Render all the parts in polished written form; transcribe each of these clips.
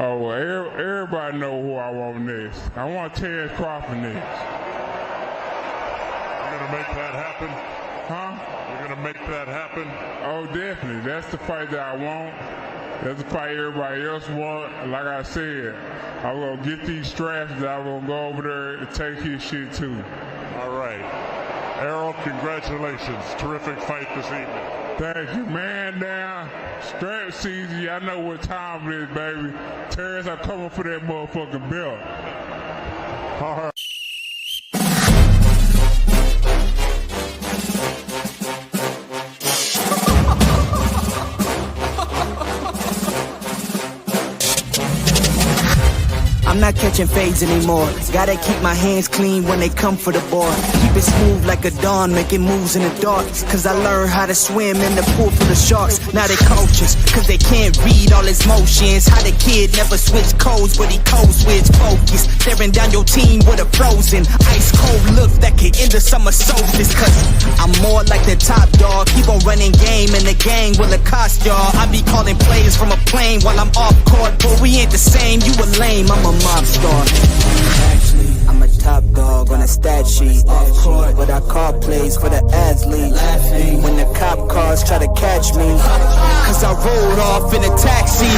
Oh, well, everybody know who I want next. I want Terrence Crawford next. You're going to make that happen? Huh? You're going to make that happen? Oh, definitely. That's the fight that I want. That's the fight everybody else want. Like I said, I'm going to get these straps that I'm going to go over there and take his shit too. All right. Errol, congratulations. Terrific fight this evening. Thank you, man. Down. Strap season. Y'all know what time it is, baby. Terrence, I'm coming for that motherfucking belt. All right. I'm not catching fades anymore. Gotta keep my hands clean when they come for the board. Keep it smooth like a dawn, making moves in the dark. Cause I learned how to swim in the pool full of sharks. Now they coaches, cause they can't read all his motions. How the kid never switch codes, but he code switch focus. Staring down your team with a frozen, ice cold look that can end the summer solstice. Cause I'm more like the top dog. Keep on running game in the gang will it cost y'all. I be calling plays from a plane while I'm off court. But we ain't the same, you a lame, I'm a mob star. Actually, I'm a top dog on a stat sheet. Off court, but I call plays for the athlete. Laughing when the cop cars try to catch me. Cause I rolled off in a taxi.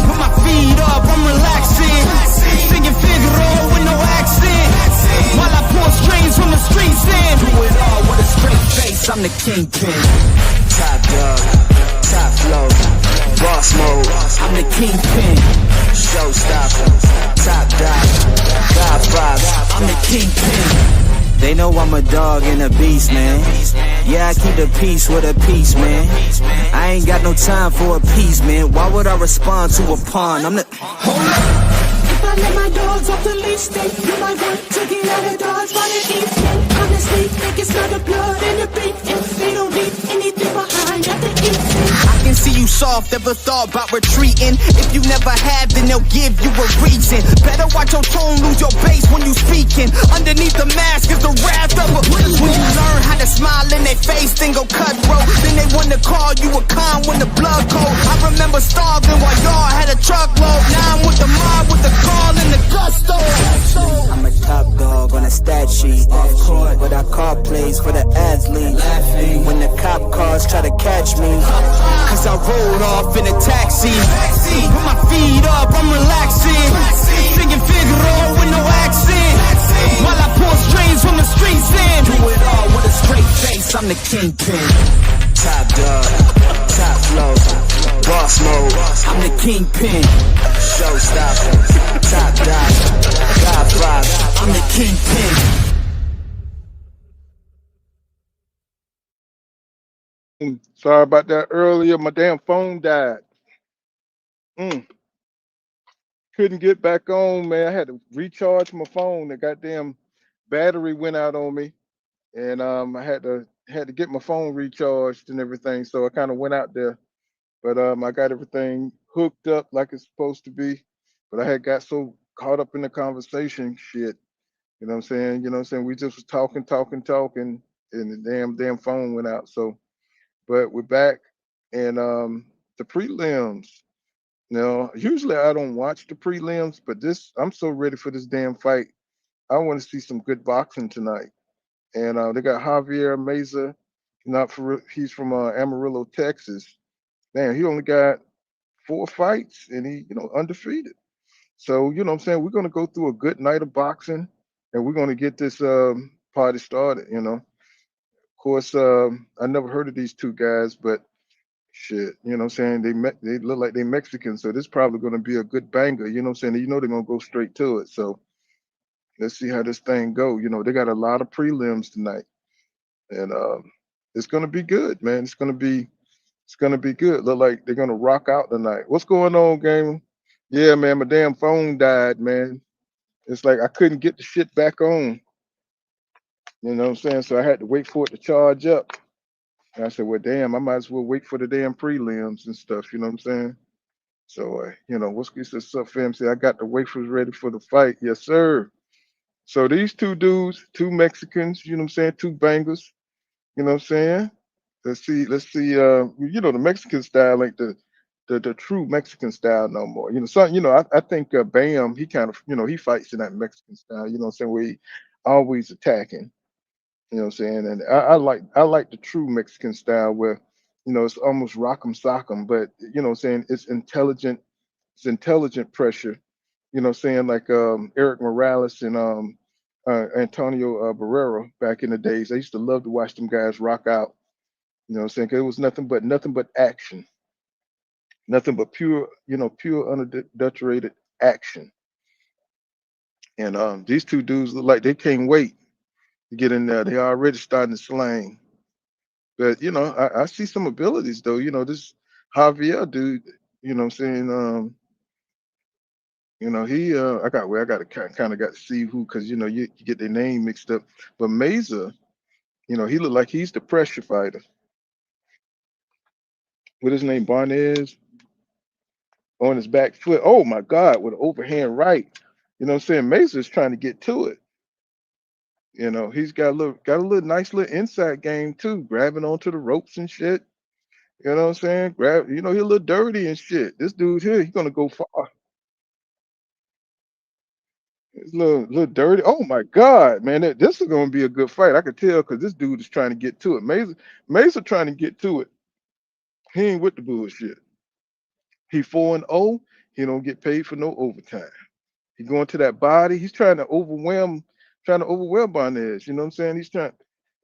Put my feet up, I'm relaxing. Singing Figaro with no accent. While I pour strings from the streets in. Do it all with a straight face, I'm the kingpin. Top dog, top flow, boss mode, I'm the kingpin. Showstopper, top dog, God vibes, I'm the kingpin. They know I'm a dog and a beast, man. Yeah, I keep the peace with a peace, man. I ain't got no time for appeasement. Why would I respond to a pawn? I'm the... Hold up. If I let my dogs off the leash, they do my work to get out of dogs while they eat me. Honestly, think it's not the blood and the beef. If they don't leave anything behind at the eat. I can see you soft, ever thought about retreating. If you never have, then they'll give you a reason. Better watch your tone, lose your bass when you speaking. Underneath the mask is the wrath of a... When you learn how to smile in their face, then go cutthroat. Then they want to call you a con when the blood cold. I remember starving while y'all had a truckload. Now I'm with the mob with the call and the gusto. I'm a top dog on a stat sheet. Off court, but I call plays for the athlete. Laughing when the cop cars try to catch me. Cause I rolled off in a taxi. Put my feet up, I'm relaxing. Singing Figaro with no accent. While I pour strings from the streets in. Do it all with a straight face, I'm the kingpin. Top dog, top flow, boss mode, I'm the kingpin. Showstopper, top dog, God vibes, I'm the kingpin. Sorry about that earlier. My damn phone died. Couldn't get back on, man. I had to recharge my phone. The goddamn battery went out on me, and I had to get my phone recharged and everything. So I kind of went out there, but I got everything hooked up like it's supposed to be. But I had got so caught up in the conversation shit. You know what I'm saying? You know what I'm saying? We just was talking, and the damn phone went out. So. But we're back, and the prelims. Now, usually I don't watch the prelims, but I'm so ready for this damn fight. I want to see some good boxing tonight. And they got Javier Meza, he's from Amarillo, Texas. Man, he only got 4 fights, and he, undefeated. So, you know what I'm saying? We're going to go through a good night of boxing, and we're going to get this party started, Of course, I never heard of these two guys, but shit, you know what I'm saying? They look like they Mexican, so this is probably going to be a good banger, you know what I'm saying? They're going to go straight to it. So let's see how this thing go. They got a lot of prelims tonight, and it's going to be good, man. It's going to be good. Look like they're going to rock out tonight. What's going on, game? Yeah, man, my damn phone died, man. It's like I couldn't get the shit back on. You know what I'm saying? So I had to wait for it to charge up. And I said, well, damn, I might as well wait for the damn prelims and stuff. You know what I'm saying? So, what's this up, fam? See, I got the wafers ready for the fight. Yes, sir. So these two dudes, 2 Mexicans, you know what I'm saying? 2 bangers. You know what I'm saying? Let's see. The Mexican style ain't the the true Mexican style no more. I think Bam, he kind of, he fights in that Mexican style, you know what I'm saying, where he always attacking, you know what I'm saying? And I like the true Mexican style where, it's almost rock'em sock'em, but you know what I'm saying, it's intelligent pressure, you know what I'm saying, like Eric Morales and Antonio Barrera back in the days. I used to love to watch them guys rock out, you know what I'm saying? 'Cause it was nothing but action. Nothing but pure unadulterated action. And these two dudes look like they can't wait to get in there. They already starting to slang. But I see some abilities though. This Javier dude, you know what I'm saying? He I got to kind of got to see who, because you get their name mixed up. But Mesa, he look like he's the pressure fighter. What his name, Barnes, on his back foot. Oh my God, with an overhand right. You know what I'm saying? Mesa's trying to get to it. He's got a little nice little inside game too, grabbing onto the ropes and shit. You know what I'm saying? He a little dirty and shit. This dude here, he's gonna go far. He's a little dirty. Oh my God, man, this is gonna be a good fight. I could tell because this dude is trying to get to it. Mesa trying to get to it. He ain't with the bullshit. He 4-0. He don't get paid for no overtime. He going to that body. He's trying to overwhelm Barnes. You know what I'm saying? He's trying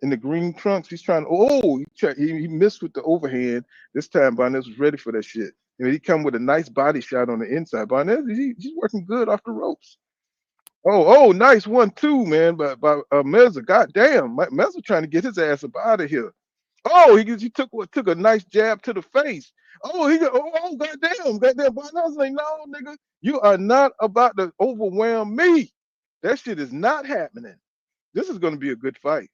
in the green trunks. He's trying. Oh, he missed with the overhand. This time Barnes was ready for that shit. He come with a nice body shot on the inside. Barnes, he's working good off the ropes. Oh, nice 1-2, man. By Meza. Goddamn, Meza trying to get his ass up out of here. Oh, he took a nice jab to the face. Oh, goddamn, Barnes like, no, nigga, you are not about to overwhelm me. That shit is not happening. This is gonna be a good fight.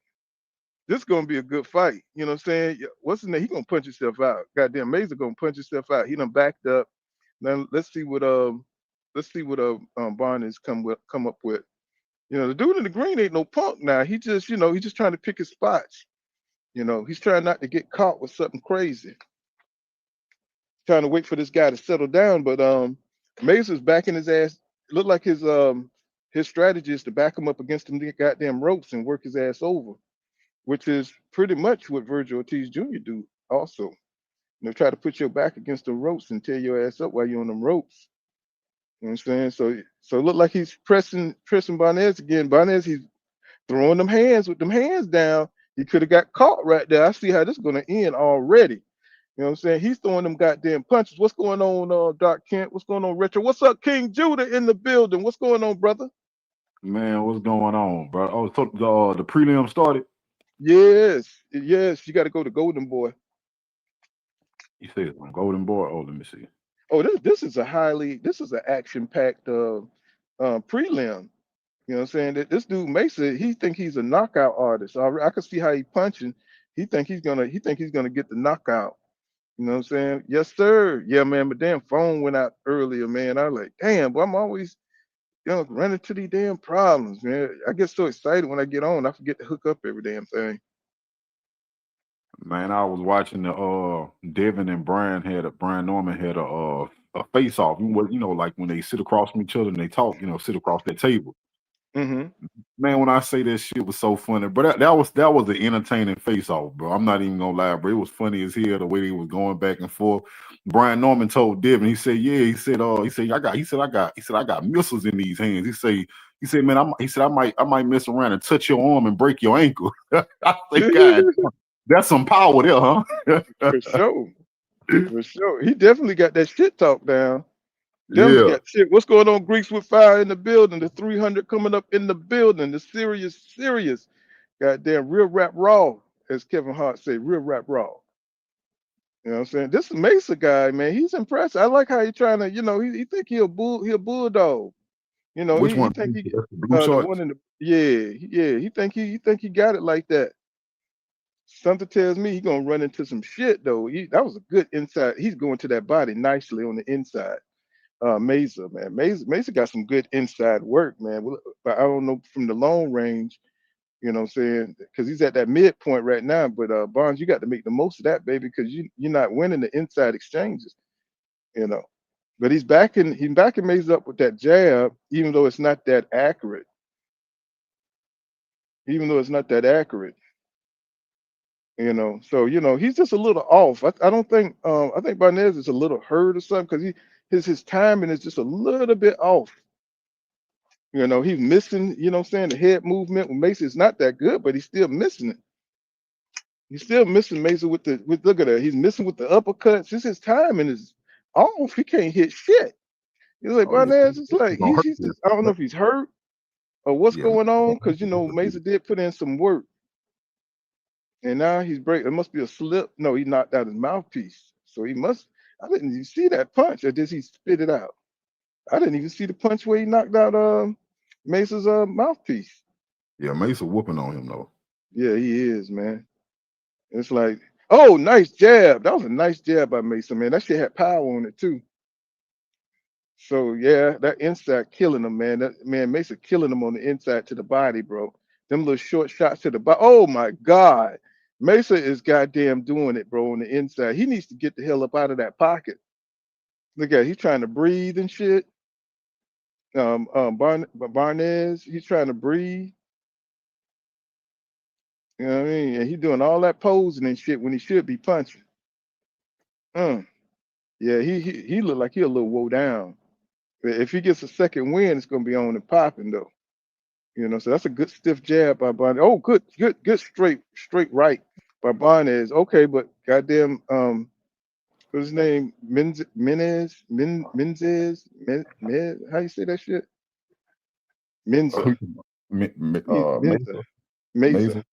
This is gonna be a good fight. You know what I'm saying? What's his name? He gonna punch himself out. Goddamn, Mesa gonna punch himself out. He done backed up. Now let's see what Barnes come up with. The dude in the green ain't no punk now. He just trying to pick his spots. He's trying not to get caught with something crazy. Trying to wait for this guy to settle down, but Mesa's backing his ass. Look like his strategy is to back him up against them goddamn ropes and work his ass over, which is pretty much what Vergil Ortiz Jr. do also. Try to put your back against the ropes and tear your ass up while you're on them ropes. You know what I'm saying? So it look like he's pressing Barnes again. Barnes, he's throwing them hands with them hands down. He could have got caught right there. I see how this is gonna end already. You know what I'm saying? He's throwing them goddamn punches. What's going on, Doc Kent? What's going on, Retro? What's up, King Judah in the building? What's going on, brother? Man, what's going on, bro? Oh, so the prelim started? Yes. You got to go to Golden Boy. You say it's on Golden Boy? Oh, let me see. Oh, this is an action-packed prelim. You know what I'm saying? That this dude Mesa, he think he's a knockout artist. I can see how he punching. He think he's gonna get the knockout. You know what I'm saying? Yes, sir. Yeah, man. My damn phone went out earlier, man. I was like, damn, boy, I'm always running to these damn problems, man. I get so excited when I get on, I forget to hook up every damn thing. Man, I was watching the Devin and Brian Norman had a face off. Like when they sit across from each other and they talk, sit across that table. Mm-hmm. Man, when I say that shit was so funny, but that was an entertaining face off, bro. I'm not even gonna lie, bro. It was funny as hell the way they was going back and forth. Brian Norman told Devin, he said, I got missiles in these hands. He said, man, I might mess around and touch your arm and break your ankle. I think, God, that's some power there, huh? For sure. For sure. He definitely got that shit talk down. Yeah. Got shit. What's going on, Greeks with Fire in the building? The 300 coming up in the building. The serious. Goddamn, real rap raw, as Kevin Hart said, real rap raw. You know what I'm saying? This Mesa guy, man, he's impressive. I like how he's trying to, he think he a bulldog. Which he one? think he That's the blue the shorts? one in the he think he got it like that. Something tells me he gonna run into some shit though. That was a good inside. He's going to that body nicely on the inside. Mesa, man. Mesa got some good inside work, man. But I don't know from the long range, you know what I'm saying? Because he's at that midpoint right now. But Barnes, you got to make the most of that, baby, because you're not winning the inside exchanges. you know. But he's backing Mesa up with that jab, even though it's not that accurate. Even though it's not that accurate, you know. So he's just a little off. I don't think I think Barnez is a little hurt or something because his timing is just a little bit off. You know, he's missing. You know what I'm saying? The head movement with Mesa is not that good, but he's still missing it. He's still missing Mesa with look at that. He's missing with the uppercuts. Just his timing is off. He can't hit shit. He's like Oh yeah, Barnez. It's like gonna hurt he's this. just I don't know if he's hurt or what's Yeah, going on because Mesa did put in some work. And now he's break. It must be a slip. No, he knocked out his mouthpiece. So he must. I didn't even see that punch, or did he spit it out? I didn't even see the punch where he knocked out Mesa's mouthpiece. yeah, Mesa whooping on him though. Yeah, he is, man. It's like, oh, nice jab. That was a nice jab by Mesa, man. That shit had power on it too. So yeah, that inside killing him, man. That man Mesa killing him on the inside to the body, bro. Them little short shots to the body. Oh my God. Mesa is goddamn doing it, bro, on the inside. He needs to get the hell up out of that pocket. Look at he's trying to breathe and shit. Barnez, he's trying to breathe. You know what I mean? And he's doing all that posing and shit when he should be punching. Yeah, he look like he a little woe down. But if he gets a second win, it's gonna be on and popping though. You know, so that's a good stiff jab by Barnez. Oh, good straight right by Barnez. Okay, but goddamn, what's his name? Menez? How you say that shit? Menza. Mesa. Mesa.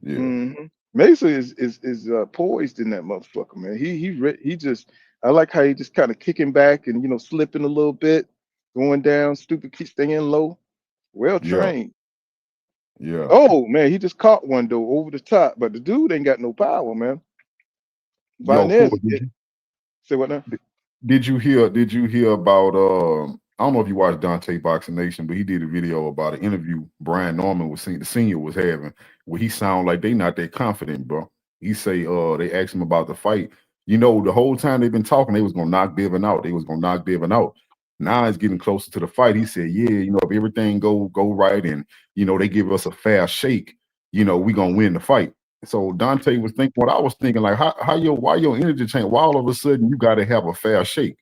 Yeah. Mm-hmm. Mesa is poised in that motherfucker, man. He just I like how he just kind of kicking back and slipping a little bit, going down, stupid, keep staying low. Well trained. Yeah. Oh man, he just caught one though over the top, but the dude ain't got no power, man. Barnez, say what now? Did you hear about I don't know if you watched Dante Boxing Nation, but he did a video about an interview Brian Norman the senior was having where he sound like they not that confident, bro. He say they asked him about the fight. The whole time they've been talking, they was gonna knock Devin out. They was gonna knock Devin out. Now it's getting closer to the fight. He said, yeah, if everything go right and they give us a fair shake, we gonna win the fight. So Dante was thinking what I was thinking, like why your energy change? Why all of a sudden you gotta have a fair shake?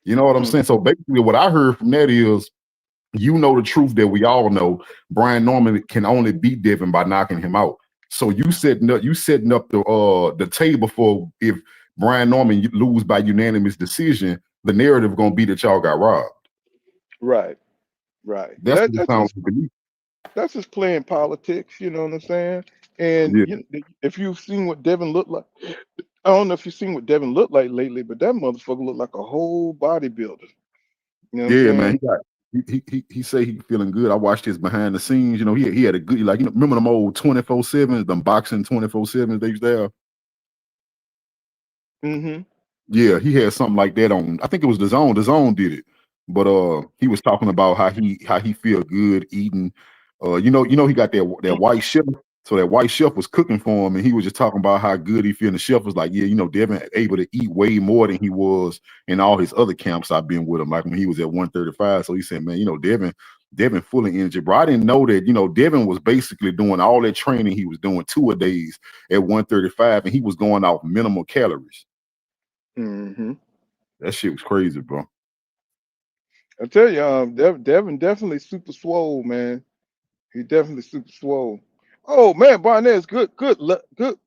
You know what I'm saying? So basically what I heard from that is, the truth that we all know, Brian Norman can only beat Devin by knocking him out. So you setting up the table for if Brian Norman lose by unanimous decision, the narrative gonna be that y'all got robbed. Right. That's what it sounds like to me. That's just playing politics, you know what I'm saying? And if you've seen what Devin looked like, I don't know if you've seen what Devin looked like lately, but that motherfucker looked like a whole bodybuilder. You know what I'm man. saying? He say he feeling good. I watched his behind the scenes. He had a good remember them old 24/7s, them boxing 24/7s they used to have. Mm-hmm. Yeah, he had something like that on. I think it was the Zone. The Zone did it, but he was talking about how he feel good eating. He got that white chef. So that white chef was cooking for him, and he was just talking about how good he feel. And the chef was like, yeah, Devin able to eat way more than he was in all his other camps I've been with him, like when he was at 135. So he said, man, Devin full of energy. Bro, I didn't know that, Devin was basically doing all that training he was doing 2 a days at 135, and he was going off minimal calories. Mm-hmm. That shit was crazy, bro. I tell you, Devin definitely super swole, man. He definitely super swole. Oh man, Barnez, good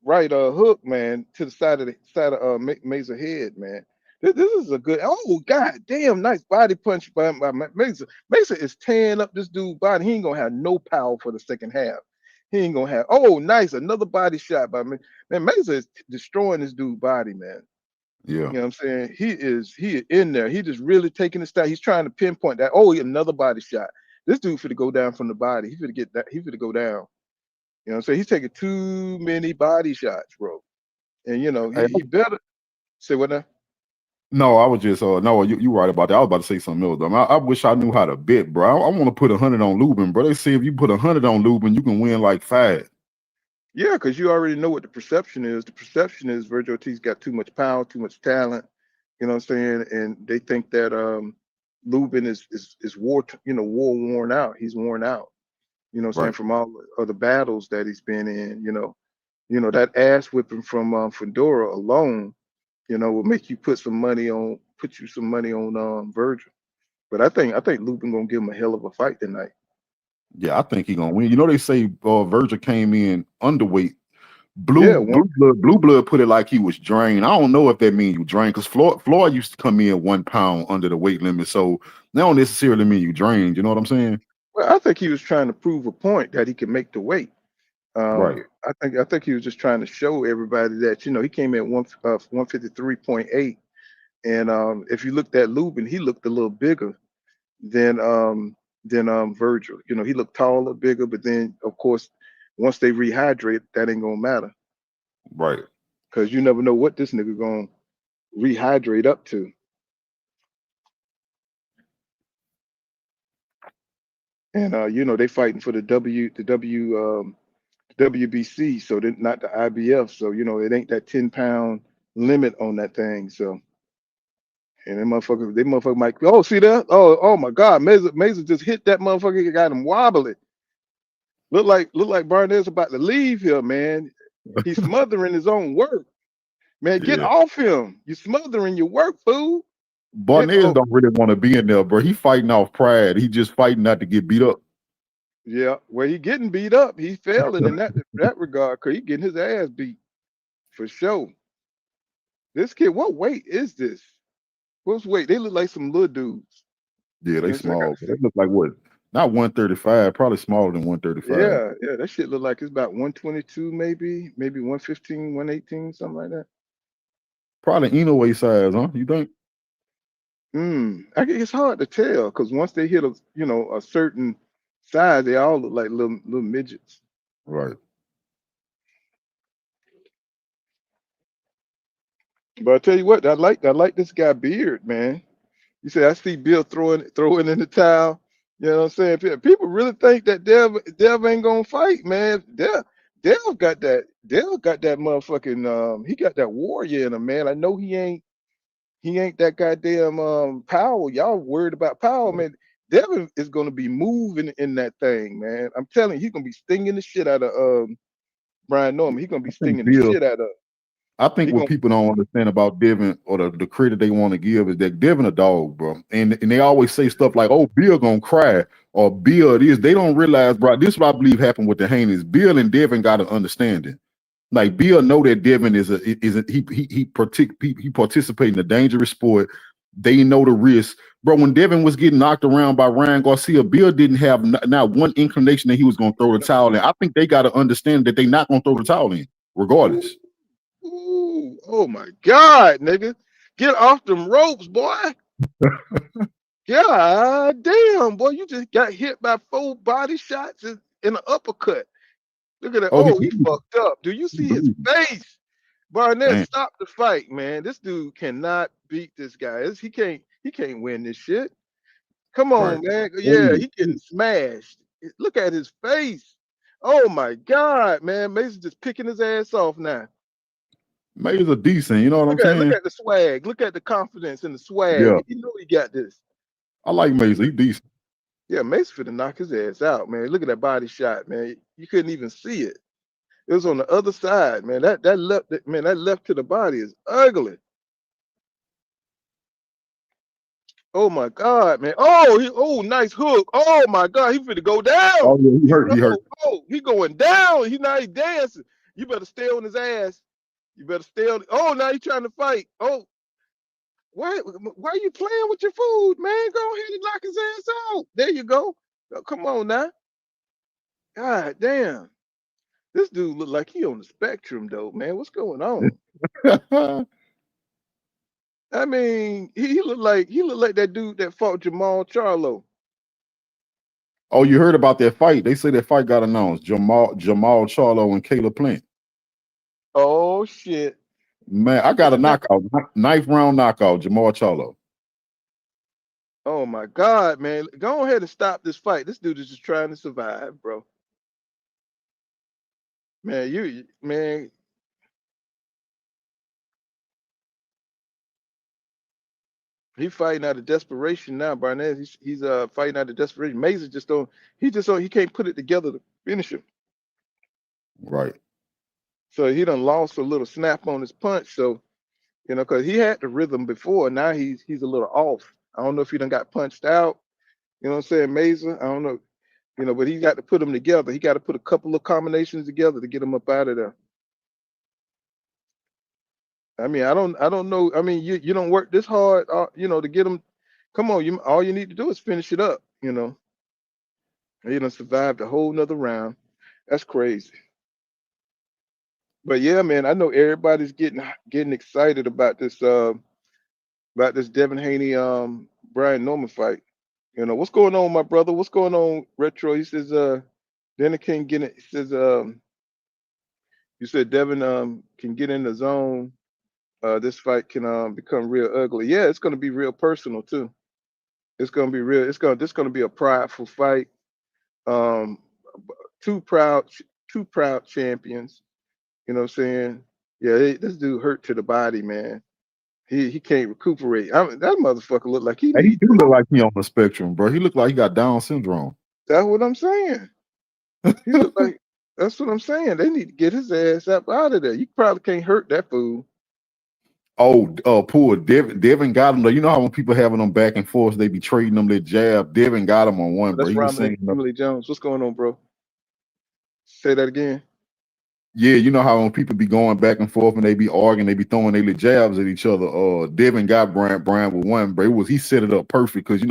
right hook, man, to the side of Mesa head, man. This is a good. Oh god damn, nice body punch by Mesa. Mesa is tearing up this dude's body. He ain't gonna have no power for the second half. He ain't gonna have. Oh, nice, another body shot by me. Man, Mesa is destroying this dude's body, man. Yeah. You know what I'm saying? He is in there. He just really taking the style. He's trying to pinpoint that. Oh, another body shot. This dude finna go down from the body. He finna get that. He finna go down. You know what I'm saying? He's taking too many body shots, bro. And he better say what now? No, I was just no, you right about that. I was about to say something else. I wish I knew how to bet, bro. I want to put 100 on Lubin, bro. They say if you put 100 on Lubin, you can win like 5. Yeah, because you already know what the perception is. The perception is Vergil Ortiz got too much power, too much talent. You know what I'm saying? And they think that Lubin is war worn out. He's worn out. You know what I'm saying, Right. from all of the battles that he's been in. That ass whipping from Fedora alone, will make you put you some money on Vergil. But I think Lubin gonna give him a hell of a fight tonight. Yeah, I think he gonna win. You know, they say Vergil came in underweight. Yeah, Blue blood put it like he was drained. I don't know if that means you drained, because Floyd used to come in 1 pound under the weight limit. So that don't necessarily mean you drained. You know what I'm saying? well, I think he was trying to prove a point that he can make the weight. Right. I think he was just trying to show everybody that he came in 153.8, and if you looked at Lubin, he looked a little bigger than Vergil. He looked taller, bigger, but then of course once they rehydrate, that ain't gonna matter Right. because you never know what this nigga gonna rehydrate up to. And they fighting for the WBC, so they're not the IBF. So it ain't that 10-pound limit on that thing. So and they motherfucker might, oh, see that? Oh my God, Mesa just hit that motherfucker, got him wobbly. Look like Barnett's about to leave here, man. He's smothering his own work. Man, get Yeah. off him. You smothering your work, fool. Barnez don't really want to be in there, bro. He fighting off pride. He just fighting not to get beat up. Yeah, well, he getting beat up. He's failing in that regard, because he getting his ass beat for sure. This kid, what weight is this? What's weight? They look like some little dudes. Yeah, You they know what I'm saying? I small. gotta But see. they look like what? Not 135, probably smaller than 135. Yeah, that shit look like it's about 122, maybe 115, 118, something like that. Probably Inoue size, huh? You think? I guess it's hard to tell because once they hit a certain size, they all look like little midgets. Right. But I tell you what, I like this guy Beard, man. You say I see Bill throwing in the towel. You know what I'm saying? People really think that Dev ain't gonna fight, man. Dev got that motherfucking he got that warrior in him, man. I know he ain't that goddamn Powell. Y'all worried about Powell, man. Devin is gonna be moving in that thing, man. I'm telling you, he's gonna be stinging the shit out of Brian Norman. He's gonna be I think stinging the Bill. shit out of. I think He what gonna people don't understand about Devin, or the credit they want to give, is that Devin a dog, bro. And they always say stuff like, "Oh, Bill gonna cry," or "Bill this." They don't realize, bro. This is what I believe happened with the Haneys. Bill and Devin got an understanding. Like, Bill know that Devin he participate in a dangerous sport. They know the risk, bro. When Devin was getting knocked around by Ryan Garcia, Bill didn't have not one inclination that he was gonna throw the towel in. I think they got to understand that they not gonna throw the towel in, regardless. Ooh, oh my God, nigga. Get off them ropes, boy. God damn, boy. You just got hit by 4 body shots and an uppercut. Look at that. Oh, Oh, he fucked up. Do you see his face? Barnett, damn, stop the fight, man. This dude cannot beat this guy. He can't win this shit. Come right. on, man. Yeah, Oh, he getting smashed. Look at his face. Oh my God, man. Mason just picking his ass off now. May's decent, you know what I'm Look saying? at the swag. Look at the confidence and the swag. Yeah, You know he got this. I like Mays. He decent. Yeah, Mace finna knock his ass out, man. Look at that body shot, man. You couldn't even see it. It was on the other side, man. That left to the body is ugly. Oh my God, man. Oh, nice hook. Oh my God, he finna go down. Oh yeah, he hurt. He hurt. He going down. He now he dancing. You better stay on his ass. You better stay on. Oh, now he trying to fight. Oh, why are you playing with your food, man? Go ahead and knock his ass out. There you go. Oh, come on now. God damn. This dude look like he on the spectrum though, man. What's going on? I mean, he looked like that dude that fought Jamal Charlo. Oh, you heard about that fight? They say that fight got announced. Jamal Charlo and Caleb Plant. Oh shit. Man, I got a knockout, ninth round knockout. Jamal Charlo. Oh my God, man. Go ahead and stop this fight. This dude is just trying to survive, bro. Man, He's fighting out of desperation now, Barnett. He's fighting out of desperation. Mason just don't. He can't put it together to finish him. Right. So he done lost a little snap on his punch. So because he had the rhythm before. Now he's a little off. I don't know if he done got punched out. You know what I'm saying, Mason? I don't know. But he got to put them together. He got to put a couple of combinations together to get him up out of there. I mean, I don't know. I mean, you don't work this hard, to get him. Come on, all you need to do is finish it up. He done survived a whole nother round. That's crazy. But yeah, man, I know everybody's getting excited about this Devin Haney Brian Norman fight. What's going on, my brother? What's going on, Retro? He says Dennis can get it. He says you said Devin can get in the zone. This fight can become real ugly. Yeah, it's gonna be real personal too. It's gonna be real. This gonna be a prideful fight. Um, two proud champions. You know what I'm saying? Yeah, this dude hurt to the body, man. He can't recuperate. That motherfucker look like he Hey, he need. do look like he on the spectrum, bro. He look like he got Down syndrome. That's what I'm saying. He look like. That's what I'm saying. They need to get his ass up out of there. You probably can't hurt that fool. Oh, poor Devin got him. You know how when people having them back and forth, they be trading them their jab. Devin got him on one, bro. That's He was saying, Emily Jones. What's going on, bro? Say that again. yeah, you know how when people be going back and forth and they be arguing, they be throwing their little jabs at each other. Devin got Brian with one, bro. He set it up perfect because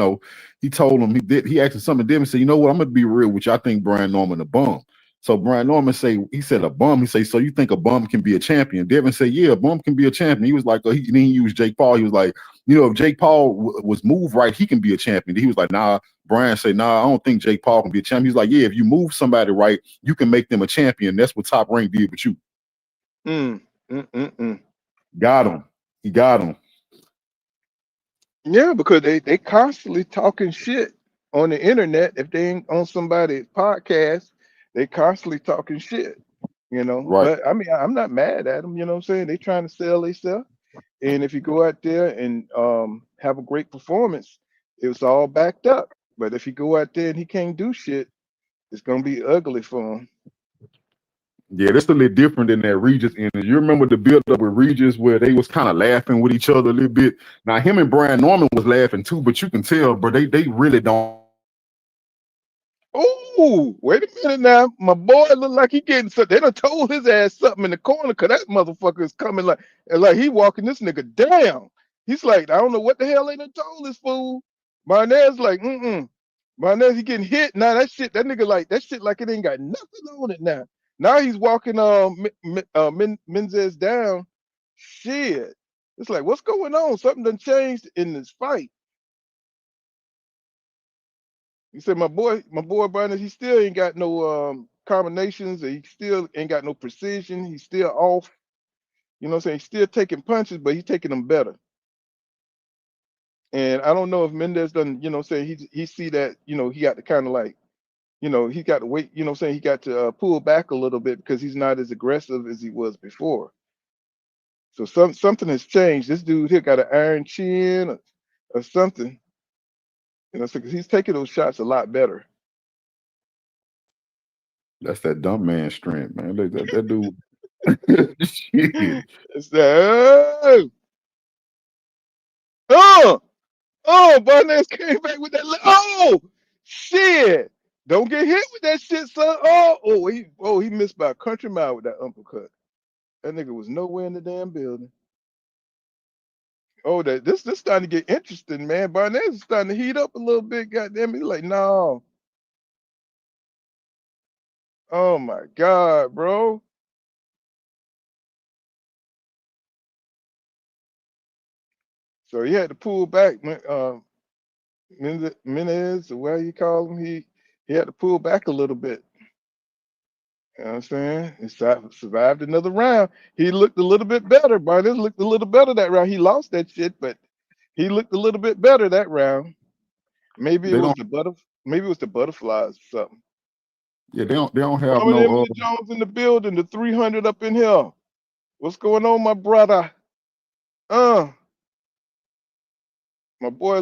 he told him he asked him something. Devin said, you know what, I'm gonna be real with you. I think Brian Norman a bum. So Brian Norman he said a bum. He said, so you think a bum can be a champion? Devin said, yeah, a bum can be a champion. He was like, then he used Jake Paul. He was like, if Jake Paul was moved right, he can be a champion. He was like, nah. Brian said, nah, I don't think Jake Paul can be a champion. He's like, yeah, if you move somebody right, you can make them a champion. That's what Top Rank did with you. Got him. He got him. Yeah, because they constantly talking shit on the internet. If they ain't on somebody's podcast, they constantly talking shit, Right. But I mean, I'm not mad at them, you know what I'm saying? They trying to sell they stuff. And if you go out there and have a great performance, it was all backed up. But if you go out there and he can't do shit, it's gonna be ugly for him. Yeah, that's a little different than that Regis energy. You remember the build up with Regis where they was kind of laughing with each other a little bit. Now him and Brian Norman was laughing too, but you can tell, bro, they really don't. Oh, wait a minute now. My boy look like he getting something. They done told his ass something in the corner because that motherfucker is coming like he walking this nigga down. He's like, I don't know what the hell they done told this fool. Marnez like, Marnez, he getting hit. Now that nigga like, that shit like it ain't got nothing on it now. Now he's walking Mendez down. Shit. It's like, what's going on? Something done changed in this fight. He said, my boy Barnes, he still ain't got no combinations, or he still ain't got no precision. He's still off. You know what I'm saying? He's still taking punches, but he's taking them better. And I don't know if Mendez done, he see that, he got to kind of like, he got to wait, he got to pull back a little bit because he's not as aggressive as he was before. So something has changed. This dude here got an iron chin or something. So he's taking those shots a lot better. That's that dumb man strength, man. Look, that dude. Shit. It's that. Barnes came back with that. Oh, shit! Don't get hit with that shit, son. He missed by a country mile with that uppercut. That nigga was nowhere in the damn building. Oh, this starting to get interesting, man. Barnes is starting to heat up a little bit. Goddamn, he's like, no. Oh my God, bro. So he had to pull back. Menez, or whatever you call him, he had to pull back a little bit. You know what I'm saying? He survived another round. He looked a little bit better. Barnes looked a little better that round. He lost that shit, but he looked a little bit better that round. Maybe it was the butterflies or something. Yeah, they don't have Emily Jones in the building, the 300 up in here. What's going on, my brother? My boy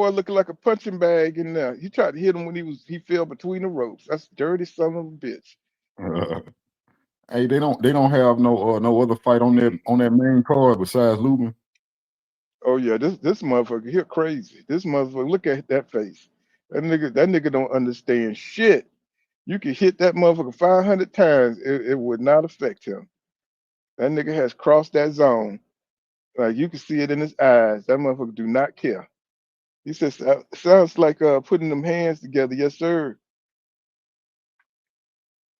looking like a punching bag in there. He tried to hit him when he fell between the ropes. That's dirty son of a bitch. Hey, they don't have no other fight on that main card besides Lubin. Oh yeah, this motherfucker here crazy. This motherfucker, look at that face. That nigga don't understand shit. You can hit that motherfucker 500 times, it would not affect him. That nigga has crossed that zone. Like you can see it in his eyes. That motherfucker do not care. He says, sounds like putting them hands together. Yes, sir.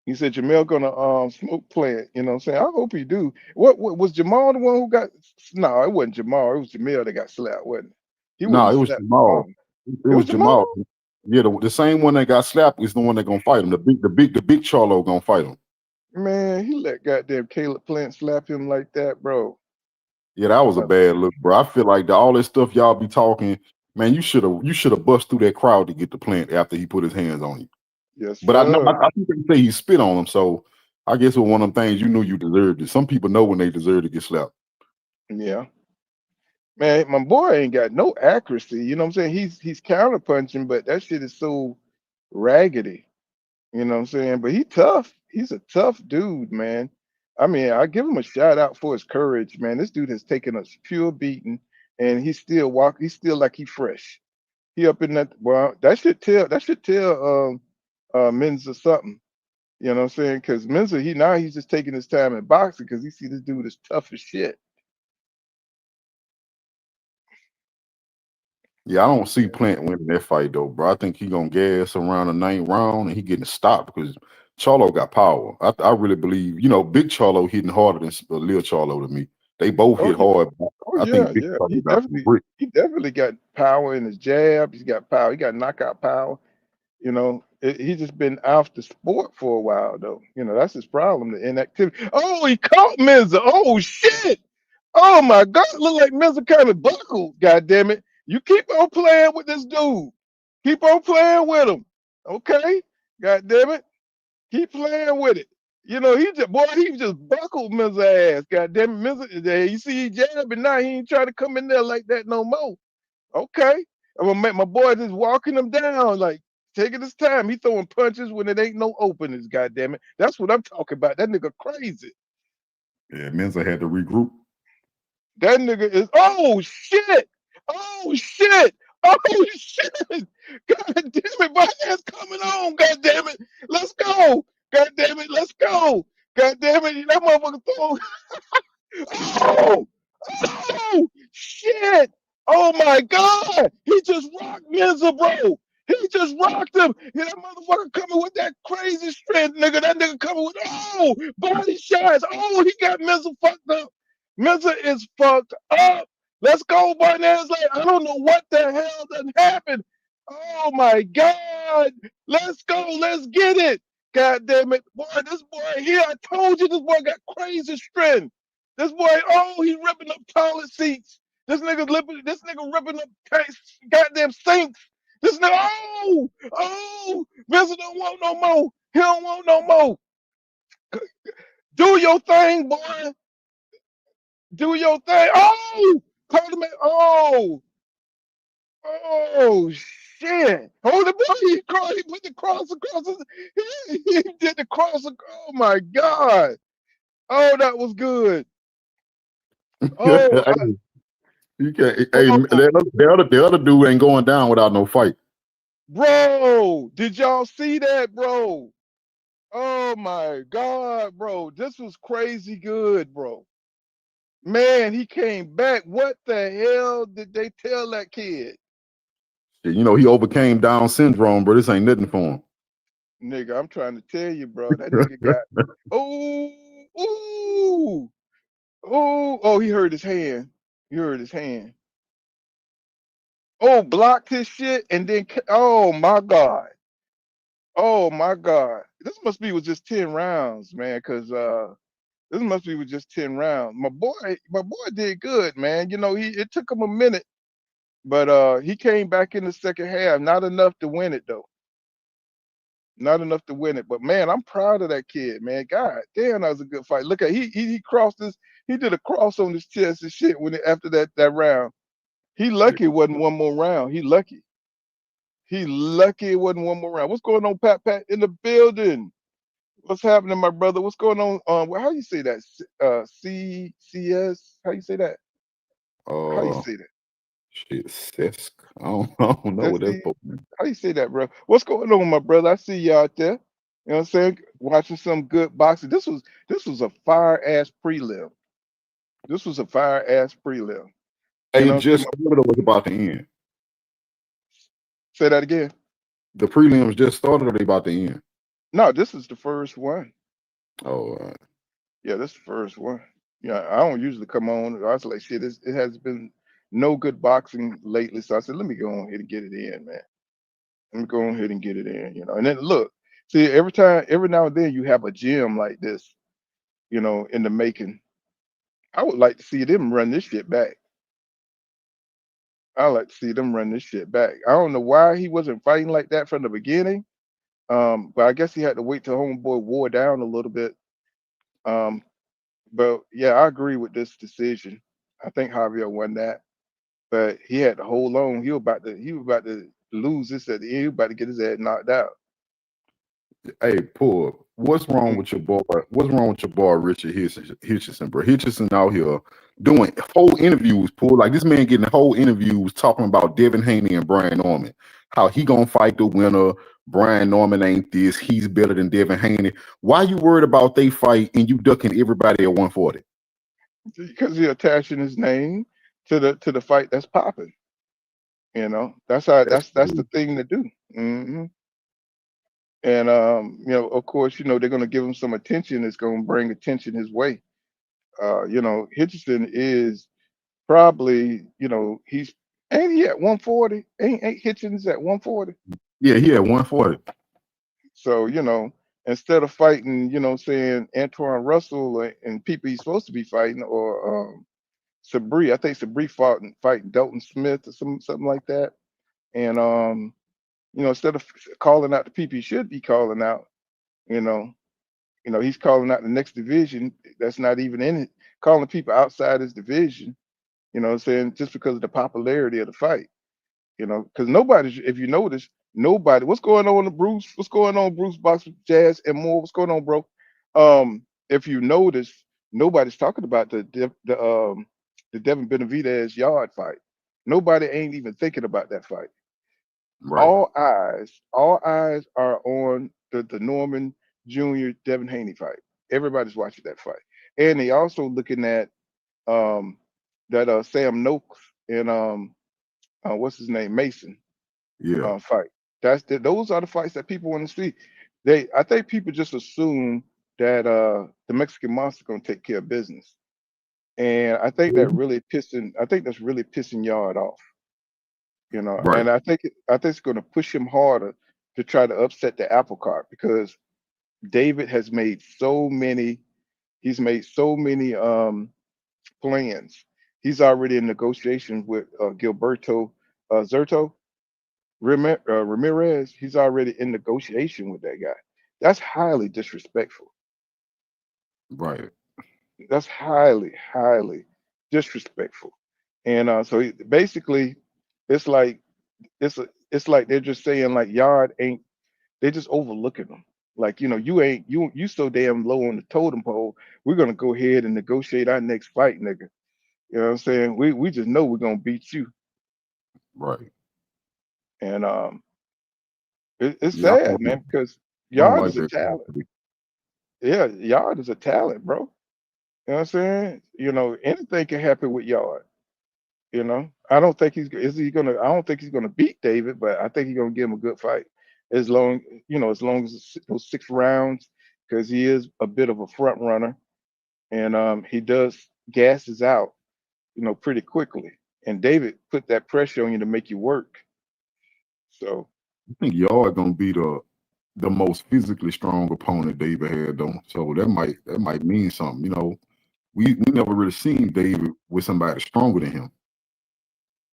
He said Jamel gonna smoke plant. You know what I'm saying? I hope he do. What was Jamal the one who got? No, it wasn't Jamal. It was Jamel that got slapped, wasn't it? He No, wouldn't it was slap Jamal. Jamal. It It was was Jamal. Jamal. Yeah, the same one that got slapped is the one that gonna fight him. The big Charlo gonna fight him. Man, he let goddamn Caleb Plant slap him like that, bro. Yeah, that was a bad look, bro. I feel like all this stuff y'all be talking, man. You should have bust through that crowd to get the Plant after he put his hands on you. Yes, But I know sir. I think they say he spit on him, so I guess it was one of them things you knew you deserved it. Some people know when they deserve to get slapped. Yeah. Man, my boy ain't got no accuracy. You know what I'm saying? He's counter punching, but that shit is so raggedy. You know what I'm saying? But he tough. He's a tough dude, man. I mean, I give him a shout out for his courage, man. This dude has taken a pure beating, and he's still walk. He's still like he fresh. He up in that. Well, that should tell Menza something. You know what I'm saying? Because Menza, he's just taking his time in boxing because he see this dude is tough as shit. Yeah, I don't see Plant winning that fight though, bro. I think he gonna gas around the 9th round and he getting stopped because Charlo got power. I really believe, Big Charlo hitting harder than Lil Charlo to me. They both Oh hit hard. Oh I think yeah, Big yeah. Charlo got some brick. He definitely got power in his jab. He's got power. He got knockout power. He's just been off the sport for a while though. That's his problem, the inactivity. Oh, he caught Menza. Oh shit. Oh my God. Look like Menza kind of buckled. God damn it. You keep on playing with this dude. Keep on playing with him. Okay? God damn it. Keep playing with it. He just buckled Menza ass. God damn it, Menza. You see he jabbing now. He ain't trying to come in there like that no more. Okay. I'm gonna make my boy just walking him down, like taking his time. He throwing punches when it ain't no openings, god damn it. That's what I'm talking about. That nigga crazy. Yeah, Menza had to regroup. That nigga is oh shit. Oh shit. Oh shit. God damn it, my ass coming on. God damn it. Let's go. God damn it. Let's go. God damn it. That motherfucker throw. Oh, oh, shit. Oh my God. He just rocked Menza, bro. He just rocked him. Yeah, that motherfucker coming with that crazy strength, nigga. That nigga coming with, body shots. Oh, he got Menza fucked up. Menza is fucked up. Let's go, Barnaz. Like, I don't know what the hell done happened. Oh my God. Let's go. Let's get it. God damn it. Boy, this boy here, I told you this boy got crazy strength. This boy, he's ripping up toilet seats. This nigga ripping up goddamn sinks. This nigga, Vincent don't want no more. He don't want no more. Do your thing, boy. Do your thing. Oh, call him. Oh, shit. Hold the boy. He put the cross across his. He did the cross. Oh my God. Oh, that was good. Oh, You can't. Hey, bro. the other dude ain't going down without no fight. Bro, did y'all see that, bro? Oh my God, bro. This was crazy good, bro. Man, he came back. What the hell did they tell that kid? He overcame Down syndrome, bro. This ain't nothing for him. Nigga, I'm trying to tell you, bro. That nigga got ooh, he hurt his hand. He hurt his hand. Oh, blocked his shit and then oh my God. Oh my God. This must be with just 10 rounds, man, because this must be with just 10 rounds. My boy did good, man. It took him a minute, but he came back in the second half. Not enough to win it though. Not enough to win it. But man, I'm proud of that kid, man. God damn, that was a good fight. Look at he crossed he did a cross on his chest and shit after that round. He lucky it wasn't one more round. He lucky. He lucky it wasn't one more round. What's going on, Pat in the building? What's happening, my brother? What's going on? How you say that? CCS? How you say that? How you Uh, say that? shit, Sesk. I don't know That's what that's the supposed to mean. how you say that, bro? What's going on, my brother? I see you out there. You know what I'm saying? Watching some good boxing. This was a fire ass prelim. This was a fire ass prelim. You Hey, know it what I'm saying? just started or was about to end. Say that again. The prelims just started or they about to end. No, this is the first one. Oh, Yeah, this is the first one. Yeah, I don't usually come on. I was like, shit, it has been no good boxing lately. So I said, let me go on here and get it in, man. Let me go on ahead and get it in, And then look, see, every now and then you have a gym like this, in the making. I would like to see them run this shit back. I like to see them run this shit back. I don't know why he wasn't fighting like that from the beginning. But I guess he had to wait till homeboy wore down a little bit. Um, but yeah, I agree with this decision. I think Javier won that, but he had to hold on. He was about to lose this at the end. He was about to get his ass knocked out. hey, Paul, what's wrong Mm. with your boy? What's wrong with your boy Richard Hitchison, bro? Hitchison out here doing whole interviews, Paul. Like this man getting whole interviews talking about Devin Haney and Brian Norman. How he gonna fight the winner? Brian Norman ain't this. He's better than Devin Haney. Why you worried about they fight and you ducking everybody at 140? Because he attaching his name to the fight that's popping. That's how That's that's the thing to do. And of course, they're gonna give him some attention. It's gonna bring attention his way. Hitchison is probably, he's ain't he at 140? Ain't Hitchens at 140? yeah, he at 140. So, instead of fighting, saying Antoine Russell and people he's supposed to be fighting, or Sabri, I think Sabri fighting Dalton Smith or something like that. And instead of calling out the people he should be calling out, you know, he's calling out the next division that's not even in it, calling people outside his division, what I'm saying, just because of the popularity of the fight. Because nobody, if you notice, nobody. What's going on, Bruce? What's going on, Bruce? Box Jazz and more. What's going on, bro? If you notice, nobody's talking about the Devin Benavidez yard fight. Nobody ain't even thinking about that fight. Right, All eyes are on the Norman Jr. Devin Haney fight. Everybody's watching that fight, and they also looking at um that Sam Noakes and what's his name, Mason yeah, fight. Those are the fights that people want to see. I think people just assume that the Mexican Monster gonna take care of business, and I think that's really pissing Yard off. right, And I think it's gonna push him harder to try to upset the apple cart, because David has made so many. He's made so many plans. He's already in negotiations with Gilberto Zerto. Ramirez, he's already in negotiation with that guy. That's highly disrespectful. right. That's highly, highly disrespectful. And basically, it's like it's like they're just saying like Yard ain't. They're just overlooking them. Like you so damn low on the totem pole. We're gonna go ahead and negotiate our next fight, nigga. You know what I'm saying? We just know we're gonna beat you. Right. And it's Yeah, sad, man, because I don't Yard like is a that. talent. Yeah, Yard is a talent, bro. You know what I'm saying? Anything can happen with Yard. I don't think I don't think he's gonna beat David, but I think he's gonna give him a good fight. As long as those 6 rounds, because he is a bit of a front runner, and he does gasses out, pretty quickly. And David put that pressure on you to make you work. So I think Yard gonna be the most physically strong opponent David had though. So that might mean something. We never really seen David with somebody stronger than him.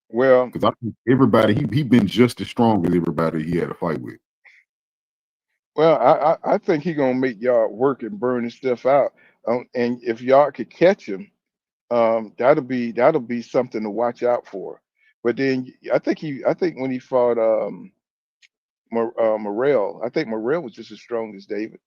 well, Because I think everybody he been just as strong as everybody he had to fight with. I think he's gonna make Yard work and burn his stuff out. And if Yard could catch him, that'll be something to watch out for. But then I think when he fought Morrell, I think Morrell was just as strong as David.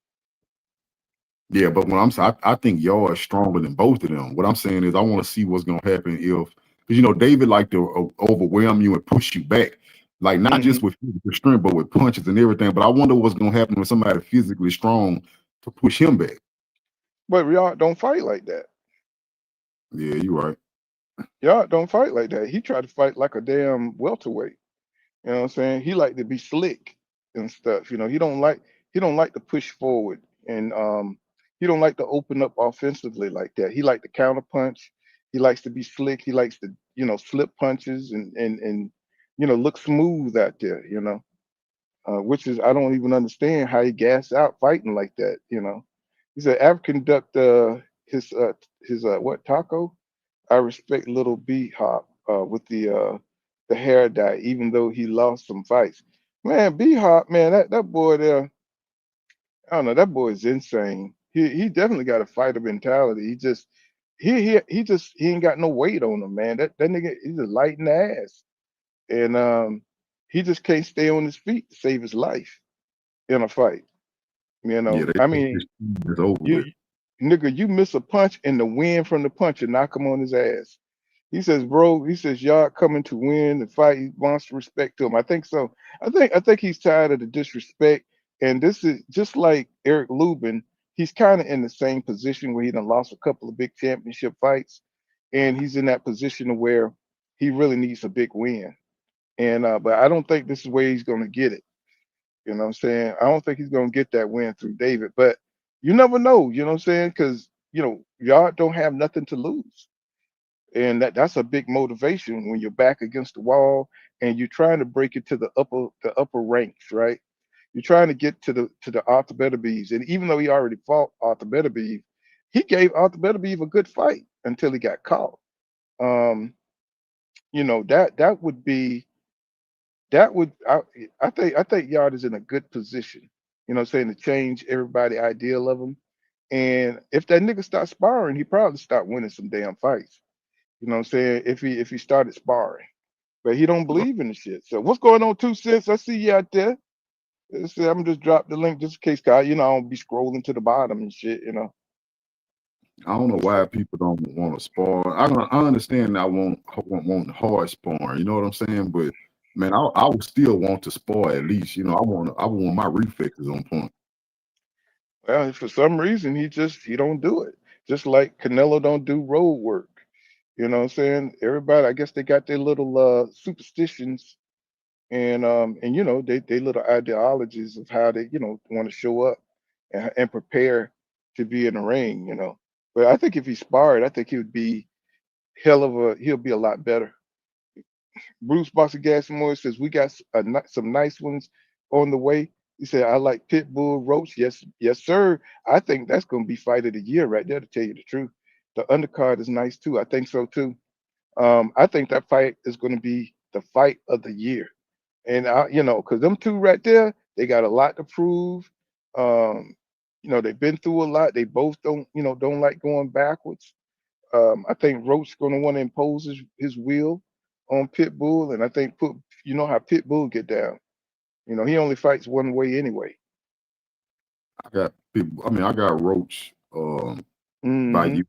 Yeah, but when I'm saying I think y'all are stronger than both of them. What I'm saying is I want to see what's gonna happen if because David like to overwhelm you and push you back, like not Hmm. just with physical strength, but with punches and everything. But I wonder what's gonna happen when somebody physically strong to push him back. But y'all don't fight like that. Yeah, you're right. Y'all don't fight like that. He tried to fight like a damn welterweight. You know what I'm saying? He like to be slick and stuff. He don't like to push forward and he don't like to open up offensively like that. He like to counter punch. He likes to be slick. He likes to, slip punches and look smooth out there. Which is I don't even understand how he gas out fighting like that. He's an African duck his what taco? I respect little B Hop with the hair dye, even though he lost some fights. Man, B Hop, man, that boy there, I don't know, that boy is insane. He definitely got a fighter mentality. He ain't got no weight on him, man. That nigga he's just light in the ass. And he just can't stay on his feet to save his life in a fight. Yeah, I it's mean, over with. you nigga, you miss a punch and the wind from the punch and knock him on his ass. He says, bro, he says, y'all coming to win the fight. He wants respect to him. I think so. I think he's tired of the disrespect. And this is just like Eric Lubin. He's kind of in the same position where he done lost a couple of big championship fights. And he's in that position where he really needs a big win. And but I don't think this is where he's gonna get it. You know what I'm saying? I don't think he's gonna get that win through David. But you never know, you know what I'm saying? Because y'all don't have nothing to lose. And that's a big motivation when you're back against the wall and you're trying to break it to the upper ranks, right? You're trying to get to the Arthur Beterbiev. And even though he already fought Arthur Beterbiev, he gave Arthur Beterbiev a good fight until he got caught. Um, that would be that would I think Yard is in a good position, what I'm saying, to change everybody ideal of him. And if that nigga starts sparring, he probably start winning some damn fights. You know what I'm saying? If he started sparring, but he don't believe in the shit. So what's going on, 2 cents? I see you out there. I'm just drop the link just in case, guy. I don't be scrolling to the bottom and shit. I don't know why people don't want to spar. I understand I want hard sparring. You know what I'm saying? But man, I would still want to spar at least. I want my reflexes on point. Well, for some reason he don't do it. Just like Canelo don't do road work. You know what I'm saying? Everybody, I guess they got their little superstitions and they little ideologies of how they want to show up and prepare to be in the ring. But I think if he sparred, I think he would be he'll be a lot better. Bruce Boxer Gasmore says we got some nice ones on the way. He said I like Pitbull Roach. Yes, yes, sir. I think that's gonna be fight of the year right there. To tell you the truth, the undercard is nice too. I think so too. I think that fight is gonna be the fight of the year. And because them two right there, they got a lot to prove. Um, they've been through a lot. They both don't like going backwards. I think Roach going to want to impose his will on Pitbull, and I think how Pitbull get down. He only fights one way anyway. I got Roach. By Hmm. you.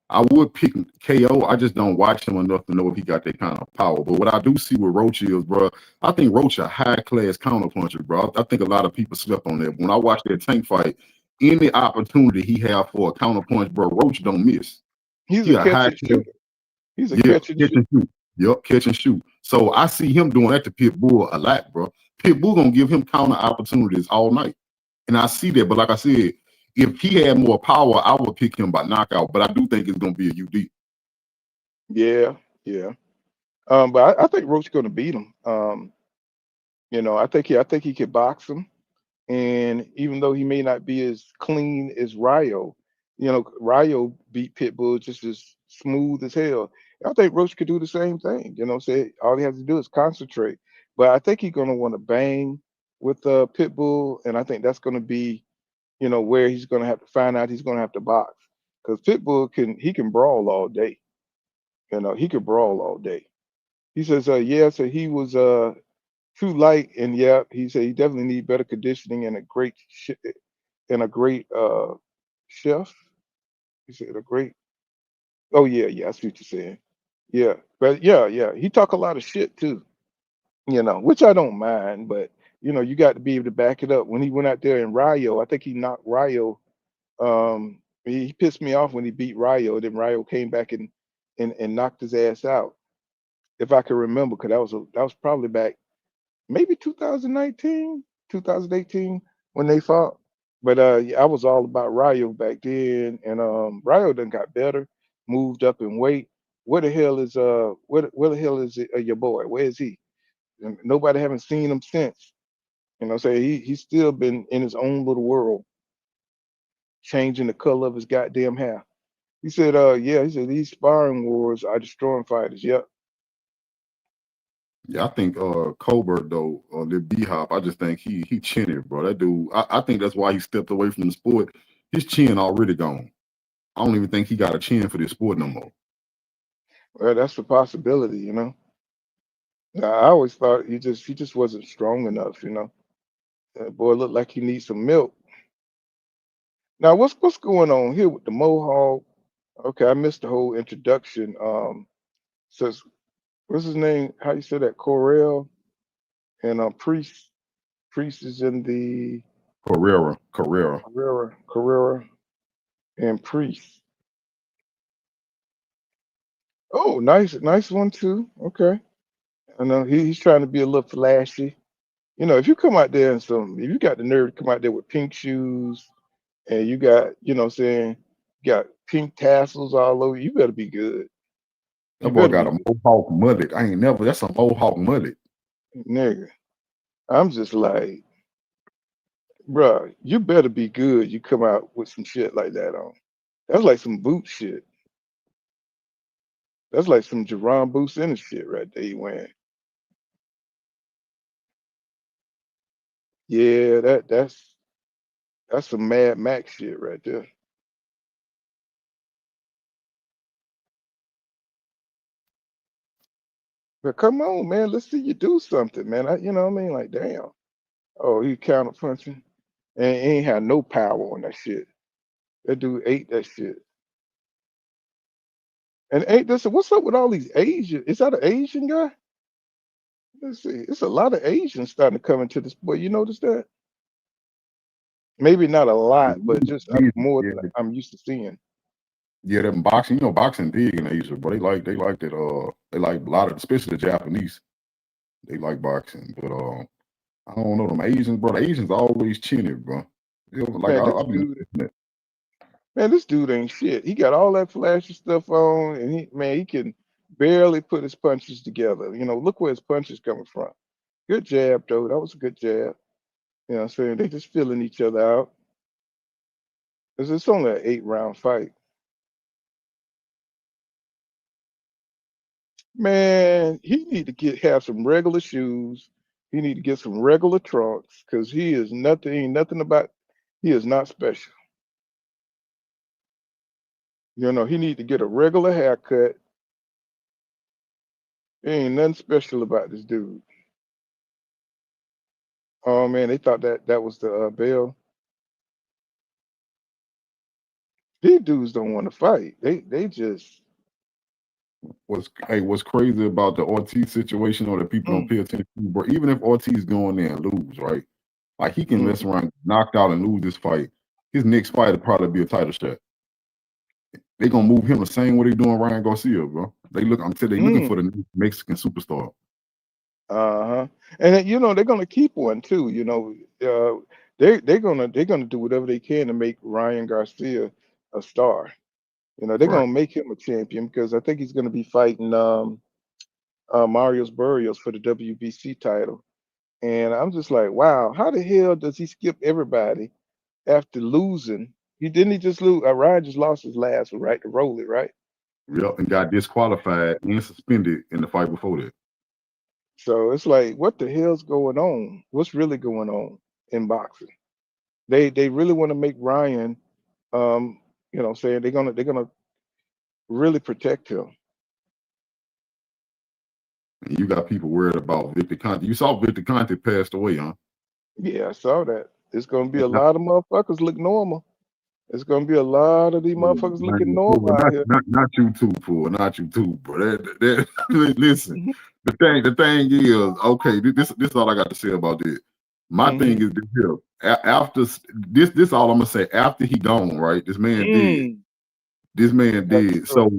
I would pick KO. I just don't watch him enough to know if he got that kind of power. But what I do see with Roach is, bro, I think Roach a high class counter puncher, bro. I think a lot of people slept on that. When I watch that Tank fight, any opportunity he have for a counter punch, bro, Roach don't miss. He's He a a catch high and class, shooter. He's a yeah, catch and catch shoot. and shoot. Yep, catch and shoot. So I see him doing that to Pitbull a lot, bro. Pitbull gonna give him counter opportunities all night. And I see that, but like I said, if he had more power, I would pick him by knockout. But I do think it's gonna be a UD. Yeah, yeah. But I think Roach going to beat him. I think he could box him. And even though he may not be as clean as Ryo, Ryo beat Pitbull just as smooth as hell. I think Roach could do the same thing. Say all he has to do is concentrate. But I think he's gonna want to bang with Pitbull, and I think that's gonna be, where he's gonna have to find out he's gonna have to box. Because Pitbull can brawl all day. He can brawl all day. He says, yeah, so he was too light, and yeah, he said he definitely need better conditioning and a great chef. He said a great. Oh yeah, yeah, I see what you're saying. Yeah, but yeah, he talk a lot of shit too. Which I don't mind, but you got to be able to back it up. When he went out there in Rio, I think he knocked Rio. He pissed me off when he beat Rio. Then Rio came back and knocked his ass out, if I can remember, because that was probably back maybe 2019, 2018 when they fought. But yeah, I was all about Rio back then, and Rio done got better, moved up in weight. Where the hell is your boy? Where is he? And nobody haven't seen him since. What I'm saying, he's still been in his own little world, changing the color of his goddamn hair. He said, yeah, he said these sparring wars are destroying fighters. Yep. Yeah, I think Colbert though, the B Hop, I just think he chinny, bro. That dude, I think that's why he stepped away from the sport. His chin already gone. I don't even think he got a chin for this sport no more. Well, that's a possibility. I always thought he just wasn't strong enough. That boy looked like he needs some milk. Now, what's going on here with the Mohawk? Okay, I missed the whole introduction. Says what's his name? How you say that? Corell and Priest. Priest is in the Carrera. Carrera and Priest. Oh, nice one too. Okay, I know he's trying to be a little flashy. If you come out there if you got the nerve to come out there with pink shoes and you got, what I'm saying, got pink tassels all over, you better be good. That You boy better got be a good, Mohawk mullet. That's a Mohawk mullet. nigga. I'm just like, bruh, you better be good. You come out with some shit like that on. That's like some boot shit. That's like some Jerron Boots and shit right there you wearing. Yeah, that's some Mad Max shit right there. But come on, man, let's see you do something, man. You know what I mean? Like, damn. Oh, he counter punching and he ain't had no power on that shit. That dude ate that shit. And ain't this what's up with all these Asian? Is that an Asian guy? Let's see. It's a lot of Asians starting to come into this. Boy, you notice that? Maybe not a lot, but just more than Yeah, I'm used to seeing. yeah, that boxing, boxing big in Asia, but they like that they like a lot of, especially the Japanese. They like boxing, but I don't know them Asians, bro. The Asians always chinny, bro. Like Man, I'll be this dude ain't shit. He got all that flashy stuff on, and he can barely put his punches together. Look where his punches coming from. Good jab, though. That was a good jab. You know what I'm saying? They just filling each other out. It's only an 8-round fight. Man, he need to have some regular shoes. He need to get some regular trunks because ain't nothing about, he is not special. He need to get a regular haircut. There ain't nothing special about this dude. Oh man, they thought that was the bell. These dudes don't want to fight. They just what's crazy about the Ortiz situation, or that people don't mm, pay attention to, bro. Even if Ortiz go in there and lose, right? Like he can mess mhm. around, knocked out and lose this fight. His next fight will probably be a title shot. They gonna move him the same way they doing Ryan Garcia, bro. I'm telling they looking for the new Mexican superstar. Uh-huh. And they're gonna keep one too. They're gonna do whatever they can to make Ryan Garcia a star. They're Right. gonna make him a champion because I think he's gonna be fighting Marius Barrios for the WBC title. And I'm just like, wow, how the hell does he skip everybody after losing? He just lose. Ryan just lost his last one, right? To roll it, right? Yep, and got disqualified and suspended in the fight before that. So it's like, what the hell's going on? What's really going on in boxing? They really want to make Ryan, what I'm saying, they're gonna really protect him. And you got people worried about Victor Conte. You saw Victor Conte passed away, huh? Yeah, I saw that. It's gonna be a lot of motherfuckers look normal. It's gonna be a lot of these motherfuckers looking normal out here. Not you too, fool. Not you too, bro. Listen. The thing is, okay. This is all I got to say about this. My thing is this here. After this all I'm gonna say. After he gone, right? This man did. This man did. So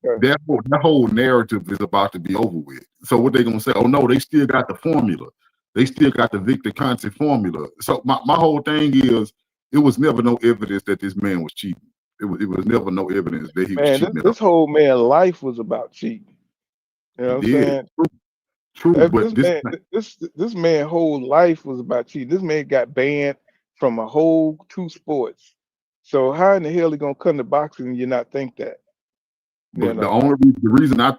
that whole narrative is about to be over with. So what they gonna say? Oh no, they still got the formula. They still got the Victor Conte formula. So my whole thing is, it was never no evidence that this man was cheating. It was never no evidence that he was cheating. This whole man's life was about cheating. You know what I'm saying? True, but this man's whole life was about cheating. This man got banned from a whole 2 sports. So how in the hell he gonna come to boxing and you not think that? But the reason I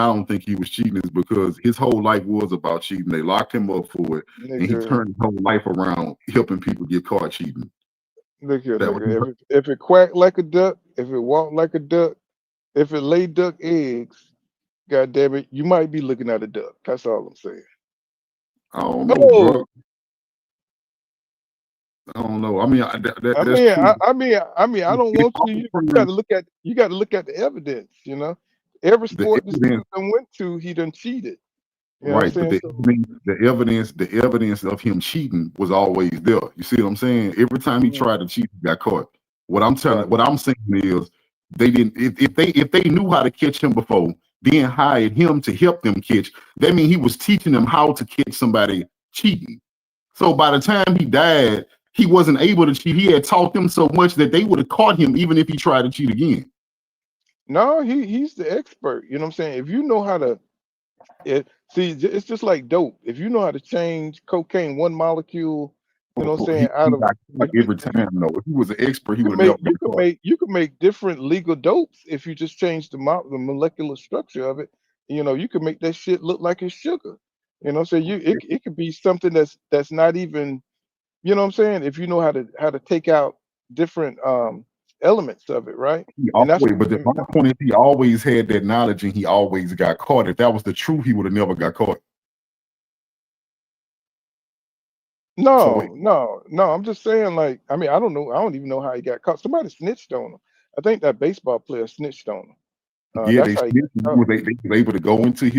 don't think he was cheating is because his whole life was about cheating. They locked him up for it, and he turned his whole life around helping people get caught cheating. Look here, nigga. If it quacked like a duck, if it walked like a duck, if it laid duck eggs, God damn it, you might be looking at a duck. That's all I'm saying. I don't know, bro. I don't know. I mean, I don't want you. You got to look at the evidence. You know, every sport this dude went to, he done cheated. You know right, but the evidence of him cheating was always there. You see what I'm saying? Every time he tried to cheat, he got caught. What I'm saying is, they didn't. If they knew how to catch him before, then hired him to help them catch, that means he was teaching them how to catch somebody cheating. So by the time he died, he wasn't able to cheat. He had taught them so much that they would have caught him even if he tried to cheat again. No, he's the expert. You know what I'm saying? If you know how to, it's just like dope. If you know how to change cocaine 1 molecule, you know what I'm saying, out of every time. No, if he was an expert, he would you could make different legal dopes if you just change the molecular structure of it. You know, you could make that shit look like it's sugar. You know what I'm saying? It could be something that's not even, you know what I'm saying, if you know how to take out different elements of it, right? My point is, he always had that knowledge and he always got caught. If that was the truth, he would have never got caught. No, I'm just saying, like, I mean, I don't know. I don't even know how he got caught. Somebody snitched on him. I think that baseball player snitched on him. They were able to go into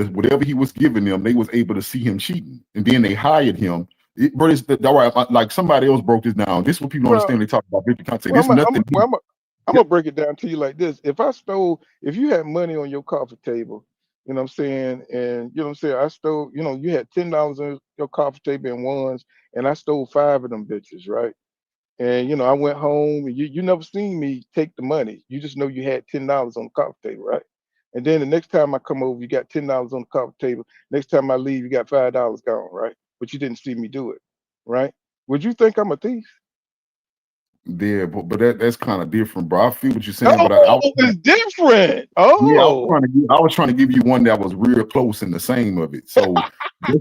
whatever he was giving them. They was able to see him cheating, and then they hired him. Like somebody else broke this down. This is what people don't understand. They talk about Victor Conte. I'm gonna break it down to you like this. If you had money on your coffee table, you know what I'm saying, and you know what I'm saying, I stole, you know, you had $10 on your coffee table in ones, and I stole 5 of them bitches, right? And you know, I went home, and you never seen me take the money. You just know you had $10 on the coffee table, right? And then the next time I come over, you got $10 on the coffee table. Next time I leave, you got $5 gone, right? But you didn't see me do it, right? Would you think I'm a thief? Yeah, but that's kind of different, bro. I feel what you're saying, but it's different. Oh, yeah, I was trying to give you one that was real close in the same of it. So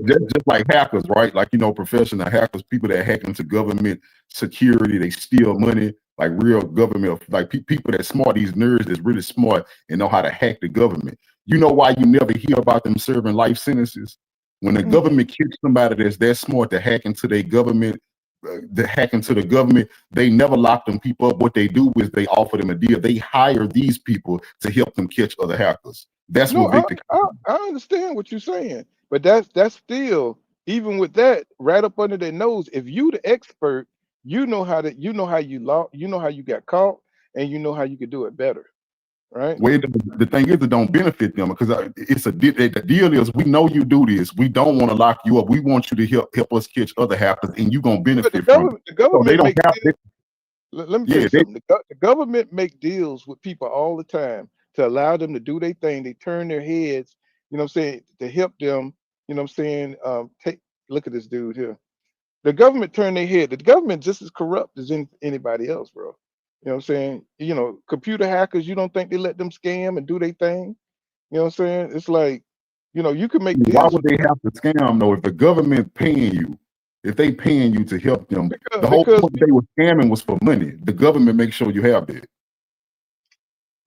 just like hackers, right? Like, you know, professional hackers, people that hack into government security, they steal money, like real government, like people that's smart, these nerds that's really smart and know how to hack the government. You know why you never hear about them serving life sentences? When the government kicks somebody that's that smart to hack into their government, they never lock them people up. What they do is they offer them a deal. They hire these people to help them catch other hackers. That's what Victor. I understand what you're saying, but that's still, even with that right up under their nose. If you the expert, you know how you got caught, and you know how you could do it better. Right. Well, the thing is, it don't benefit them because the deal is, we know you do this. We don't want to lock you up. We want you to help us catch other hackers, and you gonna benefit from it. The government let me tell you something. The government make deals with people all the time to allow them to do their thing. They turn their heads, you know what I'm saying, to help them. You know what I'm saying? Look at this dude here. The government turn their head. The government just as corrupt as anybody else, bro. You know what I'm saying? You know, computer hackers, you don't think they let them scam and do their thing? You know what I'm saying? It's like, you know, you can make deals. Why would they have to scam though? If the government paying you, if they paying you to help them, the whole point they were scamming was for money. The government makes sure you have that.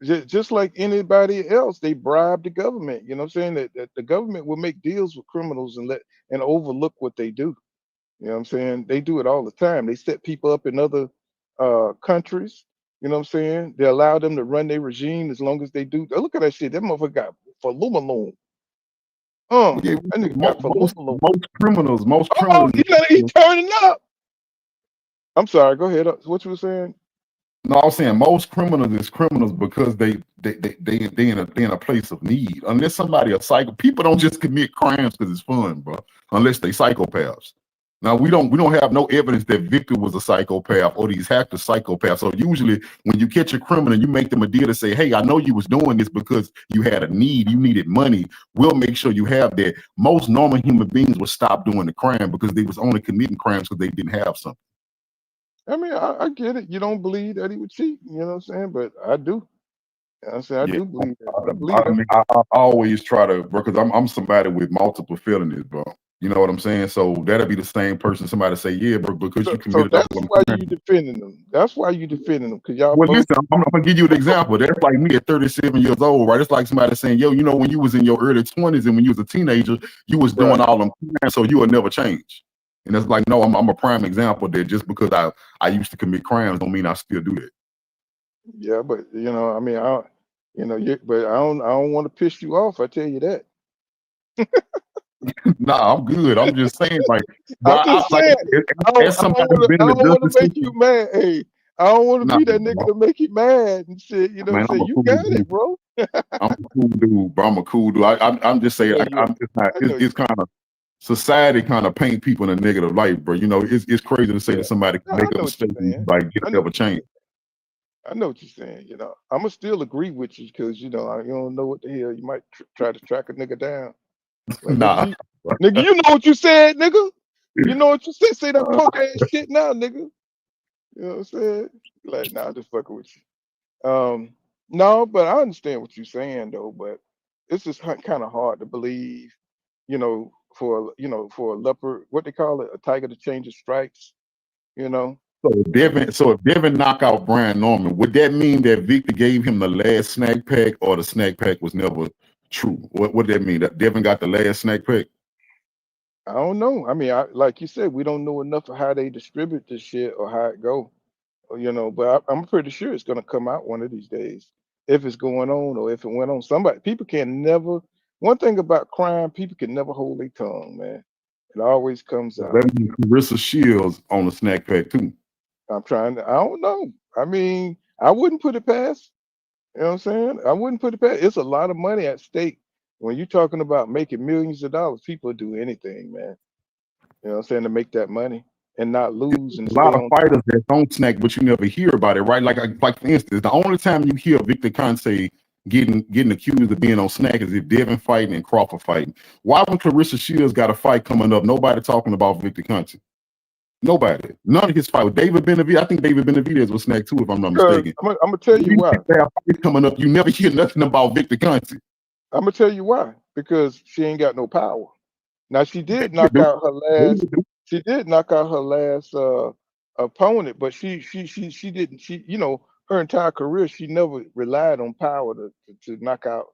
Just like anybody else, they bribe the government. You know what I'm saying? That the government will make deals with criminals and overlook what they do. You know what I'm saying? They do it all the time. They set people up in other countries. You know what I'm saying? They allow them to run their regime as long as they do. Look at that shit. That motherfucker got for Lumalone. Yeah, That nigga got for Lumalone. most Oh, criminals. he turning up. I'm sorry. Go ahead. What you were saying? No, I was saying most criminals is criminals because they in a place of need. Unless somebody a psycho, people don't just commit crimes because it's fun, bro. Unless they psychopaths. Now we don't have no evidence that Victor was a psychopath or these hackers psychopaths. So usually when you catch a criminal, you make them a deal to say, hey, I know you was doing this because you had a need, you needed money. We'll make sure you have that. Most normal human beings would stop doing the crime because they was only committing crimes because they didn't have something. I mean, I get it. You don't believe that he would cheat. You know what I'm saying? But I do. You know I say I do believe that. I always try to, because I'm somebody with multiple felonies, bro. You know what I'm saying? So that'll be the same person. Somebody say, yeah, bro, because you committed. So that's why you defending them. That's why you defending them, because y'all. Well, listen, I'm gonna give you an example. That's like me at 37 years old, right? It's like somebody saying, yo, you know, when you was in your early 20s and when you was a teenager, you was doing all them crimes, so you will never change. And it's like, no, I'm a prime example that just because I used to commit crimes don't mean I still do that. Yeah, but you know, I mean, but I don't want to piss you off. I tell you that. Nah, I'm good. I'm just saying, like, I'm just saying. I don't want to make you mad. Hey, I don't want to be that nigga to make you mad and shit. You know, man, say you got it, bro. I'm a cool dude, bro. I'm a cool dude. I'm just saying, it's kind of society kind of paint people in a negative light, bro. You know, it's crazy to say that somebody can make a mistake and like get never change. I know what you're saying. You know, I'm gonna still agree with you because you know you don't know what the hell you might try to track a nigga down. Like, nah, nigga, you know what you said, nigga. You know what you said. Say that punk ass shit now, nigga. You know what I'm saying? Like, nah, just fucking with you. No, but I understand what you're saying though. But it's just kind of hard to believe, you know, for a leopard, what they call it, a tiger to change its stripes. You know. So if Devin knock out Brian Norman, would that mean that Victor gave him the last snack pack, or the snack pack was never true? What would that mean? That Devin got the last snack pack? I don't know. I mean, like you said, we don't know enough of how they distribute this shit or how it go. You know, but I'm pretty sure it's gonna come out one of these days. If it's going on or if it went on. People can never. One thing about crime, people can never hold their tongue, man. It always comes out. That means Carissa Shields on the snack pack too. I don't know. I mean, I wouldn't put it past. You know what I'm saying? I wouldn't put it past. It's a lot of money at stake. When you're talking about making millions of dollars, people do anything, man. You know what I'm saying, to make that money and not lose. And a lot of fighters that don't snack, but you never hear about it, right? Like for instance, the only time you hear Victor Conte getting accused of being on snack is if Devin fighting and Crawford fighting. Why when Clarissa Shields got a fight coming up, nobody talking about Victor Conte? Nobody. None of his fight with David Benavidez. I think David Benavidez was snack too, if I'm not mistaken. I'm gonna tell you why. Coming up, you never hear nothing about Victor Conte. I'm gonna tell you why. Because she ain't got no power. Now she did knock out her last. She did knock out her last opponent, but she didn't. She, you know, her entire career she never relied on power to knock out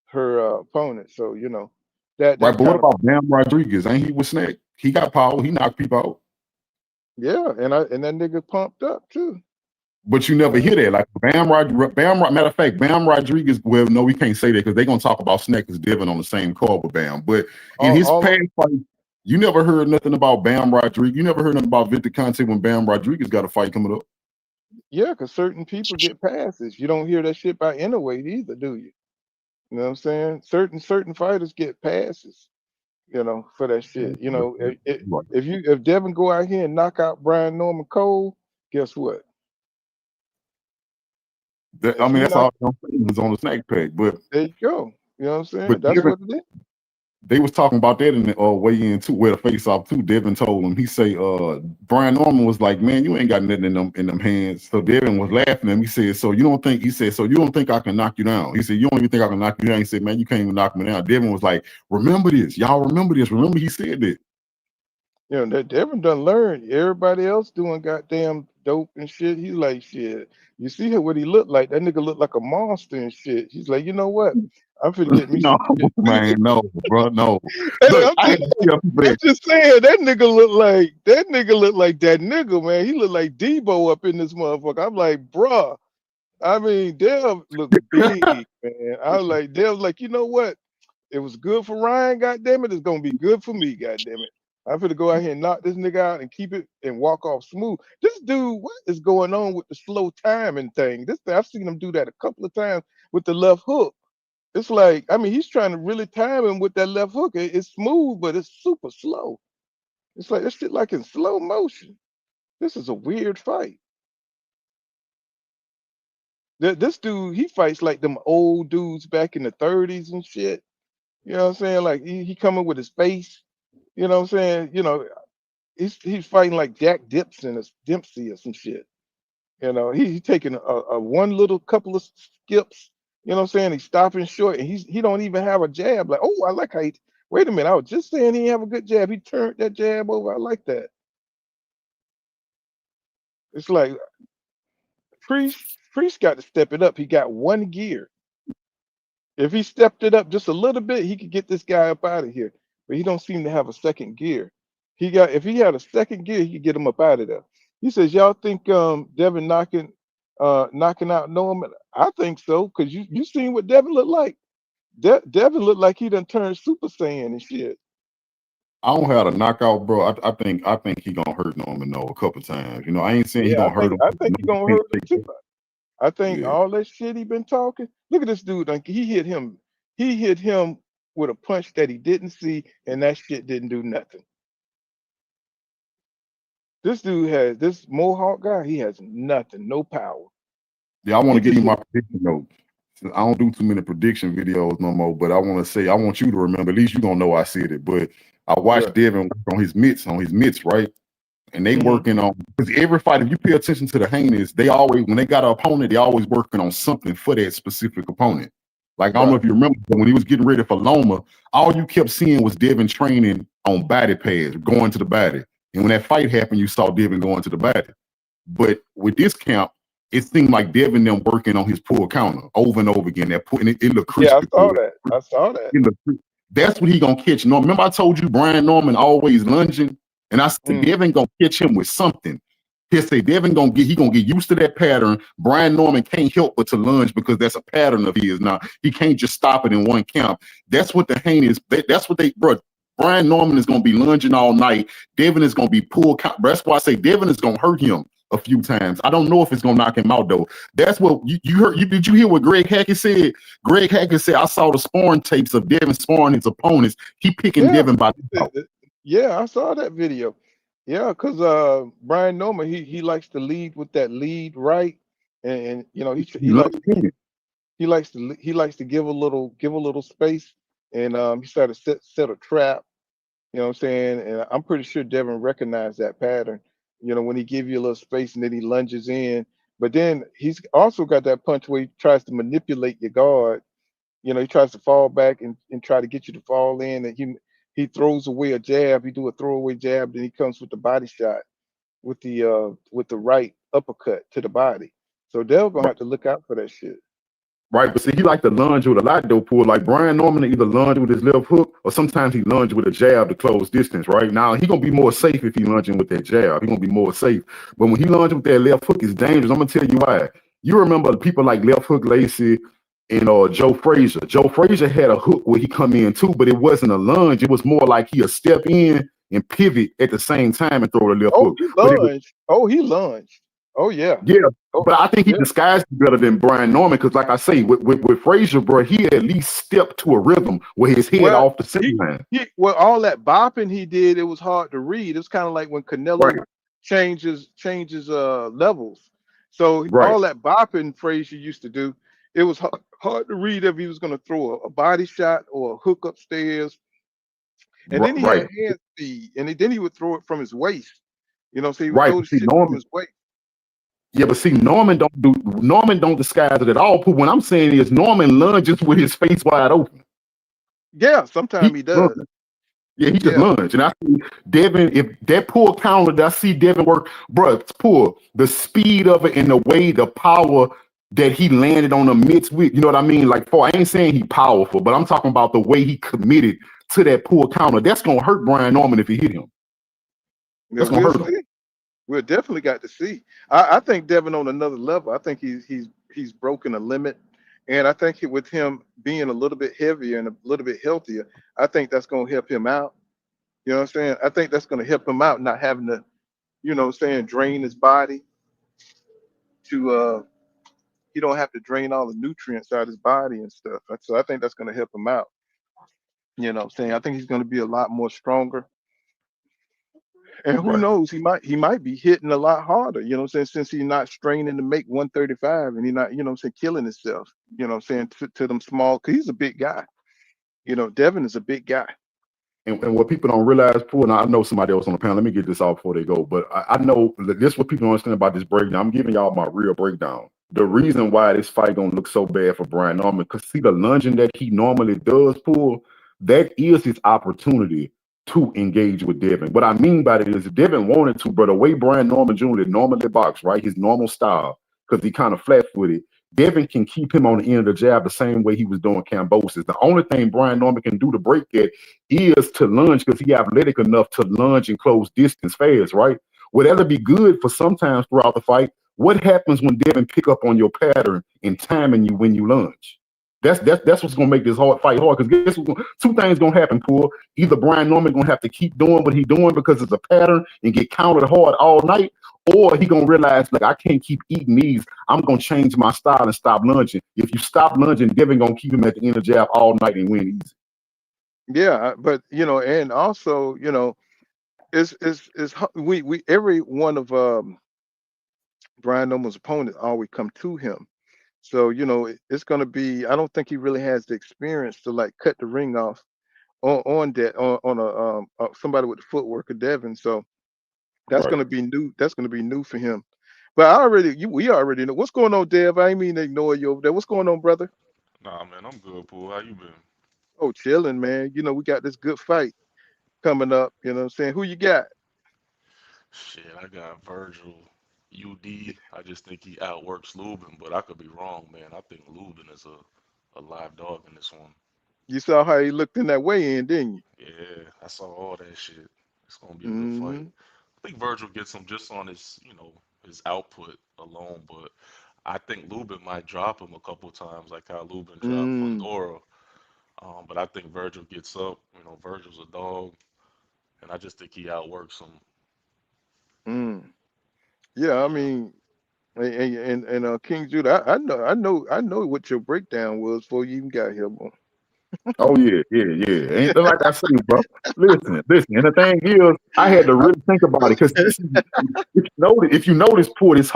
her opponent. So you know that. Right, but what about Bam Rodriguez? Ain't he was snack? He got power. He knocked people out. Yeah, and that nigga pumped up too. But you never hear that. Like matter of fact, Bam Rodriguez, well, no, we can't say that because they're gonna talk about Snack as Devin on the same card with Bam. But in his past fight, you never heard nothing about Bam Rodriguez. You never heard nothing about Victor Conte when Bam Rodriguez got a fight coming up. Yeah, because certain people get passes. You don't hear that shit by Inouye either, do you? You know what I'm saying? Certain fighters get passes. You know, for that shit. You know, if Devin go out here and knock out Brian Norman Cole, guess what? I mean, that's all he was on the snack pack. But there you go. You know what I'm saying? But that's what it is. They was talking about that in the weigh-in too, where the face-off too. Devin told him, he say, Brian Norman was like, man, you ain't got nothing in them hands. So Devin was laughing at him. He said, so you don't think I can knock you down? He said, you don't even think I can knock you down? He said, man, you can't even knock me down. Devin was like, remember this. Y'all remember this. Remember he said that. You know, that Devin done learned. Everybody else doing goddamn dope and shit. He's like, shit. You see what he looked like? That nigga looked like a monster and shit. He's like, you know what? I'm finna get me No, some shit. man, no, bro, no. Hey, Look, I had to tell people I'm that. just saying that nigga look like that nigga, man. He looked like Debo up in this motherfucker. I'm like, bruh. I mean, Dev look big, man. I was like, Dev's like, you know what? It was good for Ryan, goddamn it. It's gonna be good for me, goddamn it. I'm finna go out here and knock this nigga out and keep it and walk off smooth. This dude, what is going on with the slow timing thing? This thing, I've seen him do that a couple of times with the left hook. It's like, I mean, he's trying to really time him with that left hook. It's smooth, but it's super slow. It's like this shit like in slow motion. This is a weird fight. This dude, he fights like them old dudes back in the 30s and shit. You know what I'm saying? Like he coming with his face. You know what I'm saying? You know, he's fighting like Jack Dempsey or some shit. You know, he taking a one little couple of skips. You know what I'm saying? He's stopping short and he don't even have a jab. Like, oh, I like how he. Wait a minute, I was just saying he have a good jab. He turned that jab over. I like that. It's like Priest got to step it up. He got one gear. If he stepped it up just a little bit, he could get this guy up out of here. But he don't seem to have a second gear. If he had a second gear, he could get him up out of there. He says, y'all think Devin knocking out Norman? I think so, because you seen what Devin looked like. Devin looked like he done turned Super Saiyan and shit. I don't have a knockout, bro. I think he gonna hurt Norman though a couple times. You know, I ain't saying he gonna hurt him. I think he gonna hurt him too. I think Yeah. all that shit he been talking. Look at this dude. Like, he hit him with a punch that he didn't see, and that shit didn't do nothing. This dude has this Mohawk guy. He has nothing, no power. Yeah, I want to give you my prediction though. I don't do too many prediction videos no more, but I want to say I want you to remember. At least you gonna know I said it. But I watched Devin work on his mitts, right? And they working on, because every fight, if you pay attention to the Haneys, they always, when they got an opponent, they always working on something for that specific opponent. Like, I don't know if you remember, but when he was getting ready for Loma, all you kept seeing was Devin training on body pads, going to the body. And when that fight happened, you saw Devin going to the body. But with this camp, it seemed like Devin them working on his pull counter over and over again. That pull, and it looked crispy. Yeah, I saw that. That's what he gonna catch. Norman. Remember I told you Brian Norman always lunging? And I said, Devin gonna catch him with something. He said Devin gonna get used to that pattern. Brian Norman can't help but to lunge because that's a pattern of his now. He can't just stop it in one count. That's what the Haney is. That's what they, bro. Brian Norman is gonna be lunging all night. Devin is gonna be pull count. That's why I say Devin is gonna hurt him a few times. I don't know if it's gonna knock him out though. That's what you heard. Did you hear what Greg Hackett said? Greg Hackett said, I saw the sparring tapes of Devin sparring his opponents. He picking Devin by the Yeah, I saw that video. Yeah, because Brian Norman, he likes to lead with that lead right, and you know he likes to give a little space, and he started set a trap. You know what I'm saying? And I'm pretty sure Devin recognized that pattern. You know, when he give you a little space and then he lunges in, but then he's also got that punch where he tries to manipulate your guard. You know, he tries to fall back and try to get you to fall in, and he throws away a jab. He do a throwaway jab, then he comes with the body shot with the right uppercut to the body. So they're gonna have to look out for that shit. Right, but see, he like to lunge with a lot though, pull. Like Brian Norman either lunge with his left hook or sometimes he lunge with a jab to close distance. Right now, he gonna be more safe if he lunging with that jab. He gonna be more safe. But when he lunge with that left hook, it's dangerous. I'm gonna tell you why. You remember people like Left Hook Lacey and Joe Frazier. Joe Frazier had a hook where he come in too, but it wasn't a lunge. It was more like he'll step in and pivot at the same time and throw the left hook. He lunged. Oh yeah. Yeah. But I think he disguised it better than Brian Norman because, like I say, with Frazier, bro, he at least stepped to a rhythm with his head off the center line. Well, all that bopping he did, it was hard to read. It was kind of like when Canelo changes levels. So all that bopping Frazier used to do, it was hard to read if he was going to throw a body shot or a hook upstairs. And then he had hand speed, and then he would throw it from his waist. You know, so he would throw the shit from his waist. Yeah, but see, Norman don't disguise it at all. What I'm saying is Norman lunges with his face wide open. Yeah, sometimes he does. Yeah, he just Yeah, lunged. And I see Devin, if that pull counter that I see Devin work, bro, it's pull, the speed of it and the way, the power that he landed on the mitts with, you know what I mean? Like, I ain't saying he powerful, but I'm talking about the way he committed to that pull counter. That's going to hurt Brian Norman if he hit him. yeah, That's going we'll to hurt him. see. We'll definitely got to see. I think Devin on another level. I think he's broken a limit, and I think with him being a little bit heavier and a little bit healthier, I think that's going to help him out. You know what I'm saying? I think that's going to help him out, not having to, you know what I'm saying, drain his body to he don't have to drain all the nutrients out of his body and stuff. So I think that's going to help him out. You know what I'm saying? I think he's going to be a lot more stronger. And who Right. knows, he might be hitting a lot harder, you know what I'm saying, since he's not straining to make 135 and he's not, you know what I'm saying, killing himself, you know what I'm saying, to them small, because he's a big guy. You know, Devin is a big guy. And what people don't realize, Paul, and I know somebody else on the panel, let me get this off before they go, but I know that this is what people don't understand about this breakdown. I'm giving y'all my real breakdown. The reason why this fight gonna look so bad for Brian Norman, because see the lunging that he normally does, Paul, that is his opportunity to engage with Devin. What I mean by that is if Devin wanted to, but the way Brian Norman Jr. normally box, right, his normal style, because he kind of flat-footed, Devin can keep him on the end of the jab the same way he was doing Cambosis. The only thing Brian Norman can do to break that is to lunge because he athletic enough to lunge and close distance fast, right? Well, that'll be good for sometimes throughout the fight. What happens when Devin pick up on your pattern and timing you when you lunge? That's what's gonna make this fight hard. Because guess what? Two things gonna happen, Pool. Either Brian Norman gonna have to keep doing what he's doing because it's a pattern and get countered hard all night, or he gonna realize like I can't keep eating these. I'm gonna change my style and stop lunging. If you stop lunging, Devin gonna keep him at the end of the jab all night and win easy. Yeah, but you know, and also, you know, we every one of Brian Norman's opponents always come to him. So, you know, it's going to be, I don't think he really has the experience to like cut the ring off on that on somebody with the footwork of Devin. So that's Right. going to be new. That's going to be new for him. But we already know what's going on, Dev. I ain't mean to ignore you over there. What's going on, brother? Nah, man, I'm good, Pooh. How you been? Oh, chilling, man. You know, we got this good fight coming up. You know what I'm saying? Who you got? Shit, I got Vergil, UD. I just think he outworks Lubin, but I could be wrong, man. I think Lubin is a live dog in this one. You saw how he looked in that weigh-in, didn't you? Yeah, I saw all that shit. It's gonna be a good fight. Mm-hmm. I think Vergil gets him just on his, his output alone, but I think Lubin might drop him a couple times, like how Lubin dropped Mm, Fundora. But I think Vergil gets up. Vergil's a dog, and I just think he outworks him. mm. Yeah, I Yeah. mean, and King Judah, I know what your breakdown was before you even got here, boy. Oh yeah. Ain't like I say, bro. Listen. And the thing is, I had to really think about it because if you notice, Port, it's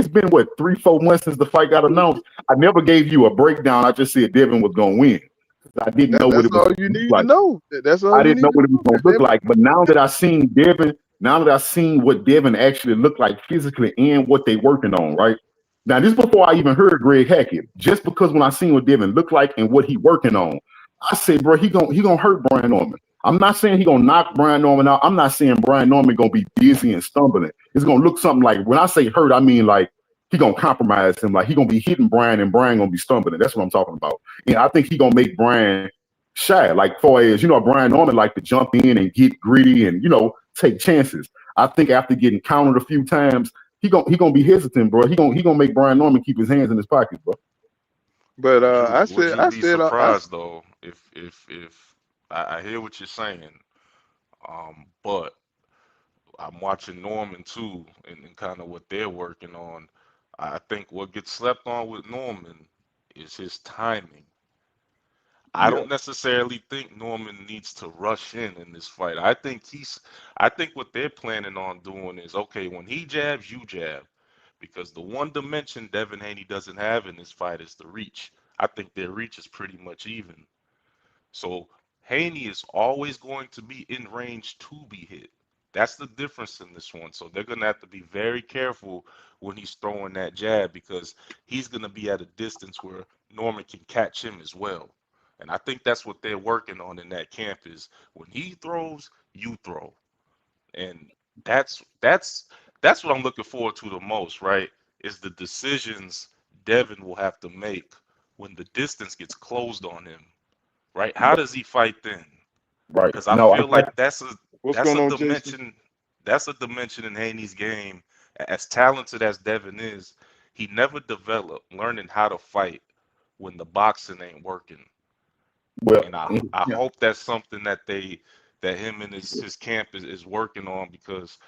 been what 3-4 months since the fight got announced. I never gave you a breakdown. I just said Devin was gonna win. I didn't know what That's it was all gonna you look need to like. know. That's all I you didn't know need to what it was know. gonna look Goddammit. like. But now that I seen what Devin actually looked like physically and what they working on, right? Now this before I even heard Greg Hackett. Just because when I seen what Devin looked like and what he working on, I said, bro, he gonna hurt Brian Norman. I'm not saying he gonna knock Brian Norman out. I'm not saying Brian Norman gonna be dizzy and stumbling. It's gonna look something like when I say hurt, I mean like he gonna compromise him. Like he gonna be hitting Brian and Brian gonna be stumbling. That's what I'm talking about. And I think he gonna make Brian shy. Like far as Brian Norman like to jump in and get gritty and take chances. I think after getting countered a few times, he gonna be hesitant, bro. He gonna make Brian Norman keep his hands in his pockets, bro. But Would you I would said, you I be said, surprised though if I hear what you're saying, but I'm watching Norman too, and kind of what they're working on. I think what gets slept on with Norman is his timing. I yeah, don't necessarily think Norman needs to rush in this fight. I think what they're planning on doing is okay, when he jabs, you jab. Because the one dimension Devin Haney doesn't have in this fight is the reach. I think their reach is pretty much even. So Haney is always going to be in range to be hit. That's the difference in this one. So they're going to have to be very careful when he's throwing that jab because he's going to be at a distance where Norman can catch him as well. And I think that's what they're working on in that camp is when he throws, you throw. And that's what I'm looking forward to the most, right? Is the decisions Devin will have to make when the distance gets closed on him, right? How does he fight then? Right. Because I No, feel like What's that's going a on, Jason? dimension in Haney's game. As talented as Devin is, he never developed learning how to fight when the boxing ain't working. well, And I yeah, hope that's something that him and his camp is working on because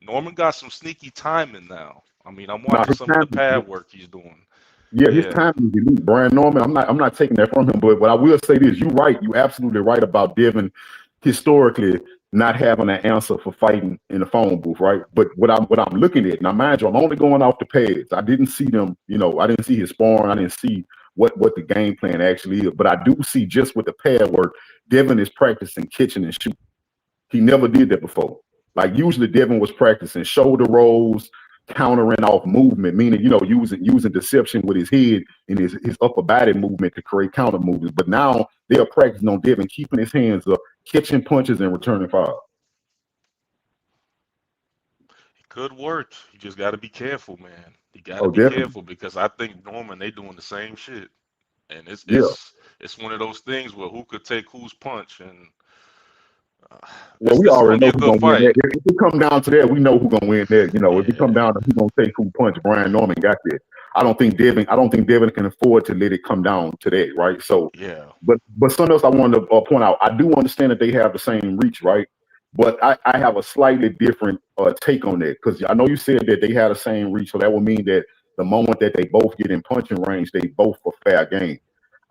Norman got some sneaky timing now. I mean, I'm no, watching his some of the time. pad work he's doing. Yeah, his Yeah, time is elite. Brian Norman, I'm not taking that from him, but I will say this: you're right. You absolutely right about Devin historically not having an answer for fighting in the phone booth, right? But what I'm looking at now, mind you, I'm only going off the pads. I didn't see them. I didn't see his sparring. I didn't see what the game plan actually is. But I do see just with the pad work, Devin is practicing catching and shooting. He never did that before. Like usually Devin was practicing shoulder rolls, countering off movement, meaning, using deception with his head and his upper body movement to create counter movements. But now they're practicing on Devin keeping his hands up, catching punches and returning fire. it could work. You just got to be careful, man. You got to Oh, be definitely. careful because I think Norman they doing the same shit, and it's Yeah. it's it's one of those things where who could take whose punch, and uh, Well, this we this is already gonna be know a who's good gonna win fight. that. If it come down to that, we know who's gonna win that. If it come Yeah, down to who's gonna take who punch, Brian Norman got that. I don't think Devin can afford to let it come down to that, right? So, yeah. but something else I wanted to point out. I do understand that they have the same reach, right? But I have a slightly different take on that because I know you said that they had the same reach, so that would mean that the moment that they both get in punching range, they both for fair game.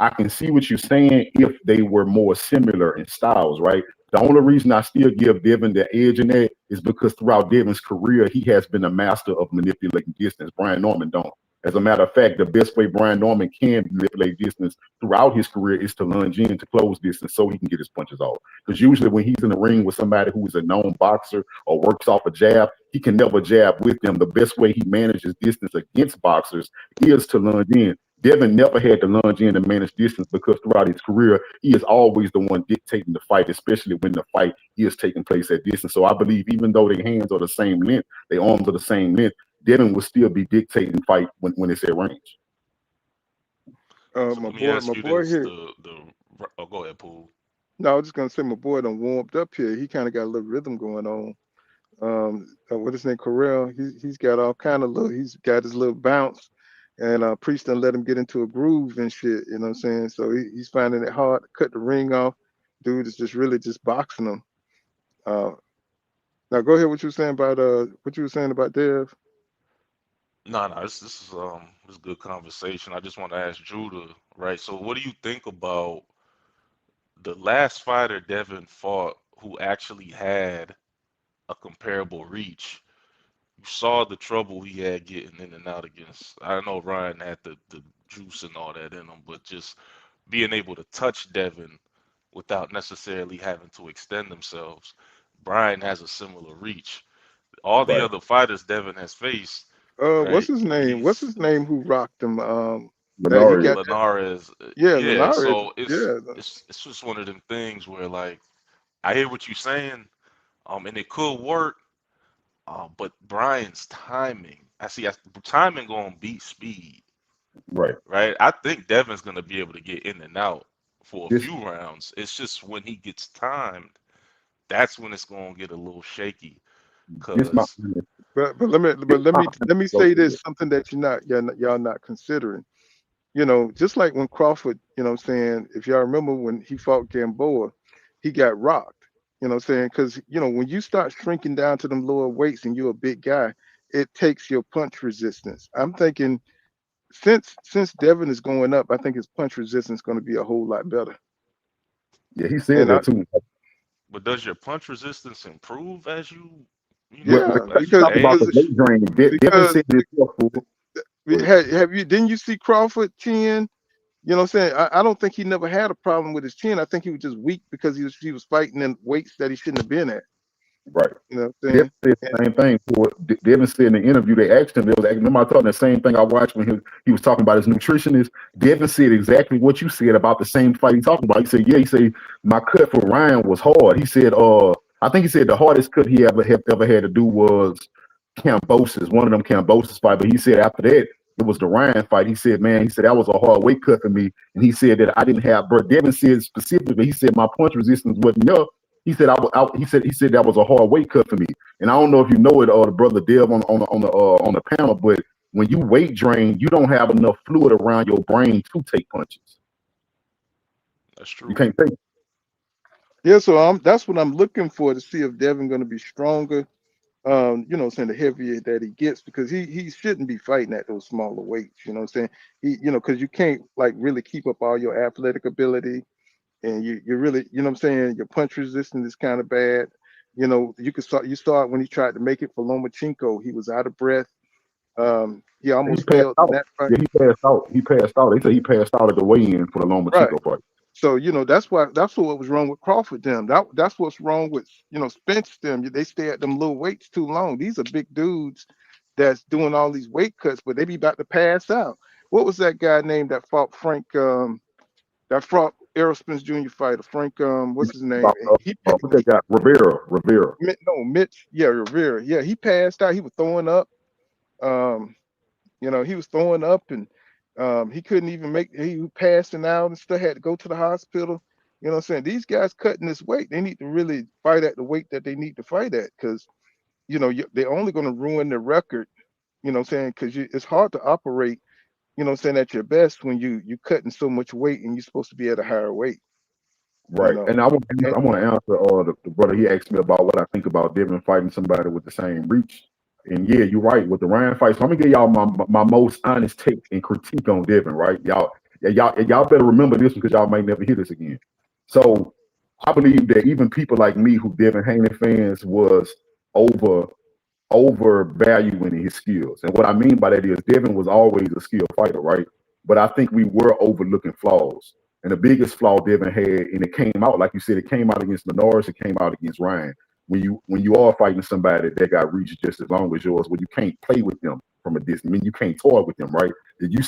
I can see what you're saying if they were more similar in styles, right? The only reason I still give Devin the edge in that is because throughout Devin's career, he has been a master of manipulating distance. Brian Norman don't. As a matter of fact, the best way Brian Norman can manipulate distance throughout his career is to lunge in to close distance so he can get his punches off. Because usually when he's in the ring with somebody who is a known boxer or works off a jab, he can never jab with them. The best way he manages distance against boxers is to lunge in. Devin never had to lunge in and manage distance because throughout his career, he is always the one dictating the fight, especially when the fight is taking place at distance. So I believe even though their hands are the same length, their arms are the same length, Devin will still be dictating fight when it's at range. So My let me boy, ask my you boy this: here. the oh, go ahead, Poole. No, I was just gonna say my boy done warmed up here. He kind of got a little rhythm going on. What is his name? Corral. He's got all kind of little. He's got his little bounce, and Priest done let him get into a groove and shit. You know what I'm saying? So he's finding it hard to cut the ring off. Dude is just really just boxing him. Uh, Now go ahead. What you were saying about Dev? No, no, this is good conversation. I just want to ask Judah, right? So, what do you think about the last fighter Devin fought who actually had a comparable reach? You saw the trouble he had getting in and out against. I know Ryan had the juice and all that in him, but just being able to touch Devin without necessarily having to extend themselves. Brian has a similar reach. All the Right. other fighters Devin has faced, What's right? his name? What's He's his name? Who rocked him? That he Minari. got. Linares, Yeah, yeah. Linares. So it's Yeah. it's it's just one of them things where like I hear what you're saying, and it could work, but Brian's timing, timing gonna beat speed, Right. right? I think Devin's gonna be able to get in and out for a This few rounds. It's just when he gets timed, that's when it's gonna get a little shaky. this my Cause But let me say this something that y'all not considering. Just like when Crawford, what I'm saying, if y'all remember when he fought Gamboa, he got rocked. What I'm saying, because when you start shrinking down to them lower weights and you're a big guy, it takes your punch resistance. I'm thinking since Devin is going up, I think his punch resistance is going to be a whole lot better. Yeah, he said And that too. but does your punch resistance improve as Well, yeah, as you talk about the age? weight drain. Devin because said this. have you didn't you see Crawford chin? What I'm saying? I don't think he never had a problem with his chin. I think he was just weak because he was fighting in weights that he shouldn't have been at. Right. You know what I'm Devin saying? said And, the same thing. Devin said in the interview, they asked him, remember I told him the same thing I watched when he was talking about his nutritionist. Devin said exactly what you said about the same fight he talking about. He said, yeah, he said, my cut for Ryan was hard. He said, I think he said the hardest cut he ever had to do was Cambosis, one of them Cambosis fight. But he said after that, it was the Ryan fight. He said, man, he said that was a hard weight cut for me. And he said that I didn't have, bro. Devin said specifically, he said my punch resistance wasn't up. He said he said that was a hard weight cut for me. And I don't know if you know it, the brother Dev on the panel, but when you weight drain, you don't have enough fluid around your brain to take punches. That's true. You can't take. yeah, so that's what I'm looking for to see if Devin going to be stronger. You know, saying the heavier that he gets, because he shouldn't be fighting at those smaller weights. You know what I'm saying? You know, because you can't like really keep up all your athletic ability, and you really, you know what I'm saying, your punch resistance is kind of bad. You know, you start when he tried to make it for Lomachenko, he was out of breath. He almost failed in that fight. Yeah, he passed out. He passed out. They said he passed out at the weigh-in for the Right. Lomachenko fight. So, you know, that's what was wrong with Crawford them. That's what's wrong with, you know, Spence them. They stay at them little weights too long. These are big dudes that's doing all these weight cuts, but they be about to pass out. What was that guy named that fought Frank, that fought Errol Spence Jr. fighter? Frank, what's his name? What they got? Rivera. Mitch, yeah, Rivera. Yeah, he passed out. He was throwing up. You know, he was throwing up, and he couldn't even he was passing out and still had to go to the hospital. You know what I'm saying? These guys cutting this weight, they need to really fight at the weight that they need to fight at, because, you know, they're only going to ruin their record, you know what I'm saying? Because it's hard to operate, you know what I'm saying, at your best when you cutting so much weight and you're supposed to be at a higher weight. Right. You know? And I want to answer the brother. He asked me about what I think about Devin fighting somebody with the same reach. And yeah, you're right with the Ryan fight. So I'm gonna give y'all my most honest take and critique on Devin. Right, y'all better remember this because y'all might never hear this again. So I believe that even people like me, who Devin Haney fans, was overvaluing his skills. And what I mean by that is Devin was always a skilled fighter, right? But I think we were overlooking flaws. And the biggest flaw Devin had, and it came out, like you said, it came out against Menards, it came out against Ryan. When you are fighting somebody that got reach just as long as yours, well, you can't play with them from a distance. I mean, you can't toy with them, right? You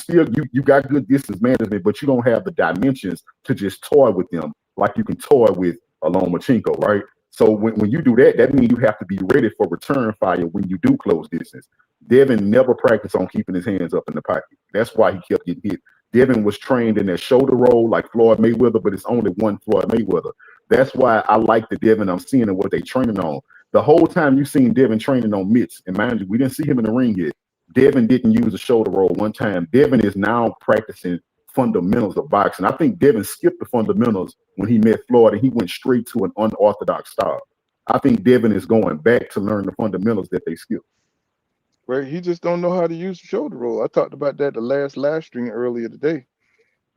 got good distance management, but you don't have the dimensions to just toy with them like you can toy with a Lomachenko, right? So when you do that, that means you have to be ready for return fire when you do close distance. Devin never practiced on keeping his hands up in the pocket. That's why he kept getting hit. Devin was trained in that shoulder roll like Floyd Mayweather, but it's only one Floyd Mayweather. That's why I like the Devin I'm seeing and what they training on. The whole time you seen Devin training on mitts, and mind you, we didn't see him in the ring yet. Devin didn't use a shoulder roll one time. Devin is now practicing fundamentals of boxing. I think Devin skipped the fundamentals when he met Floyd and he went straight to an unorthodox style. I think Devin is going back to learn the fundamentals that they skipped. Right, he just don't know how to use the shoulder roll. I talked about that the last live stream earlier today.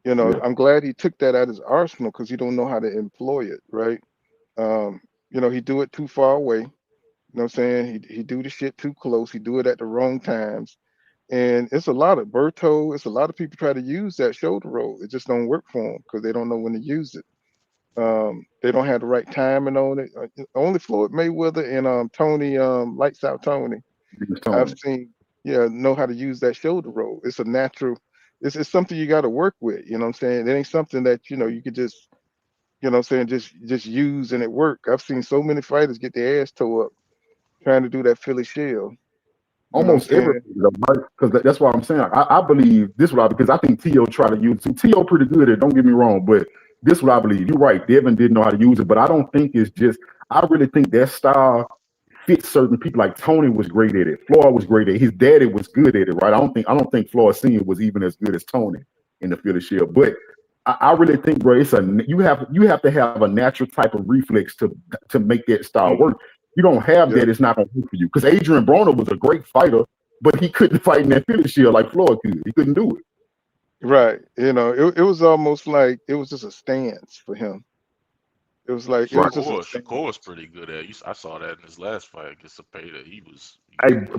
You know, yeah. I'm glad he took that out of his arsenal because he don't know how to employ it, right? You know, he do it too far away. You know what I'm saying? He do the shit too close. He do it at the wrong times. And it's a lot of Berto, it's a lot of people try to use that shoulder roll. It just don't work for them because they don't know when to use it. They don't have the right timing on it. Only Floyd Mayweather and Tony, Lights Out Tony, I've seen, know how to use that shoulder roll. It's a natural, it's something you got to work with, you know what I'm saying? It ain't something that, you know, you could just, you know what I'm saying, just use and it work. I've seen so many fighters get their ass tore up trying to do that Philly shell. Almost everybody, right? Because that's why I'm saying I believe this is what because I think T.O. tried to use it. T.O. pretty good at it, don't get me wrong, but this is what I believe. You're right, Devin didn't know how to use it, but I don't think it's just, I really think that style fits certain people. Like Tony was great at it, Floyd was great at it, his daddy was good at it, right? I don't think Floyd Sr. was even as good as Tony in the Philly shell, but I really think, bro, it's you have to have a natural type of reflex to make that style work. You don't have that, it's not going to work for you. Because Adrian Broner was a great fighter, but he couldn't fight in that Philly shield like Floyd could. He couldn't do it. Right. You know, it was almost like it was just a stance for him. It was like Shakur was pretty good at it. I saw that in his last fight against Cepeda. He was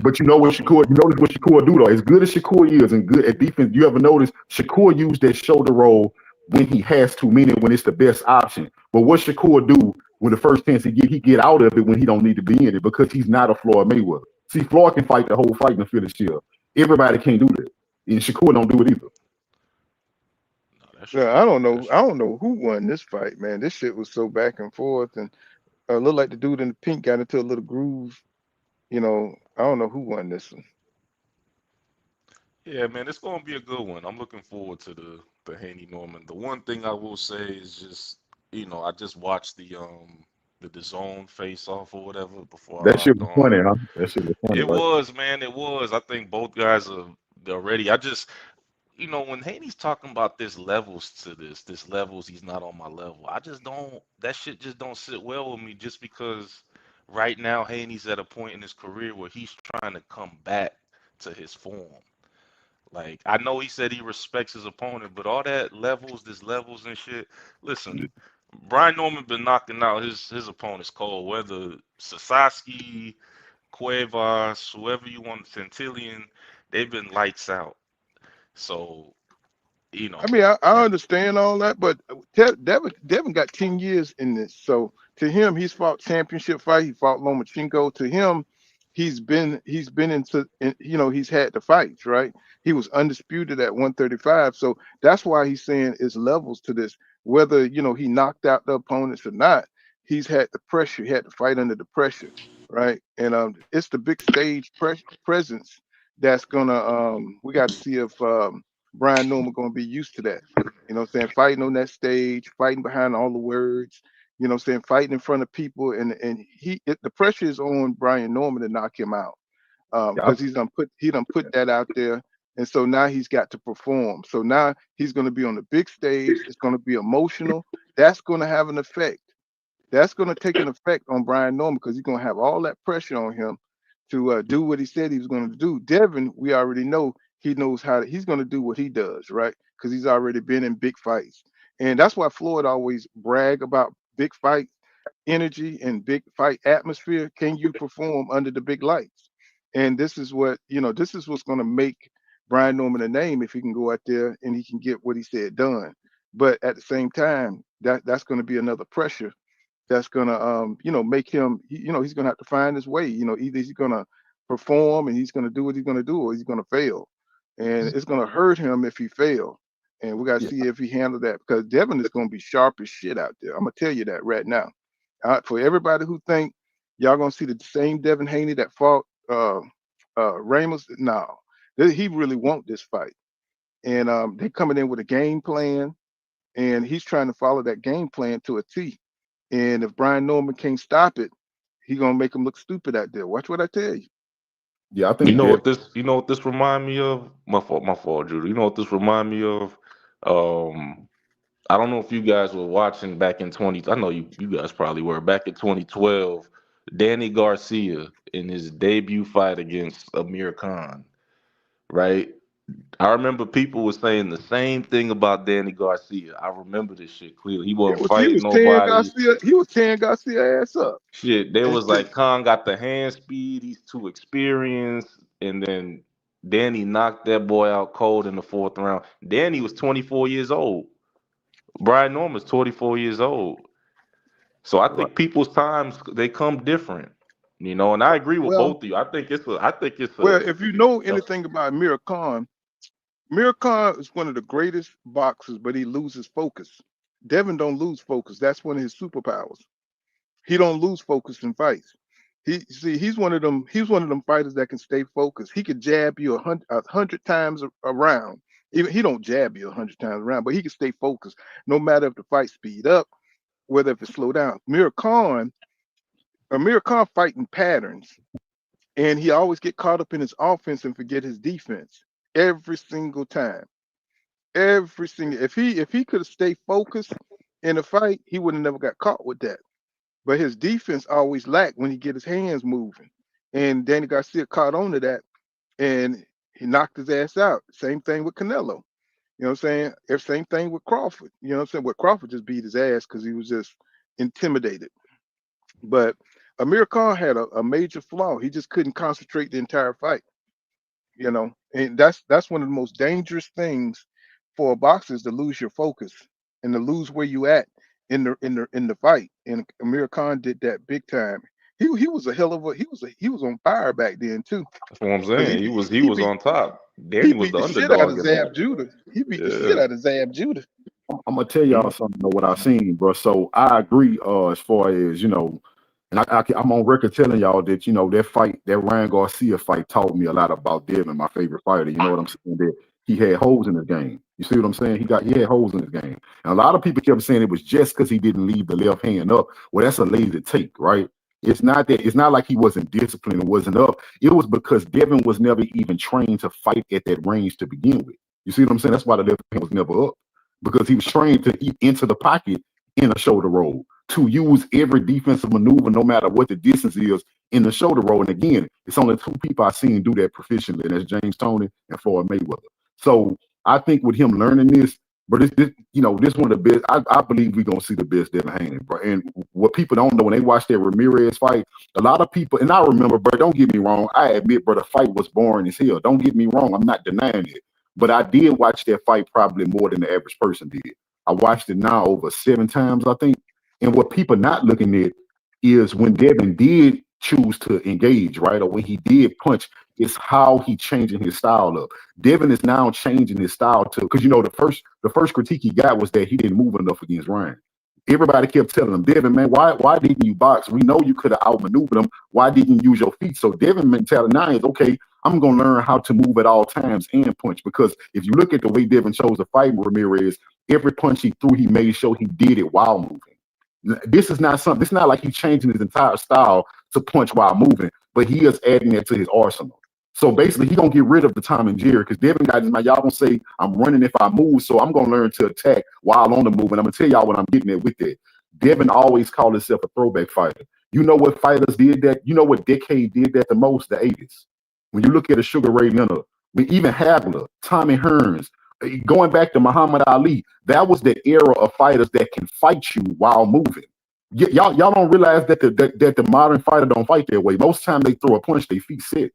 but you know what Shakur, what Shakur do though? As good as Shakur is and good at defense, you ever notice Shakur used that shoulder roll when he has to, meaning when it's the best option. But what Shakur do when the first chance he get out of it when he don't need to be in it because he's not a Floyd Mayweather. See, Floyd can fight the whole fight in the finish here. Everybody can't do that. And Shakur don't do it either. No, that's Yeah, true. I don't know. That's I true. don't know who won this fight, man. This shit was so back and forth, and looked like the dude in the pink got into a little groove. You know, I don't know who won this one. Yeah, man, it's gonna be a good one. I'm looking forward to the Haney Norman. The one thing I will say is just, I just watched the zone face off or whatever before I That shit hopped was on. funny, huh? That shit was funny, It right? was, man, it was. I think both guys are they're ready. I just, when Haney's talking about there's levels to this levels, he's not on my level. I just don't, that shit just don't sit well with me just because right now Haney's at a point in his career where he's trying to come back to his form. Like, I know he said he respects his opponent, but all that levels, this levels and shit. Listen, Brian Norman been knocking out his opponents cold, whether Sasaki, Cuevas, whoever you want, Centillion, they've been lights out. So, I mean, I and understand all that, but Devin got 10 years in this. So to him, he's fought championship fight. He fought Lomachenko. To him, he's been he's had the fights, right? He was undisputed at 135. So that's why he's saying it's levels to this. Whether he knocked out the opponents or not, he's had the pressure. He had to fight under the pressure, right? And it's the big stage presence that's gonna we got to see if Brian Newman gonna be used to that. You know what I'm saying? Fighting on that stage, fighting behind all the words, you know what I'm saying, fighting in front of people, and the pressure is on Brian Norman to knock him out. Yeah, Because he done put that out there. And so now he's got to perform. So now he's gonna be on the big stage, it's gonna be emotional. That's gonna have an effect. That's going to take an effect on Brian Norman because he's going to have all that pressure on him to do what he said he was going to do. Devin, we already know he knows he's going to do what he does, right? Because he's already been in big fights. And that's why Floyd always brag about big fight energy and big fight atmosphere. Can you perform under the big lights? And this is what's going to make Brian Norman a name if he can go out there and he can get what he said done. But at the same time, that's going to be another pressure that's gonna make him he's gonna have to find his way. Either he's gonna perform and he's gonna do what he's gonna do, or he's gonna fail, and it's gonna hurt him if he fails. And we gotta yeah, see if he handled that because Devin is gonna be sharp as shit out there. I'm gonna tell you that right now. For everybody who think y'all gonna see the same Devin Haney that fought Ramos, no, he really want this fight, and they coming in with a game plan, and he's trying to follow that game plan to a T. And if Brian Norman can't stop it, he gonna make him look stupid out there. Watch what I tell you. yeah. I you think know that what this, remind me of? My fault, Judah. You know what this remind me of? I don't know if you guys were watching back in 20. I know you guys probably were back in 2012. Danny Garcia in his debut fight against Amir Khan, right? I remember people were saying the same thing about Danny Garcia. I remember this shit clearly. He He wasn't was he fighting was tearing nobody. Garcia. He was tearing Garcia ass up. Shit, they And was like Khan got the hand speed. He's too experienced, and then Danny knocked that boy out cold in the fourth round. Danny was 24 years old. Brian Norman's 24 years old. So I right. think people's times they come different, and I agree with well, both of you. I think it's if you know a anything about Amir Khan is one of the greatest boxers, but he loses focus. Devin don't lose focus. That's one of his superpowers. He don't lose focus in fights. He's one of them. He's one of them fighters that can stay focused. He could jab you a hundred times around. Even he don't jab you 100 times around, but he can stay focused no matter if the fight speed up, whether if it slow down. Amir Khan fighting patterns, and he always get caught up in his offense and forget his defense every single time. Every single if he could have stayed focused in the fight, he would have never got caught with that. But his defense always lacked when he get his hands moving. And Danny Garcia caught on to that and he knocked his ass out. Same thing with Canelo. You know what I'm saying? Same thing with Crawford. You know what I'm saying? Well, Crawford just beat his ass because he was just intimidated. But Amir Khan had a major flaw. He just couldn't concentrate the entire fight. And that's one of the most dangerous things for a boxer is to lose your focus and to lose where you at in the fight, and Amir Khan did that big time. He was a hell of a he was on fire back then too. That's what I'm 'Cause saying. He he was beat on top. he Danny was beat the the shit out underdog of in Zab that. Judah. He beat the shit Yeah. out of Zab Judah. I'm gonna tell y'all something though, what I've seen, bro. So I agree, as far as and I'm on record telling y'all that that fight, that Ryan Garcia fight, taught me a lot about Devin, my favorite fighter. You know what I'm saying? That he had holes in his game. You see what I'm saying? He had holes in his game, and a lot of people kept saying it was just because he didn't leave the left hand up. Well, that's a lazy take, right? It's not that. It's not like he wasn't disciplined and wasn't up. It was because Devin was never even trained to fight at that range to begin with. You see what I'm saying? That's why the left hand was never up, because he was trained to eat into the pocket in a shoulder roll, to use every defensive maneuver, no matter what the distance is, in the shoulder roll. And again, it's only two people I've seen do that proficiently, and that's James Toney and Floyd Mayweather. So I think with him learning this, but this one of the best. I believe we're gonna see the best Devin Haney, bro. And what people don't know when they watch that Ramirez fight, a lot of people, and I remember, bro, don't get me wrong, I admit, bro, the fight was boring as hell. Don't get me wrong, I'm not denying it. But I did watch that fight probably more than the average person did. I watched it now over 7 times, I think. And what people not looking at is when Devin did choose to engage, right, or when he did punch, it's how he changing his style up. Devin is now changing his style to, because the first critique he got was that he didn't move enough against Ryan. Everybody kept telling him, Devin, man, why didn't you box? We know you could have outmaneuvered him. Why didn't you use your feet? So Devin mentality now is, okay, I'm going to learn how to move at all times and punch. Because if you look at the way Devin chose to fight Ramirez, every punch he threw, he made sure he did it while moving. This is not something, it's not like he's changing his entire style to punch while moving, but he is adding that to his arsenal. So basically, he's going to get rid of the Tom and Jerry, because Devin got his mind. Y'all going to say, I'm running if I move, so I'm going to learn to attack while on the move. And I'm going to tell y'all what I'm getting at with that. Devin always called himself a throwback fighter. You know what fighters did that? You know what decade did that the most? The 80s. When you look at a Sugar Ray Leonard, even Hagler, Tommy Hearns, going back to Muhammad Ali, that was the era of fighters that can fight you while moving. Y'all don't realize that the modern fighter don't fight that way. Most time they throw a punch, they feet sit.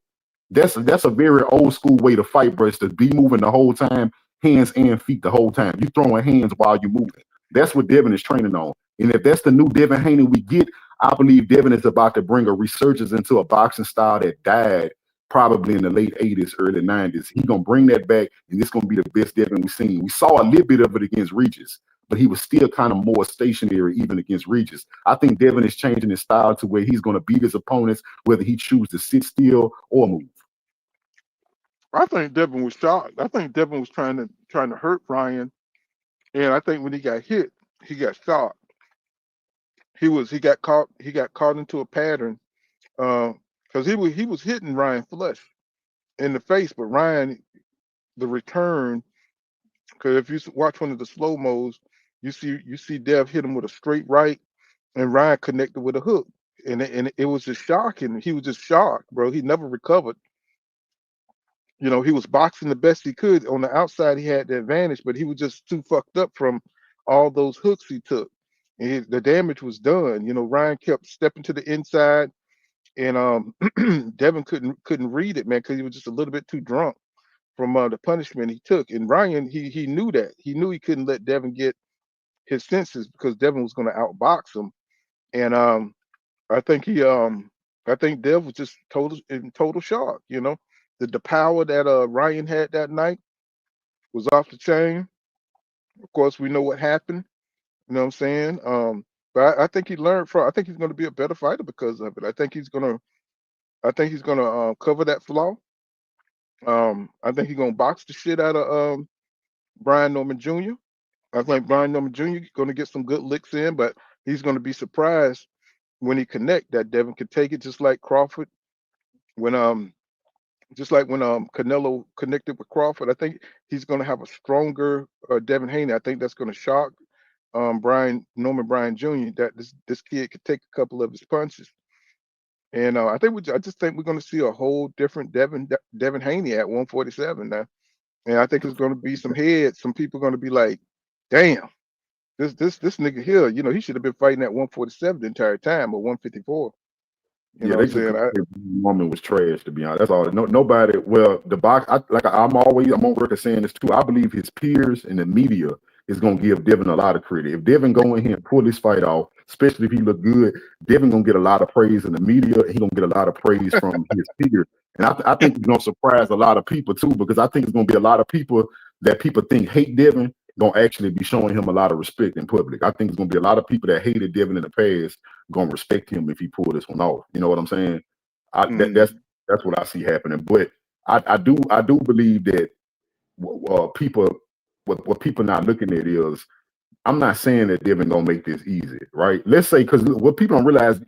That's a very old school way to fight, bro. Is to be moving the whole time, hands and feet the whole time. You throwing hands while you moving. That's what Devin is training on. And if that's the new Devin Haney we get, I believe Devin is about to bring a resurgence into a boxing style that died probably in the late 80s, early 90s. He's going to bring that back, and it's going to be the best Devin we've seen. We saw a little bit of it against Regis, but he was still kind of more stationary even against Regis. I think Devin is changing his style to where he's going to beat his opponents, whether he chooses to sit still or move. I think Devin was shocked. I think Devin was trying to hurt Ryan, and I think when he got hit, he got shocked. He got caught into a pattern, because he was hitting Ryan flush in the face, but Ryan, the return, because if you watch one of the slow mos, you see Dev hit him with a straight right, and Ryan connected with a hook, and it was just shocking. He was just shocked, bro. He never recovered. He was boxing the best he could. On the outside, he had the advantage, but he was just too fucked up from all those hooks he took. And the damage was done. Ryan kept stepping to the inside, and Devin couldn't read it, man, because he was just a little bit too drunk from the punishment he took. And Ryan, he knew that. He knew he couldn't let Devin get his senses, because Devin was going to outbox him. And I think Dev was just in total shock. The power that Ryan had that night was off the chain. Of course, we know what happened. You know what I'm saying? But I think he learned from. I think he's going to be a better fighter because of it. I think he's gonna cover that flaw. I think he's gonna box the shit out of Brian Norman Jr. I think Brian Norman Jr. is going to get some good licks in, but he's going to be surprised when he connect that Devin could take it, just like Crawford. When Canelo connected with Crawford, I think he's going to have a stronger Devin Haney. I think that's going to shock Brian Jr. that this kid could take a couple of his punches. And I just think we're going to see a whole different Devin Haney at 147 now. And I think there's going to be some heads. Some people are going to be like, damn, this nigga here, he should have been fighting at 147 the entire time, or 154. You know what I'm saying? Woman was trash, to be honest. That's all. Nobody. Well, the box. I'm on record saying this too. I believe his peers in the media is gonna give Devin a lot of credit. If Devin go in here and pull this fight off, especially if he look good, Devin gonna get a lot of praise in the media. He gonna get a lot of praise from his peers. And I think he's gonna surprise a lot of people too, because I think it's gonna be a lot of people that people think hate Devin gonna actually be showing him a lot of respect in public. I think it's gonna be a lot of people that hated Devin in the past gonna respect him if he pull this one off. You know what I'm saying? That's what I see happening. But I do believe that people what people not looking at is, I'm not saying that Devin gonna make this easy, right? Let's say, because what people don't realize,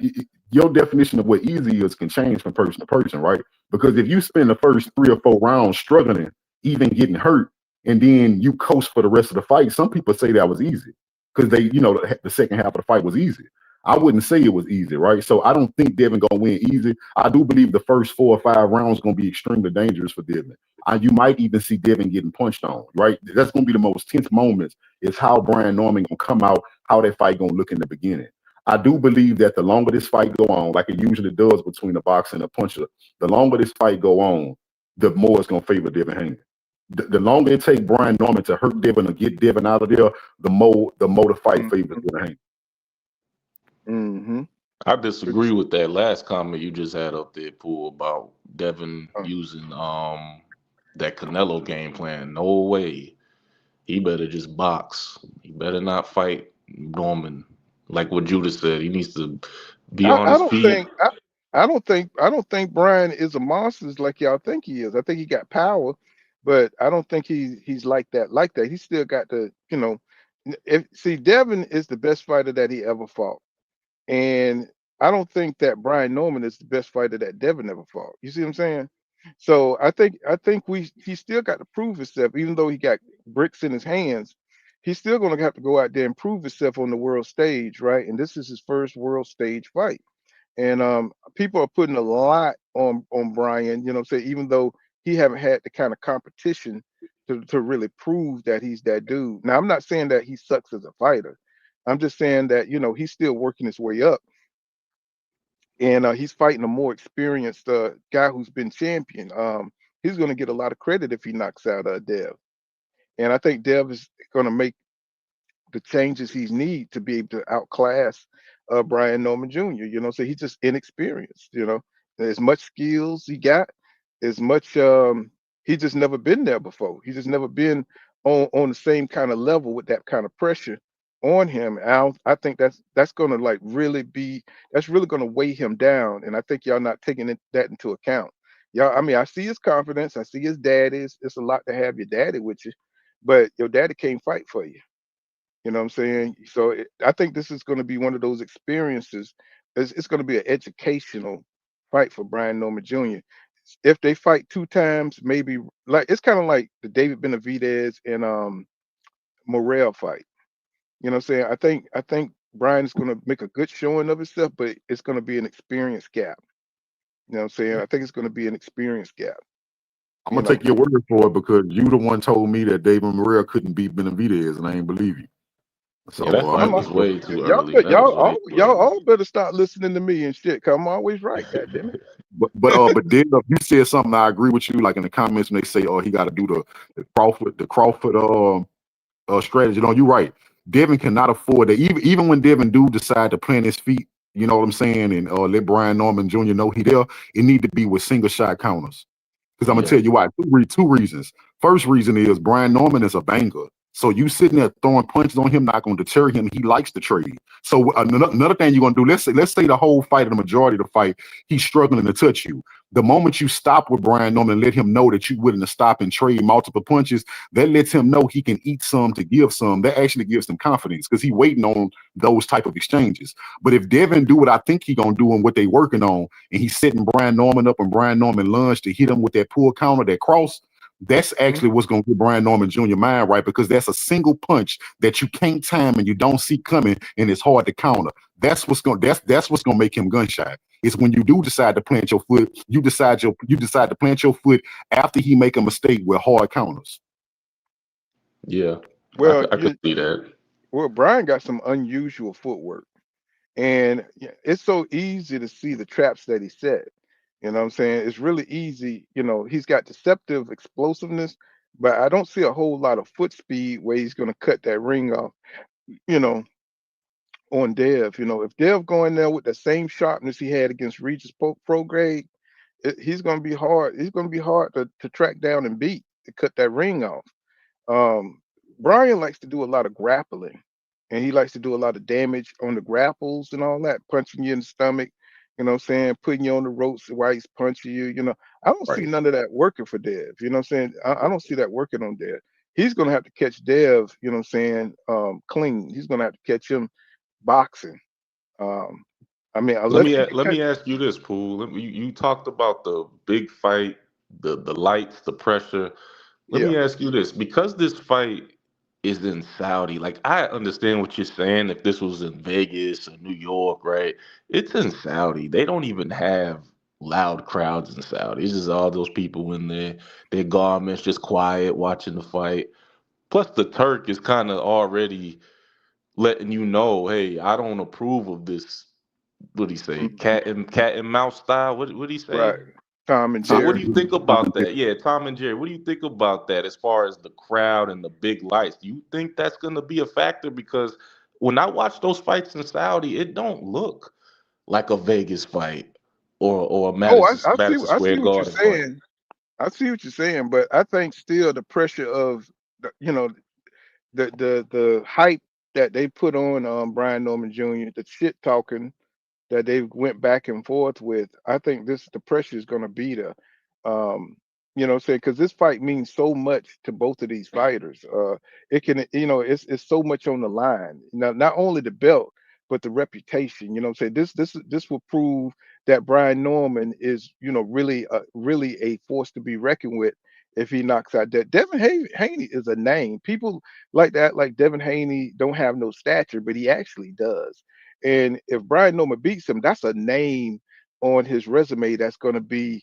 your definition of what easy is can change from person to person, right? Because if you spend the first 3 or 4 rounds struggling, even getting hurt, and then you coast for the rest of the fight, some people say that was easy because they, the second half of the fight was easy. I wouldn't say it was easy, right? So I don't think Devin gonna win easy. I do believe the first 4 or 5 rounds gonna be extremely dangerous for Devin. You might even see Devin getting punched on, right? That's gonna be the most tense moments, is how Brian Norman gonna come out, how that fight gonna look in the beginning. I do believe that the longer this fight go on, like it usually does between a boxer and a puncher, the longer this fight go on, the more it's gonna favor Devin Haney. The longer it take Brian Norman to hurt Devin or get Devin out of there, the more the fight favors Devin Haney. Mm-hmm. I disagree with that last comment you just had up there, Pool, about Devin using that Canelo game plan. No way. He better just box. He better not fight Norman. Like what Judah said, he needs to be on I his don't feet. think I don't think Brian is a monster like y'all think he is. I think he got power, but I don't think he's like that. Like that, he still got the see, Devin is the best fighter that he ever fought, and I don't think that Brian Norman is the best fighter that Devin ever fought. You see what I'm saying? So I think he still got to prove himself, even though he got bricks in his hands. He's still going to have to go out there and prove himself on the world stage, right? And this is his first world stage fight. And people are putting a lot on Brian, say, even though he haven't had the kind of competition to really prove that he's that dude. Now, I'm not saying that he sucks as a fighter. I'm just saying that, he's still working his way up. And he's fighting a more experienced guy who's been champion. He's going to get a lot of credit if he knocks out Dev. And I think Dev is going to make the changes he needs to be able to outclass Brian Norman Jr. So he's just inexperienced. As much skills he got, as much he just never been there before. He's just never been on the same kind of level with that kind of pressure on him. I think that's gonna that's really gonna weigh him down. And I think y'all not taking that into account. Y'all, I mean, I see his confidence, I see his daddy. It's a lot to have your daddy with you, but your daddy can't fight for you. You know what I'm saying? So I think this is going to be one of those experiences. It's going to be an educational fight for Brian Norman Jr. If they fight 2 times, maybe like it's kind of like the David Benavidez and Morrell fight. You know what I'm saying? I think Brian is going to make a good showing of himself, but it's going to be an experience gap. You know what I'm saying? I think it's going to be an experience gap. I'm gonna take your word for it, because you the one told me that David Morrell couldn't beat Benavidez, and I ain't believe you. So that fight was way too early. Y'all all better start listening to me and shit, cause I'm always right. God damn it. But then you said something I agree with you. Like in the comments, when they say, "Oh, he got to do the Crawford strategy." No, you're right. Devin cannot afford that. Even when Devin do decide to plant his feet, you know what I'm saying, and let Brian Norman Jr. know he there, it need to be with single shot counters. Because I'm gonna tell you why. Two reasons. First reason is Brian Norman is a banger. So you sitting there throwing punches on him, not gonna deter him. He likes to trade. So another thing you're gonna do, let's say the whole fight, or the majority of the fight, he's struggling to touch you. The moment you stop with Brian Norman and let him know that you're willing to stop and trade multiple punches, that lets him know he can eat some to give some. That actually gives him confidence, because he's waiting on those type of exchanges. But if Devin do what I think he gonna do and what they working on, and he's setting Brian Norman up and Brian Norman lunge to hit him with that pull counter, that cross, that's actually what's going to get Brian Norman Jr. mind right, because that's a single punch that you can't time and you don't see coming, and it's hard to counter. That's what's going to make him gun shy. It's when you do decide to plant your foot, you decide to plant your foot after he make a mistake with hard counters. Yeah, well, I could see that. Well, Brian got some unusual footwork, and it's so easy to see the traps that he set. You know what I'm saying? It's really easy. He's got deceptive explosiveness, but I don't see a whole lot of foot speed where he's going to cut that ring off. You know, on Dev. You know, if Dev going there with the same sharpness he had against Regis pro grade, he's going to be hard. He's going to be hard to track down and beat to cut that ring off. Brian likes to do a lot of grappling, and he likes to do a lot of damage on the grapples and all that, punching you in the stomach. You know what I'm saying? Putting you on the ropes while he's punching you. You know, I don't see Right. none of that working for Dev. You know what I'm saying? I don't see that working on Dev. He's gonna have to catch Dev. You know what I'm saying? Clean. He's gonna have to catch him boxing. Um, I mean, Let unless me he can let catch, me ask you this, Pool. You talked about the big fight, the lights, the pressure. Let yeah. me ask you this, because this fight is in Saudi. Like, I understand what you're saying. If this was in Vegas or New York, right? It's in Saudi. They don't even have loud crowds in Saudi. It's just all those people in there, their garments just quiet, watching the fight. Plus, the Turk is kind of already letting you know, hey, I don't approve of this. What do he say? Mhm. Cat and mouse style. What did he say? Right. Tom and So what Jerry. do you think about that? Yeah, Tom and Jerry. What do you think about that as far as the crowd and the big lights? Do you think that's going to be a factor? Because when I watch those fights in Saudi, it don't look like a Vegas fight or a Oh, Madison I see Square what you're Garden fight. saying. I see what you're saying, but I think still the pressure of you know, the hype that they put on Brian Norman Jr., the shit talking that they went back and forth with. I think the pressure is going to be there. You know, say because this fight means so much to both of these fighters. It can, you know, it's so much on the line. Now, not only the belt, but the reputation. You know, say this will prove that Brian Norman is, you know, really a force to be reckoned with if he knocks out that. Haney is a name. People like that, like Devin Haney, don't have no stature, but he actually does. And if Brian Norman beats him, that's a name on his resume that's going to be,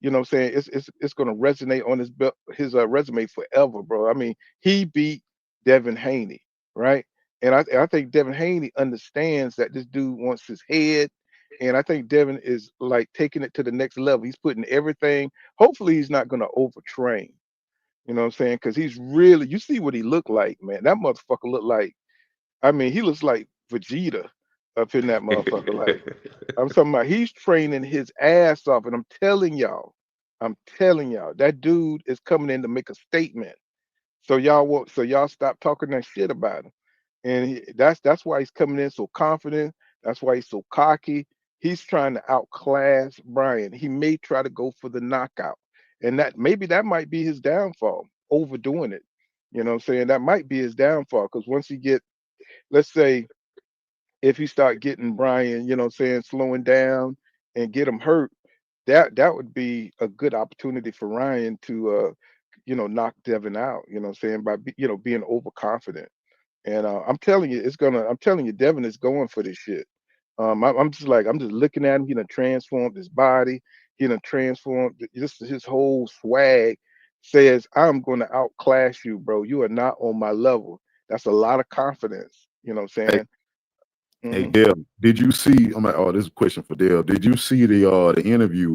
you know what I'm saying? It's going to resonate on his resume forever, bro. I mean, he beat Devin Haney, right? And I think Devin Haney understands that this dude wants his head. And I think Devin is like taking it to the next level. He's putting everything. Hopefully, he's not going to overtrain. You know what I'm saying? Because he's really, you see what he looked like, man. That motherfucker looked like, I mean, he looks like Vegeta up in that motherfucker. Like, I'm talking about he's training his ass off, and I'm telling y'all, that dude is coming in to make a statement. So y'all stop talking that shit about him. And that's why he's coming in so confident. That's why he's so cocky. He's trying to outclass Brian. He may try to go for the knockout. And that might be his downfall, overdoing it. You know what I'm saying? That might be his downfall. Because once he get, let's say if you start getting Brian, you know what I'm saying, slowing down and get him hurt, that would be a good opportunity for Ryan to you know, knock Devin out, you know what I'm saying, by you know, being overconfident. And I'm telling you, Devin is going for this shit. I'm just looking at him. He done transformed his body. He done transformed just his whole swag. Says, I'm going to outclass you, bro. You are not on my level. That's a lot of confidence. You know what I'm Hey, saying? hey, Hmm. Dale, did you see? I'm like, oh, this is a question for Dale. Did you see the interview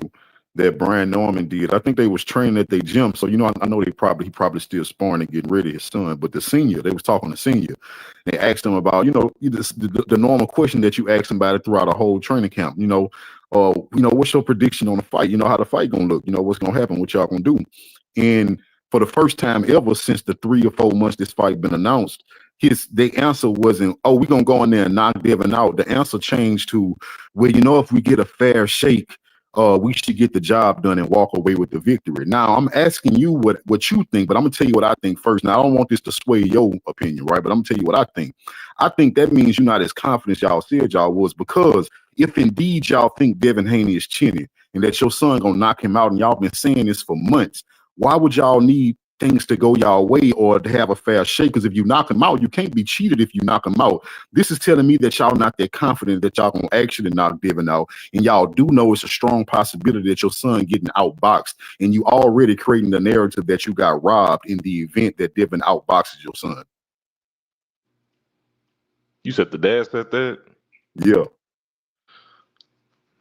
that Brian Norman did? I think they was training at their gym, so you know, I know he probably still sparring and getting ready his son. But the senior, they was talking to senior. They asked him about, you know, the normal question that you ask somebody throughout a whole training camp. You know, what's your prediction on the fight? You know how the fight gonna look. You know what's gonna happen. What y'all gonna do? And for the first time ever since the 3 or 4 months this fight been announced, the answer wasn't, oh, we're gonna go in there and knock Devin out. The answer changed to, well, you know, if we get a fair shake, we should get the job done and walk away with the victory. Now I'm asking you what you think, but I'm gonna tell you what I think first. Now I don't want this to sway your opinion, right? But I'm gonna tell you what I think. I think that means you're not as confident as y'all said y'all was, because if indeed y'all think Devin Haney is chinny and that your son gonna knock him out, and y'all been saying this for months, why would y'all need things to go y'all way or to have a fair shake? Because if you knock him out, you can't be cheated if you knock him out. This is telling me that y'all not that confident that y'all gonna actually knock Devin out, and y'all do know it's a strong possibility that your son getting outboxed, and you already creating the narrative that you got robbed in the event that Devin outboxes your son. You said the dad said that? Yeah.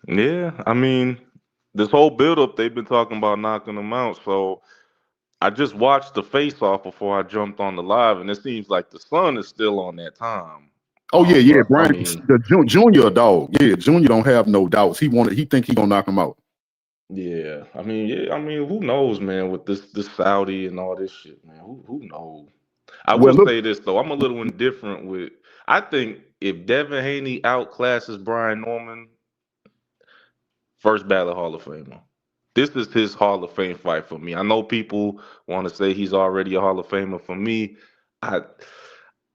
Yeah, I mean, this whole build-up, they've been talking about knocking him out. So I just watched the face off before I jumped on the live, and it seems like the sun is still on that time. Oh yeah, yeah. So I Brian, mean, the junior dog. Yeah, Junior don't have no doubts. He think he gonna knock him out. yeah. I mean, who knows, man? With this Saudi and all this shit, man. Who knows? I Well, will look, say this though, I'm a little indifferent with. I think if Devin Haney outclasses Brian Norman, first ballot Hall of Famer. This is his Hall of Fame fight for me. I know people want to say he's already a Hall of Famer. For me, I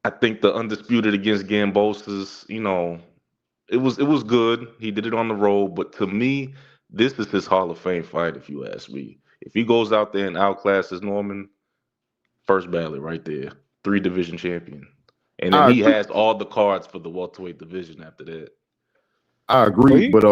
I think the undisputed against Gambosa's, it was good. He did it on the road, but to me, this is his Hall of Fame fight. If you ask me, if he goes out there and outclasses Norman, first ballot right there, 3 division champion, and then I he agree. has all the cards for the welterweight division after that. I Well, agree, but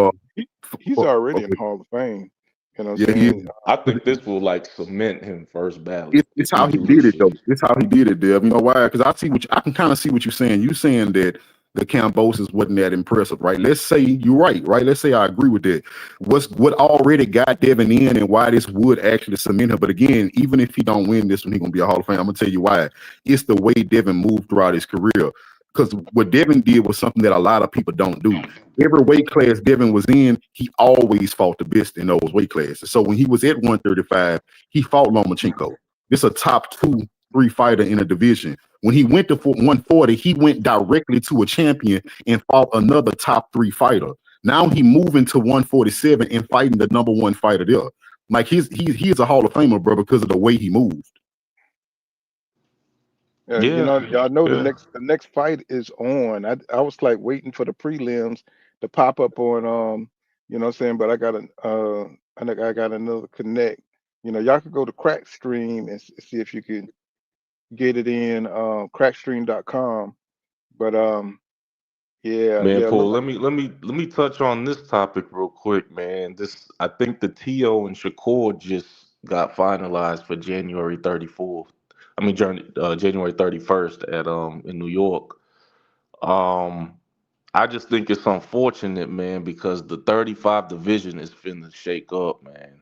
he's already in the Hall of Fame. You know what I'm yeah, he is. saying? I think this will like cement him first ballot It's if he how he do this did it though. shit. It's how he did it, Dev. You know why? Because I can kind of see what you're saying. You saying that the Cambosis wasn't that impressive, right? Let's say you're right, right? Let's say I agree with that. What already got Devin in and why this would actually cement him. But again, even if he don't win this one, he's gonna be a Hall of Fame. I'm gonna tell you why. It's the way Devin moved throughout his career. Because what Devin did was something that a lot of people don't do. Every weight class Devin was in, he always fought the best in those weight classes. So when he was at 135, he fought Lomachenko. This a top 2-3 fighter in a division. When he went to 140, he went directly to a champion and fought another top 3 fighter. Now he moving to 147 and fighting the number 1 fighter there. Like he's a Hall of Famer, bro, because of the way he moved. You Yeah, know, y'all know the yeah. next fight is on. I was like waiting for the prelims to pop up on you know what I'm saying, but I think I got another connect. You know, y'all could go to Crackstream and see if you can get it in crackstream.com. But Man, yeah, look Paul, like let me touch on this topic real quick, man. This I think the TO and Shakur just got finalized for January 34th. I mean January 31st at in New York. Um I just think it's unfortunate, man, because the 35 division is finna shake up, man.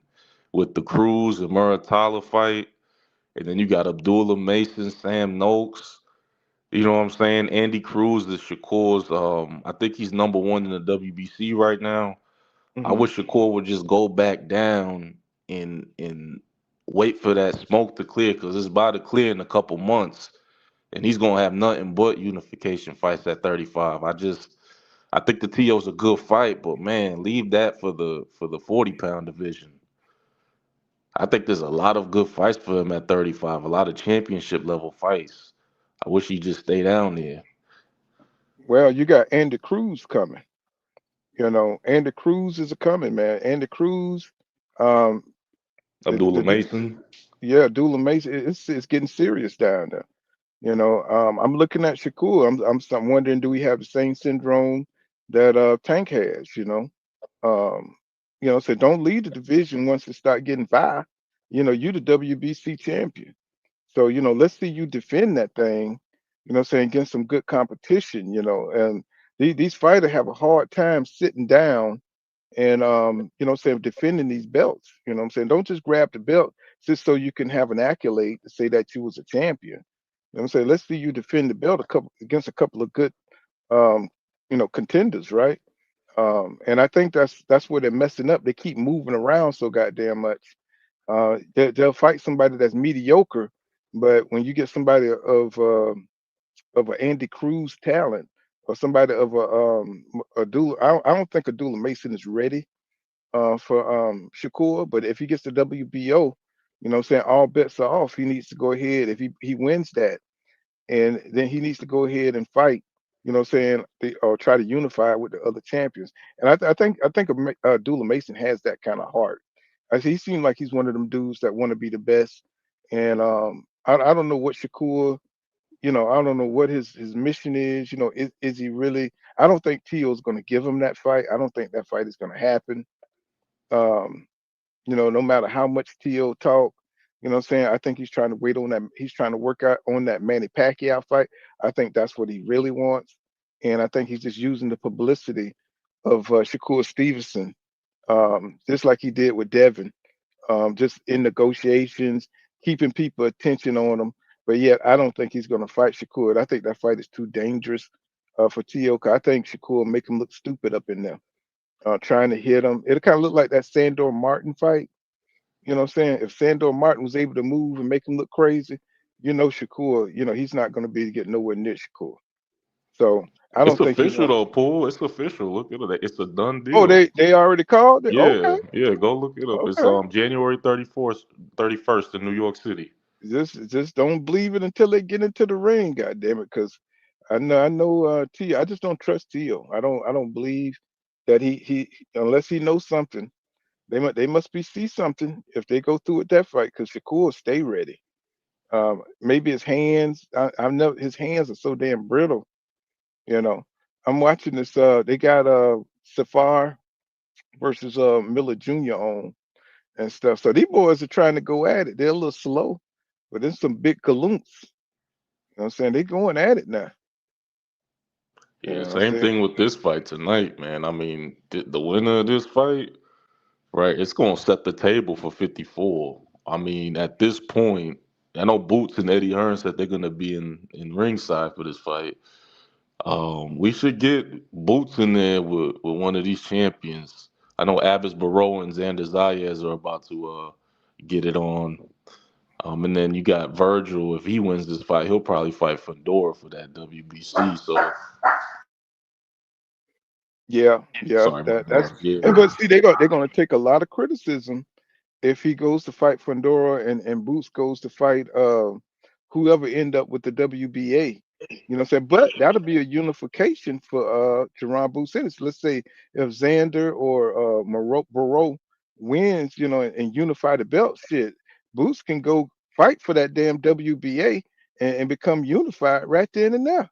With the Cruz and Muratalla fight, and then you got Abdullah Mason, Sam Noakes. You know what I'm saying? Andy Cruz is Shakur's. I think he's number 1 in the WBC right now. I mhm. wish Shakur would just go back down and wait for that smoke to clear because it's about to clear in a couple months, and he's gonna have nothing but unification fights at 35. I think the TO's a good fight, but man, leave that for the 40-pound division. I think there's a lot of good fights for him at 35, a lot of championship level fights. I wish he'd just stay down there. Well, you got Andy Cruz coming. You know, Andy Cruz is a coming, man. Andy Cruz, um, Abdullah the Mason. yeah, Dula Mason, it's getting serious down there. You know, I'm looking at Shakur. I'm wondering, do we have the same syndrome that Tank has? Um, so don't leave the division once it start getting by. You know, you the WBC champion. So, let's see you defend that thing, saying against some good competition, and these fighters have a hard time sitting down and saying defending these belts. You know what I'm saying? Don't just grab the belt just so you can have an accolade to say that you was a champion. You know what I'm saying? Let's see you defend the belt against a couple of good um, contenders, right? And I think that's where they're messing up. They keep moving around so goddamn much. They'll fight somebody that's mediocre, but when you get somebody of an Andy Cruz talent or somebody of a Dula, I don't think a Dula Mason is ready for Shakur, but if he gets the WBO, what I'm saying, all bets are off. He needs to go ahead if he wins that, and then he needs to go ahead and fight. What I'm saying, or try to unify with the other champions. And I think Dula Mason has that kind of heart. He seems like he's one of them dudes that want to be the best. And I don't know what Shakur, I don't know what his mission is. Is he really? I don't think Tio's going to give him that fight. I don't think that fight is going to happen. Um, no matter how much Tio talk, what I'm saying, I think he's trying to wait on that. He's trying to work out on that Manny Pacquiao fight. I think that's what he really wants, and I think he's just using the publicity of Shakur Stevenson, just like he did with Devin, just in negotiations, keeping people attention on him. But yet, I don't think he's going to fight Shakur. I think that fight is too dangerous for Tio. I think Shakur will make him look stupid up in there, trying to hit him. It'll kind of look like that Sandor Martin fight. You know what I'm saying? If Sandor Martin was able to move and make him look crazy, Shakur, he's not going to be getting nowhere near Shakur. So I It's don't think he official wants. though, Pool. It's official. Look at it. It's a done Oh, deal. they already called it. Yeah, Okay, yeah. Go look it up. It's okay. January 34th, 31st in New York City. Just don't believe it until they get into the ring. God damn it, because I know Tio. I just don't trust Tio. I don't believe that he unless he knows something. They must be see something if they go through with that fight because Shakur will stay ready. Maybe his hands. I know his hands are so damn brittle. You know, I'm watching this. They got Safar versus Miller Jr. on and stuff. So these boys are trying to go at it. They're a little slow, but there's some big galunts. You know what I'm saying? They going at it now. You Yeah, know what I'm same saying? thing with this fight tonight, man. I mean, the winner of this fight, right? It's gonna set the table for 54. I mean, at this point, I know Boots and Eddie Hearn said they're gonna be in ringside for this fight. We should get Boots in there with one of these champions. I know Abbas Barrow and Xander Zayas are about to get it on. And then you got Vergil. If he wins this fight, he'll probably fight Fedor for that WBC. So Yeah. sorry That about that's that. and but Yeah, see they're gonna take a lot of criticism if he goes to fight Fundora and Boots goes to fight whoever end up with the WBA. You know what I'm saying? But that'll be a unification for Jerron Boots. Let's say if Xander or Moreau wins, and unify the belt, shit, Boots can go fight for that damn WBA and become unified right then and there.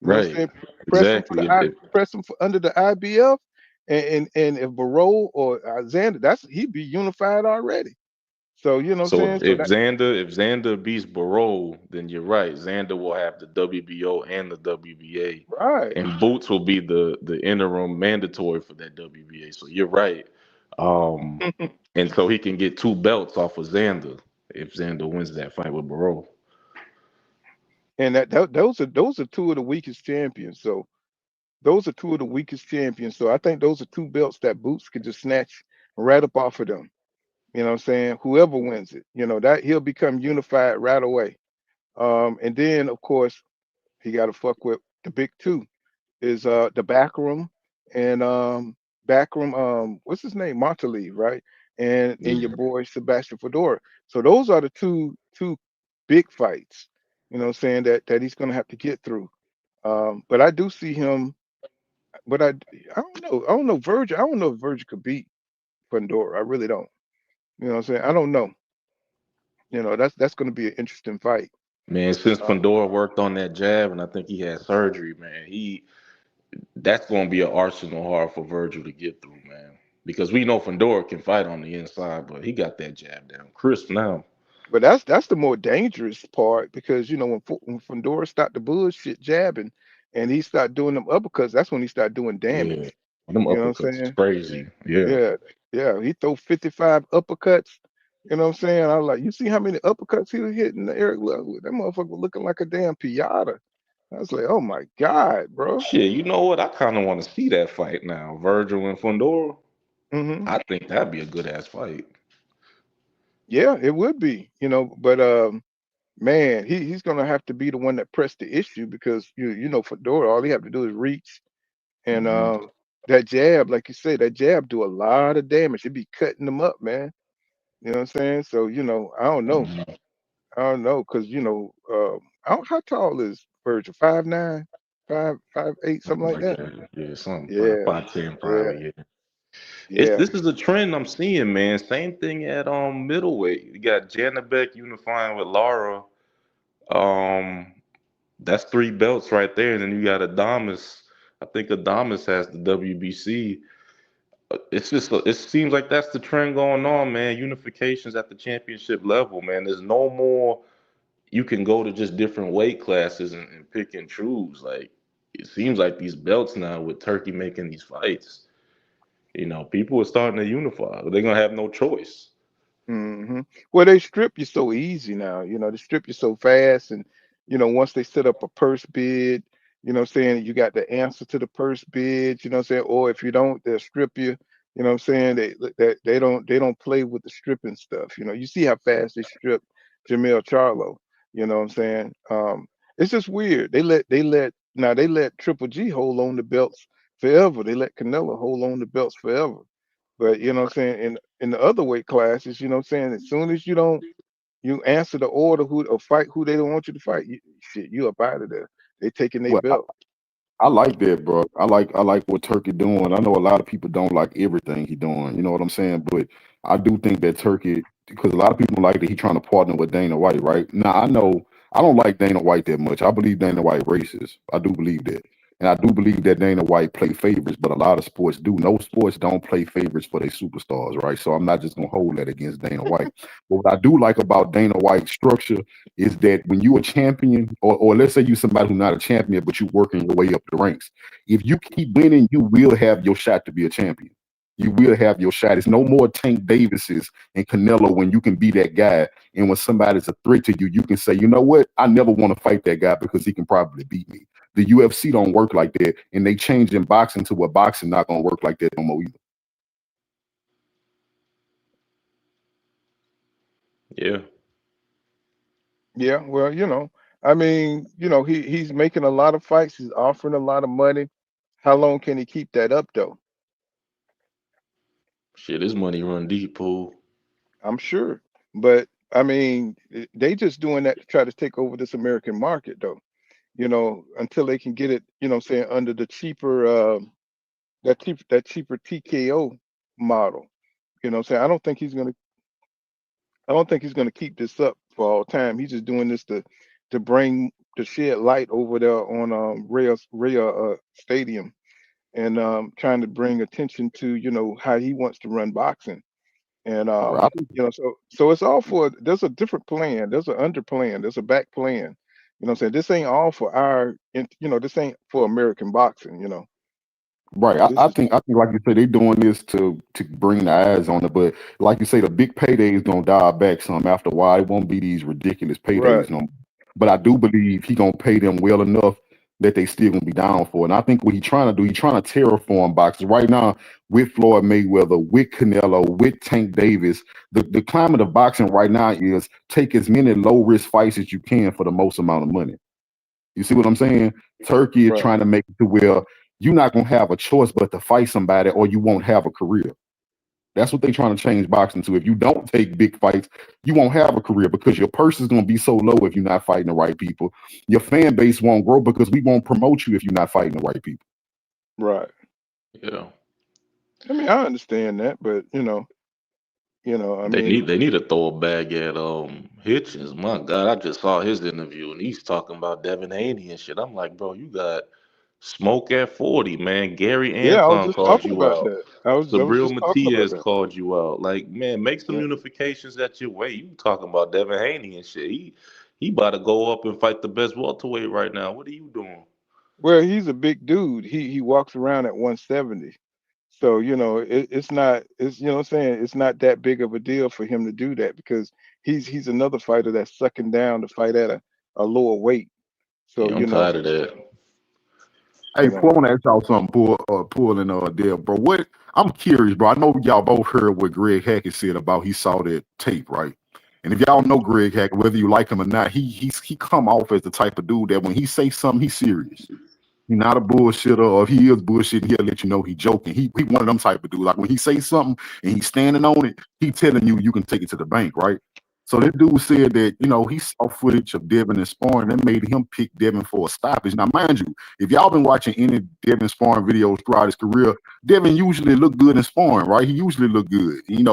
You know what I'm right. saying? Press him for Exactly. press him for under the IBF, and if Barrow or Xander, he'd be unified already. So you know what I'm So saying? So if Xander beats Barrow, then you're right. Xander will have the WBO and the WBA, right. and Boots will be the interim mandatory for that WBA. So you're right. Um, and so he can get two belts off of Xander if Xander wins that fight with Barrow. And those are two of the weakest champions. So those are two of the weakest champions. So I think those are two belts that Boots could just snatch right up off of them. You know what I'm saying? Whoever wins it, that he'll become unified right away. And then of course he got to fuck with the big two is the backroom and backroom what's his name, Montali, right? And your Yeah. boy Sebastian Fedora. So those are the two big fights, you know what I'm saying, that he's gonna have to get through. But I do see him, but I don't know. I don't know Virgil. I don't know if Virgil could beat Pandora. I really don't. You know what I'm saying? I don't know. That's gonna be an interesting fight. Man, since Uh, Pandora worked on that jab, and I think he had surgery, man, that's going to be an arsenal hard for Virgil to get through, man. Because we know Fedor can fight on the inside, but he got that jab down crisp now. But that's the more dangerous part because when Fedora start the bullshit jabbing and he start doing them uppercuts, that's when he start doing Yeah, damage. them You know what I'm uppercuts is saying? crazy. Yeah, Yeah, yeah. He throw 55 uppercuts. You know what I'm saying? I was like, you see how many uppercuts he was hitting the Eric Love with? That motherfucker was looking like a damn piata. I was like, oh my God, bro. shit. You know what? I kind of want to see that fight now, Virgil and Fedor. Hmm. I think that'd be a good ass fight. Yeah, it would be, but man, he's gonna have to be the one that pressed the issue because Fedora, all he have to do is reach. And Hmm. that jab, like you say, that jab do a lot of damage. It be cutting them up, man. You know what I'm saying? So, I don't know. Hmm. I don't know, because how tall is Virgil? 5'9", 5'8", something Something like like that. that. Yeah, something Yeah, 5'10" yeah, probably. Yeah. It's yeah. This is a trend I'm seeing, man. Same thing at middleweight. You got Janabek unifying with Lara. Um, that's three belts right there, and then you got Adamas. I think Adamas has the WBC. It's just it seems like that's the trend going on, man. Unifications at the championship level, man. There's no more you can go to just different weight classes and pick and choose. Like it seems like these belts now with Turkey making these fights, people are starting to unify. They're gonna have no choice. Well, they strip you so easy now. They strip you so fast, and once they set up a purse bid, saying you got the answer to the purse bid. Saying, or if you don't, they'll strip you. Saying they don't play with the stripping stuff. You see how fast they strip Jamel Charlo. Saying? It's just weird. They let Triple G hold on the belts forever. They let Canelo hold on the belts forever. But saying, in the other weight classes, saying, as soon as you answer the order who or fight who they don't want you to fight, you up out of there. They taking their Well, belt. I like that, bro. I like what Turkey doing. I know a lot of people don't like everything he doing. You know what I'm saying? But I do think that Turkey, because a lot of people like that he trying to partner with Dana White, right? Now I know I don't like Dana White that much. I believe Dana White racist. I do believe that. And I do believe that Dana White play favorites, but a lot of sports do. No sports don't play favorites for their superstars, right? So I'm not just gonna hold that against Dana White. But what I do like about Dana White's structure is that when you a champion, or let's say you somebody who's not a champion, but you working your way up the ranks, if you keep winning, you will have your shot to be a champion. You will have your shot. It's no more Tank Davises and Canelo when you can be that guy. And when somebody's a threat to you, you can say, you know what? I never want to fight that guy because he can probably beat me. The UFC don't work like that, and they change in boxing to where boxing not gonna work like that no more either. Yeah. Yeah, well, I mean, he's making a lot of fights. He's offering a lot of money. How long can he keep that up, though? Shit, his money run deep, Pool. I'm sure. But I mean, they just doing that to try to take over this American market, though. Until they can get it, saying under the cheaper that cheaper TKO model. Saying I don't think he's gonna keep this up for all time. He's just doing this to shed light over there on Rhea Stadium, and trying to bring attention to how he wants to run boxing. And Right. so it's all for there's a different plan, there's an under plan, there's a back plan. What I'm saying, this ain't all for this ain't for American boxing. Right. This is I think like you said, they doing this to bring the eyes on it. But like you say, the big paydays gonna die back some after a while. It won't be these ridiculous right, paydays no more. But I do believe he gonna pay them well enough that they still gonna be down for it. And I think what he trying to do, he trying to terraform boxers right now with Floyd Mayweather, with Canelo, with Tank Davis. The climate of boxing right now is take as many low risk fights as you can for the most amount of money. You see what I'm saying? Turkey is right, trying to make it to where you're not gonna have a choice but to fight somebody, or you won't have a career. That's what they're trying to change boxing to. If you don't take big fights, you won't have a career because your purse is gonna be so low if you're not fighting the right people. Your fan base won't grow because we won't promote you if you're not fighting the right people. right. Yeah. I mean, I understand that, but I They mean, need to throw a bag at Hitchens. My God, I just saw his interview and he's talking about Devin Haney and shit. I'm like, bro, you got smoke at 40, man. Gary yeah, I was Anton just called talking you about out. that. I was Sabril just talking about Matias that. called you out. Like, man, make some Yeah. unifications at your way. You talking about Devin Haney and shit. He about to go up and fight the best welterweight right now. What are you doing? Well, he's a big dude. He walks around at 170. So, it's what I'm saying, it's not that big of a deal for him to do that because he's another fighter that's sucking down to fight at a lower weight. So, Yeah, I'm tired of that. Hey, you Paul, I know, want to ask y'all something, Paul and Dale, bro. What I'm curious, bro. I know y'all both heard what Greg Hackett said about he saw that tape, right? And if y'all know Greg Hackett, whether you like him or not, he come off as the type of dude that when he say something, he's serious. He's not a bullshitter, or if he is bullshitting, he'll let you know he joking. He one of them type of dude. Like when he say something and he's standing on it, he telling you can take it to the bank, right? So that dude said that, he saw footage of Devin and sparring that made him pick Devin for a stoppage. Now, mind you, if y'all been watching any Devin sparring videos throughout his career, Devin usually look good in sparring, right? He usually look good. He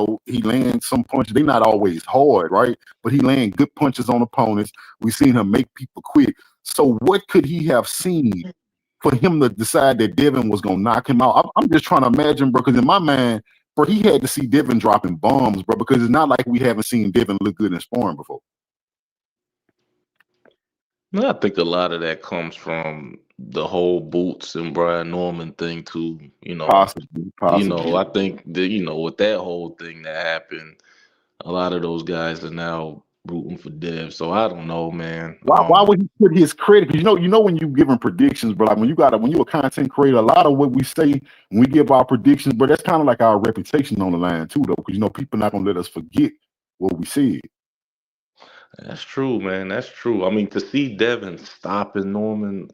lands some punches. They not always hard, right? But he land good punches on opponents. We seen him make people quit. So what could he have seen for him to decide that Devin was gonna knock him out? I'm just trying to imagine, bro, because in my mind, bro, he had to see Devin dropping bombs, bro, because it's not like we haven't seen Devin look good in sparring before. I think a lot of that comes from the whole Boots and Brian Norman thing too. Possibly. I think that with that whole thing that happened, A lot of those guys are now rooting for Dev. So I don't know, man. Why would he put his credit? 'Cause you know when you giving predictions, but like when you're a content creator, a lot of what we say when we give our predictions, but that's kind of like our reputation on the line too, though, because you know people not gonna let us forget what we said. That's true, man. That's true. I mean, to see Devin stopping Norman,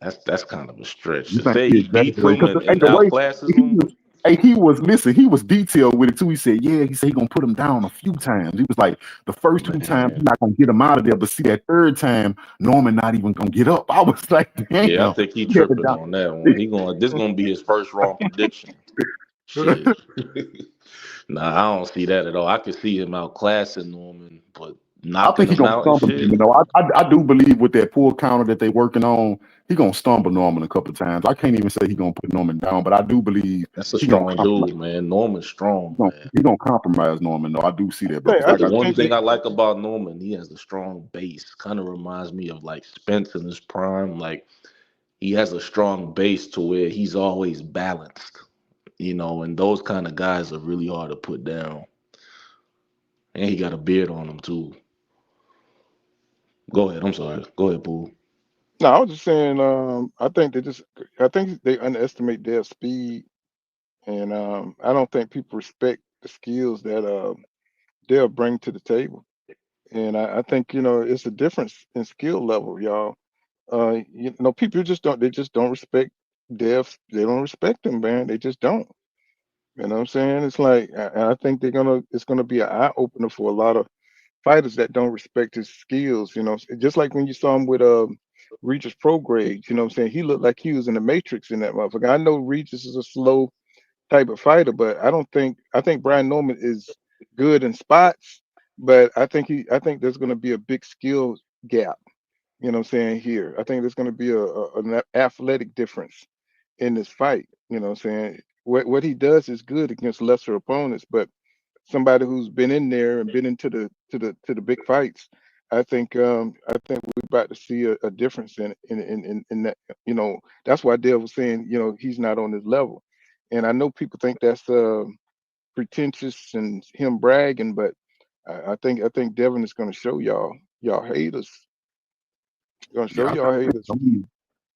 that's kind of a stretch. You To think say he he beats exaggerated? him Because and the way outclasses he him, was, listen, he was detailed with it too. He said, yeah, he said he gonna put him down a few times. He was like, the first two times he's man. not gonna get him out of there, but see that third time, Norman not even gonna get up. I was like, damn, Yeah, I think he he had it tripping down. on that one. This gonna be his first wrong prediction. Shit. Nah, I don't see that at all. I could see him outclassing Norman, but I knocking think he's him gonna out and stumble shit. him. You know, I do believe with that pull counter that they working on, he gonna stumble Norman a couple of times. I can't even say he gonna put Norman down, but I do believe That's a he gonna strong compromise. dude, man. Norman's strong, man. He gonna compromise Norman. No, I do see that, bro. think Because I But like the I just one think thing that I like about Norman, he has a strong base. Kind of reminds me of like Spence in his prime. Like he has a strong base to where he's always balanced, and those kind of guys are really hard to put down. And he got a beard on him too. Go ahead. I'm sorry. Go ahead, Pool. no, I was just saying. I think they underestimate their speed, and I don't think people respect the skills that they'll bring to the table. And I think it's a difference in skill level, y'all. People just don't respect Dev. They don't respect him, man. They just don't. You know what I'm saying? It's like I think it's gonna be an eye opener for a lot of fighters that don't respect his skills. Just like when you saw him with Regis Prograde. You know what I'm saying? He looked like he was in the Matrix in that motherfucker. I know Regis is a slow type of fighter, but I think Brian Norman is good in spots, but I think there's gonna be a big skill gap. You know what I'm saying here? I think there's going to be an athletic difference in this fight. You know what I'm saying? What he does is good against lesser opponents, but somebody who's been in there and been into the big fights, I think we're about to see a difference in that. That's why Dale was saying, he's not on this level. And I know people think that's pretentious and him bragging, but I think Devin is going to show y'all haters. Gonna show yeah, y'all haters.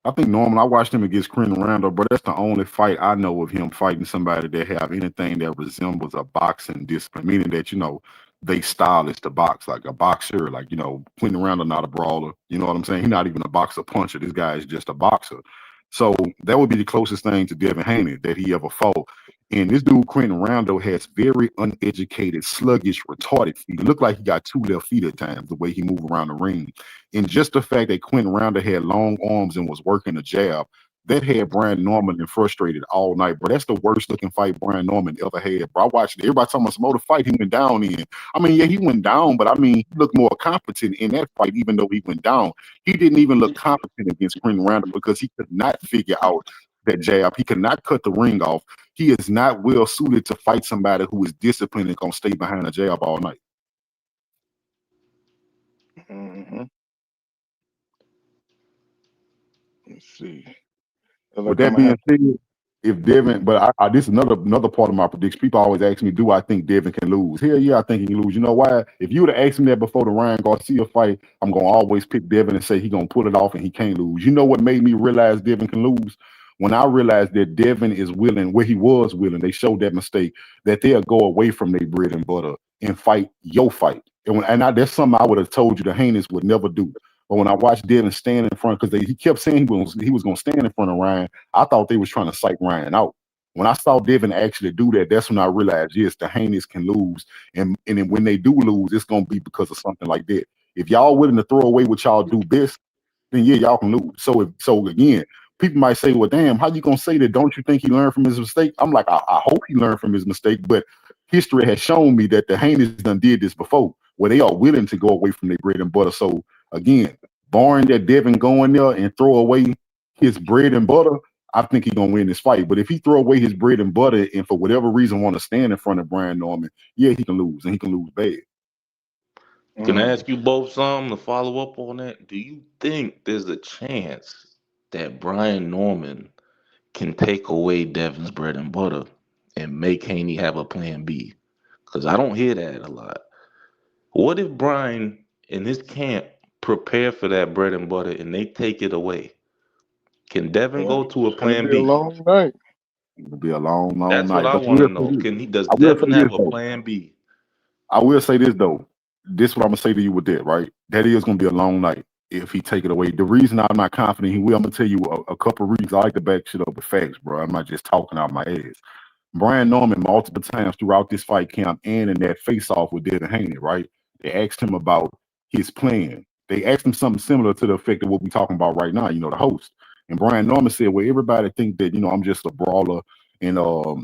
I think Norman. I watched him against Corinne Randall, but that's the only fight I know of him fighting somebody that have anything that resembles a boxing discipline, meaning that they style is to box like a boxer, like Quentin Randall not a brawler. You know what I'm saying? He's not even a boxer puncher. This guy is just a boxer. So that would be the closest thing to Devin Haney that he ever fought. And this dude, Quentin Randall, has very uneducated, sluggish, retarded feet. It looked like he got two left feet at times, the way he moved around the ring. And just the fact that Quentin Rounder had long arms and was working a jab, that had Brian Norman and frustrated all night, bro. That's the worst looking fight Brian Norman ever had, bro. I watched it. Everybody talking about some other fight he went down in. I mean, yeah, he went down, but I mean, he looked more competent in that fight, even though he went down. He didn't even look competent against Quentin Rounder because he could not figure out that jab. He could not cut the ring off. He is not well suited to fight somebody who is disciplined and gonna stay behind a jab all night. Hmm. Let's see. With Like I'm that gonna being have. said, if Devin, but this is another part of my prediction. People always ask me, do I think Devin can lose? Hell yeah, I think he can lose. You know why? If you would have asked me that before the Ryan Garcia fight, I'm gonna always pick Devin and say he gonna pull it off and he can't lose. You know what made me realize Devin can lose? When I realized that Devin is willing, where he was willing, they showed that mistake, that they'll go away from their bread and butter and fight your fight. That's something I would have told you the heinous would never do. But when I watched Devin stand in front, because he kept saying he was going to stand in front of Ryan, I thought they was trying to psych Ryan out. When I saw Devin actually do that, that's when I realized, yes, the heinous can lose. And then when they do lose, it's going to be because of something like that. If y'all willing to throw away what y'all do best, then yeah, y'all can lose. So again, people might say, well, damn, how you gonna say that? Don't you think he learned from his mistake? I'm like, I hope he learned from his mistake, but history has shown me that the heinous done did this before, where they are willing to go away from their bread and butter. So again, barring that Devin go in there and throw away his bread and butter, I think he's gonna win this fight. But if he throw away his bread and butter and for whatever reason want to stand in front of Brian Norman, yeah, he can lose and he can lose bad. Can I Mm. ask you both something to follow up on that? Do you think there's a chance that Brian Norman can take away Devin's bread and butter and make Haney have a plan B? because I don't hear that a lot. What if Brian and his camp prepare for that bread and butter and they take it away? Can Devin Well, go to a it's gonna plan be a B? long night. It'll be a long, long That's what night. I But want to know. Can he? Does I will say Devin this have a though. plan B? I will say this though. This is what I'm gonna say to you with that, right? That is gonna be a long night if he take it away. The reason I'm not confident he will, I'm gonna tell you a couple reasons. I like to back shit up with facts, bro. I'm not just talking out my ass. Brian Norman multiple times throughout this fight camp and in that face-off with Devin Haney, right? They asked him about his plan. They asked him something similar to the effect of what we're talking about right now, the host. And Brian Norman said, well, everybody think that, I'm just a brawler and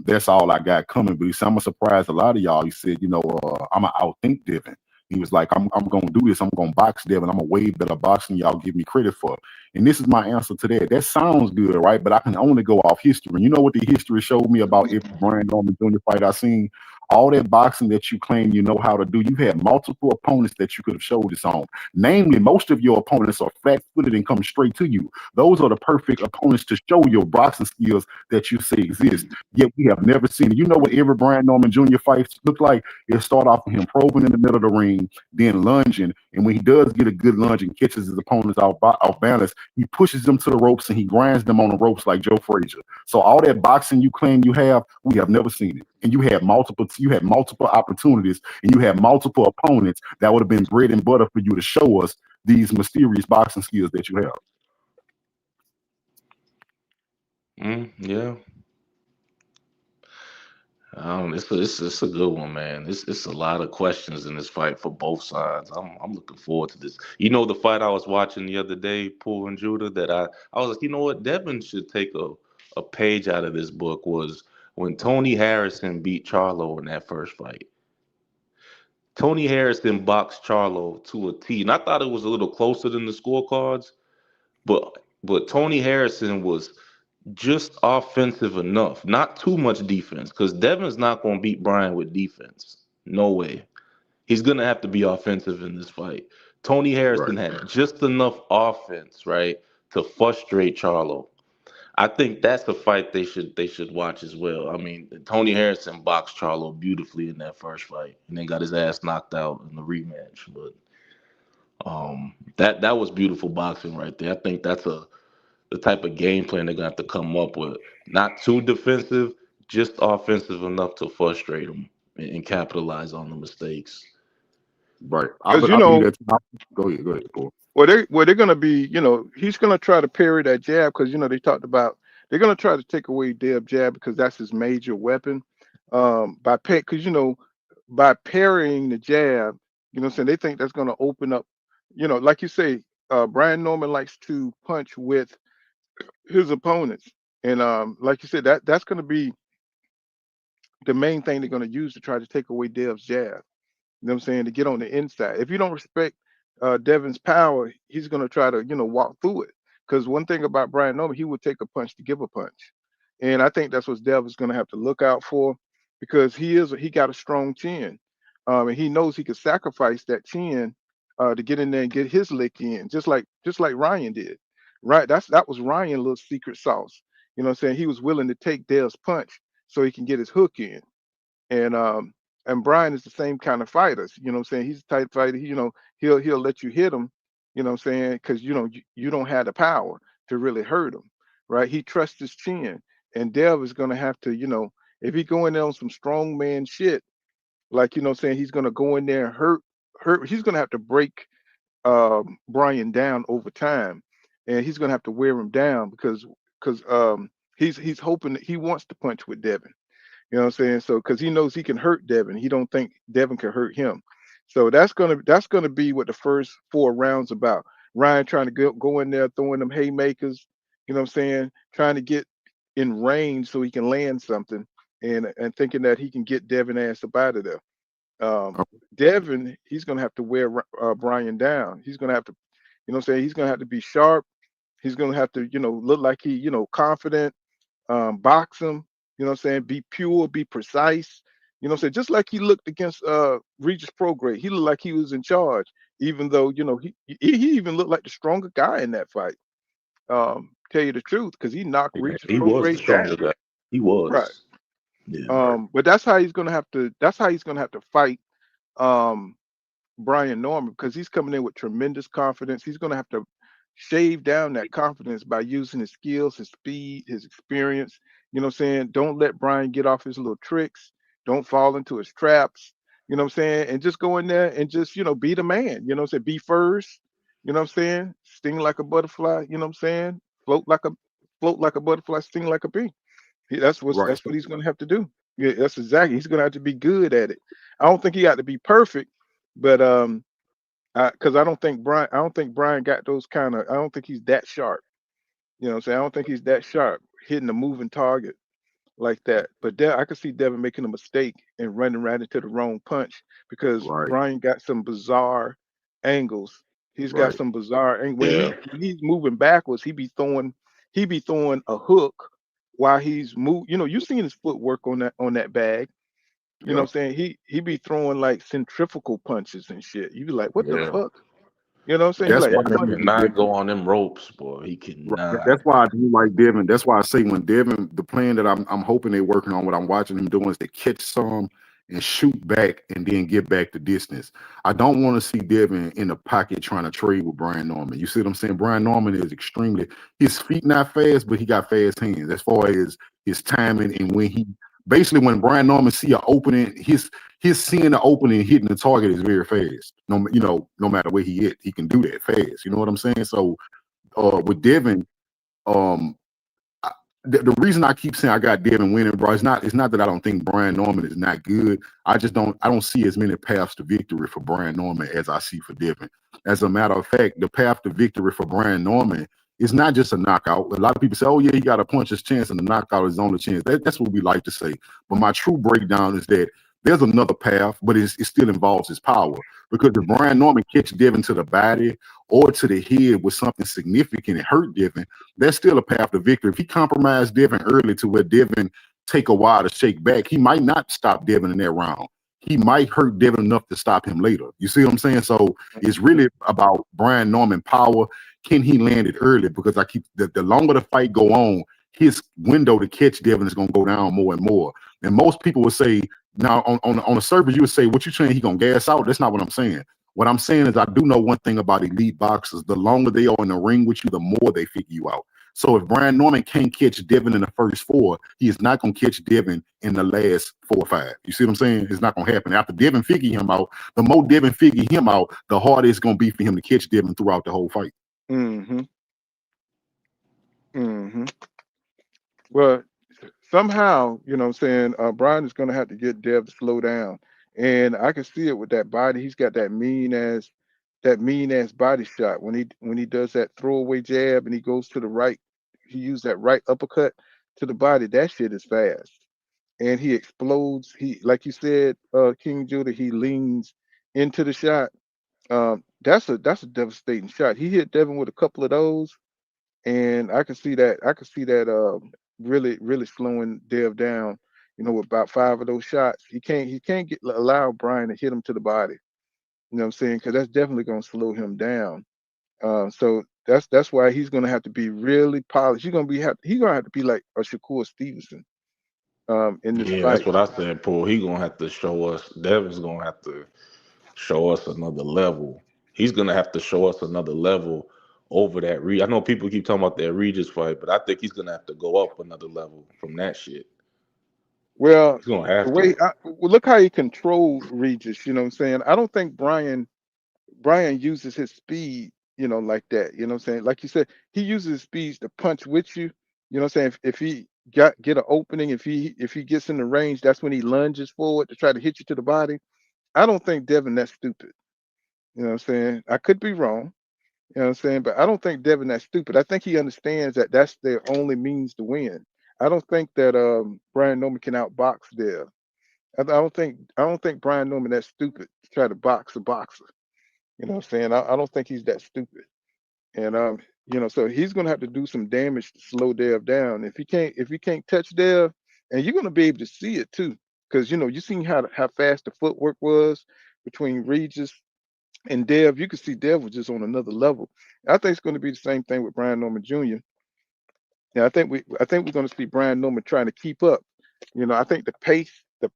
that's all I got coming. But he said, I'm gonna surprise a lot of y'all. He said, I'm gonna outthink Devin. He was like, I'm gonna do this. I'm gonna box Devin. I'm a way better boxer than y'all give me credit for. And this is my answer to that. That sounds good, right? But I can only go off history. And you know what the history showed me about every Brian Norman Jr. fight I seen? All that boxing that you claim you know how to do, you had multiple opponents that you could have showed this on. Namely, most of your opponents are flat-footed and come straight to you. Those are the perfect opponents to show your boxing skills that you say exist. Yet we have never seen it. You know what every Brian Norman Jr. fights look like? It start off with him probing in the middle of the ring, then lunging. And when he does get a good lunge and catches his opponents off balance, he pushes them to the ropes and he grinds them on the ropes like Joe Frazier. So all that boxing you claim you have, we have never seen it. And you had multiple opportunities and you had multiple opponents that would have been bread and butter for you to show us these mysterious boxing skills that you have. Yeah. It's a good one, man. It's a lot of questions in this fight for both sides. I'm looking forward to this. The fight I was watching the other day, Poole and Judah, that I was like, you know what, Devin should take a page out of this book was when Tony Harrison beat Charlo in that first fight. Tony Harrison boxed Charlo to a T, and I thought it was a little closer than the scorecards, but Tony Harrison was just offensive enough, not too much defense, because Devin's not going to beat Brian with defense. No way. He's going to have to be offensive in this fight. Tony Harrison had just enough offense, right, to frustrate Charlo. I think that's the fight they should watch as well. I mean, Tony Harrison boxed Charlo beautifully in that first fight, and then got his ass knocked out in the rematch. But that was beautiful boxing right there. I think that's the type of game plan they're gonna have to come up with. Not too defensive, just offensive enough to frustrate them and capitalize on the mistakes. Right. Because Go ahead, Paul. well, they're gonna be, he's gonna try to parry that jab because they talked about they're gonna try to take away Dev's jab because that's his major weapon. By parrying the jab, what I'm saying, they think that's gonna open up, like you say, Brian Norman likes to punch with his opponents, and like you said, that's gonna be the main thing they're gonna use to try to take away Dev's jab. You know what I'm saying? To get on the inside. If you don't respect Devin's power, he's going to try to, walk through it. Because one thing about Brian Norman, he would take a punch to give a punch. And I think that's what Devin's going to have to look out for because he got a strong chin. And he knows he could sacrifice that chin to get in there and get his lick in, just like Ryan did. Right. That was Ryan's little secret sauce. You know what I'm saying? He was willing to take Dev's punch so he can get his hook in. And Brian is the same kind of fighter. You know what I'm saying? He's a tight fighter. He'll let you hit him, you know what I'm saying? Because you don't have the power to really hurt him. Right? He trusts his chin. And Dev is gonna have to, if he go in there on some strong man shit, like what I'm saying, he's gonna go in there and hurt, he's gonna have to break Brian down over time. And he's gonna have to wear him down because he's hoping that he wants to punch with Devin. You know what I'm saying? So because he knows he can hurt Devin, he don't think Devin can hurt him. So that's gonna be what the first 4 rounds about. Ryan trying to go in there throwing them haymakers. You know what I'm saying? Trying to get in range so he can land something, and thinking that he can get Devin ass up out of there. Devin, he's gonna have to wear Brian down. He's gonna have to, what I'm saying? He's gonna have to be sharp. He's gonna have to, look like he, confident. Box him. You know what I'm saying? Be pure, be precise. You know what I'm saying? Just like he looked against Regis Prograde. He looked like he was in charge, even though, he even looked like the stronger guy in that fight. Tell you the truth, because he knocked Yeah, Regis he was the Prograde down. stronger guy. He Right. was. Yeah. But that's how he's gonna have to. That's how he's gonna have to fight um, Brian Norman, because he's coming in with tremendous confidence. He's gonna have to shave down that confidence by using his skills, his speed, his experience. You know what I'm saying? Don't let Brian get off his little tricks. Don't fall into his traps. You know what I'm saying? And just go in there and just, be the man. You know what I'm saying? Be first. You know what I'm saying? Sting like a butterfly. You know what I'm saying? Float like a butterfly, sting like a bee. Right. That's what he's gonna have to do. Yeah, that's exactly. He's gonna have to be good at it. I don't think he got to be perfect, but because I don't think Brian got those kind of. I don't think he's that sharp. You know what I'm saying? I don't think he's that sharp hitting a moving target like that. But I could see Devin making a mistake and running right into the wrong punch because Right. Brian got some bizarre angles. He's got Right. some bizarre, and Yeah. when he's moving backwards, he be throwing a hook while he's move. You seen his footwork on that bag. You know Yeah. what I'm saying? He be throwing like centrifugal punches and shit. You be like, what the Yeah. fuck? You know what I'm saying? He That's like why That I man punch. do cannot Devin. go on them ropes, boy. He Right. cannot. That's why I do like Devin. That's why I say when Devin, the plan that I'm hoping they're working on, what I'm watching him doing is to catch some and shoot back and then get back the distance. I don't want to see Devin in the pocket trying to trade with Brian Norman. You see what I'm saying? Brian Norman is extremely, his feet not fast, but he got fast hands as far as his timing and when Brian Norman see an opening, his seeing the opening and hitting the target is very fast. No matter where he hit, he can do that fast. You know what I'm saying? So with Devin, um, the reason I keep saying I got Devin winning, bro, it's not that I don't think Brian Norman is not good. I don't see as many paths to victory for Brian Norman as I see for Devin. As a matter of fact, the path to victory for Brian Norman is not just a knockout. A lot of people say, "Oh yeah, he got a puncher's chance, and the knockout is on the chance." That's what we like to say. But my true breakdown is that there's another path, but it still involves his power. Because if Brian Norman catch Devin to the body or to the head with something significant and hurt Devin, there's still a path to victory. If he compromised Devin early to where Devin take a while to shake back, he might not stop Devin in that round. He might hurt Devin enough to stop him later. You see what I'm saying? So it's really about Brian Norman power. Can he land it early? Because the longer the fight go on, his window to catch Devin is going to go down more and more. And most people would say, now on the surface, you would say, what you saying, he going to gas out? That's not what I'm saying. What I'm saying is I do know one thing about elite boxers. The longer they are in the ring with you, the more they figure you out. So if Brian Norman can't catch Devin in the first four, he is not going to catch Devin in the last 4 or 5. You see what I'm saying? It's not going to happen. After Devin figure him out, the more Devin figure him out, the harder it's going to be for him to catch Devin throughout the whole fight. Mm-hmm. Mm-hmm. Well, somehow, you know what I'm saying, Brian is gonna have to get Dev to slow down. And I can see it with that body. He's got that mean ass body shot when he does that throwaway jab and he goes to the right, he used that right uppercut to the body. That shit is fast. And he explodes. He, like you said, King Judah, he leans into the shot. That's a devastating shot. He hit Devin with a couple of those, and I can see that. Really, really slowing Dev down. With about 5 of those shots, he can't allow Brian to hit him to the body. You know what I'm saying? Because that's definitely going to slow him down. So that's why he's going to have to be really polished. He's gonna have to be like a Shakur Stevenson in this Yeah, that's fight. what I said, Paul. He gonna have to show us. Devin's gonna have to show us another level. He's gonna have to show us another level over that. I know people keep talking about that Regis fight, but I think he's gonna have to go up another level from that shit. Well, He's gonna the have way to. look how he controlled Regis. You know what I'm saying? I don't think Brian uses his speed, like that. You know what I'm saying? Like you said, he uses his speed to punch with you. You know what I'm saying? If he get an opening, if he gets in the range, that's when he lunges forward to try to hit you to the body. I don't think Devin that's stupid. You know what I'm saying? I could be wrong. You know what I'm saying? But I don't think Devin that's stupid. I think he understands that that's their only means to win. I don't think that Brian Norman can outbox Dev. I don't think Brian Norman that's stupid to try to box a boxer. You know what I'm saying? I don't think he's that stupid. And so he's gonna have to do some damage to slow Dev down. If he can't touch Dev, and you're gonna be able to see it too, because you seen how fast the footwork was between Regis and Dev. You could see Dev was just on another level. I think it's going to be the same thing with Brian Norman Jr. Yeah, I think we're going to see Brian Norman trying to keep up. You know, I think the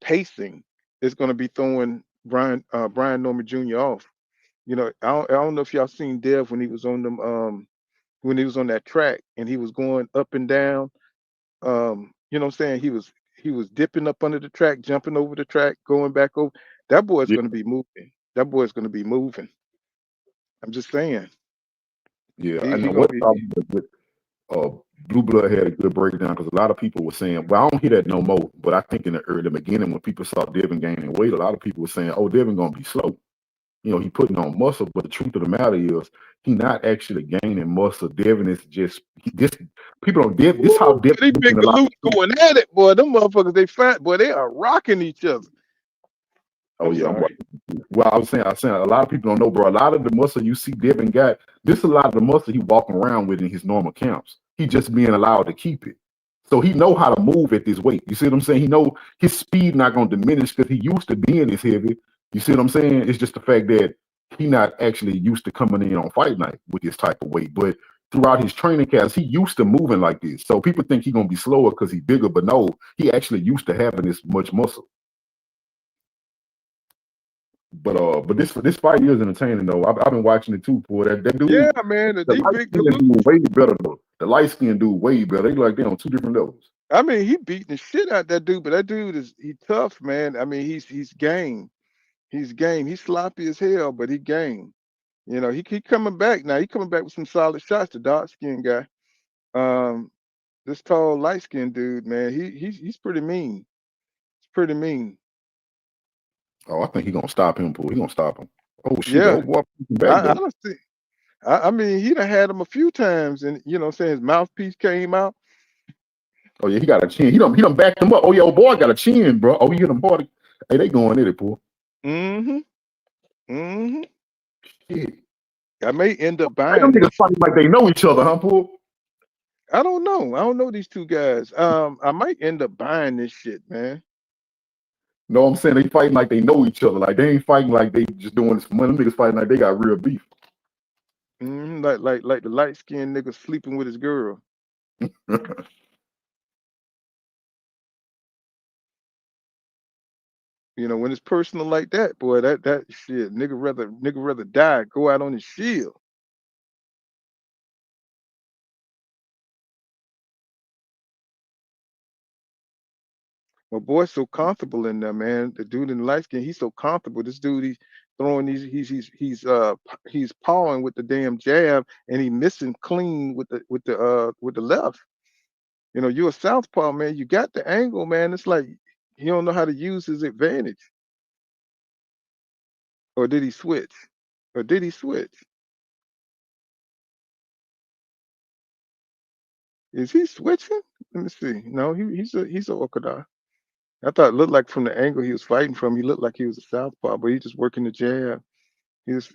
pacing is going to be throwing Brian Norman Jr. off. You know, I don't know if y'all seen Dev when he was on them when he was on that track and he was going up and down. You know what I'm saying? He was dipping up under the track, jumping over the track, going back over. That boy's Yeah, going to be moving. That boy's going to be moving. I'm just saying. yeah. He I he know gonna what be. uh, Blue Blood had a good breakdown because a lot of people were saying, well, I don't hear that no more. But I think in the beginning when people saw Devin gaining weight, a lot of people were saying, oh, Devin gonna be slow. You know, he putting on muscle, but the truth of the matter is he not actually gaining muscle. Devin is just this people don't Dev. This how Woo, Devin these looking big a lot. galoot going at it, boy. Them motherfuckers, they fat, boy. They are rocking each other. Oh I'm yeah, I'm sorry. right. Well, I was saying a lot of people don't know, bro. A lot of the muscle you see Devin got, this is a lot of the muscle he walking around with in his normal camps. He just being allowed to keep it. So he know how to move at this weight. You see what I'm saying? He know his speed not gonna diminish because he used to being this heavy. You see what I'm saying? It's just the fact that he not actually used to coming in on fight night with this type of weight. But throughout his training camps, he used to moving like this. So people think he gonna be slower because he's bigger, but no, he actually used to having this much muscle. But this fight is entertaining though. I've been watching it too. For that dude, Yeah, man. the These light big skinned galoot. dude way better though. The light skinned dude way better. They like they on two different levels. I mean, he beating the shit out that dude, but that dude he tough, man. I mean, he's game. He's game. He's sloppy as hell, but he game. You know, he coming back now. He coming back with some solid shots. The dark skinned guy. Um, this tall light skinned dude, man. He's pretty mean. He's pretty mean. Oh, I think he gonna stop him, Paul. He gonna stop him. Oh shit, the Yeah, old boy back I though. don't see. I mean, he done had him a few times, and you know, what I'm saying his mouthpiece came out. Oh yeah, he got a chin. He done backed him up. Oh yeah, old boy got a chin, bro. Oh, he hit him hard. Hey, they going at it, Paul. Mm-hmm. Mm-hmm. Shit. I may end up Hey, them buying niggas this. fighting like they know each other, huh, Paul? I don't know. I don't know these two guys. I might end up buying this shit, man. No, I'm saying they fighting like they know each other. Like they ain't fighting like they just doing this for money. Them niggas fighting like they got real beef. Like the light skinned nigga sleeping with his girl. You know, when it's personal like that, boy, that shit, nigga rather die, go out on his shield. My boy's so comfortable in there, man. The dude in the light skin, he's so comfortable. This dude, he's throwing these, he's pawing with the damn jab, and he missing clean with the left. You know, you're a southpaw, man. You got the angle, man. It's like he don't know how to use his advantage. Or did he switch? Or did he switch? Is he switching? Let me see. No, he's a Okada. I thought it looked like from the angle he was fighting from, he looked like he was a southpaw, but he just working the jab. He was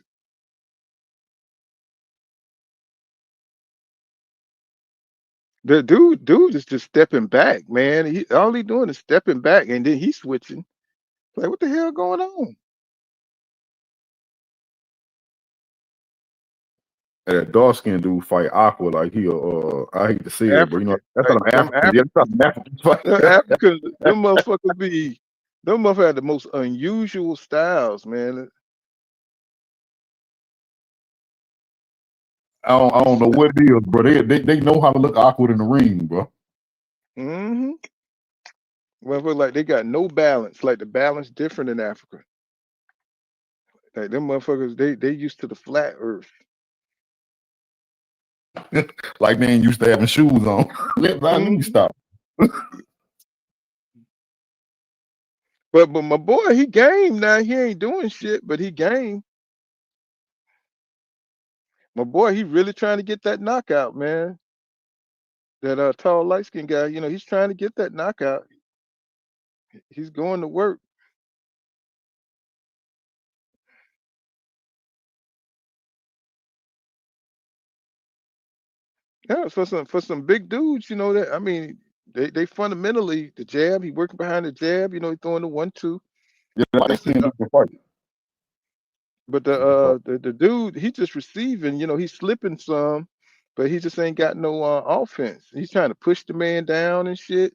the dude is just stepping back, man. All he doing is stepping back, and then he's switching. Like, what the hell going on? And that dark skinned dude fight awkward like he I hate to say it, but you know African, that's like how them them Africans. Yeah, that's how them Africans fight. Africans, them motherfuckers them motherfuckers have the most unusual styles, man. I don't know what it is, bro. They know how to look awkward in the ring, bro. Mm-hmm. Motherfuckers like they got no balance. Like the balance different in Africa. Like them motherfuckers, they used to the flat earth. Like they ain't used to having shoes on. Let me Mhm. stop. But my boy, he game now. He ain't doing shit, but he game. My boy, he really trying to get that knockout, man. That tall light skinned guy, you know, he's trying to get that knockout. He's going to work. Yeah, for some big dudes, you know that. I mean, they fundamentally the jab. He working behind the jab. You know, he throwing the 1-2. Yeah, like That's they it. can't do the fight. But the dude, he just receiving. You know, he's slipping some, but he just ain't got no offense. He's trying to push the man down and shit.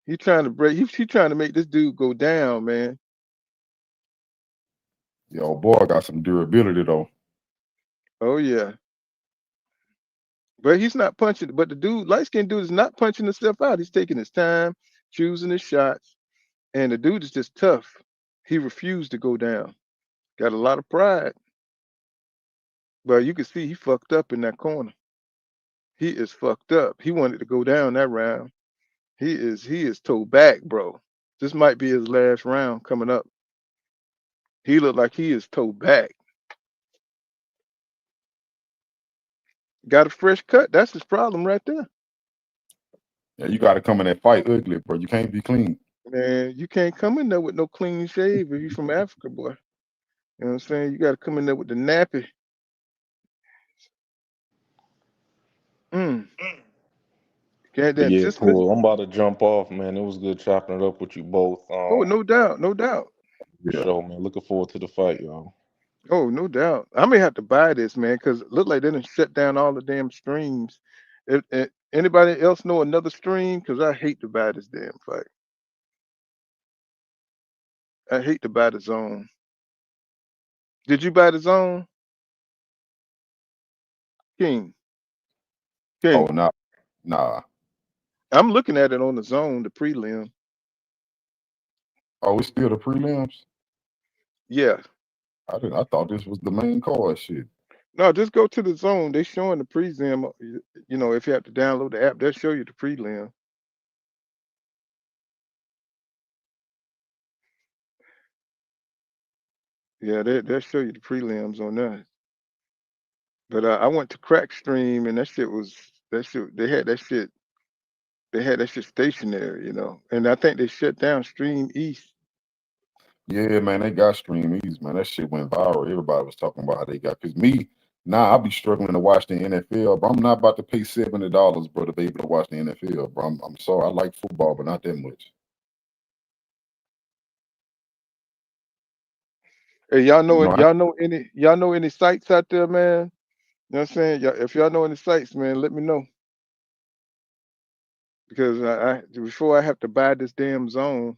He trying to break. He trying to make this dude go down, man. Yo, boy, got some durability though. Oh yeah. But he's not punching. But the dude, light skinned dude, is not punching himself out. He's taking his time, choosing his shots, and the dude is just tough. He refused to go down. Got a lot of pride. But you can see he fucked up in that corner. He is fucked up. He wanted to go down that round. He is toe back, bro. This might be his last round coming up. He looked like he is toe back. Got a fresh cut. That's his problem right there. Yeah, you got to come in that fight ugly, bro. You can't be clean. Man, you can't come in there with no clean shave if you're from Africa, boy. You know what I'm saying? You got to come in there with the nappy. Mm. But Goddamn, yeah, just listen. cool. I'm about to jump off, man. It was good chopping it up with you both. Oh, no doubt, no doubt. For Yeah. sure, man. Looking forward to the fight, y'all. Oh, no doubt. I may have to buy this, man, because it look like they done shut down all the damn streams. If anybody else know another stream? Because I hate to buy this damn fight. I hate to buy the zone. Did you buy the zone? King. Oh, King. nah. I'm looking at it on the zone, the prelim. Oh, it's still the prelims. Yeah. I thought this was the main card. Shit. No, just go to the zone. They showing the prelim. You know, if you have to download the app, they'll show you the prelim. Yeah, they'll show you the prelims on that. But I went to Crack Stream and that shit. They had that shit. They had that shit stationary, you know. And I think they shut down Stream East. Yeah, man, they got Stream East, man. That shit went viral. Everybody was talking about how they got. Cause me, now I be struggling to watch the NFL, but I'm not about to pay $70, bro, to be able to watch the NFL, bro. I'm sorry, I like football, but not that much. Hey, y'all You know know, it? Y'all know any sites out there, man? You know what I'm saying? If y'all know any sites, man, let me know. Because before I have to buy this damn zone.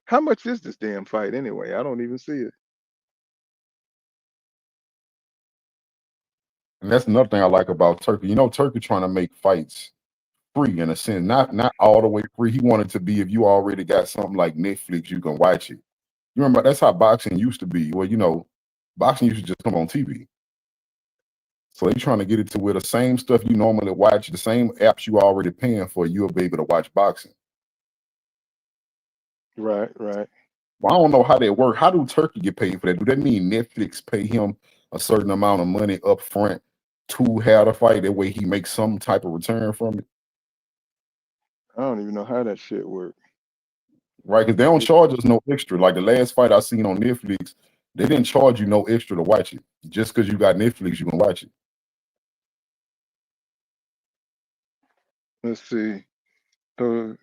How much is this damn fight anyway? I don't even see it. and that's another thing I like about Turkey. You know, Turkey trying to make fights free in a sense, not all the way free. He wanted to be if you already got something like Netflix, you can watch it. You remember that's how boxing used to be. Well, you know, boxing used to just come on TV. So they trying to get it to where the same stuff you normally watch, the same apps you already paying for, you'll be able to watch boxing. Right. Well, I don't know how that work. How do Turkey get paid for that? Do that mean Netflix pay him a certain amount of money up front to have the fight? That way he makes some type of return from it, I don't even know how that shit work. right? Because they don't charge us no extra. Like the last fight I seen on Netflix, they didn't charge you no extra to watch it. Just because you got Netflix, you can watch it. Let's see. So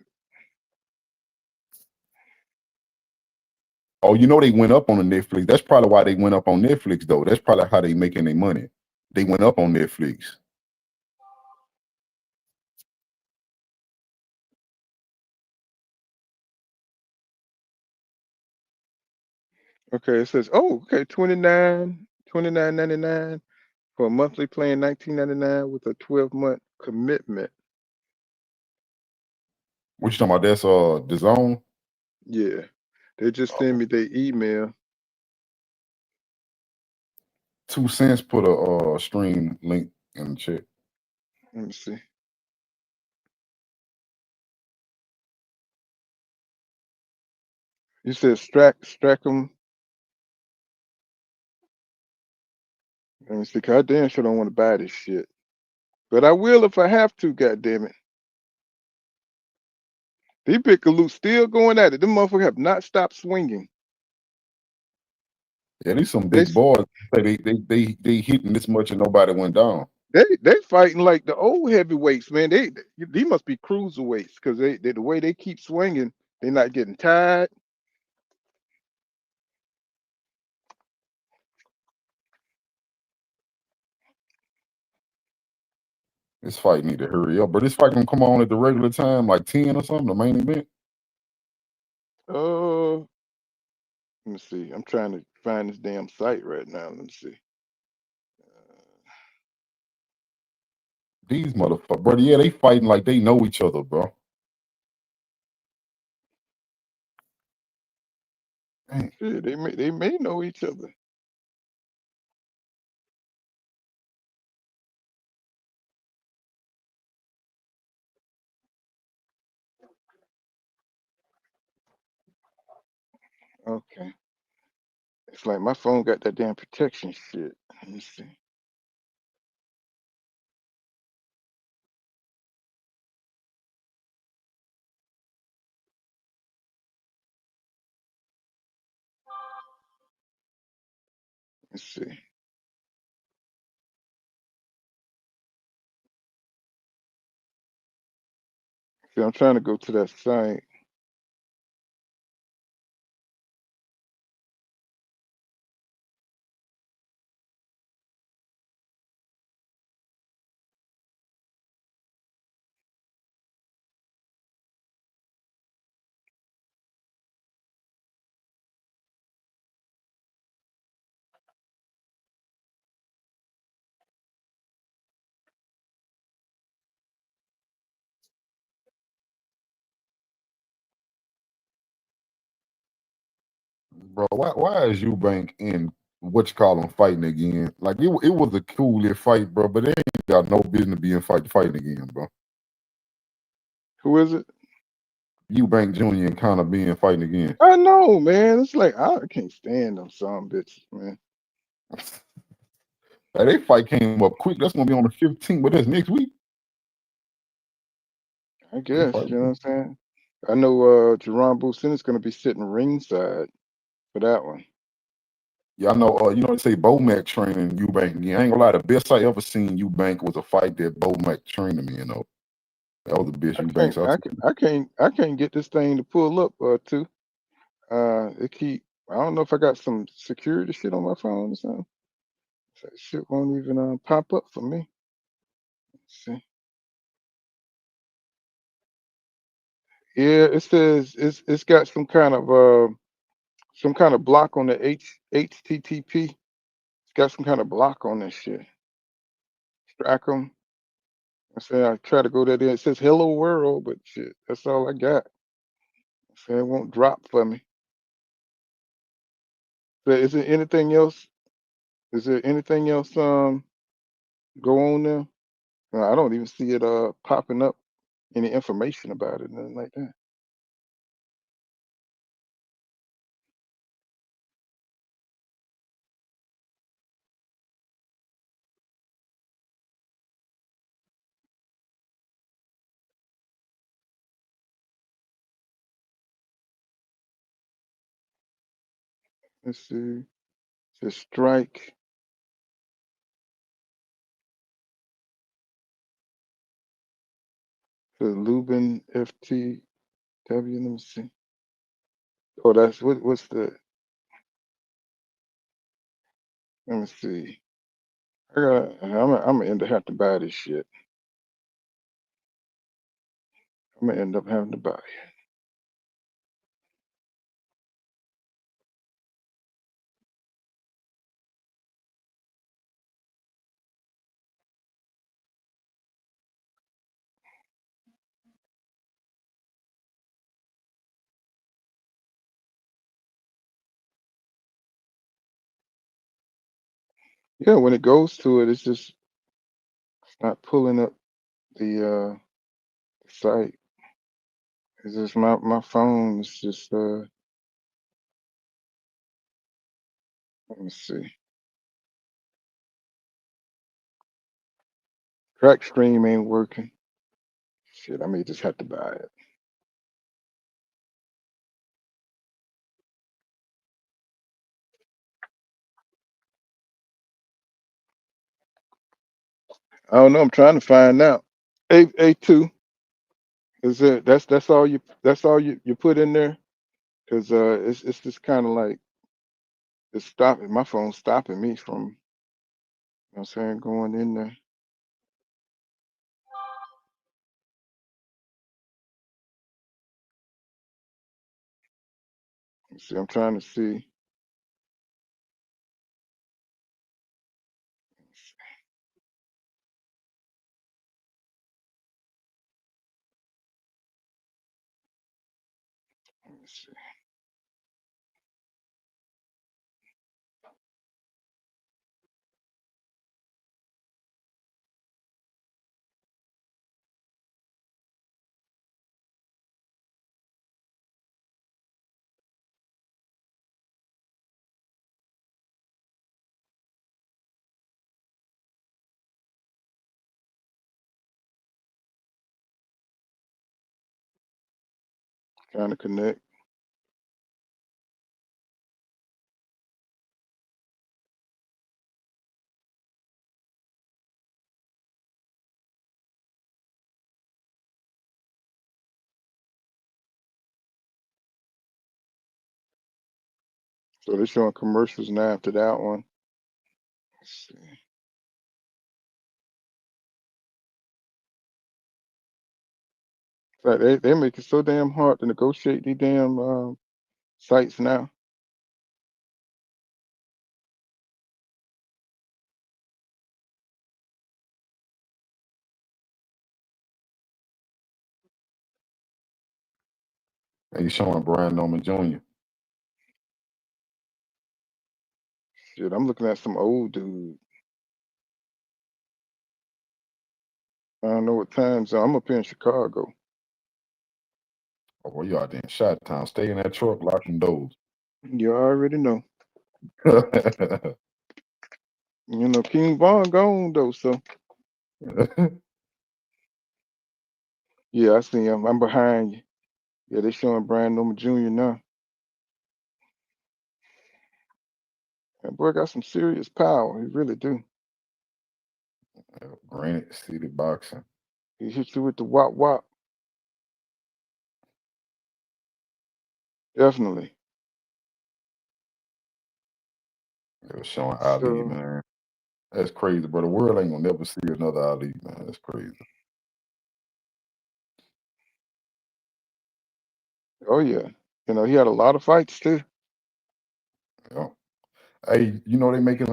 Oh, you know they went up on the Netflix. That's probably why they went up on Netflix, though. That's probably how they making their money. They went up on Netflix. okay, it says, oh, okay, 29.99 for a monthly plan, 19.99 with a 12-month commitment. What you talking about? That's the zone. Yeah, they just send me their email. 2 cents. Put a stream link in the chat. Let me see. You said Strackham. Let me see. God damn sure don't want to buy this shit, but I will if I have to. God damn it. These big galoots still going at it. Them motherfuckers have not stopped swinging. Yeah, these some They big boys. They hitting this much and nobody went down. they fighting like the old heavyweights, man. They must be cruiserweights because they the way they keep swinging, they're not getting tired. This fight need to hurry up, but this fight gonna come on at the regular time, like 10 or something, the main event. Let me see. I'm trying to find this damn site right now. Let me see. These motherfuckers, bro. Yeah, they fighting like they know each other, bro. Dang. Shit, they may know each other. Okay. It's like my phone got that damn protection shit. Let me see. Let's see. See, I'm trying to go to that site. Bro, why is Eubank in what you call him fighting again? Like it was a cool little fight, bro, but they ain't got no business being fighting again, bro. Who is it? Eubank Jr. and Connor being fighting again. I know, man. It's like I can't stand them some bitches, man. Hey, they fight came up quick. That's gonna be on the 15th, but that's next week. I guess, you know what I'm saying? I know Jerome Boosin is gonna be sitting ringside for that one. Yeah, I know. You know they say Bomac training Eubank again. I ain't gonna lie, the best I ever seen Eubank was a fight that Bomac trained him in. Though that was the best Eubank. So I can't get this thing to pull up to. I don't know if I got some security shit on my phone or something. That shit won't even pop up for me. Let's see. Yeah, it says it's got some kind of block on the HTTP. It's got some kind of block on this shit. Track them. I say I try to go there. It says hello world, but shit, that's all I got. I say it won't drop for me. But is there anything else? Is there anything else go on there? I don't even see it popping up any information about it, nothing like that. Let's see. It says strike. It says Lubin FTW. Let me see. Oh, that's what's the let me see. I'm gonna end up having to buy this shit. I'm gonna end up having to buy it. Yeah, when it goes to it, it's just not pulling up the site. It's just my phone is just let me see. Crack stream ain't working. Shit, I may just have to buy it. I don't know. I'm trying to find out. A2 is it? That's all you put in there because it's just kind of like it's stopping my phone stopping me from you know what I'm saying going in there. Let's see, I'm trying to see. Let's see. Trying to connect. So they're showing commercials now after that one. Let's see. Like they make it so damn hard to negotiate these damn sites now. And he's showing Brian Norman Jr. Shit, I'm looking at some old dude. I don't know what time zone. I'm up here in Chicago. Oh, well, you out there in Shot Town. Stay in that truck, lock them doors. You already know. You know, King Von gone though, so yeah, I see him. I'm behind you. Yeah, they showing Brian Norman Jr. now. That boy got some serious power. He really do. Granite City Boxing. He hit you with the wop wop. Definitely. It was showing Ali, So, man. That's crazy, bro. The world ain't gonna never see another Ali, man. That's crazy. oh yeah, you know he had a lot of fights too. Yeah. Hey, you know they making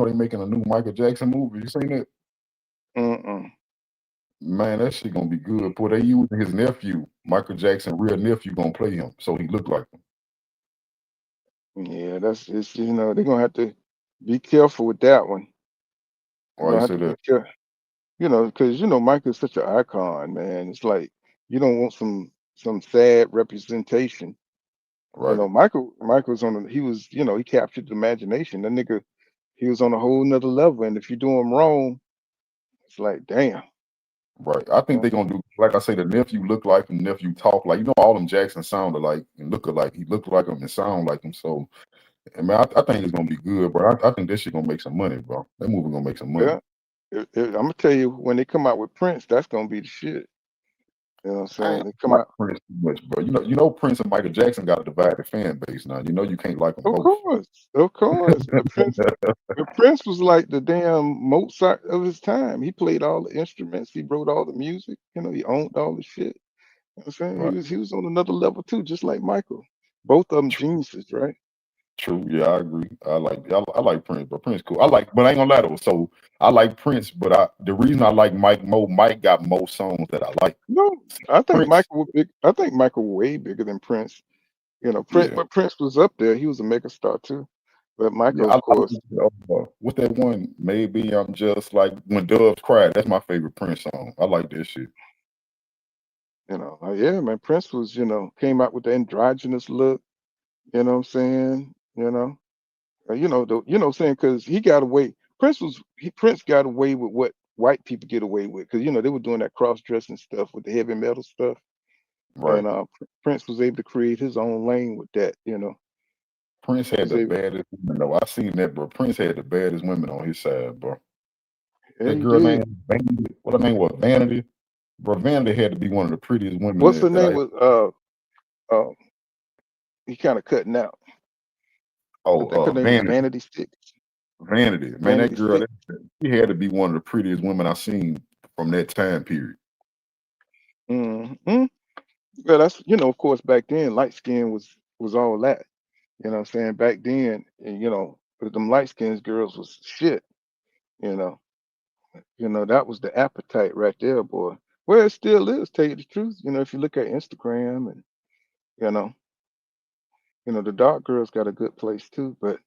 they making a new Michael Jackson movie. You seen that? Mm-mm. Man, that shit gonna be good. Boy, they using his nephew, Michael Jackson, real nephew, gonna play him, so he look like him. Yeah, that's it's you know they're gonna have to be careful with that one. They're Why gonna you have say to be that? careful. You know, because you know Michael's such an icon, man. It's like you don't want some sad representation. You Right, know, Michael's on he was, you know, he captured the imagination. That nigga, he was on a whole nother level. And if you do him wrong, it's like, damn. right. I think You they gonna do, like I say, the nephew look like him, nephew talk like, all them Jackson sound alike and look alike. He look like him and sound like him. So, I mean, I think it's gonna be good, bro. I think this shit gonna make some money, bro. That movie gonna make some money. yeah. I'm gonna tell you, when they come out with Prince, that's gonna be the shit. You know what I'm I saying? ain't They come like out, Prince too much, bro. Prince and Michael Jackson got a divided fan base now. You can't like them of both. course, of course. Prince was like the damn Mozart of his time. He played all the instruments, he wrote all the music, you know, he owned all the shit. You know what I'm saying? Right. He was on another level too, just like Michael. Both of them True, geniuses, right? true. Yeah, I agree. I like Prince, but Prince cool. But I ain't gonna lie though. So I like Prince, but the reason I like Mike got more songs that I like. No, I think Prince, Michael was big. I think Michael way bigger than Prince. You know, yeah, but Prince was up there. He was a megastar too. But yeah. Michael, I of course, what's that one? Maybe I'm just like when Doves Cry. That's my favorite Prince song. I like that shit. you know, yeah, man. Prince was, you know, came out with the androgynous look. You know what I'm saying? You know what I'm saying? Because he got away. Prince got away with what white people get away with. Because you know they were doing that cross dressing stuff with the heavy metal stuff, Right. and Prince was able to create his own lane with that. You know, Prince he had was the able. baddest women though. I seen that, bro. Prince had the baddest women on his side, bro. Yeah, That he girl did. name Vanity. What her name was? Vanity. Bro, Vanity had to be one of the prettiest women What's the that name? I. Was uh he kind of cutting out. I Oh, think her name was Vanity. Vanity Six. Vanity. Man, that Vanity girl, Six. she had to be one of the prettiest women I seen from that time period. Mm-hmm. Well, that's, you know, of course, back then light skin was was all that. You know what I'm saying? Back then, and, but them light skinned girls was shit. You know, that was the appetite right there, boy. Well, it still is. Tell you the truth. If you look at Instagram and you know, the dark girls got a good place too. But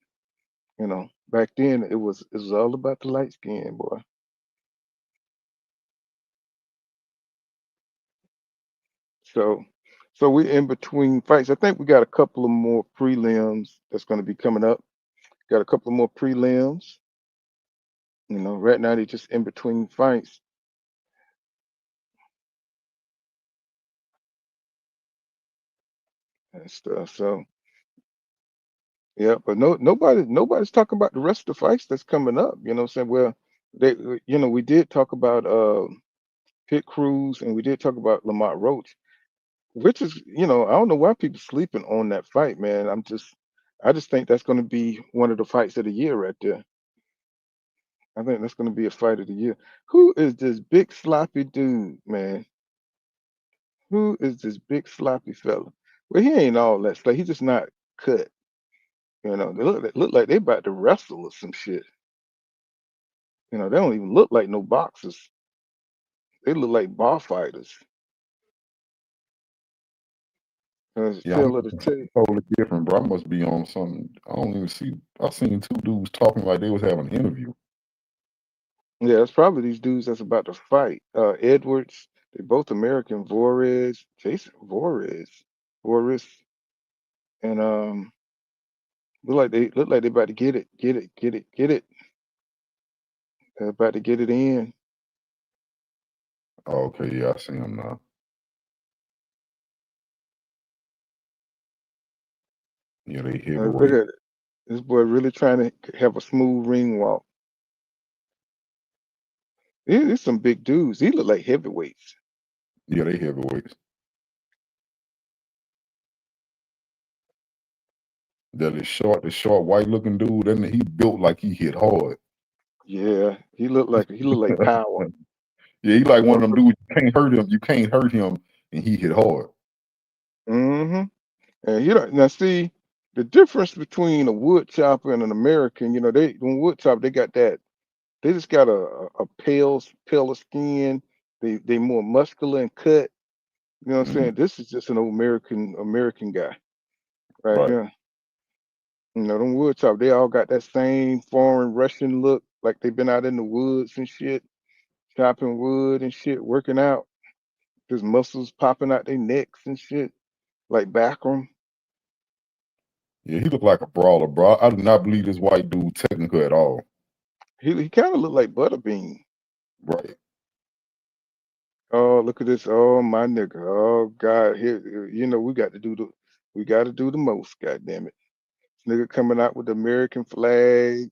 back then it was all about the light skin, boy. So, so we in between fights. I think we got a couple of more prelims that's going to be coming up. Got a couple of more prelims. Right now they just in between fights and stuff. So yeah, but nobody's talking about the rest of the fights that's coming up. You know what I'm saying? Well, we did talk about Pit Cruz and we did talk about Lamont Roach, which is, I don't know why people sleeping on that fight, man. I just think that's going to be one of the fights of the year right there. I think that's going to be a fight of the year. Who is this big sloppy dude, man? Who is this big sloppy fella? Well, he ain't all that. Like he's just not cut. They look like they about to wrestle or some shit. They don't even look like no boxers. They look like bar fighters. Yeah, I'm Tail of the tape. totally different, bro. I must be on something. I don't even see. I seen two dudes talking like they was having an interview. Yeah, it's probably these dudes that's about to fight. Edwards, they both American. Jason Voorhees, and look like they about to get it. They're about to get it in. Oh, okay, yeah, I see him now. Yeah, they Look heavyweight. at it. This boy really trying to have a smooth ring walk. These some big dudes. These look like heavyweights. Yeah, they heavyweights. That is short, the short white looking dude, and he built like he hit hard. Yeah, he looked like power. Yeah, he like one of them Motherfucker. dudes. You can't hurt him. You can't hurt him, and he hit hard. Mm-hmm. And you don't now see the difference between a wood chopper and an American. When wood chopper, they got that. They just got a paler skin. They more muscular and cut. You know what I'm Mhm. saying? This is just an old American guy right Right. here. Them wood chop, they all got that same foreign Russian look, like they've been out in the woods and shit, chopping wood and shit, working out. There's muscles popping out their necks and shit, like Backroom. Yeah, he looked like a brawler, bro. I do not believe this white dude technical at all. He kind of looked like Butterbean. Right. Oh, look at this. Oh, my nigga. Oh God. Here, we got to do the most. God damn it. This nigga coming out with the American flag,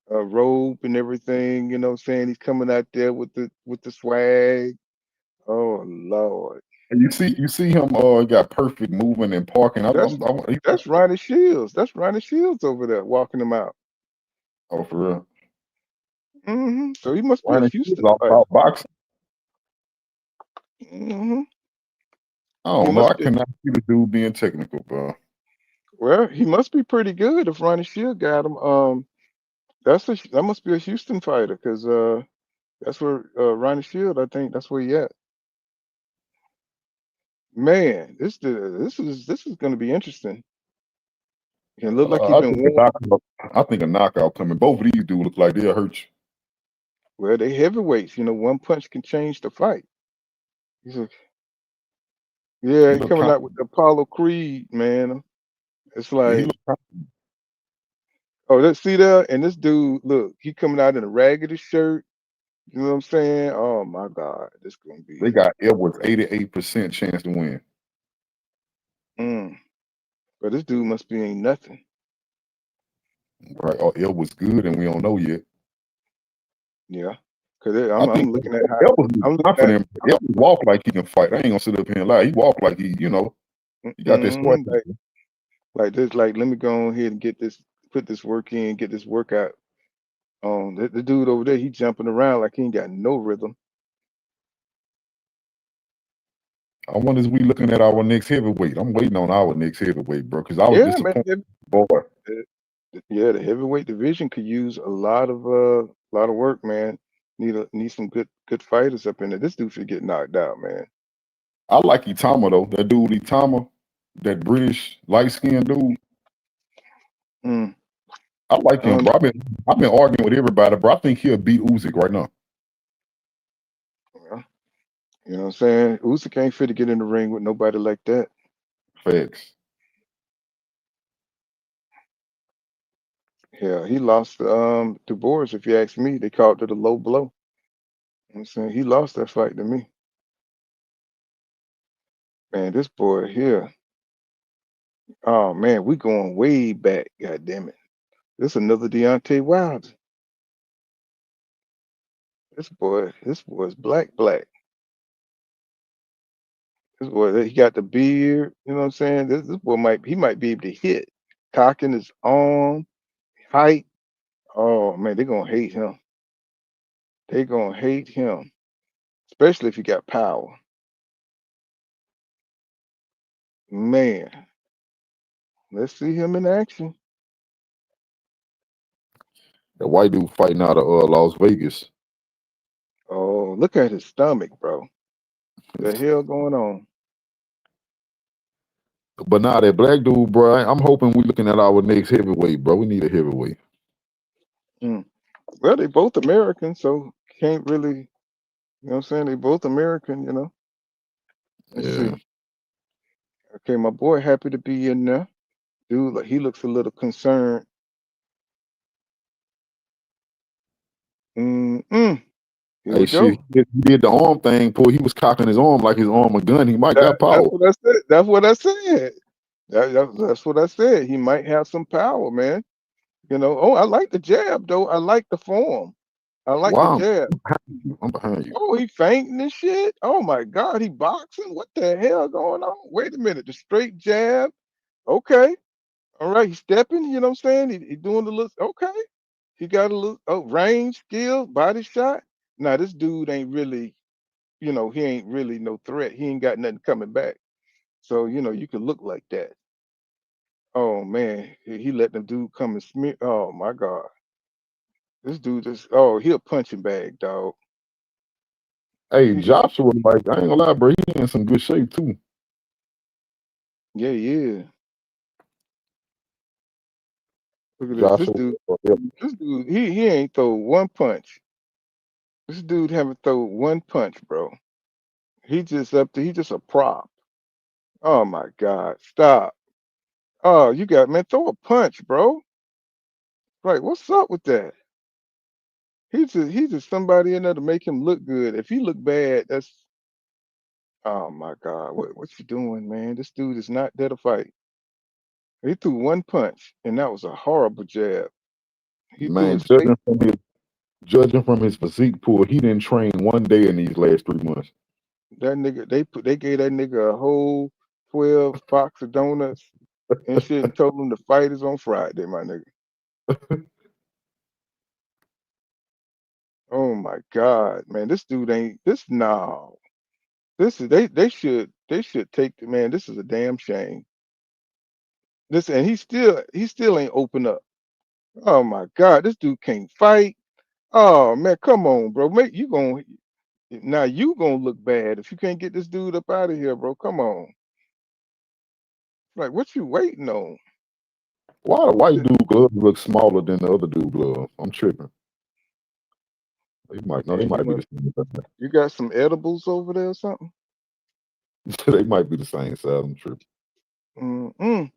robe and everything. You know what I'm saying? He's coming out there with the swag. Oh Lord. And you see him. Got perfect movement and parking. That's that's Ronnie Shields. That's Ronnie Shields over there walking him out. Oh, for real. So he must be a Why he's Houston all fighter. about boxing? hmm I He don't know. I must be. cannot see the dude being technical, bro. Well, he must be pretty good if Ronnie Shields got him. That must be a Houston fighter because that's where Ronnie Shield. I think that's where he at. Man, this is going to be interesting. It look like he I been think a warm. knockout. I think a knockout coming. Both of these dudes look like they'll hurt you. Well, they heavyweights. One punch can change the fight. He's a, yeah, He he look coming kind. out with the Apollo Creed, man. It's Yeah, he like, look kind. oh, let's see there. And this dude, look, he coming out in a raggedy shirt. You know what I'm saying? Oh my God, this gonna They be. got Edwards 88% chance to win. Mm. But this dude must be ain't nothing. Right? Oh, Edwards good, and we don't know yet. Yeah, because I I'm think looking at how Edwards is I'm looking at. confident. Edwards walk like he can fight. I ain't gonna sit up here and lie. He walk like he got that swag. Like this. Like let me go on here and get this, put this work in, get this workout. The dude over there, he jumping around like he ain't got no rhythm. I wonder, is we looking at our next heavyweight? I'm waiting on our next heavyweight, bro, because I was Yeah, man. disappointed. Boy, Yeah, the heavyweight division could use a lot of work, man. Need some good fighters up in there. This dude should get knocked out, man. I like Itama though. That dude Itama, that British light skinned dude. Mm. I like him, bro. I've been arguing with everybody, bro. I think he'll beat Usyk right now. Well, you know what I'm saying? Usyk ain't fit to get in the ring with nobody like that. Facts. Yeah, he lost to Boris, if you ask me. They called it a low blow. You know what I'm saying? He lost that fight to me. Man, this boy here. Oh man, we going way back, god damn it. This another Deontay Wilder. This boy's black. This boy, he got the beard, you know what I'm saying? This boy might be able to hit. Cocking his arm, height. Oh man, they're gonna hate him. They're gonna hate him. Especially if he got power. Man, let's see him in action. That white dude fighting out of Las Vegas. Oh, look at his stomach, bro. The hell going on? But now that black dude, bro, I'm hoping we looking at our next heavyweight, bro. We need a heavyweight. Well, they both American, so can't really, you know what I'm saying? They both American, you know. Let's see. Okay, my boy happy to be in there. Dude, like he looks a little concerned. Here Hey, we go. shit, he did the arm thing, boy. He was cocking his arm like his arm a gun. He might got power. That's what I said. That's what I said. That's what I said. He might have some power, man. You know. Oh, I like the jab though. I like the form. I like the Wow, jab. I'm behind you. Oh, he fainting and shit. Oh my God, he boxing. What the hell going on? Wait a minute. The straight jab. Okay. All right. He's stepping. You know what I'm saying? He doing the little. Okay. He got a little range, skill, body shot. Now this dude ain't really. You know, he ain't really no threat. He ain't got nothing coming back. So you know, you can look like that. Oh man, he let them dude come and smear. Oh my God, this dude just. Oh, he a punching bag, dog. Hey, Joshua, like, I ain't gonna lie, bro. He in some good shape too. Yeah, he is. Look at this. Joshua, This dude, he ain't throw one punch. This dude haven't throw one punch, bro. He just up to. He just a prop. Oh my God, stop. Oh, you got man, throw a punch, bro. Like, what's up with that? He's just somebody in there to make him look good. If he look bad, that's oh my God, what you doing, man? This dude is not there to fight. He threw one punch, and that was a horrible jab. He threw man, it straight. judging from his physique pool, he didn't train one day in these last 3 months. That nigga, they gave that nigga a whole 12 box of donuts and shit, and told him the fight is on Friday, my nigga. Oh my God, man, this dude ain't this no. This is they should take the man. This is a damn shame. This and he still ain't open up. Oh my God, this dude can't fight. Oh man, come on, bro. Make you going now you gonna look bad if you can't get this dude up out of here, bro. Come on. Like what you waiting on? Why the white dude gloves look smaller than the other dude glove? I'm tripping. They might Man, be the same size. you got some edibles over there or something? They might be the same size. I'm tripping. Mm-mm.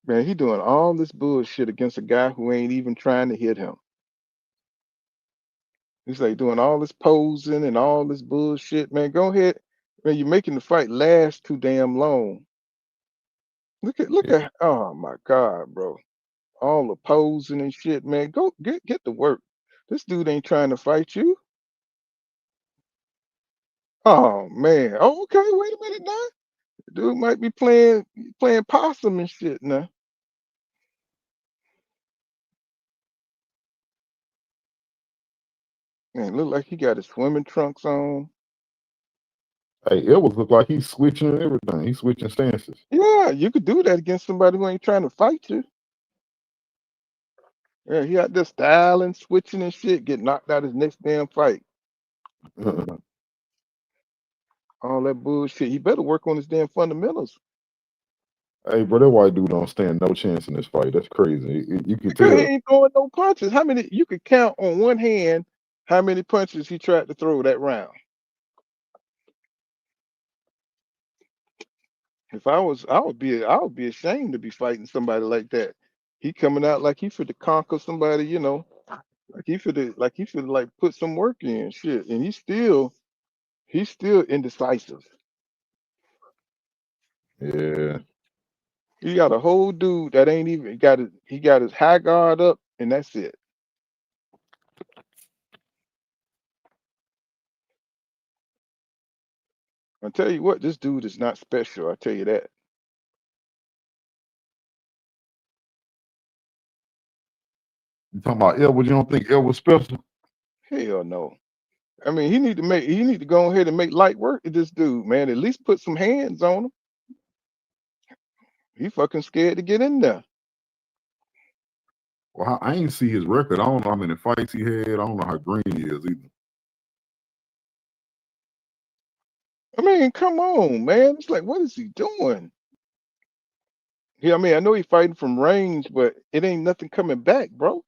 Man, he doing all this bullshit against a guy who ain't even trying to hit him. He's like doing all this posing and all this bullshit. Man, go ahead. Man, you're making the fight last too damn long. Look at oh my God, bro. All the posing and shit, man. Go get to work. This dude ain't trying to fight you. Oh man. Oh, okay, wait a minute now. Dude might be playing possum and shit now. Man, look like he got his swimming trunks on. Hey, Edwards look like he's switching everything. He's switching stances. Yeah, you could do that against somebody who ain't trying to fight you. Yeah, he out there styling, switching and shit, get knocked out his next damn fight. All that bullshit. He better work on his damn fundamentals. Hey, bro, that white dude don't stand no chance in this fight. That's crazy. You can Because he tell. ain't throwing no punches. How many you could count on one hand how many punches he tried to throw that round? If I would be ashamed to be fighting somebody like that. He coming out like he finna conquer somebody, you know, like he finna like put some work in, shit, and he's still indecisive. Yeah. He got a whole dude that ain't even he got his high guard up, and that's it. I tell you what, this dude is not special. I tell you that. You talking about Edwards? You don't think Edwards special? Hell no. I mean, he need to go ahead and make light work of this dude, man. At least put some hands on him. He fucking scared to get in there. Well, I ain't see his record. I don't know how many fights he had. I don't know how green he is either. I mean, come on, man. It's like, what is he doing? Yeah, I mean, I know he's fighting from range, but it ain't nothing coming back, bro.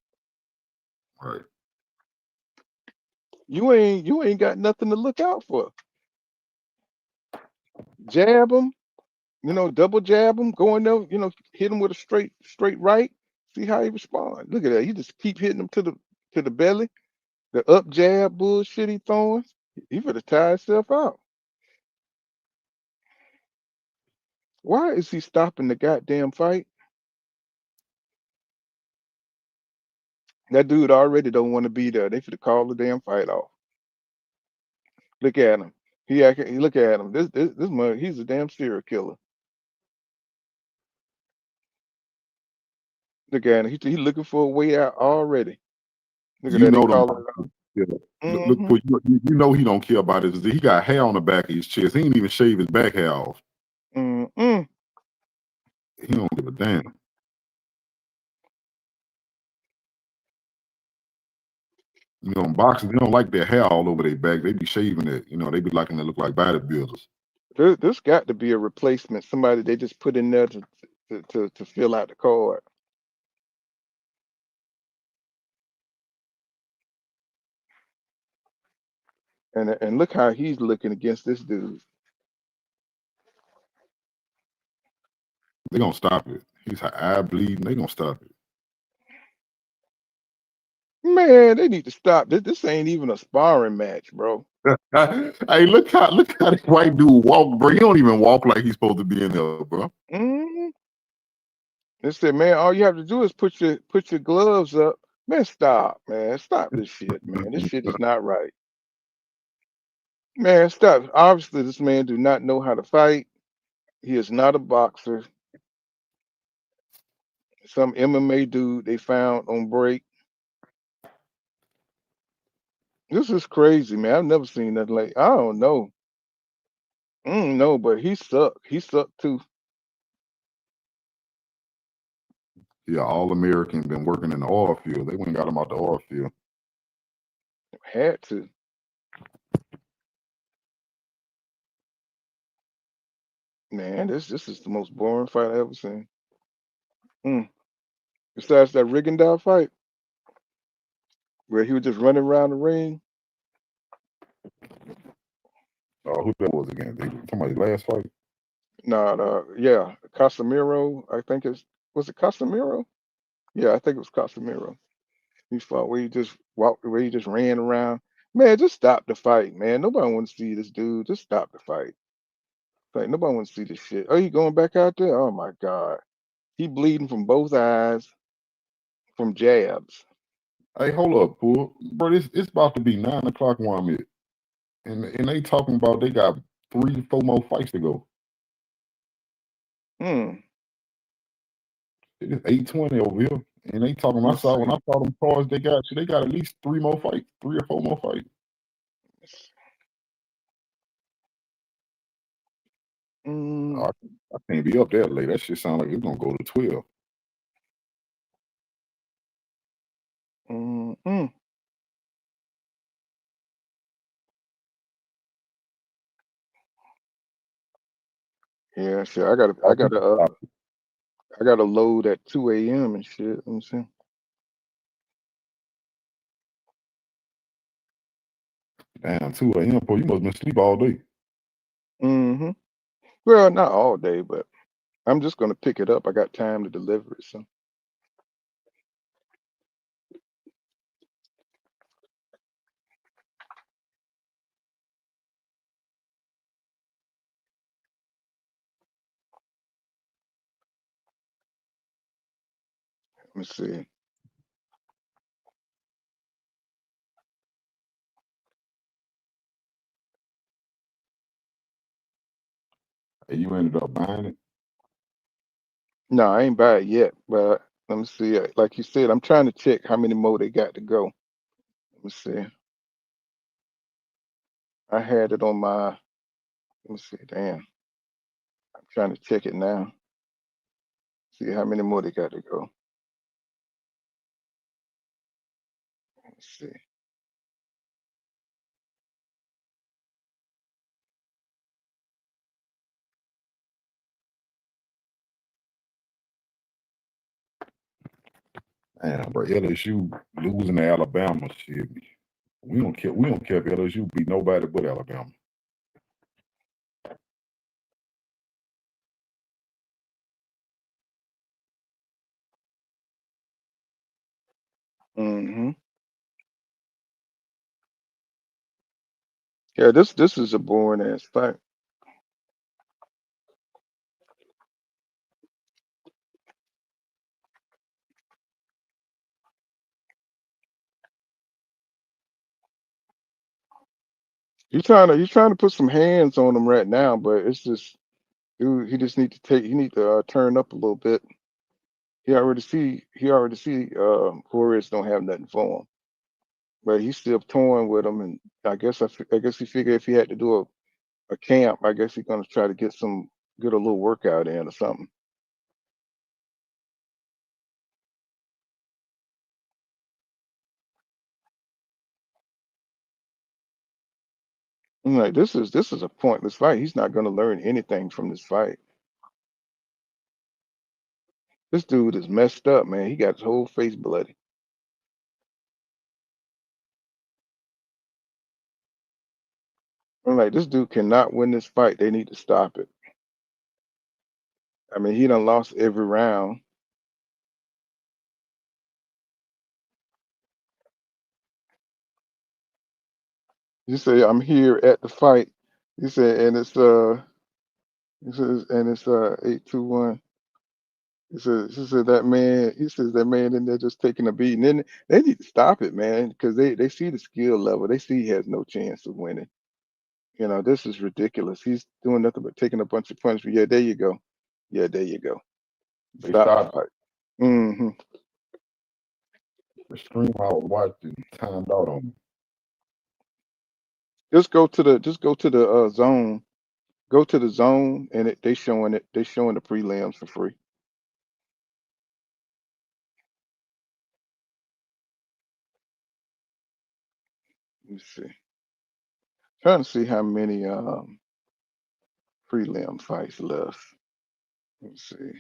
Right. You ain't got nothing to look out for. Jab him, double jab him, go in there, hit him with a straight right. See how he responds. Look at that. You just keep hitting him to the belly. The up jab bullshit he throwing. He finna tire himself out. Why is he stopping the goddamn fight? That dude already don't want to be there. They finna call the damn fight off. Look at him. Look at him. This mother, he's a damn serial killer. Look at him. He looking for a way out already. Look at You that. They know them. call it out. Yeah. Look, Mhm. you know he don't care about his. He got hair on the back of his chest. He ain't even shave his back hair off. Mm-mm. He don't give a damn. In boxers, they don't like their hair all over their back. They be shaving it. They be liking to look like bodybuilders. This got to be a replacement. Somebody they just put in there to fill out the card. And look how he's looking against this dude. They gonna stop it. He's eye bleeding. They gonna stop it. Man, they need to stop. This ain't even a sparring match, bro. Hey, look how this white dude walk, bro. He don't even walk like he's supposed to be in there, bro. Mm-hmm. They said, man, all you have to do is put your gloves up. Man, stop, man. Stop this shit, man. This shit is not right. Man, stop. Obviously, this man do not know how to fight. He is not a boxer. Some MMA dude they found on break. This is crazy, man. I've never seen nothing like. I don't know. No, but he sucked. He sucked too. Yeah, All-American been working in the oil field. They went and got him out the oil field. Had to. Man, this is the most boring fight I ever seen. Besides that Rigondeaux fight, where he was just running around the ring. Oh, who that was again? They talking about his last fight? Yeah, Casemiro. I think was it Casemiro? Yeah, I think it was Casemiro. He fought where he just walked, where he just ran around. Man, just stop the fight, man. Nobody wants to see this dude. Just stop the fight. Like nobody wants to see this shit. Oh, he going back out there? Oh my God, he bleeding from both eyes from jabs. Hey, hold up, Pool. Bro, it's about to be 9 o'clock where I'm at. And they talking about they got 3-4 more fights to go. It's 8:20 over here. And they talking. I saw when I saw them cards they got at least 3 or 4 more fights. I can't be up that late. That shit sound like it's gonna go to 12. Yeah, shit. I gotta load at 2 a.m. and shit. You know what I'm saying? Damn, 2 a.m. Boy, you must been asleep all day. Well, not all day, but I'm just gonna pick it up. I got time to deliver it, so. Let me see. Hey, you ended up buying it? No, I ain't buy it yet, but let me see. Like you said, I'm trying to check how many more they got to go. Let me see. I had it on my. Let me see. Damn. I'm trying to check it now. See how many more they got to go. Let's see. Damn, bro, LSU losing to Alabama, shit. We don't care. We don't care if LSU beat nobody but Alabama. Yeah, this is a boring ass fight. He's trying to put some hands on him right now, but it's just, dude, he just need to turn up a little bit. He already see Flores don't have nothing for him, but he's still toying with him, and I guess he figured if he had to do a camp, I guess he's gonna try to get a little workout in or something. I'm like, this is a pointless fight. He's not gonna learn anything from this fight. This dude is messed up, man. He got his whole face bloody. I'm like, this dude cannot win this fight. They need to stop it. I mean, he done lost every round. He said, I'm here at the fight. He said, and it's he says, and it's 821. He said that man, he says that man in there just taking a beating. And they need to stop it, man, because they see the skill level. They see he has no chance of winning. You know, this is ridiculous. He's doing nothing but taking a bunch of punches. Yeah, there you go. Yeah, there you go. They Stop the stopped fight. Mm-hmm. the stream I was watching timed out on me. Just go to the zone. Go to the zone, and they showing it. They showing the prelims for free. Let me see. Trying to see how many prelim fights left. Let me see.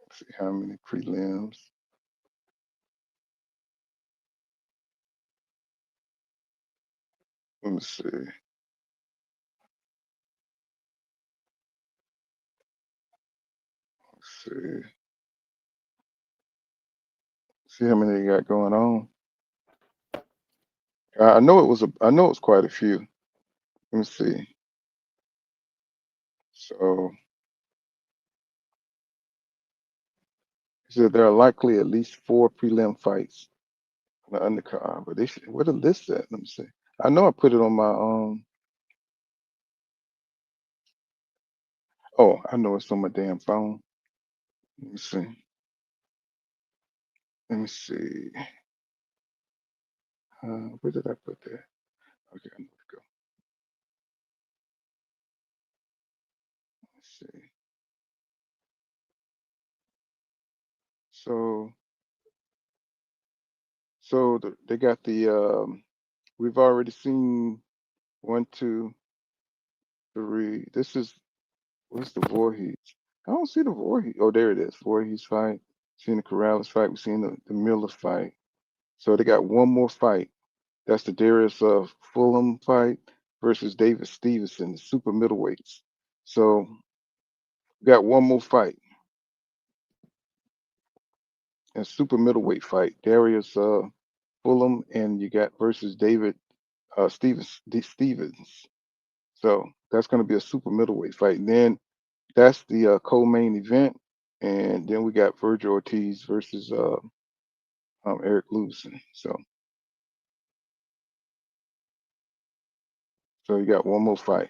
Let's see how many prelims. Let me see. Let's see. See how many they got going on. I know it was quite a few. Let me see. So he said there are likely at least 4 prelim fights on the undercard, but where the list at? Let me see. I know I put it on my Oh, I know it's on my damn phone. Let me see. Let me see. Where did I put that? Okay, I need to go. Let's see. So they got the we've already seen 1, 2, 3. What's the Voorhees? I don't see the Voorhees. Oh, there it is. Voorhees fight. Seen the Corrales fight. We've seen the Miller fight. So they got one more fight. That's the Darius Fulham fight versus David Stevenson, the super middleweights. So we got one more fight. A super middleweight fight. Darius Fulham and you got versus David Stevens. So that's going to be a super middleweight fight. And then that's the co-main event. And then we got Vergil Ortiz versus Eric Lubin. So you got one more fight.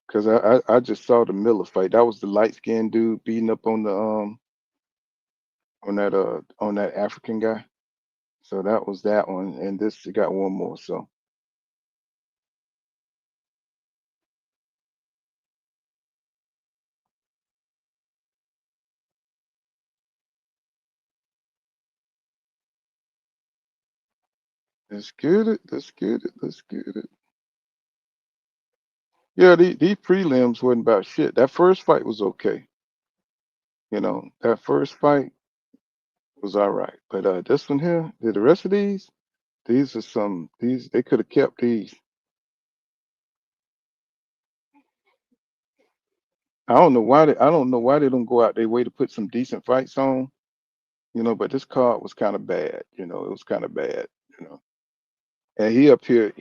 Because I just saw the Miller fight. That was the light skinned dude beating up on the on that African guy. So that was that one. And this you got one more. So let's get it. Let's get it. Let's get it. Yeah, these prelims wasn't about shit. That first fight was okay. You know, that first fight was all right. But this one here, the rest of these are these they could have kept these. I don't know why they don't go out their way to put some decent fights on, you know, but this card was kind of bad, you know, it was kind of bad, you know. And he up here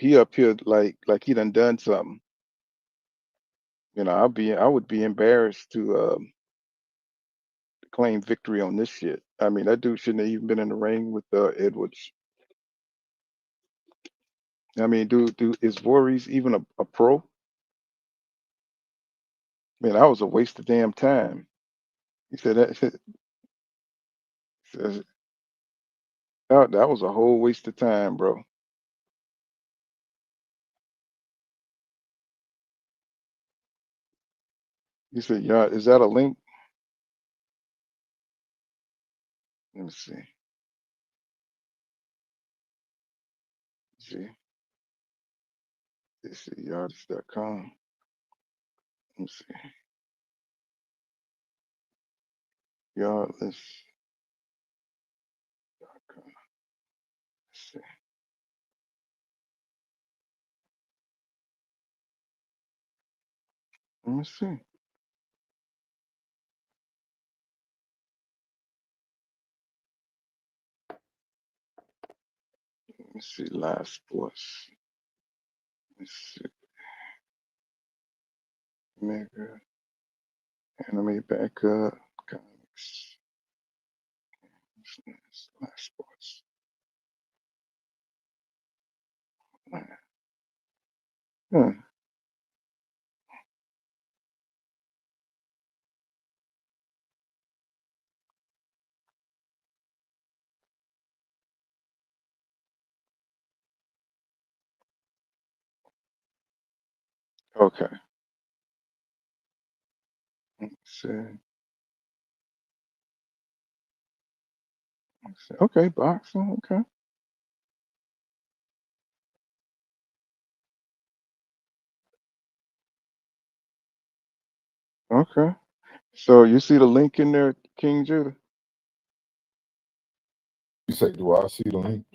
like he done something. You know, I would be embarrassed to claim victory on this shit. I mean, that dude shouldn't have even been in the ring with Edwards. I mean, dude, is Voorhees even a pro? Man, that was a waste of damn time. He said that says that was a whole waste of time, bro. He said, "Yeah, is that a link?" Let me see. See, this is yardage.com. Let me see. Yardless.com. Let's see. Let me see. Let me see. Live sports. Let's see. Mega anime backup comics. Live sports. Hmm. Okay. Let's see. Let's see. Okay, boxing. Okay. Okay. So you see the link in there, King Judah? You say, do I see the link?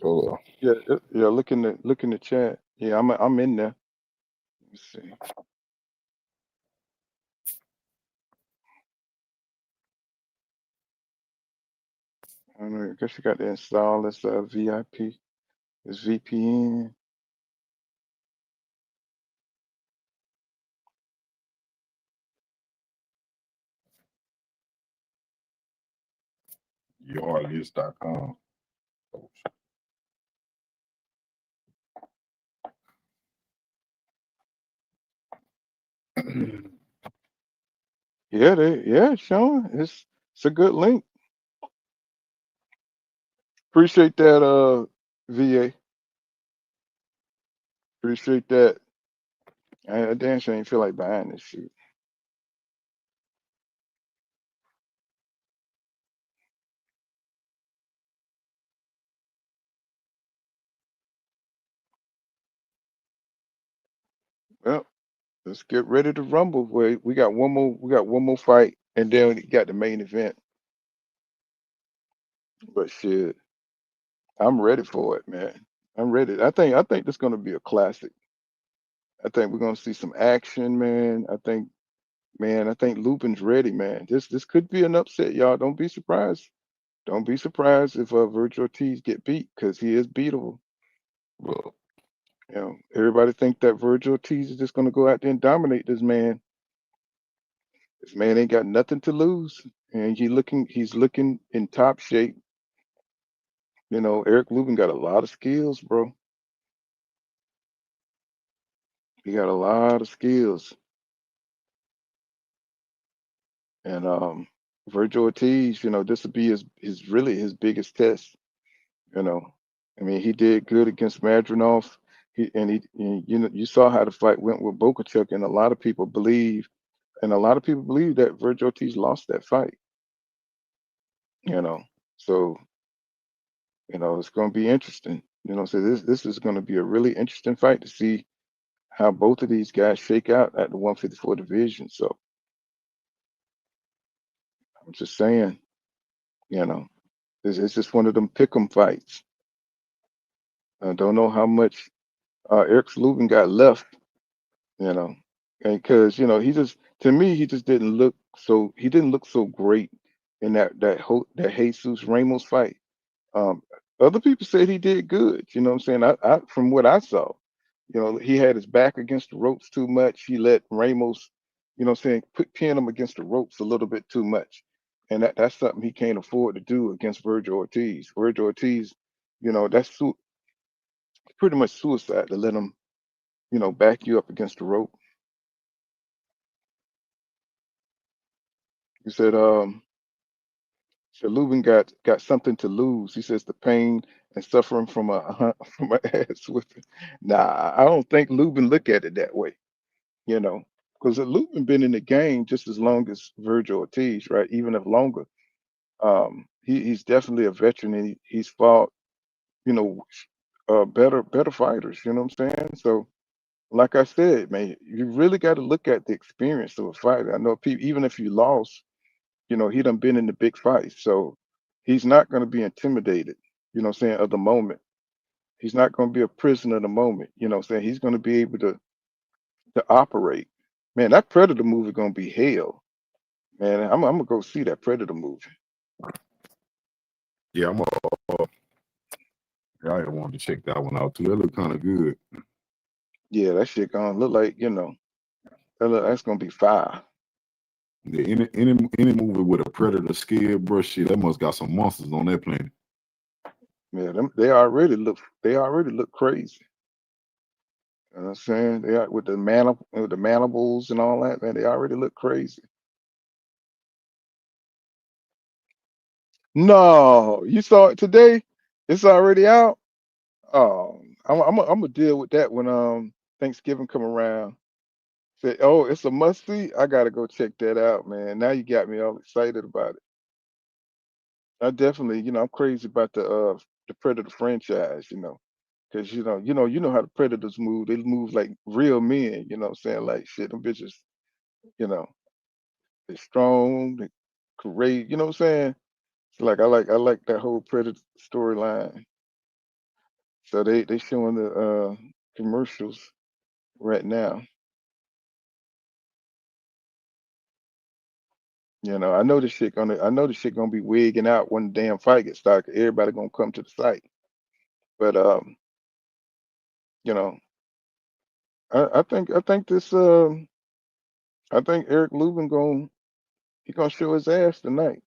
Yeah, yeah. Look in the chat. Yeah, I'm in there. Let me see. I don't know. I guess you got to install this VIP, this VPN. Yardless.com. Yeah, Sean. It's a good link. Appreciate that, VA. Appreciate that. I damn sure ain't feel like buying this shit. Well, let's get ready to rumble. We got one more. We got one more fight, and then we got the main event. But shit, I'm ready for it, man. I'm ready. I think this gonna be a classic. I think we're gonna see some action, man. I think Lubin's ready, man. This could be an upset, y'all. Don't be surprised. Don't be surprised if Vergil Ortiz get beat, because he is beatable. Well, Everybody think that Vergil Ortiz is just gonna go out there and dominate this man. This man ain't got nothing to lose, and he's looking in top shape. Eric Lubin got a lot of skills, bro. He got a lot of skills, and Vergil Ortiz, this will be his really his biggest test. You know, I mean, he did good against Madronov. You saw how the fight went with Bokachuk, and a lot of people believe that Vergil Ortiz lost that fight. You know, so it's going to be interesting. So this is going to be a really interesting fight to see how both of these guys shake out at the 154 division. So I'm just saying, you know, it's just one of them pick'em fights. I don't know how much Erickson Lubin got left, you know, and because he just to me he just didn't look so great in that Jesus Ramos fight. Um, Other people said he did good. You know what I'm saying? I from what I saw, he had his back against the ropes too much. He let Ramos, pin him against the ropes a little bit too much. And that's something he can't afford to do against Vergil Ortiz. Vergil Ortiz, that's pretty much suicide to let him, back you up against the rope. He said Lubin got something to lose. He says the pain and suffering from a from an ass whipping. Nah, I don't think Lubin look at it that way. Because Lubin been in the game just as long as Vergil Ortiz, right? Even if longer. He's definitely a veteran, and he's fought, you know, better fighters. You know what I'm saying? So, like I said, man, you really got to look at the experience of a fighter. I know people, even if you lost, he done been in the big fights, so he's not going to be intimidated. Of the moment. He's not going to be a prisoner of the moment. He's going to be able to operate. Man, that Predator movie going to be hell. Man, I'm gonna go see that Predator movie. yeah, I wanted to check that one out too. That look kind of good. Yeah, that shit gonna look like that's gonna be fire. Yeah, any movie with a predator scare, bro, shit, that must got some monsters on that planet. Yeah, they already look crazy. You know what I'm saying? They are with the mandibles and all that, man. They already look crazy. No, you saw it today? It's already out. Oh, I'm gonna deal with that when Thanksgiving come around. Say, oh, it's a must see. I gotta go check that out, man. Now you got me all excited about it. I definitely, I'm crazy about the Predator franchise, because you know how the Predators move. They move like real men. You know what I'm saying? Like shit, them bitches. You know, they strong, they courageous. You know what I'm saying? It's like I like that whole Predator storyline. So they showing the commercials right now. I know this shit gonna be wigging out when the damn fight gets started. 'Cause everybody gonna come to the site. But you know, I think this I think Eric Lubin gonna show his ass tonight.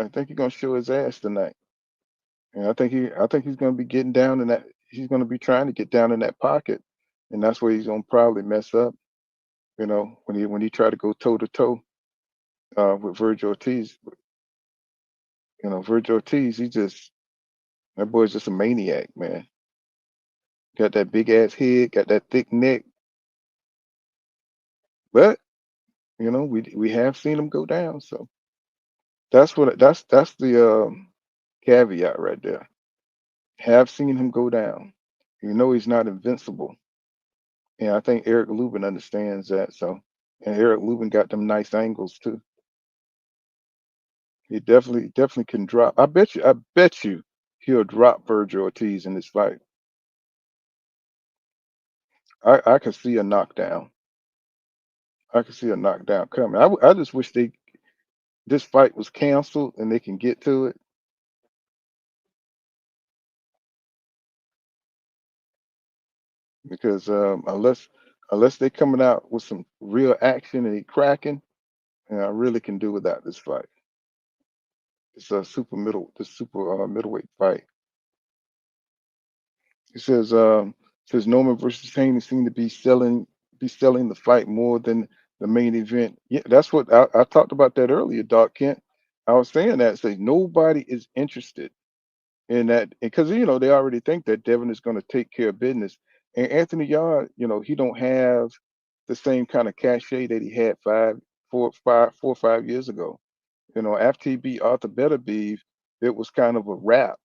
I think he's gonna show his ass tonight. And I think he's gonna be getting down in that he's gonna be trying to get down in that pocket. And that's where he's gonna probably mess up. You know, when he tried to go toe to toe with Vergil Ortiz, you know, Vergil Ortiz, that boy's just a maniac, man. Got that big ass head, got that thick neck, but you know, we have seen him go down. So that's the caveat right there. Have seen him go down. You know he's not invincible. And I think Eric Lubin understands that. So, and Eric Lubin got them nice angles too. He definitely can drop. I bet you he'll drop Vergil Ortiz in this fight. I could see a knockdown. I could see a knockdown coming. I just wish this fight was canceled and they can get to it because unless they coming out with some real action and he cracking, I really can do without this fight. It's a super middleweight fight. It says Norman versus Haney seem to be selling the fight more than the main event. Yeah, that's what I talked about that earlier, Doc Kent. I was saying that say nobody is interested in that because you know they already think that Devin is going to take care of business. And Anthony Yard, you know, he don't have the same kind of cachet that he had 4 or 5 years ago. You know, after he beat Arthur Beterbiev, it was kind of a wrap.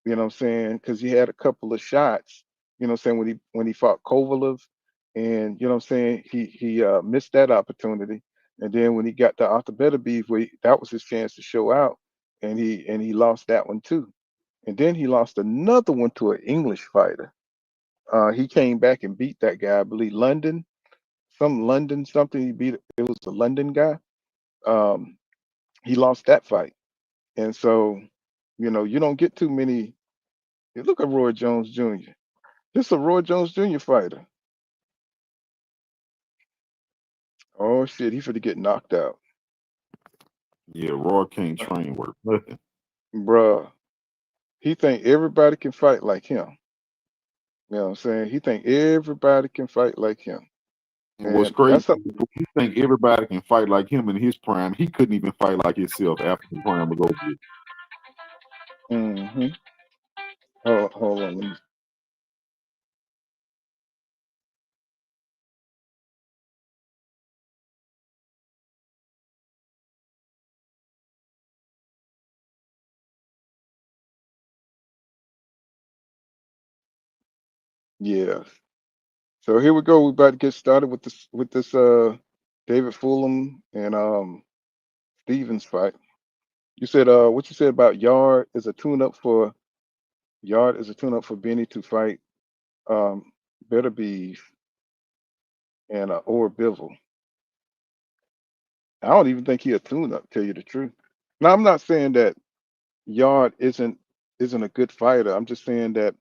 You know what I'm saying? Because he had a couple of shots. You know what I'm saying when he fought Kovalev, and you know what I'm saying he missed that opportunity. And then when he got to Arthur Beterbiev, that was his chance to show out, and he lost that one too. And then he lost another one to an English fighter. He came back and beat that guy, I believe London something. He beat it was a London guy. Um, he lost that fight, and so you know you don't get too many. Look at Roy Jones Jr. This is a Roy Jones Jr. fighter. Oh shit, he finna get knocked out, Yeah, Roy can't train work nothing. bruh. He think everybody can fight like him. You know what I'm saying? He think everybody can fight like him, And what's and crazy that's a. is you think everybody can fight like him in his prime. He couldn't even fight like himself after the prime was over with. Mm-hmm. Hold on. Yeah. So here we go. We're about to get started with this David Fulham and Stevens fight. You said what you said about Yard is a tune up for Benny to fight Better Be and or Bivol. I don't even think he a tune up, tell you the truth. Now I'm not saying that Yard isn't a good fighter. I'm just saying that,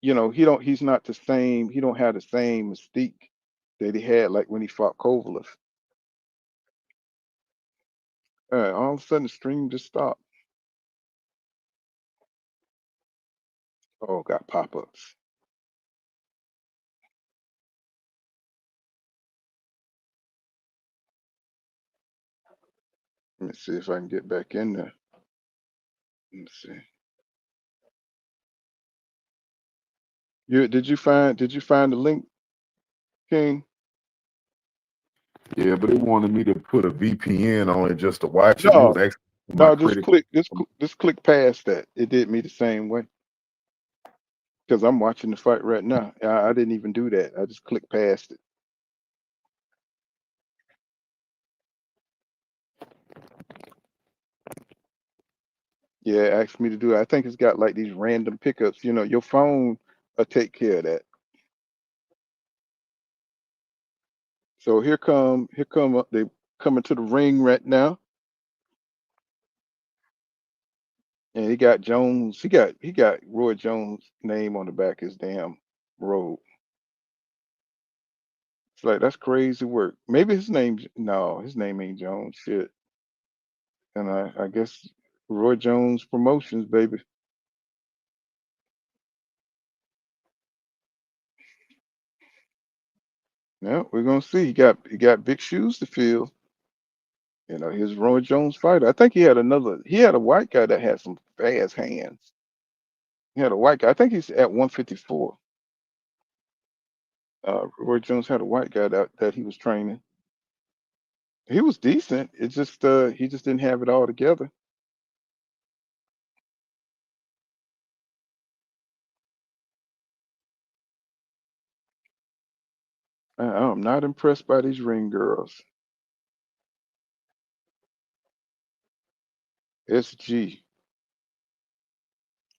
you know, he's not the same, he don't have the same mystique that he had like when he fought Kovalev. All of a sudden the stream just stopped. Oh, got pop-ups. Let me see if I can get back in there. Let me see. Did you find the link, King? Yeah, but they wanted me to put a VPN on it just to watch it. And it was No, actually my no, just credit. click past that. It did me the same way because I'm watching the fight right now. I didn't even do that. I just clicked past it. Yeah, it asked me to do it. I think it's got like these random pickups. You know, your phone will take care of that. So they coming to the ring right now, and he got Jones. He got Roy Jones' name on the back of his damn robe. It's like that's crazy work. Maybe his name ain't Jones. Shit. And I guess Roy Jones Promotions, baby. Yeah, we're gonna see. He got big shoes to fill. His Roy Jones fighter. I think he had a white guy that had some fast hands. He had a white guy. I think he's at 154. Roy Jones had a white guy that he was training. He was decent. It just he just didn't have it all together. I'm not impressed by these ring girls. SG.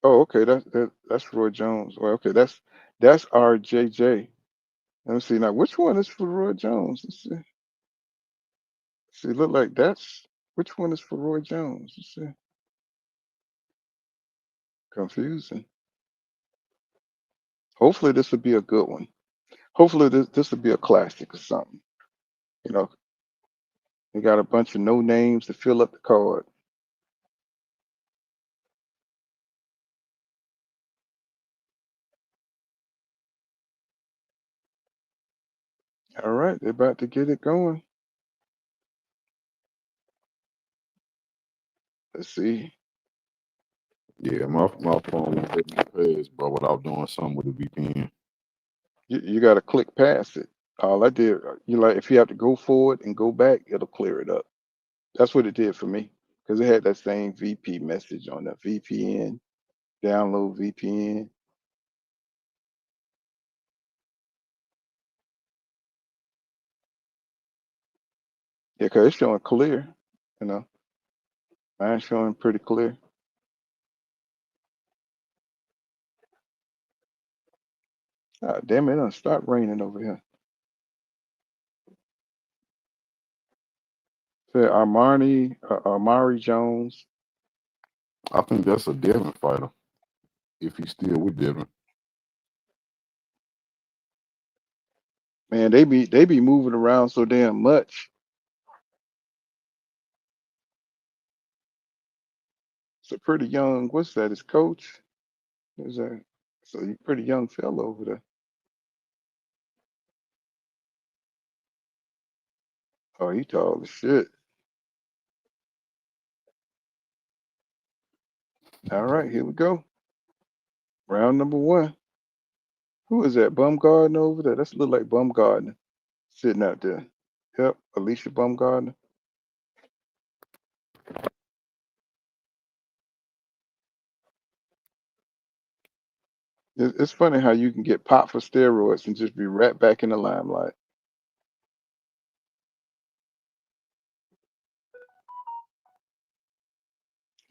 Oh, okay. That's Roy Jones. Well, okay, that's RJJ. Let me see now. Which one is for Roy Jones? Let's see. Look like that's which one is for Roy Jones? Let's see. Confusing. Hopefully this will be a good one. Hopefully this will be a classic or something. You know, they got a bunch of no names to fill up the card. All right, they're about to get it going. Let's see. Yeah, my phone won't let me pass, bro, without doing something with the VPN. You got to click past it. All I did, if you have to go forward and go back, it'll clear it up. That's what it did for me because it had that same VP message on the VPN, download VPN. Yeah, because it's showing clear. You know, mine's showing pretty clear. Ah, damn it, it'll start raining over here. Say Amari Jones. I think that's a Devin fighter, if he's still with Devin. Man, they be moving around so damn much. It's a pretty young. What's that? His coach? Is that? So you pretty young fellow over there. Oh, he tall as shit. All right, here we go. Round number one. Who is that? Bumgarner over there? That's look like Bumgarner sitting out there. Yep, Alicia Bumgarner. It's funny how you can get popped for steroids and just be right back in the limelight.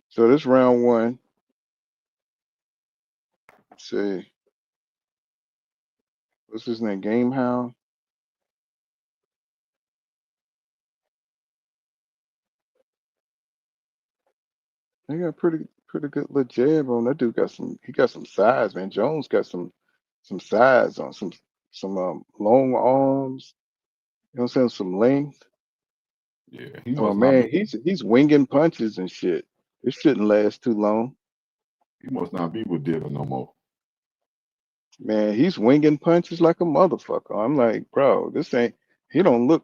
So this round one. Let's see, what's his name? Gamehound. He got pretty good little jab on that dude. He got some size, man. Jones got some size on some long arms. You know what I'm saying? Some length. Yeah, he Oh must not be. man, he's winging punches and shit. It shouldn't last too long. He must not be with Devin no more. Man, he's winging punches like a motherfucker. I'm like, bro, this ain't. He don't look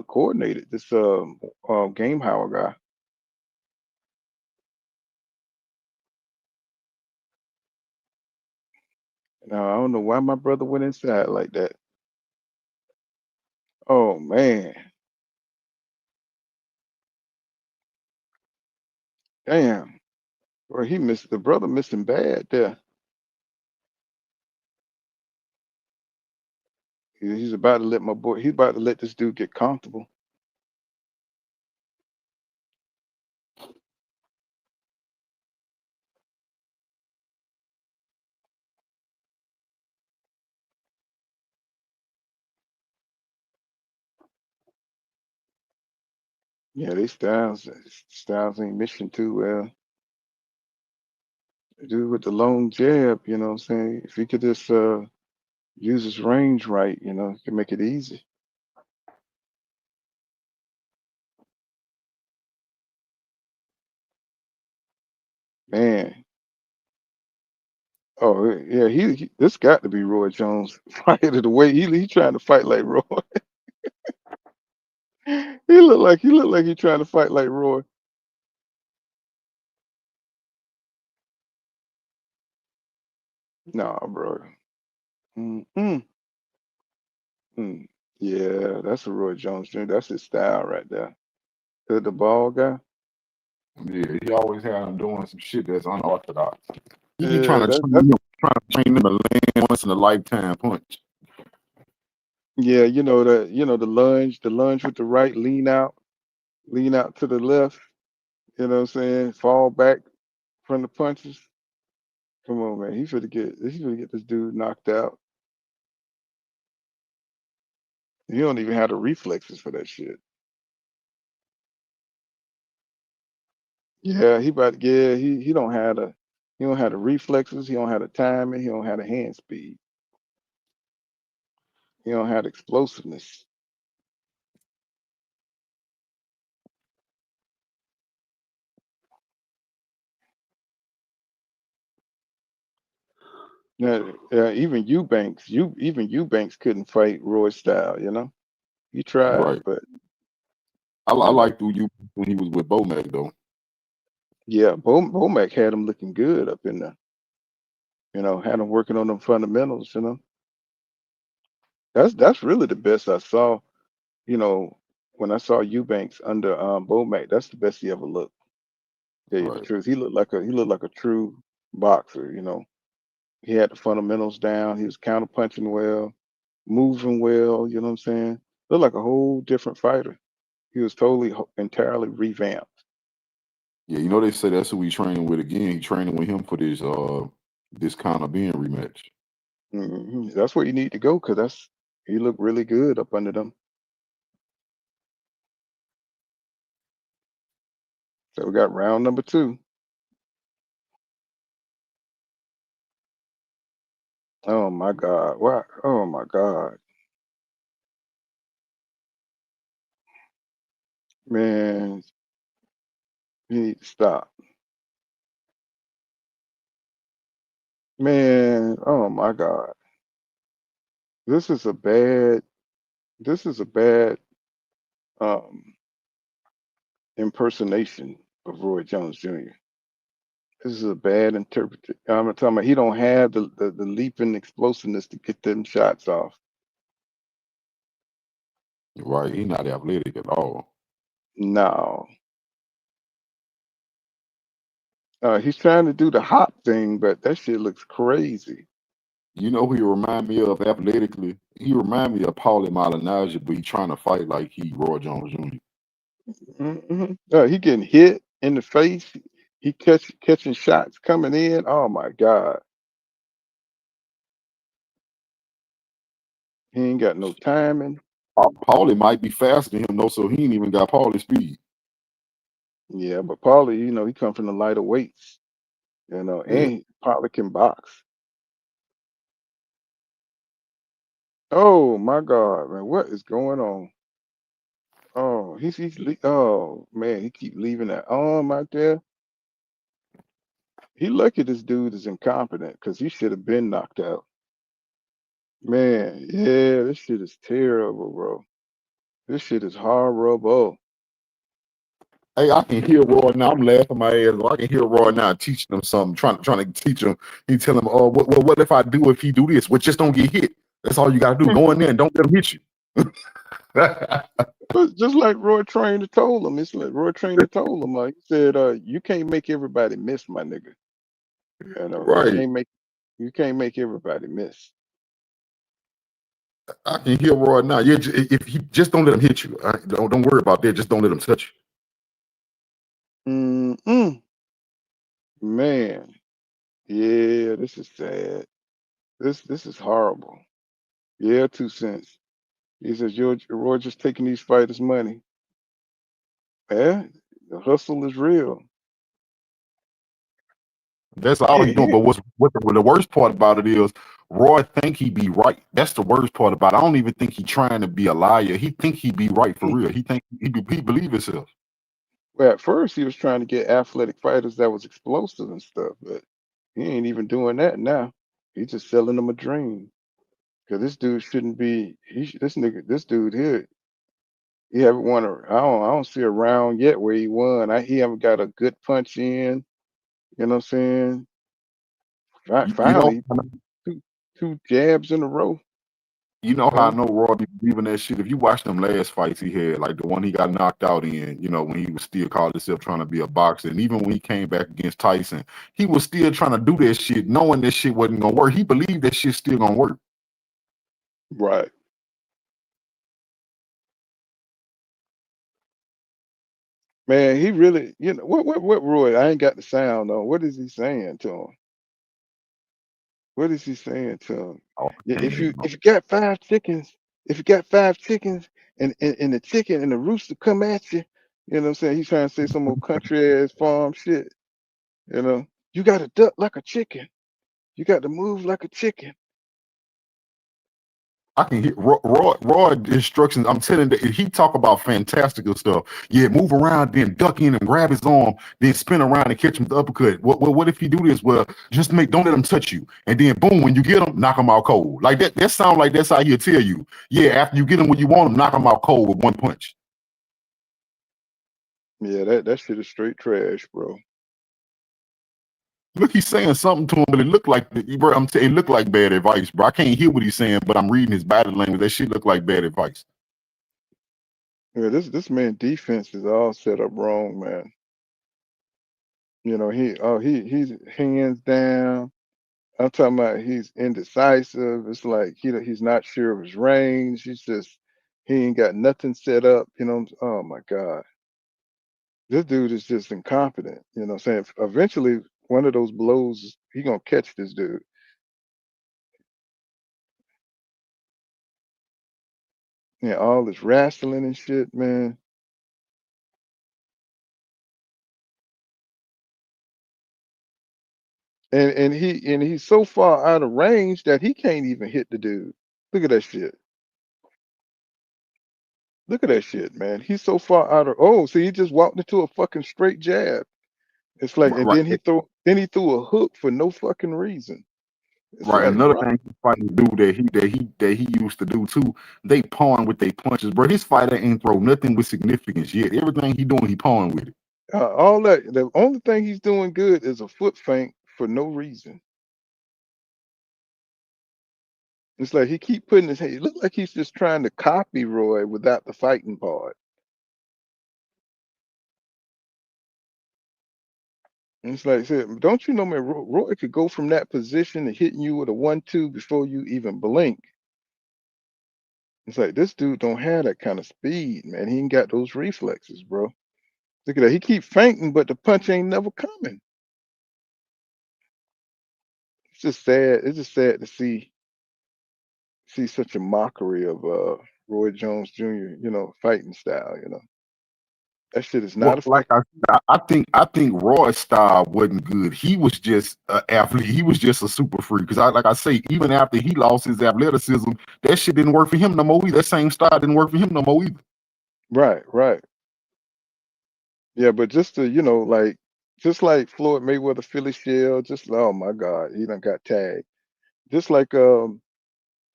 coordinated. This Game Howard guy. Now I don't know why my brother went inside like that. Oh man, damn. Bro, he missed the brother missing bad there. He's about to let my boy. He's about to let this dude get comfortable. Yeah, these styles ain't missing too well. The dude with the long jab, you know what I'm saying? If he could just use his range right, he can make it easy. Man, Oh yeah, this got to be Roy Jones. Fighter the way he trying to fight like Roy. he look like he trying to fight like Roy. Nah, bro. Mm-mm. Mm. Yeah, that's a Roy Jones Jr. That's his style right there. The ball guy. Yeah, he always had him doing some shit that's unorthodox. He be Yeah, trying to train them to land once in a lifetime punch. yeah. The lunge with the right, lean out to the left. You know what I'm saying? Fall back from the punches. Come on, man. He's gonna get this dude knocked out. He don't even have the reflexes for that shit. Yeah, he don't have the reflexes, he don't have the timing, he don't have the hand speed, he don't have the explosiveness. Yeah, even Eubanks couldn't fight Roy's style, you know? He tried, Right. but I you know, like you when he was with Bomac though. yeah, Bomac had him looking good up in there, had him working on them fundamentals, you know. That's really the best I saw, you know, when I saw Eubanks under Bomac, that's the best he ever looked. Tell you the Right. truth. He looked like a true boxer, you know. He had the fundamentals down, he was counter punching well, moving well, you know what I'm saying? Looked like a whole different fighter. He was totally entirely revamped. Yeah, they say that's who he's training with again. He training with him for this kind of being rematch. That's where you need to go because he looked really good up under them. So we got round number 2. Oh my God. Why? Oh my God. Man, you need to stop. Man, oh my God. This is a bad, this is a bad um impersonation of Roy Jones Jr. This is a bad interpretation. I'm talking about he don't have the leaping explosiveness to get them shots off. Right. He's not athletic at all. No. He's trying to do the hop thing, but that shit looks crazy. You know who he remind me of athletically? He remind me of Paulie Malignaggi, but he trying to fight like he Roy Jones Jr. He getting hit in the face. He catching shots coming in. Oh my God. He ain't got no timing. Paulie might be faster than him though, so he ain't even got Paulie speed. Yeah, but Paulie, he come from the lighter weights, Yeah. and Paulie can box. Oh my God, man, what is going on? Oh, oh man, he keep leaving that arm out there. He lucky this dude is incompetent because he should have been knocked out. Man, yeah, this shit is terrible, bro. This shit is horrible. Hey, I can hear Roy now. I'm laughing my ass off. I can hear Roy now teaching him something, trying to teach him. He tell him, "Oh, what if I do if he do this? Well, just don't get hit. That's all you got to do. Go in there and don't let him hit you." But just like Roy Trainer told him, it's like Roy Trainer told him, like he said, you can't make everybody miss, my nigga. Right. You can't make everybody miss. I can hear Roy now. Yeah, if he just don't let him hit you. Don't worry about that. Just don't let him touch Mm-mm. Man, yeah, this is sad. This is horrible. Yeah, 2 cents. He says, Roy just taking these fighters' money. Yeah, the hustle is real. you. That's all he doing. But what the worst part about it is, Roy think he be right. That's the worst part about it. I don't even think he trying to be a liar. He think he be right for real. He think he believe himself. Well, at first he was trying to get athletic fighters that was explosive and stuff, but He ain't even doing that now. He's just selling them a dream. Cause this dude shouldn't be. This dude here, he haven't won a. I don't see a round yet where he won. He haven't got a good punch in. You know what I'm saying? You know, Finally, two jabs in a row. you know how I Boom. know Roy be believing that shit. If you watch them last fights he had, like the one he got knocked out in, you know, when he was still calling himself trying to be a boxer, and even when he came back against Tyson, he was still trying to do that shit, knowing that shit wasn't gonna work. He believed that shit still gonna work. Right. Man, he really, what Roy? I ain't got the sound on. What is he saying to him? What is he saying to him? Oh, Yeah, I can't even if you got 5 chickens, if you got 5 chickens and the chicken and the rooster come at you, you know what I'm saying? He's trying to say some old country ass farm shit. You got to duck like a chicken. You got to move like a chicken. I can hear Roy instructions. I'm telling you, he talk about fantastical stuff. Yeah, move around, then duck in and grab his arm, then spin around and catch him with the uppercut. What if he do this? Well, just don't let him touch you, and then boom, when you get him, knock him out cold. Like that. That sound like that's how he'll tell you. Yeah, after you get him when you want him, knock him out cold with one punch. Yeah, that shit is straight trash, bro. Look, he's saying something to him, but it looked like, bro, it looked like bad advice, bro. I can't hear what he's saying, but I'm reading his body language. That shit look like bad advice. Yeah, this man defense is all set up wrong, man. He's hands down. I'm talking about he's indecisive. It's like he's not sure of his range. He ain't got nothing set up. Oh my God. This dude is just incompetent. You know what I'm saying? Eventually one of those blows, he gonna catch this dude. Yeah, all this wrestling and shit, man. And he's so far out of range that he can't even hit the dude. Look at that shit. Look at that shit, man. He's so far out of. Oh, see, he just walked into a fucking straight jab. It's like, and Right, then he threw a hook for no fucking reason. It's right. like, Another bro, thing he's fighting to do that he used to do too. They pawing with their punches, bro. His fighter ain't throw nothing with significance yet. Everything he doing, he pawing with it. all that. The only thing he's doing good is a foot feint for no reason. It's like he keep putting his hand. It look like he's just trying to copy Roy without the fighting part. And it's like, don't you know, man? Roy could go from that position to hitting you with a 1-2 before you even blink. It's like this dude don't have that kind of speed, man. He ain't got those reflexes, bro. Look at that. He keep fainting, but the punch ain't never coming. It's just sad. It's just sad to see such a mockery of Roy Jones Jr. Fighting style. That shit is Well, not like effective. I think Roy's style wasn't good. He was just an athlete. He was just a super freak. Because like I say, even after he lost his athleticism, that shit didn't work for him no more either. That same style didn't work for him no more either. Right, right. Yeah, but just to just like Floyd Mayweather Philly Shell, just oh my God, he done got tagged. Just like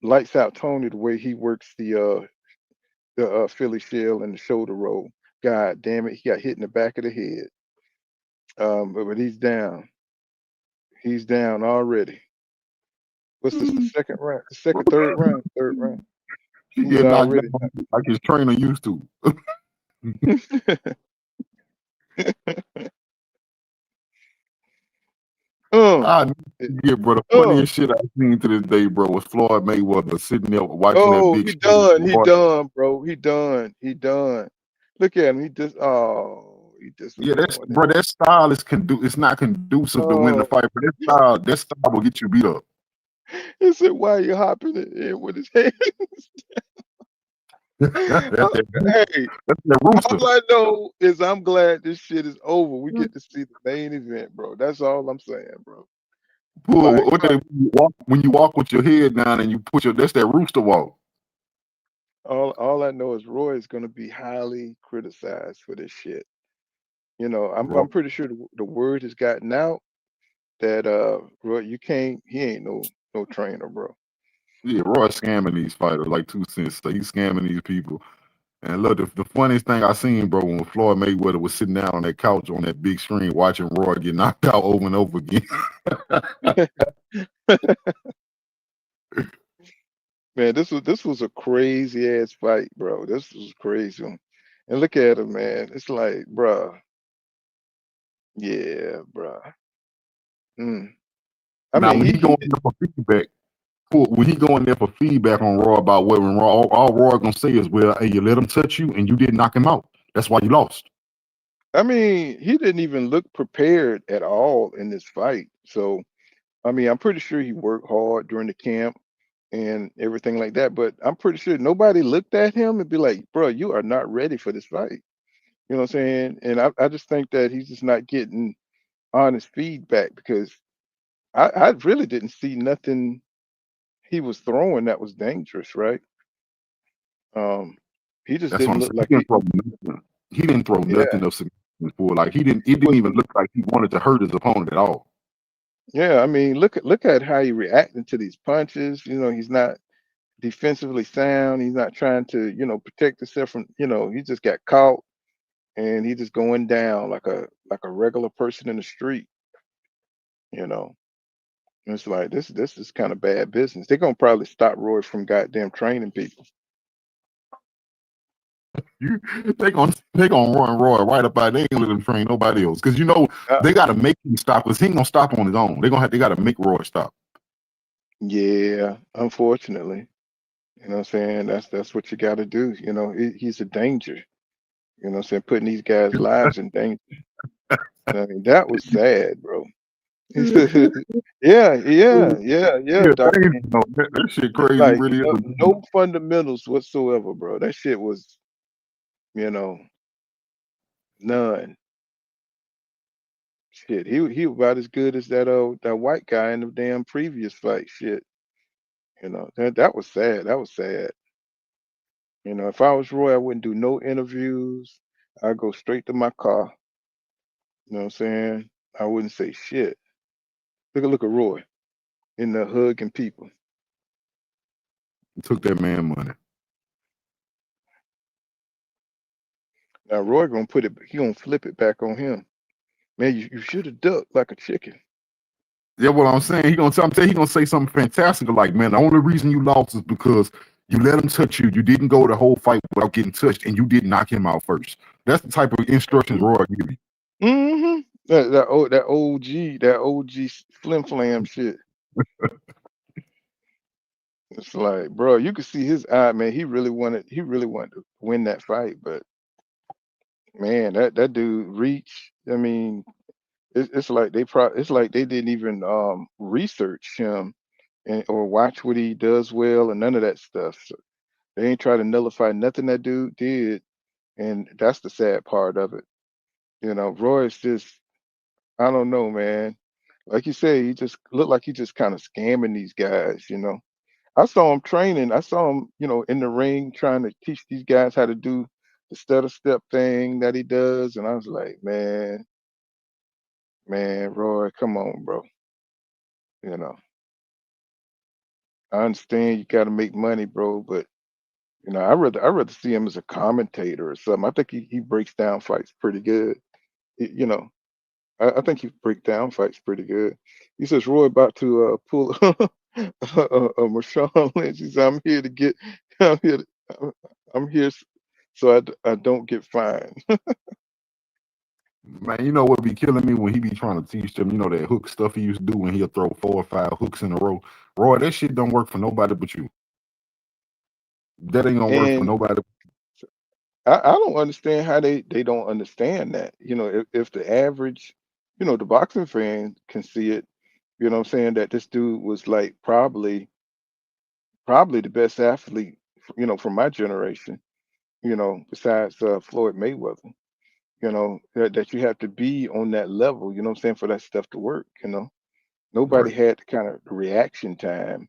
Lights Out Tony, the way he works the Philly Shell and the shoulder roll. God damn it, he got hit in the back of the head. But he's down. He's down already. What's this? The second round? The second, third round? Third round. He He's get knocked already. down like his trainer used to. Oh, I yeah, bro. The oh, funniest shit I've seen to this day, bro, was Floyd Mayweather sitting there watching that oh, big he stage. done. He done, bro. He done. He done. Look at him. He Yeah, disappointed. that style is it's not conducive to winning the Oh, fight, but that style will get you beat up. he said, "Why you hopping in with his hands?" that's Hey, that rooster. all I know is I'm glad this shit is over. We get to see the main event, bro. That's all I'm saying, bro. Pull, Like, when you walk with your head down and you put that's that rooster walk. all I know is Roy is going to be highly criticized for this shit. I'm Bro. pretty sure the word has gotten out. that Roy, you can't. He ain't no trainer, bro. Yeah, Roy scamming these fighters like 2 cents. So he's scamming these people. And look, the funniest thing I seen, bro, when Floyd Mayweather was sitting down on that couch on that big screen watching Roy get knocked out over and over again. Man, this was a crazy ass fight, bro. This was crazy. And look at him, man. It's like, bro, yeah, bro. Mm. I Now, mean, when he going there for feedback, when he going there for feedback on Raw about what when Raw, all Raw gonna say is, well, hey, you let him touch you and you didn't knock him out. That's why you lost. I mean, he didn't even look prepared at all in this fight. So, I mean, I'm pretty sure he worked hard during the camp and everything like that. But I'm pretty sure nobody looked at him and be like, bro, you are not ready for this fight. You know what I'm saying? And I just think that he's just not getting honest feedback because I really didn't see nothing he was throwing that was dangerous, right? Um, he just That's what didn't I'm look saying. like He he, didn't throw nothing. He didn't throw yeah. nothing of significance for. Like he didn't. It didn't Well, even look like he wanted to hurt his opponent at all. yeah, I mean, look at how he reacting to these punches. You know, he's not defensively sound. He's not trying to, protect himself from, he just got caught and he just going down like a regular person in the street, you know. And it's like this is kind of bad business. They're gonna probably stop Roy from goddamn training people. They gonna run Roy right up out. They ain't gonna let him train nobody else because Uh, they gotta make him stop because he ain't gonna stop on his own. They gotta make Roy stop. yeah, unfortunately. You know what I'm saying? That's what you gotta do. He's a danger. You know what I'm saying? Putting these guys' lives in danger. I mean, that was sad, bro. Yeah, yeah, yeah, yeah, Yeah, Doc. that shit It's crazy, like really is. no fundamentals whatsoever, bro. That shit was, you know, none. Shit, he was about as good as that white guy in the damn previous fight. Shit, that was sad. That was sad. If I was Roy, I wouldn't do no interviews. I'd go straight to my car. You know what I'm saying? I wouldn't say shit. Look at Roy in the hugging people. Took that man money. Now Roy gonna put it. He gonna flip it back on him. Man, you should have ducked like a chicken. Yeah, what I'm saying, he gonna say something fantastic like, man, the only reason you lost is because you let him touch you. You didn't go the whole fight without getting touched, and you didn't knock him out first. That's the type of instructions Roy give you. Mm-hmm. That OG flim flam shit. It's like, bro, you could see his eye, man. He really wanted to win that fight, but man, that dude reach. I mean, it's like it's like they didn't even research him or watch what he does well and none of that stuff. So they ain't try to nullify nothing that dude did, and that's the sad part of it. Roy is just, I don't know, man. Like you say, he just looked like he just kind of scamming these guys. I saw him training. I saw him, in the ring trying to teach these guys how to do the stutter step thing that he does. And I was like, man, Roy, come on, bro. You know, I understand you got to make money, bro, but I rather see him as a commentator or something. I think he breaks down fights pretty good. Y- You know, I think he breaks down fights pretty good. He says Roy about to pull Marshawn Lynch. He said, "I'm here to get, I'm here, I'm here so I don't get fined." Man, you know what be killing me when he be trying to teach them, that hook stuff he used to do when he'll throw 4 or 5 hooks in a row. Roy, that shit don't work for nobody but you. That ain't gonna work for And nobody. I don't understand how they don't understand that. If the average, the boxing fan can see it, what I'm saying, that this dude was like probably the best athlete, from my generation, besides Floyd Mayweather, that you have to be on that level, what I'm saying, for that stuff to work. Nobody Right. had the kind of reaction time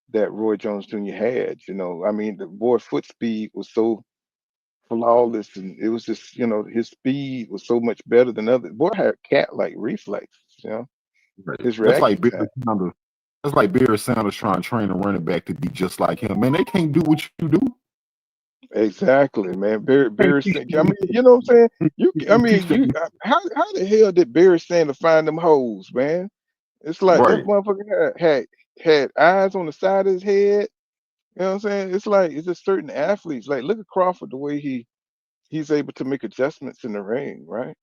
that Roy Jones Jr. had. I mean, the boy foot speed was so flawless, and it was just, his speed was so much better than others. Boy had cat like reflexes. Right. his That's reaction like Barry time. Sanders. That's like Barry Sanders trying to train a running back to be just like him. Man, they can't do what you do. Exactly, man. They Barry teach Sanders. I mean, you know what I'm saying? I you mean, teach them. how the hell did Barry Sanders find them holes, man? It's like that Right. motherfucker had eyes on the side of his head. You know what I'm saying? It's like it's just certain athletes. Like look at Crawford, the way he's able to make adjustments in the ring, right?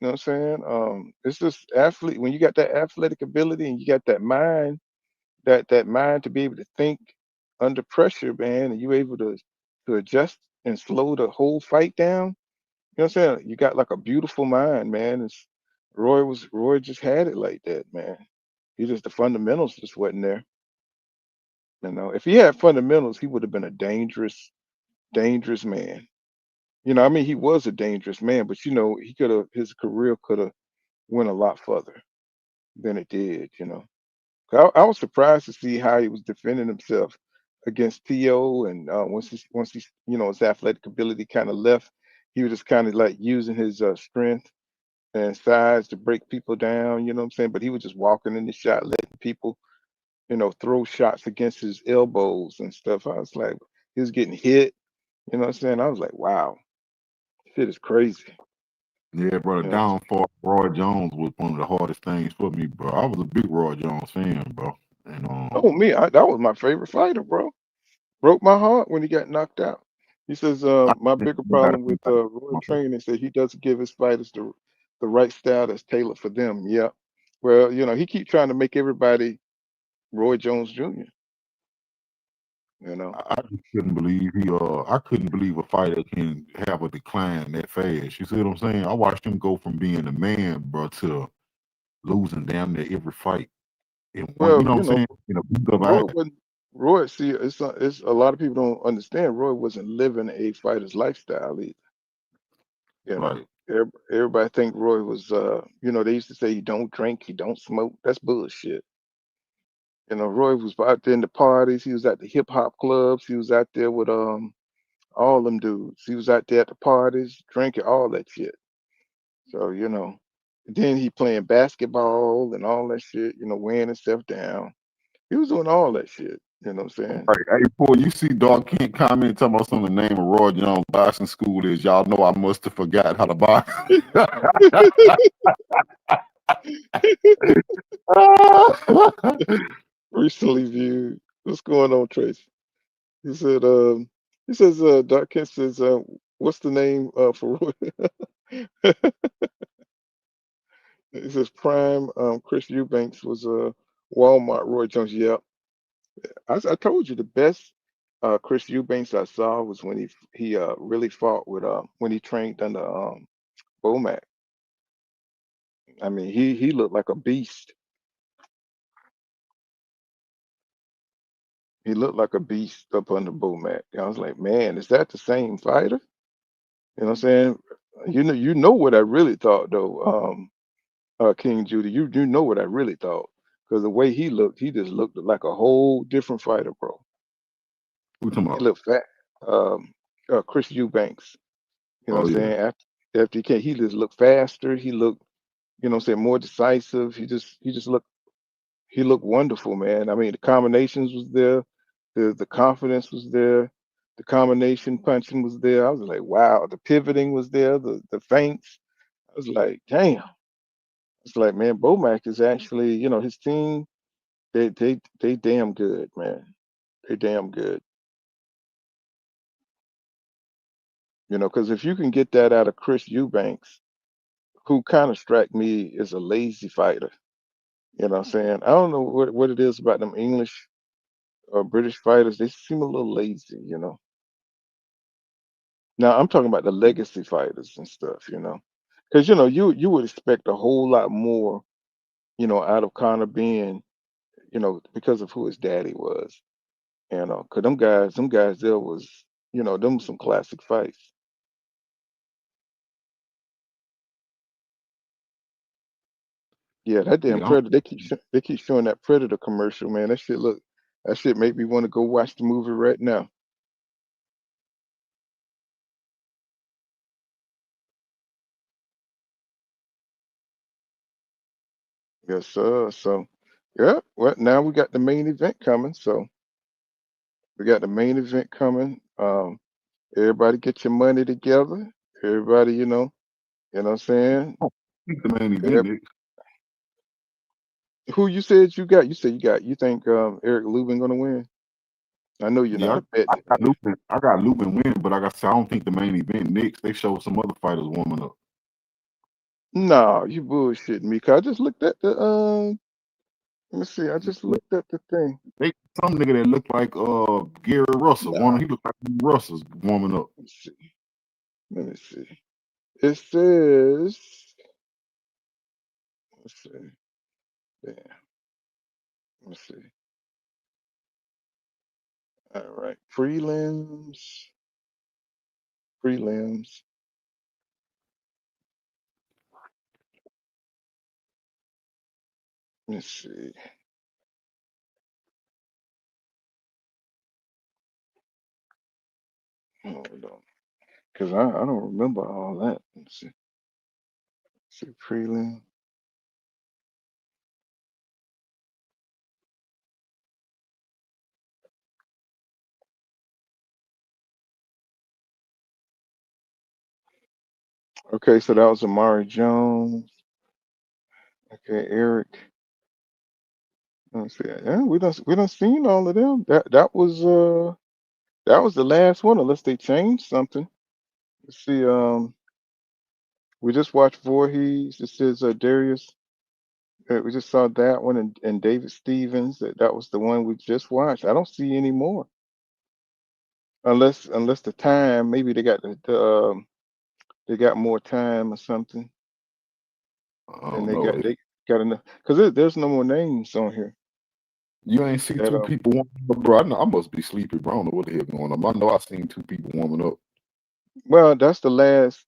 You know what I'm saying? It's just athlete when you got that athletic ability and you got that mind, that mind to be able to think under pressure, man, and you able to adjust and slow the whole fight down. You know what I'm saying? You got like a beautiful mind, man. Roy just had it like that, man. He just the fundamentals just wasn't there. You know, if he had fundamentals, he would have been a dangerous man. You know, I mean, he was a dangerous man, but you know, his career could have went a lot further than it did. You know, I was surprised to see how he was defending himself against Theo, and once he his athletic ability kind of left, he was just kind of like using his strength and size to break people down. You know what I'm saying? But he was just walking in the shot, letting people throw shots against his elbows and stuff. I was like, he was getting hit. You know what I'm saying? I was like, wow, shit is crazy. Yeah, bro. The You know, downfall of Roy Jones was one of the hardest things for me, bro. I was a big Roy Jones fan, bro. And oh me, that was my favorite fighter, bro. Broke my heart when he got knocked out. He says, I my think bigger he got problem with Roy it. training, said he doesn't give his fighters the right style that's tailored for them. Yeah. Well, he keep trying to make everybody Roy Jones Jr. You know. I just couldn't believe I couldn't believe a fighter can have a decline that fast. You see what I'm saying? I watched him go from being a man, bro, to losing damn near every fight in one. You Well, know what I'm saying? In a blink of an Roy eye. wasn't. Roy, see, it's a lot of people don't understand. Roy wasn't living a fighter's lifestyle either. You know, Right. everybody think Roy was. They used to say he don't drink, he don't smoke. That's bullshit. Roy was out there in the parties. He was at the hip hop clubs. He was out there with all them dudes. He was out there at the parties, drinking all that shit. So then he playing basketball and all that shit. Wearing himself down. He was doing all that shit. You know what I'm saying? Right. Hey, boy, you see Dog Kent comment talking about some of the name of Roy Jones boxing school is. Y'all know I must have forgot how to box. Recently viewed. What's going on, Trace? He said, Doc Kent says, what's the name for Roy? He says Prime, Chris Eubanks was Walmart Roy Jones. Yep. I told you the best Chris Eubanks I saw was when he really fought with when he trained under Bomac. I mean, he looked like a beast. He looked like a beast up under Bomac. I was like, man, is that the same fighter? You know what I'm saying? You know what I really thought though, King Judy. You know what I really thought because the way he just looked like a whole different fighter, bro. Who talking He about? looked fat. Um, Chris Eubanks. You know Oh what I'm yeah. saying? After he came, he just looked faster. He looked, what I'm saying, more decisive. He looked wonderful, man. I mean, the combinations was there, the confidence was there, the combination punching was there. I was like, wow. The pivoting was there, the feints. I was like, damn. It's like, man, Bomac is actually, his team. They damn good, man. They damn good. Because if you can get that out of Chris Eubanks, who kind of struck me as a lazy fighter. You know what I'm saying? I don't know what it is about them English or British fighters. They seem a little lazy. Now I'm talking about the legacy fighters and stuff. Because you would expect a whole lot more, out of Conor being, because of who his daddy was. Because them guys there was, them some classic fights. Yeah, that damn Yeah. Predator. They keep showing that Predator commercial, man. That shit make me want to go watch the movie right now. Yes, sir. So, yeah. Well, now we got the main event coming. So we got the main event coming. Everybody get your money together. Everybody, you know what I'm saying? Oh, think the main event, Every- Nick. Who you said you got? You said you think Eric Lubin gonna win? I know you're not Yeah, a bet. I got Lubin. I got Lubin winning, but like I said, I don't think the main event Knicks. They showed some other fighters warming up. No, you bullshitting me. Cause I just looked at the let me see. I just looked at the thing. They some nigga that looked like Gary Russell. Nah, He looked like Russell's warming up. let me see. Let me see. It says. Let's see. Damn. Let me see. All right. Prelims. Prelims. Let's see. Hold on. Cause I don't remember all that. Let's see. See prelim. Okay, so that was Amari Jones. Okay, Eric. Let's see. Yeah, we done seen all of them. That was the last one, unless they changed something. Let's see. We just watched Voorhees. It says Darius. We just saw that one, and David Stevens. That was the one we just watched. I don't see any more, unless the time. Maybe they got they got more time or something, I and don't know. they got enough because there's no more names on here. You ain't see That two people warming up, bro. I must be sleepy, bro. I don't know what the hell going on. I know I seen two people warming up. Well, that's the last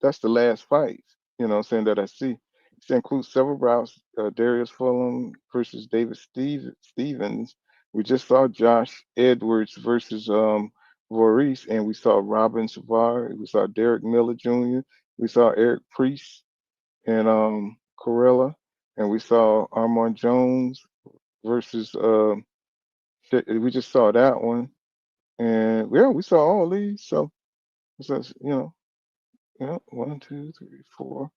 fight. You know what I'm saying, that I see. It includes several bouts. Darius Fulham versus David Stevens. We just saw Josh Edwards versus Voorhees, and we saw Robin Savar. We saw Derek Miller Jr. We saw Eric Priest and Corella, and we saw Armand Jones versus we just saw that one, and yeah, we saw all these. So, yeah, 1, 2, 3, 4.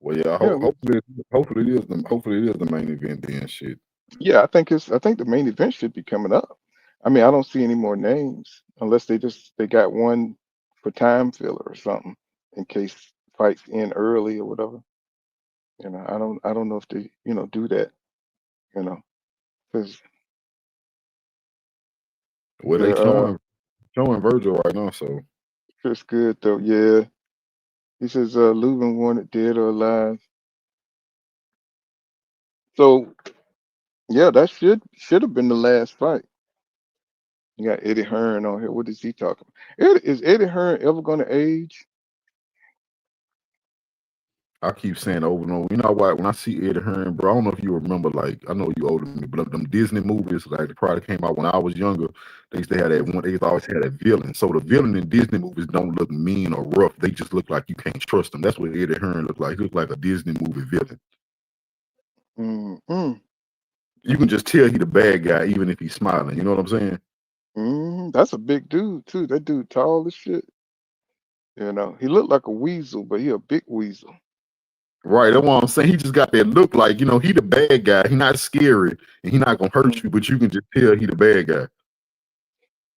Well, yeah. Yeah, Hopefully it is the main event. Then shit. yeah. I think the main event should be coming up. I mean, I don't see any more names unless they got one for time filler or something in case fights end early or whatever. I don't know if they do that. You know, because Well, they they're showing Vergil right now, so it's good though. Yeah, he says Lubin wanted dead or alive. So yeah, that should have been the last fight. You got Eddie Hearn on here. What is he talking about? Is Eddie Hearn ever going to age? I keep saying over and over. You know what? When I see Eddie Hearn, bro, I don't know if you remember. Like, I know you older than me, but them Disney movies, like, they probably came out when I was younger. They used to have that one. They used to always had that villain. So the villain in Disney movies don't look mean or rough. They just look like you can't trust them. That's what Eddie Hearn looked like. He looked like a Disney movie villain. Mm-hmm. You can just tell he the bad guy, even if he's smiling. You know what I'm saying? That's a big dude too. That dude tall as shit. He looked like a weasel, but he a big weasel. Right. That's what I'm saying. He just got that look like, he the bad guy. He not scary and he not gonna hurt you, but you can just tell he the bad guy.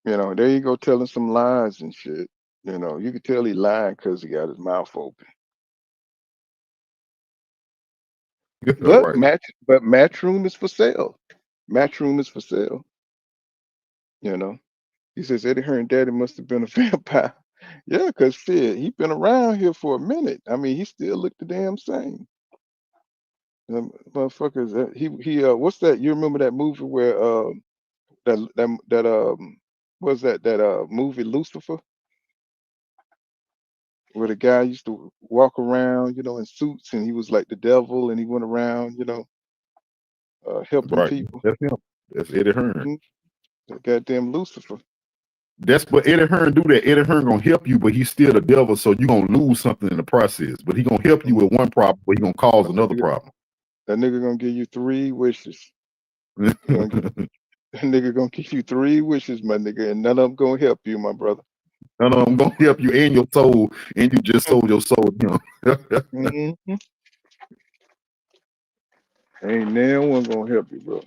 There you go telling some lies and shit. You can tell he lying because he got his mouth open. But Right. Matchroom is for sale. Matchroom is for sale. He says Eddie Hearn daddy must have been a vampire. Yeah, because shit, he been around here for a minute. I mean, he still looked the damn same. Motherfuckers, he what's that? You remember that movie where was that movie Lucifer, where the guy used to walk around, in suits, and he was like the devil, and he went around, helping Right. people. That's him. That's Eddie Hearn. Mhm. That goddamn Lucifer. That's what Eddie Hearn do. That Eddie Hearn gonna help you, but he's still the devil, so you gonna lose something in the process. But he gonna help you with one problem, but he gonna cause another problem. That nigga gonna give you 3 wishes. He gonna that nigga gonna give you 3 wishes, my nigga, and none of them gonna help you, my brother. And I'm gonna help you and your soul, and you just sold your soul to him. Mm-hmm. Ain't now one gonna help you, bro.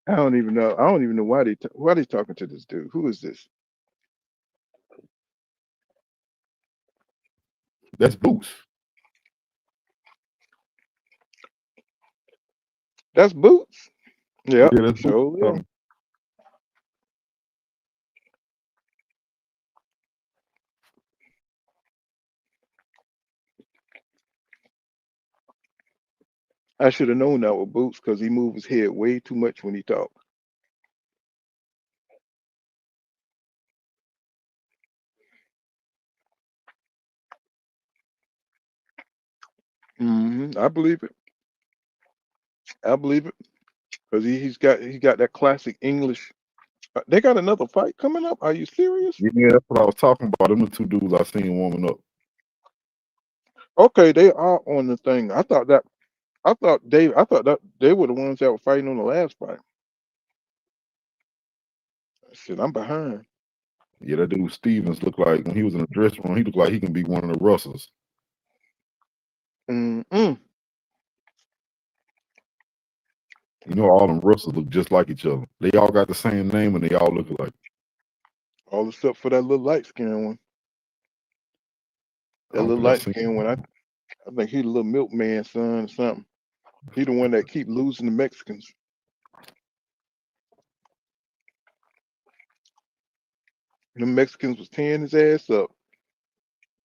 I don't even know. I don't even know why they talking to this dude. Who is this? That's Boots. That's Boots. Yep. Yeah, that's So Boots. yeah. I should have known that with Boots because he moved his head way too much when he talked. I believe it. I believe it because he's got that classic English. They got another fight coming up. Are you serious? Yeah, that's what I was talking about. Them the 2 dudes I seen warming up. Okay, they are on the thing. I thought that they were the ones that were fighting on the last fight. Shit, I'm behind. Yeah, that dude Stevens looked like when he was in the dressing room, he looked like he can be one of the wrestlers. Mm-mm. You know, all them wrestlers look just like each other. They all got the same name and they all look alike. All except for that little light skinned one. I That don't little think I light seen skinned one. I think he's the little milkman son or something. He the one that keep losing the Mexicans. The Mexicans was tearing his ass up.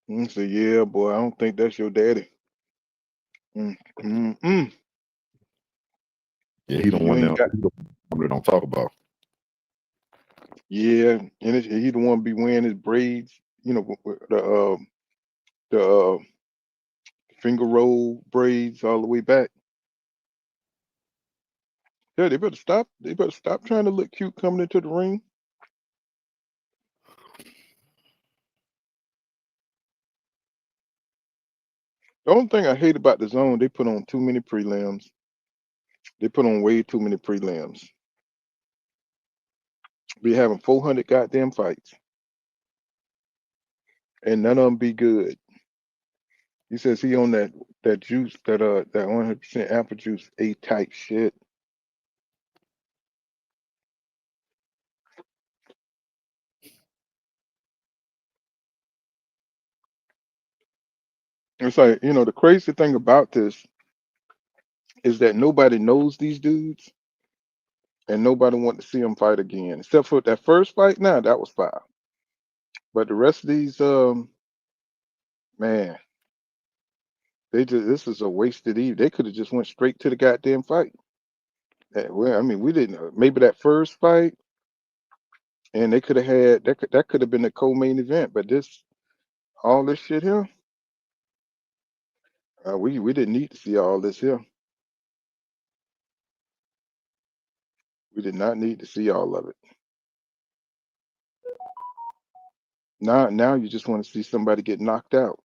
And I said, yeah, boy, I don't think that's your daddy. Mm-mm. Yeah, he don't You want ain't them. got. He don't talk about. Yeah, and he the one be wearing his braids. You know, the finger roll braids all the way back. Yeah, they better stop. They better stop trying to look cute coming into the ring. The only thing I hate about the zone, they put on too many prelims. They put on way too many prelims. Be having 400 goddamn fights, and none of them be good. He says he on that juice, that 100% apple juice, A type shit. It's like, the crazy thing about this is that nobody knows these dudes, and nobody want to see them fight again, except for that first fight. Now that was foul, but the rest of these, man, this is a wasted eve. They could have just went straight to the goddamn fight. Well, I mean, we didn't. Maybe that first fight, and they could have had that could have been the co-main event. But all this shit here, we didn't need to see all this here. We did not need to see all of it. Now you just want to see somebody get knocked out.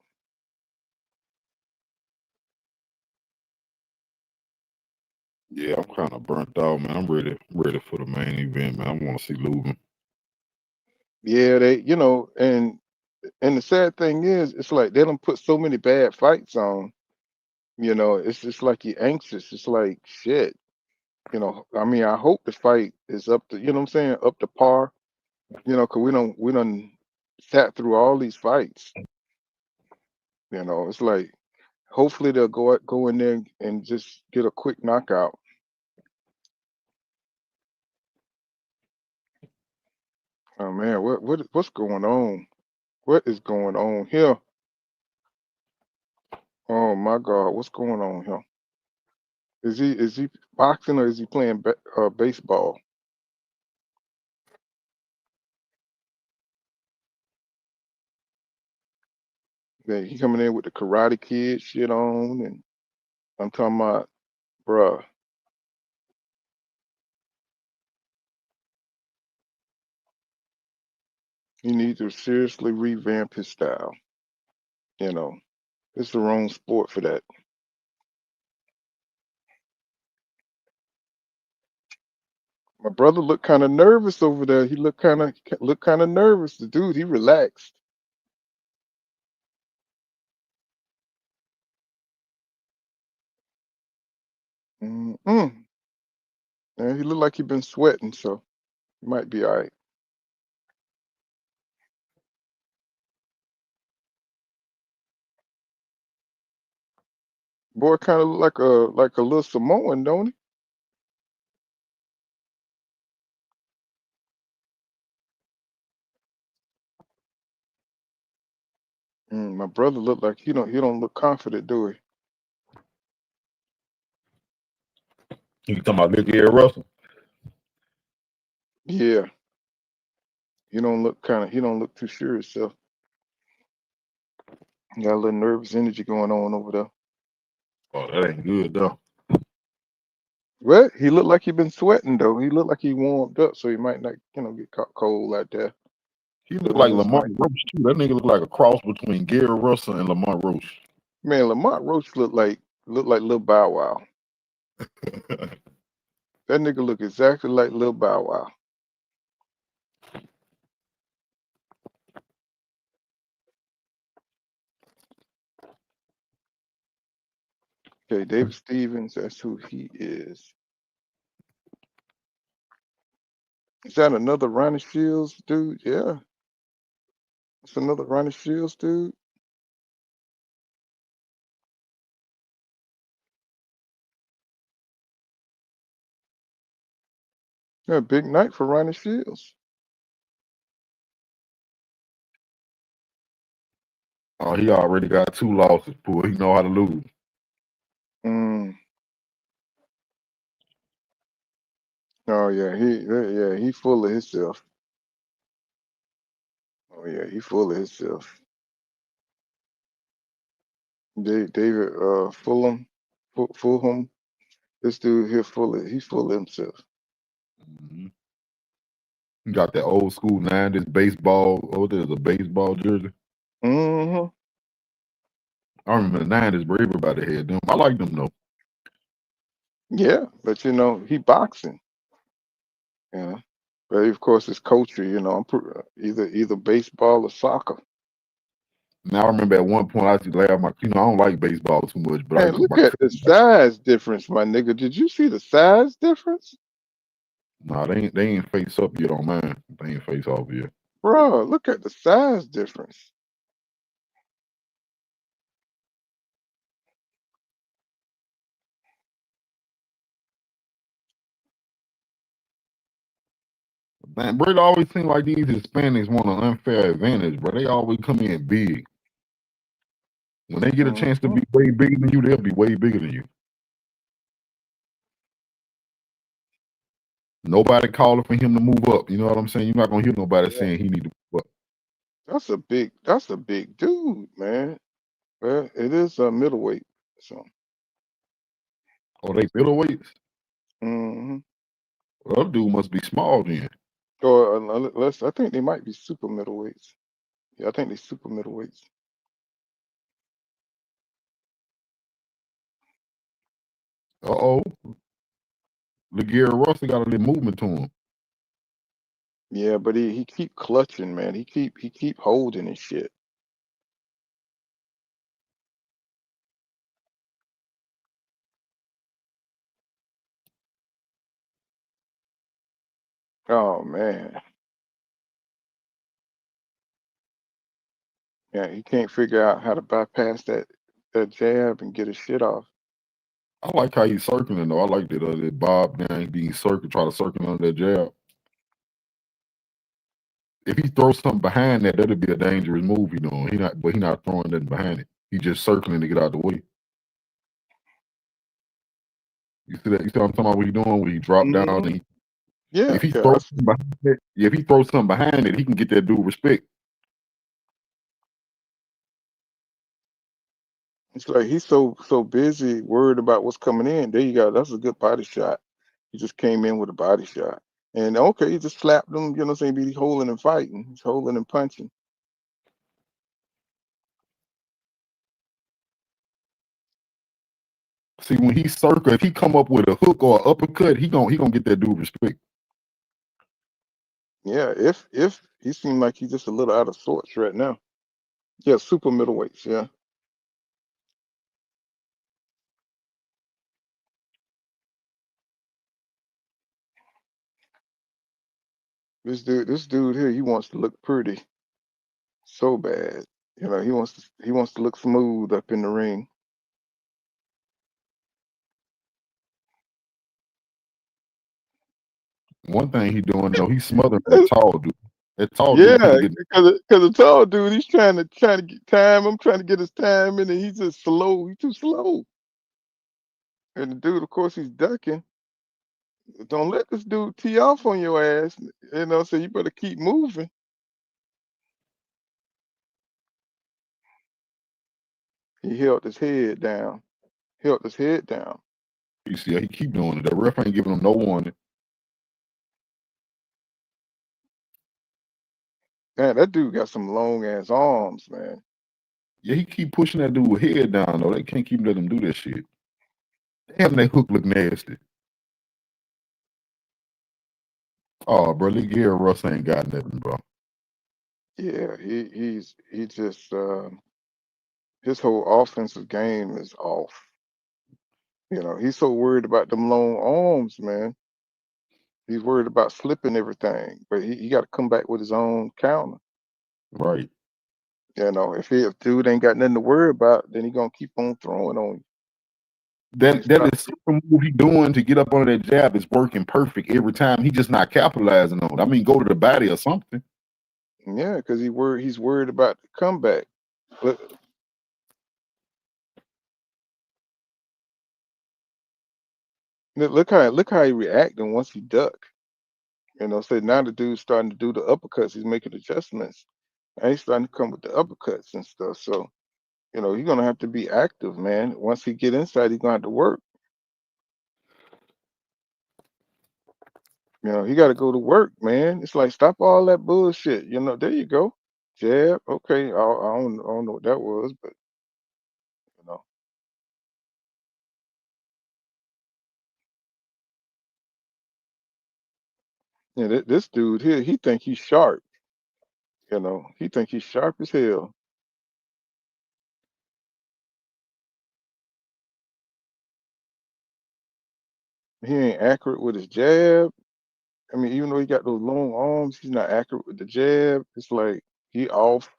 Yeah, I'm kind of burnt out, man. I'm ready for the main event, man. I want to see Lubin. Yeah, and the sad thing is, it's like they don't put so many bad fights on. It's just like you're anxious. It's like shit. I mean, I hope the fight is up to, what I'm saying, up to par. Cause we don't sat through all these fights. It's like hopefully they'll go in there and just get a quick knockout. Oh man, what's going on? What is going on here? Oh my God, what's going on here? Is he boxing or is he playing baseball? Yeah, he coming in with the Karate Kid shit on, and I'm talking about, bruh, he needs to seriously revamp his style. It's the wrong sport for that. My brother looked kind of nervous over there. He looked kind of nervous. The dude, he relaxed. Mm-mm. Yeah, he looked like he been sweating, so he might be all right. Boy, kind of look like a little Samoan, don't he? My brother looked like he don't look confident, do he? You talking about Big Ed Russell? Yeah. He don't look too sure himself. He got a little nervous energy going on over there. Oh, that ain't good though. Well, he looked like he been sweating though. He looked like he warmed up, so he might not, get caught cold like that. He look like Lamont Roach too. That nigga look like a cross between Gary Russell and Lamont Roach. Man, Lamont Roach looked like Lil Bow Wow. That nigga look exactly like Lil Bow Wow. Okay, David Stevens, that's who he is. Is that another Ronnie Shields dude? Yeah. It's another Ronnie Shields dude. Yeah, big night for Ronnie Shields. Oh, he already got 2 losses, boy. He know how to lose. Oh yeah, he full of himself. Oh yeah, he full of himself. David Fulham. This dude here he's full of himself. Mm-hmm. He got that old school 90s baseball. Oh, there's a baseball jersey. Mm-hmm. I remember the 90s, but everybody had them. I like them though. Yeah, but he boxing. Yeah, but of course it's culture. I'm either baseball or soccer. Now I remember at one point I used to laugh. I don't like baseball too much, but Man, look at the size difference, my nigga. Did you see the size difference? Nah, they ain't face up yet on mine. They ain't face off yet. Bro, look at the size difference. Man, bro, it always seems like these Hispanics want an unfair advantage, but they always come in big. When they get a chance to be way bigger than you, they'll be way bigger than you. Nobody calling for him to move up. You know what I'm saying? You're not gonna hear nobody saying he need to move up. That's a big dude, man. Well, it is a middleweight, so. Oh, they middleweights? Mm-hmm. Well, that dude must be small then. Or I think they might be super middleweights. Yeah, I think they're super middleweights. Uh-oh. Gary Russell got a little movement to him. Yeah, but he keep clutching, man. He keep holding and shit. Oh man. Yeah, he can't figure out how to bypass that jab and get his shit off. I like how he's circling though. I like that Bob down being circled, try to circle under that jab. If he throws something behind that, that'd be a dangerous move he doing. He not throwing nothing behind it. He's just circling to get out the way. You see that? You see what I'm talking about? What he doing? When he drop down and if he throws something behind it, if he throws something behind it, he can get that dude respect. It's like he's so busy worried about what's coming in. There you go. That's a good body shot. He just came in with a body shot. And okay, he just slapped him, you know what I'm saying? He's holding and fighting. He's holding and punching. See, when he circle, if he come up with a hook or an uppercut, he gonna get that dude respect. Yeah, if he seemed like he's just a little out of sorts right now. Yeah, super middleweights. Yeah, this dude here, he wants to look pretty so bad. You know, he wants to look smooth up in the ring. One thing he doing though, he's smothering that tall dude. That tall dude Yeah, can't get. because the tall dude, he's trying to get time. I'm trying to get his time in, and he's just slow. He's too slow. And the dude, of course, he's ducking. Don't let this dude tee off on your ass. You know, so you better keep moving. He held his head down. Held his head down. You see, he keep doing it. The ref ain't giving him no warning. Man, that dude got some long ass arms, man. Yeah, he keep pushing that dude's head down though. They can't keep letting him do that shit. Damn, that hook look nasty. Oh, bro, look here, Russ ain't got nothing, bro. Yeah, he just his whole offensive game is off. You know, he's so worried about them long arms, man. He's worried about slipping everything, but he got to come back with his own counter. Right. You know, if dude ain't got nothing to worry about, then he gonna keep on throwing on you. That is simple move he doing to get up under that jab is working perfect every time. He just not capitalizing on it. I mean, go to the body or something. Yeah, because he's worried about the comeback. Look how he reacting once he duck. You know, so now the dude's starting to do the uppercuts. He's making adjustments. And he's starting to come with the uppercuts and stuff. So, you know, he's gonna have to be active, man. Once he get inside, he's gonna have to work. You know, he got to go to work, man. It's like stop all that bullshit. You know, there you go, jab. Okay, I don't know what that was, but you know, yeah, this dude here, he think he's sharp. You know, he think he's sharp as hell. He ain't accurate with his jab. I mean, even though he got those long arms, he's not accurate with the jab. It's like he off.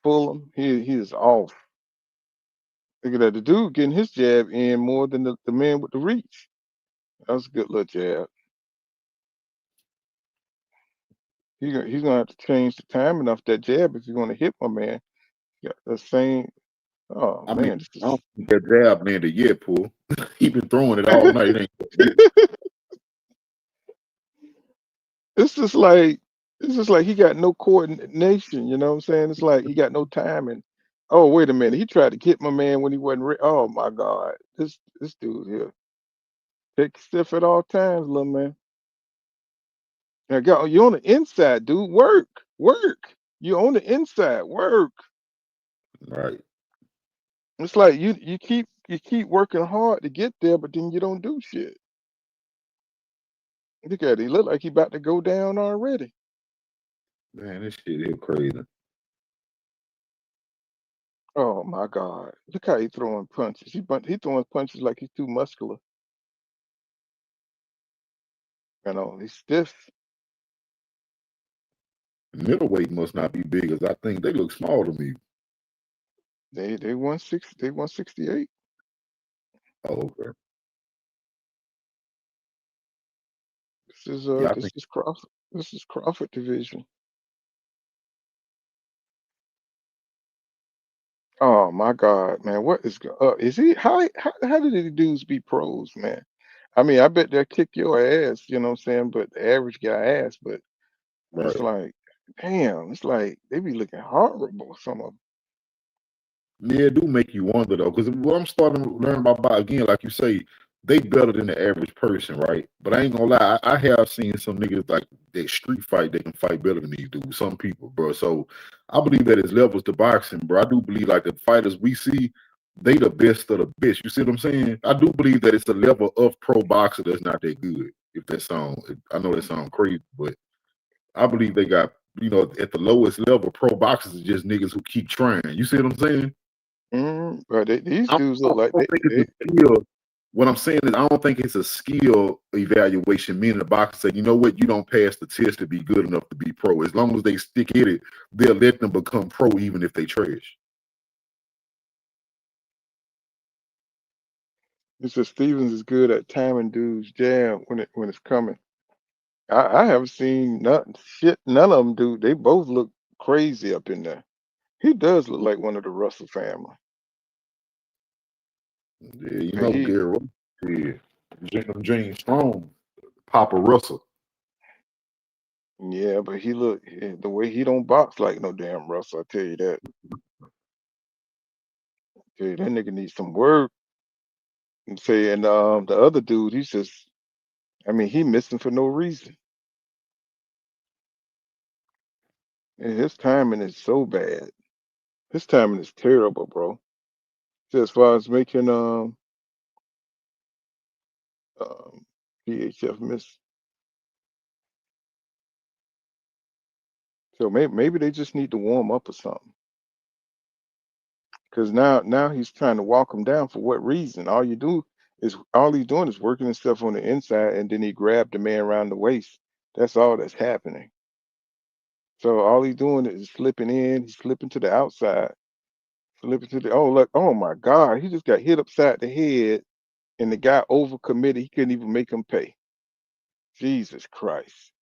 Fulham, he is off. Look at that. The dude getting his jab in more than the man with the reach. That was a good little jab. He's gonna have to change the timing off that jab if he's gonna hit my man. Yeah, the same. Oh I mean, man, this I don't is think that jab landed yet, Pool. He been throwing it all night. It ain't it's just like he got no coordination. You know what I'm saying? It's like he got no timing. Oh wait a minute, he tried to hit my man when he wasn't. Oh my God, this dude here take stiff at all times, little man. Now, you on the inside, dude. Work. You on the inside. Work. right. It's like you keep working hard to get there, but then you don't do shit. Look at it. He look like he about to go down already. Man, this shit is crazy. Oh my God. Look how he throwing punches. He throwing punches like he's too muscular. You know, he's stiff. Middleweight must not be big, as I think they look small to me. They 168. Oh, okay. This is Yeah, I this think is Crawford. This is Crawford division. Oh my God, man. What is he how did these dudes be pros, man? I mean, I bet they'll kick your ass, you know what I'm saying? But the average guy ass, but it's right. like, damn, it's like they be looking horrible, some of them. Yeah, it do make you wonder though, because what I'm starting to learn about again, like you say, they better than the average person, right? But I ain't gonna lie, I have seen some niggas like that street fight, they can fight better than these dudes. Some people, bro. So I believe that it's levels to boxing, bro. I do believe like the fighters we see, they the best of the best. You see what I'm saying? I do believe that it's a level of pro boxer that's not that good. If that sound, I know that sounds crazy, but I believe they got, at the lowest level, pro boxers are just niggas who keep trying. You see what I'm saying? But these I dudes look like don't think it's a skill. What I'm saying is, I don't think it's a skill evaluation. Meaning the boxer say, you know what, you don't pass the test to be good enough to be pro. As long as they stick at it, they'll let them become pro, even if they trash. It's just Stevens is good at timing dudes jab when it's coming. I haven't seen none of them do. They both look crazy up in there. He does look like one of the Russell family. Yeah, He Gary. Yeah, James Strong, Papa Russell. Yeah, but the way he don't box like no damn Russell. I tell you that. That nigga needs some work. And the other dude, he's just, he missing for no reason. And his timing is so bad. His timing is terrible, bro. Just as far as making PHF miss. So maybe they just need to warm up or something. Because now he's trying to walk him down for what reason? All he's doing is working himself on the inside, and then he grabbed the man around the waist. That's all that's happening. So all he's doing is slipping in. He's slipping to the outside, slipping to the. Oh look! Oh my God! He just got hit upside the head, and the guy overcommitted. He couldn't even make him pay. Jesus Christ!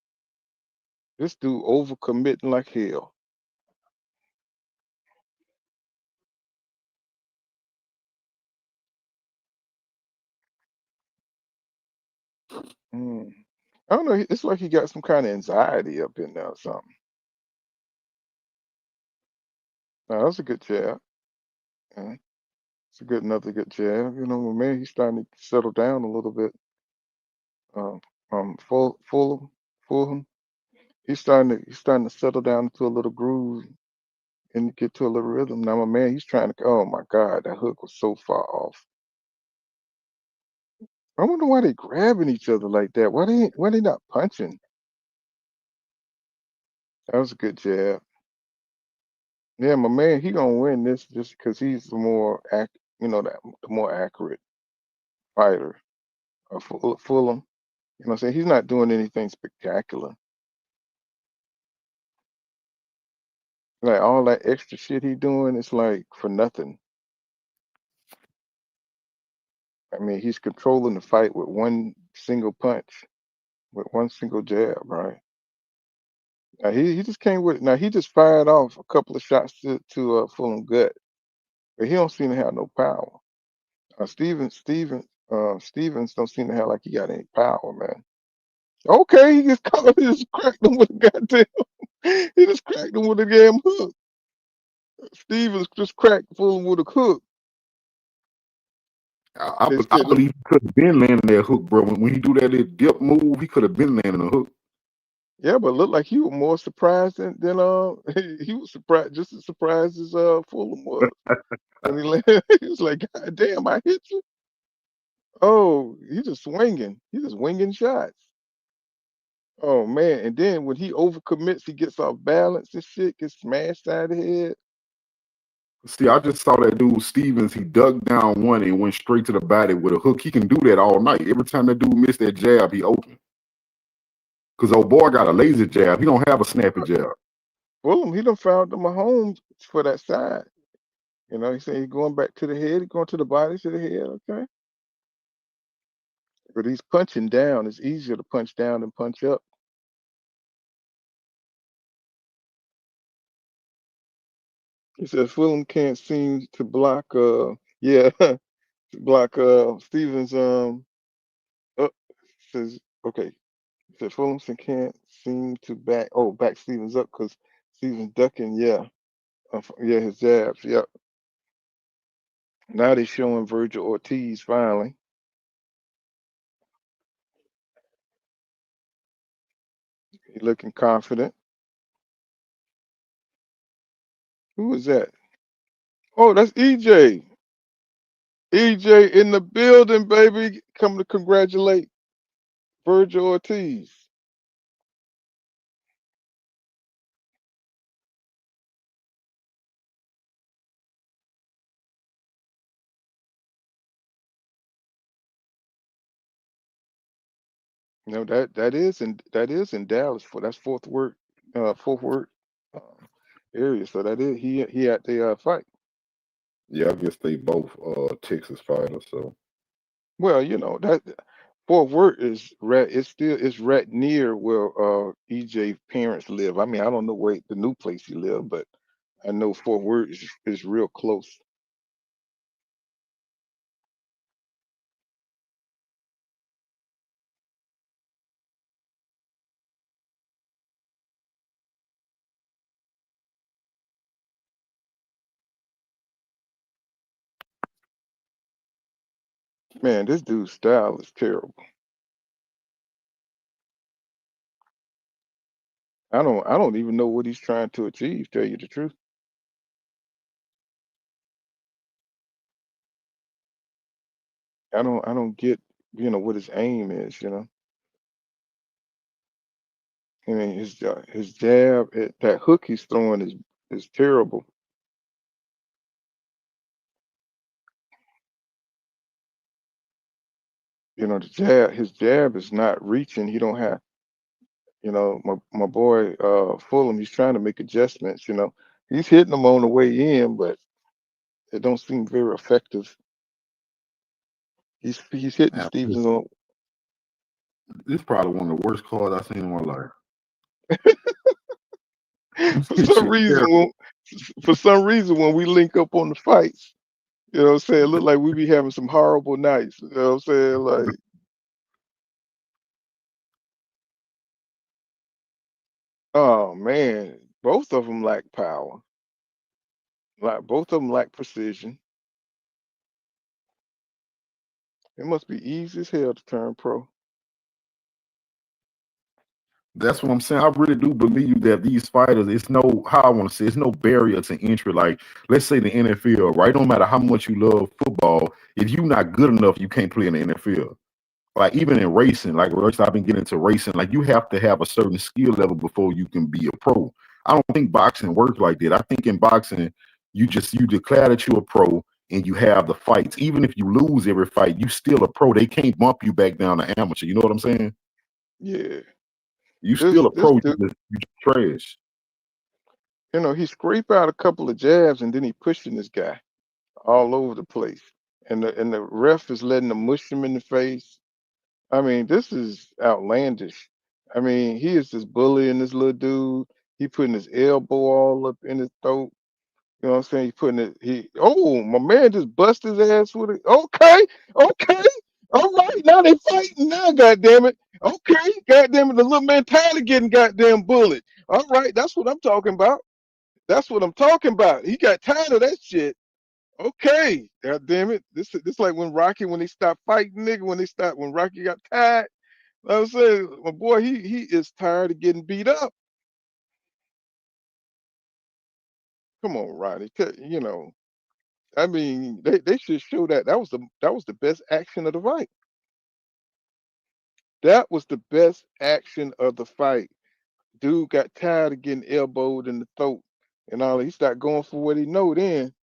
This dude overcommitting like hell. I don't know. It's like he got some kind of anxiety up in there or something. No, that was a good jab. Yeah, it's another good jab. Man, he's starting to settle down a little bit. Fulham. He's starting to settle down into a little groove and get to a little rhythm. Now, my man, he's trying to. Oh my God, that hook was so far off. I wonder why they grabbing each other like that. Why they not punching? That was a good jab. Yeah, my man, he gonna win this just because he's the more the more accurate fighter. Fulham. You know what I'm saying? He's not doing anything spectacular. Like all that extra shit he doing is like for nothing. He's controlling the fight with one single punch, with one single jab, right? Now he just came with. Now he just fired off a couple of shots to Fulham gut, but he don't seem to have no power. Stevens don't seem to have like he got any power, man. Okay, he just caught, he just cracked him with a goddamn. He just cracked him with a damn hook. Stevens just cracked Fulham with a hook. I believe he could have been landing that hook, bro. When he do that little dip move, he could have been landing a hook. Yeah, but it looked like he was more surprised than he was surprised, just as surprised as Fulham was when he landed. He was like, "God damn, I hit you!" Oh, he's just swinging. He's just winging shots. Oh man! And then when he overcommits, he gets off balance and shit, gets smashed out of the head. See, I just saw that dude Stevens. He dug down one and went straight to the body with a hook. He can do that all night. Every time that dude missed that jab, he open. Cause old boy got a laser jab. He don't have a snappy jab. Fulham, he done found the Mahomes for that side. He said he's going back to the head, he's going to the body, to the head. Okay, but he's punching down. It's easier to punch down than punch up. He said Fulham can't seem to block. Yeah, block. Stevens. Says okay. He said Fulham can't seem to back Stevens up because Stevens ducking. Yeah, yeah, his jabs. Yep. Now they're showing Vergil Ortiz finally. He looking confident. Who is that? Oh, that's EJ. EJ in the building, baby. Come to congratulate Vergil Ortiz. that is in Dallas for that's Fort Worth uh, area. So that is he at the fight. Yeah, I guess they both Texas fighters. So Well, that Fort Worth it's right near where EJ parents live. I mean, I don't know where the new place he live, but I know Fort Worth is real close. Man, this dude's style is terrible. I don't even know what he's trying to achieve, tell you the truth. I don't get, what his aim is. I mean, his jab, that hook he's throwing is terrible. His jab is not reaching. He don't have, my boy Fulham, he's trying to make adjustments. He's hitting them on the way in, but it don't seem very effective. He's hitting man, Stevens on this is probably one of the worst cards I've seen in my life. for This some shit reason. terrible. For some reason, when we link up on the fights, what I'm saying, it look like we be having some horrible nights. You know what I'm saying? Like, oh man, both of them lack power. Like both of them lack precision. It must be easy as hell to turn pro. That's what I'm saying. I really do believe that these fighters, it's no, how I want to say, it's no barrier to entry. Like, let's say the NFL, right? No matter how much you love football, if you're not good enough, you can't play in the NFL. Like, even in racing, like, I've been getting into racing, like, you have to have a certain skill level before you can be a pro. I don't think boxing works like that. I think in boxing, you declare that you're a pro and you have the fights. Even if you lose every fight, you still a pro. They can't bump you back down to amateur. You know what I'm saying? Yeah, You this still a this pro. dude, You just trash. he scrape out a couple of jabs and then he pushing this guy all over the place, and the ref is letting him mush him in the face. I mean, this is outlandish. I mean, he is just bullying this little dude. He putting his elbow all up in his throat. You know what I'm saying? He putting it. My man just bust his ass with it. Okay, okay, all right. Now they fighting now. Goddamn it. Okay, goddamn it. The little man tired of getting goddamn bullied. All right, that's what I'm talking about. That's what I'm talking about. He got tired of that shit. Okay, god damn it. This like when Rocky when they stopped fighting, nigga. When Rocky got tired. I was saying, my boy, he is tired of getting beat up. Come on, Roddy. I mean, they should show that. That was the best action of the fight. That was the best action of the fight. Dude got tired of getting elbowed in the throat and all. He started going for what he know then.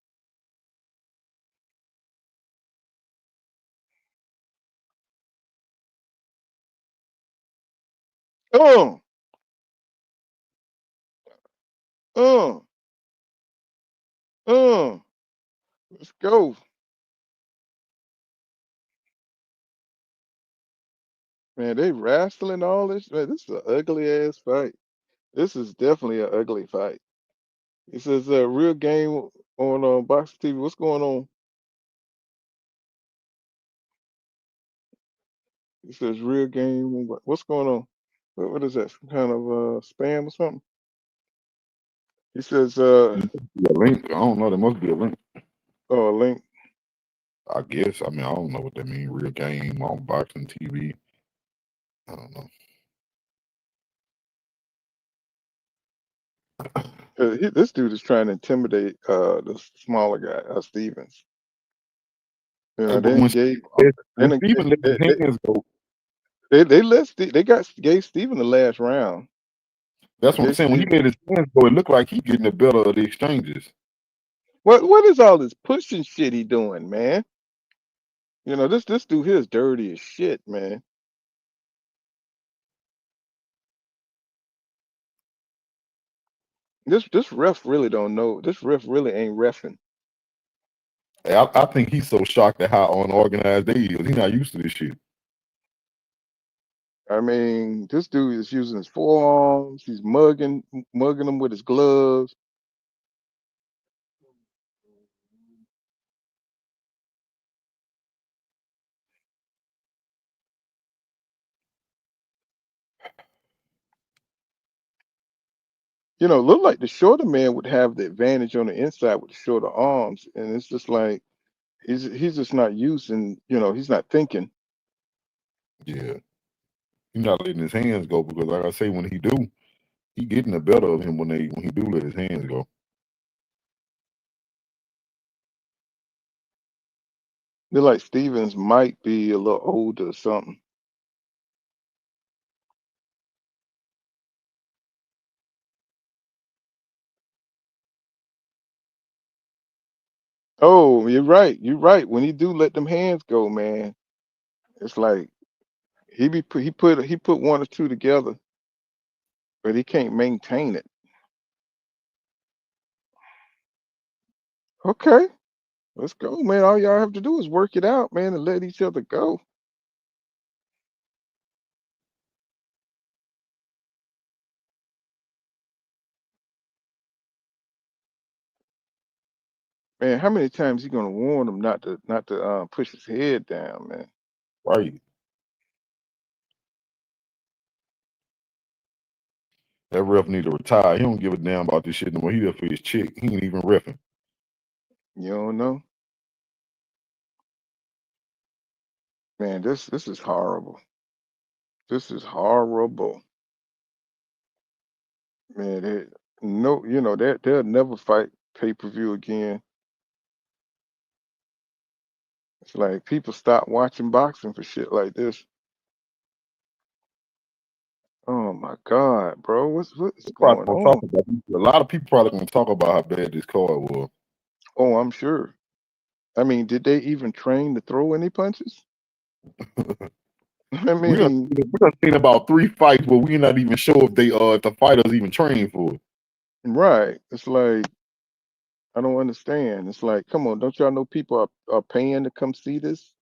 Uh, uh, uh. Let's go. Man, they wrestling all this. Man, this is an ugly ass fight. This is definitely an ugly fight. It says a real game on Box TV. What's going on? It says real game. What's going on? What is that? Some kind of spam or something? He says A link. I don't know. There must be a link. oh, a link. I guess. I mean, I don't know what that means. Real game on boxing TV. I don't know. This dude is trying to intimidate the smaller guy, Stevens. Hey, but They when gave they, when done Stephen let his they, hands go, gave Steven the last round. that's what I'm Gave saying. When he Steven. let his hands go, it looked like he getting the better of the exchanges. What is all this pushing shit he doing, man? This dude here is dirty as shit, man. This ref really don't know. This ref really ain't reffing. I think he's so shocked at how unorganized they is. He's not used to this shit. I mean, this dude is using his forearms. He's mugging them with his gloves. You know, look like the shorter man would have the advantage on the inside with the shorter arms, and it's just like he's just not using. You know, he's not thinking. Yeah. He's not letting his hands go because, like I say, when he do, he getting the better of him when he do let his hands go. They're like Stevens might be a little older or something. Oh, you're right. You're right. When he do let them hands go, man, it's like he put one or two together, but he can't maintain it. Okay, let's go, man. All y'all have to do is work it out, man, and let each other go. Man, how many times he gonna warn him not to push his head down, man? Right. That ref need to retire. He don't give a damn about this shit no more. He there for his chick. He ain't even reffing. You don't know, man. This is horrible. This is horrible, man. No, you know that they'll never fight pay-per-view again. It's like people stop watching boxing for shit like this. Oh my God, bro, what's They probably going gonna talk on? about a lot of people probably gonna talk about how bad this card was. Oh, I'm sure. I mean, did they even train to throw any punches? I mean, we done seen about 3 fights where we're not even sure if if the fighters even trained for it. right. It's like I don't understand. It's like, come on, don't y'all know people are paying to come see this?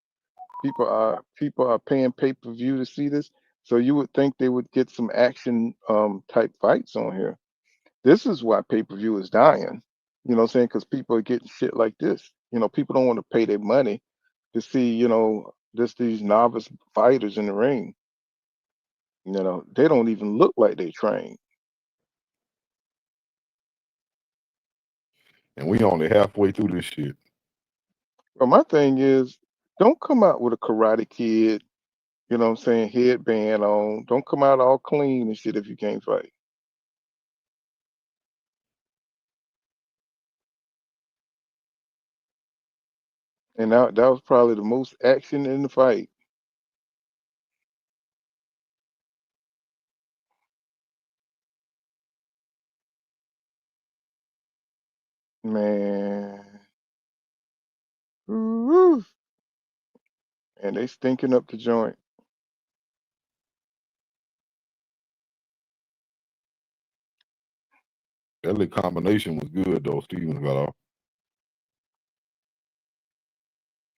People are paying pay-per-view to see this. So you would think they would get some action type fights on here. This is why pay-per-view is dying. You know what I'm saying? Because people are getting shit like this. You know, people don't want to pay their money to see, you know, just these novice fighters in the ring. You know, they don't even look like they train. And we only halfway through this shit. But my thing is, don't come out with a Karate Kid, you know what I'm saying, headband on. Don't come out all clean and shit if you can't fight. And that was probably the most action in the fight. Man. Woo. And they stinking up the joint. That little combination was good though. Stevens got off.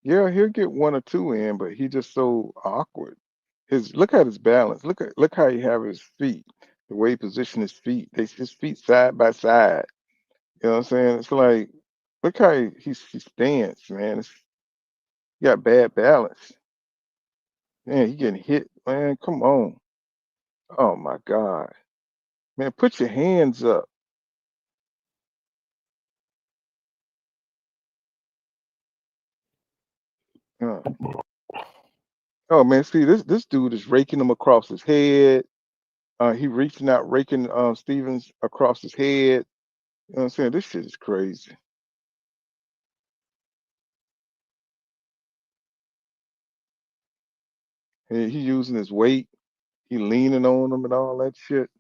Yeah, he'll get one or two in, but he just so awkward. Look at his balance. Look how he have his feet. The way he position his feet. His feet side by side. You know what I'm saying? It's like look how he stands, man. He got bad balance. Man, he getting hit, man. Come on. Oh my God. Man, put your hands up. Uh, oh man, see this dude is raking him across his head. He reaching out, raking Stevens across his head. You know what I'm saying? This shit is crazy. He using his weight. He leaning on him and all that shit.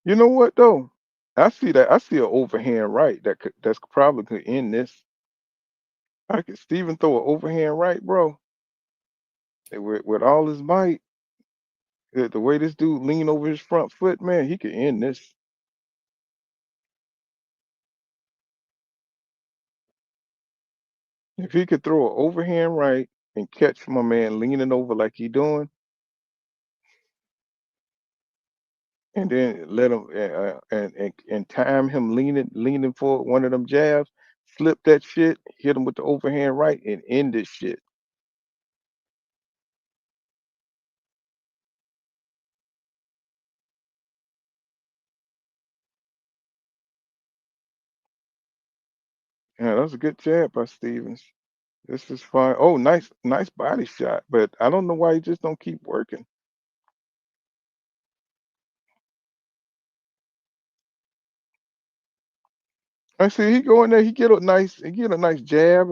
You know what though? I see that. I see an overhand right that's probably could end this. I could Steven throw an overhand right, bro. with all his might, the way this dude leaned over his front foot, man, he could end this. If he could throw an overhand right and catch my man leaning over like he doing, and then let him and time him leaning for one of them jabs, slip that shit, hit him with the overhand right, and end this shit. Yeah, that was a good jab by Stevens. This is fine. Oh, nice body shot, but I don't know why he just don't keep working. I see he go in there, he get a nice jab,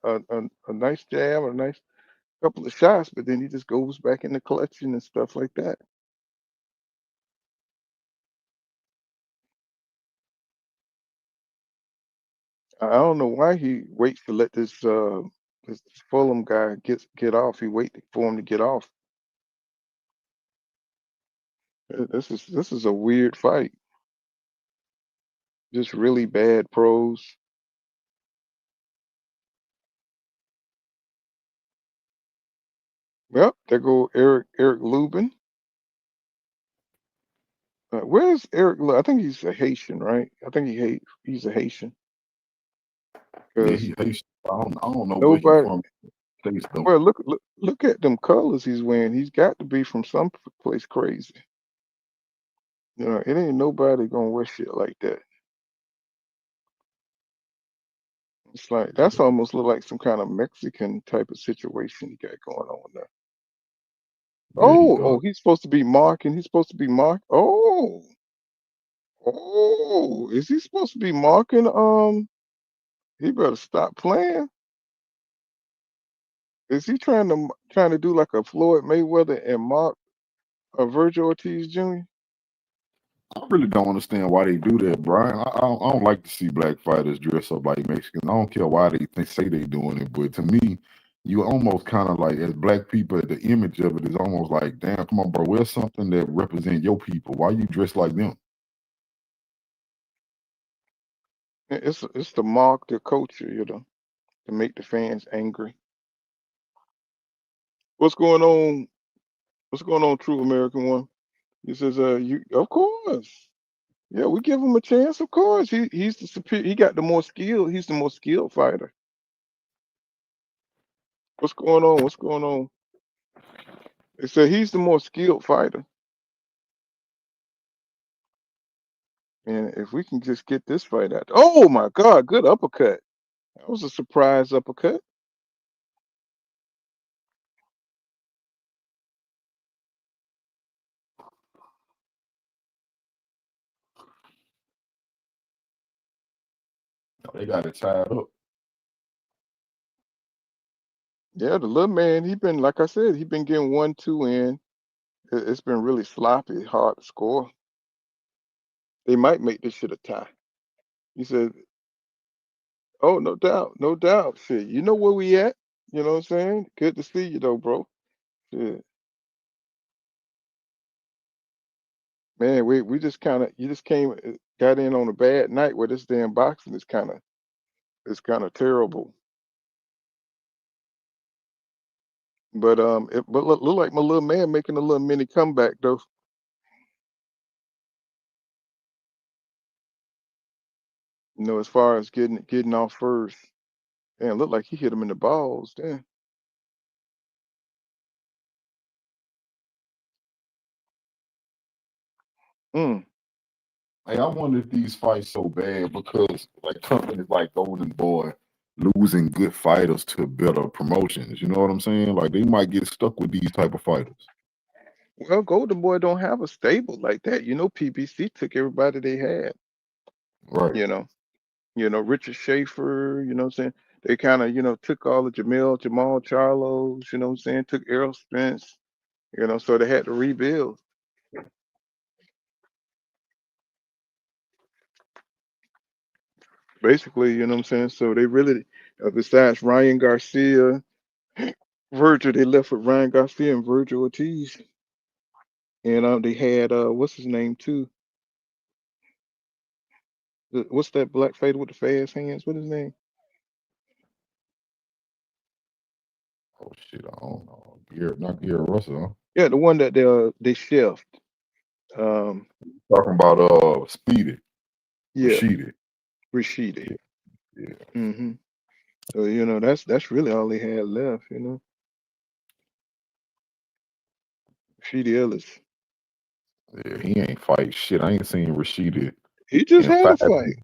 a nice jab, a nice couple of shots, but then he just goes back into clutching and stuff like that. I don't know why he waits to let this Fulham guy get off. He wait for him to get off. This is a weird fight. Just really bad pros. Well, there go Eric Lubin. Where's Eric? I think he's a Haitian, right? I think he's a Haitian Yeah, because he Haitian. I don't know where he nobody. from. States though. Well, look at them colors he's wearing. He's got to be from some place crazy. You know, it ain't nobody gonna wear shit like that. It's like that's almost look like some kind of Mexican type of situation he got going on there. Yeah, Oh, he's supposed to be marking. He's supposed to be mark. Oh, is he supposed to be marking? He better stop playing. Is he trying to do like a Floyd Mayweather and mark a Vergil Ortiz Jr.? I really don't understand why they do that, Brian. I don't like to see black fighters dress up like Mexicans. I don't care why they say they doing it, but to me, you almost kind of like, as black people, the image of it is almost like, damn, come on, bro, wear something that represent your people. Why you dress like them? It's to mark the culture, you know, to make the fans angry. What's going on? What's going on, True American One? He says, you of course. Yeah, we give him a chance, of course. He's the superior, he got the more skill, he's the more skilled fighter. What's going on? What's going on? They said he's the more skilled fighter. And if we can just get this fight out. Oh my God, good uppercut. That was a surprise uppercut. They got it tied up. Yeah, the little man, he been, like I said, he been getting 1-2 in. It's been really sloppy, hard to score. They might make this shit a tie. He said, oh, no doubt, no doubt. Shit, you know where we at? You know what I'm saying? Good to see you though, bro. Shit. Man, we just kind of, you just got in on a bad night where this damn boxing is kind of terrible. But but look like my little man making a little mini comeback though. You know, as far as getting off first. And looked like he hit him in the balls. Damn. Mm. Hey, I wonder if these fights so bad because like companies like Golden Boy losing good fighters to better promotions. You know what I'm saying? Like they might get stuck with these type of fighters. Well, Golden Boy don't have a stable like that. You know, PBC took everybody they had. Right. You know, Richard Schaefer, you know what I'm saying? They kind of, took all the Jamal Charlos, you know what I'm saying? Took Errol Spence, so they had to rebuild. Basically, you know what I'm saying? So they really, besides Ryan Garcia, Vergil, they left with Ryan Garcia and Vergil Ortiz. And they had what's his name too? What's that black fighter with the fast hands? What his name? Oh shit, I don't know. Not Garrett Russell, huh? Yeah, the one that they chefed. Um, Talking about Speedy, yeah, Rashidi. Rashidi. Yeah, yeah. Mm-hmm. So that's really all they had left. Rashidi Ellis. Yeah, he ain't fight shit. I ain't seen Rashidi He just in had a 5 fight. years.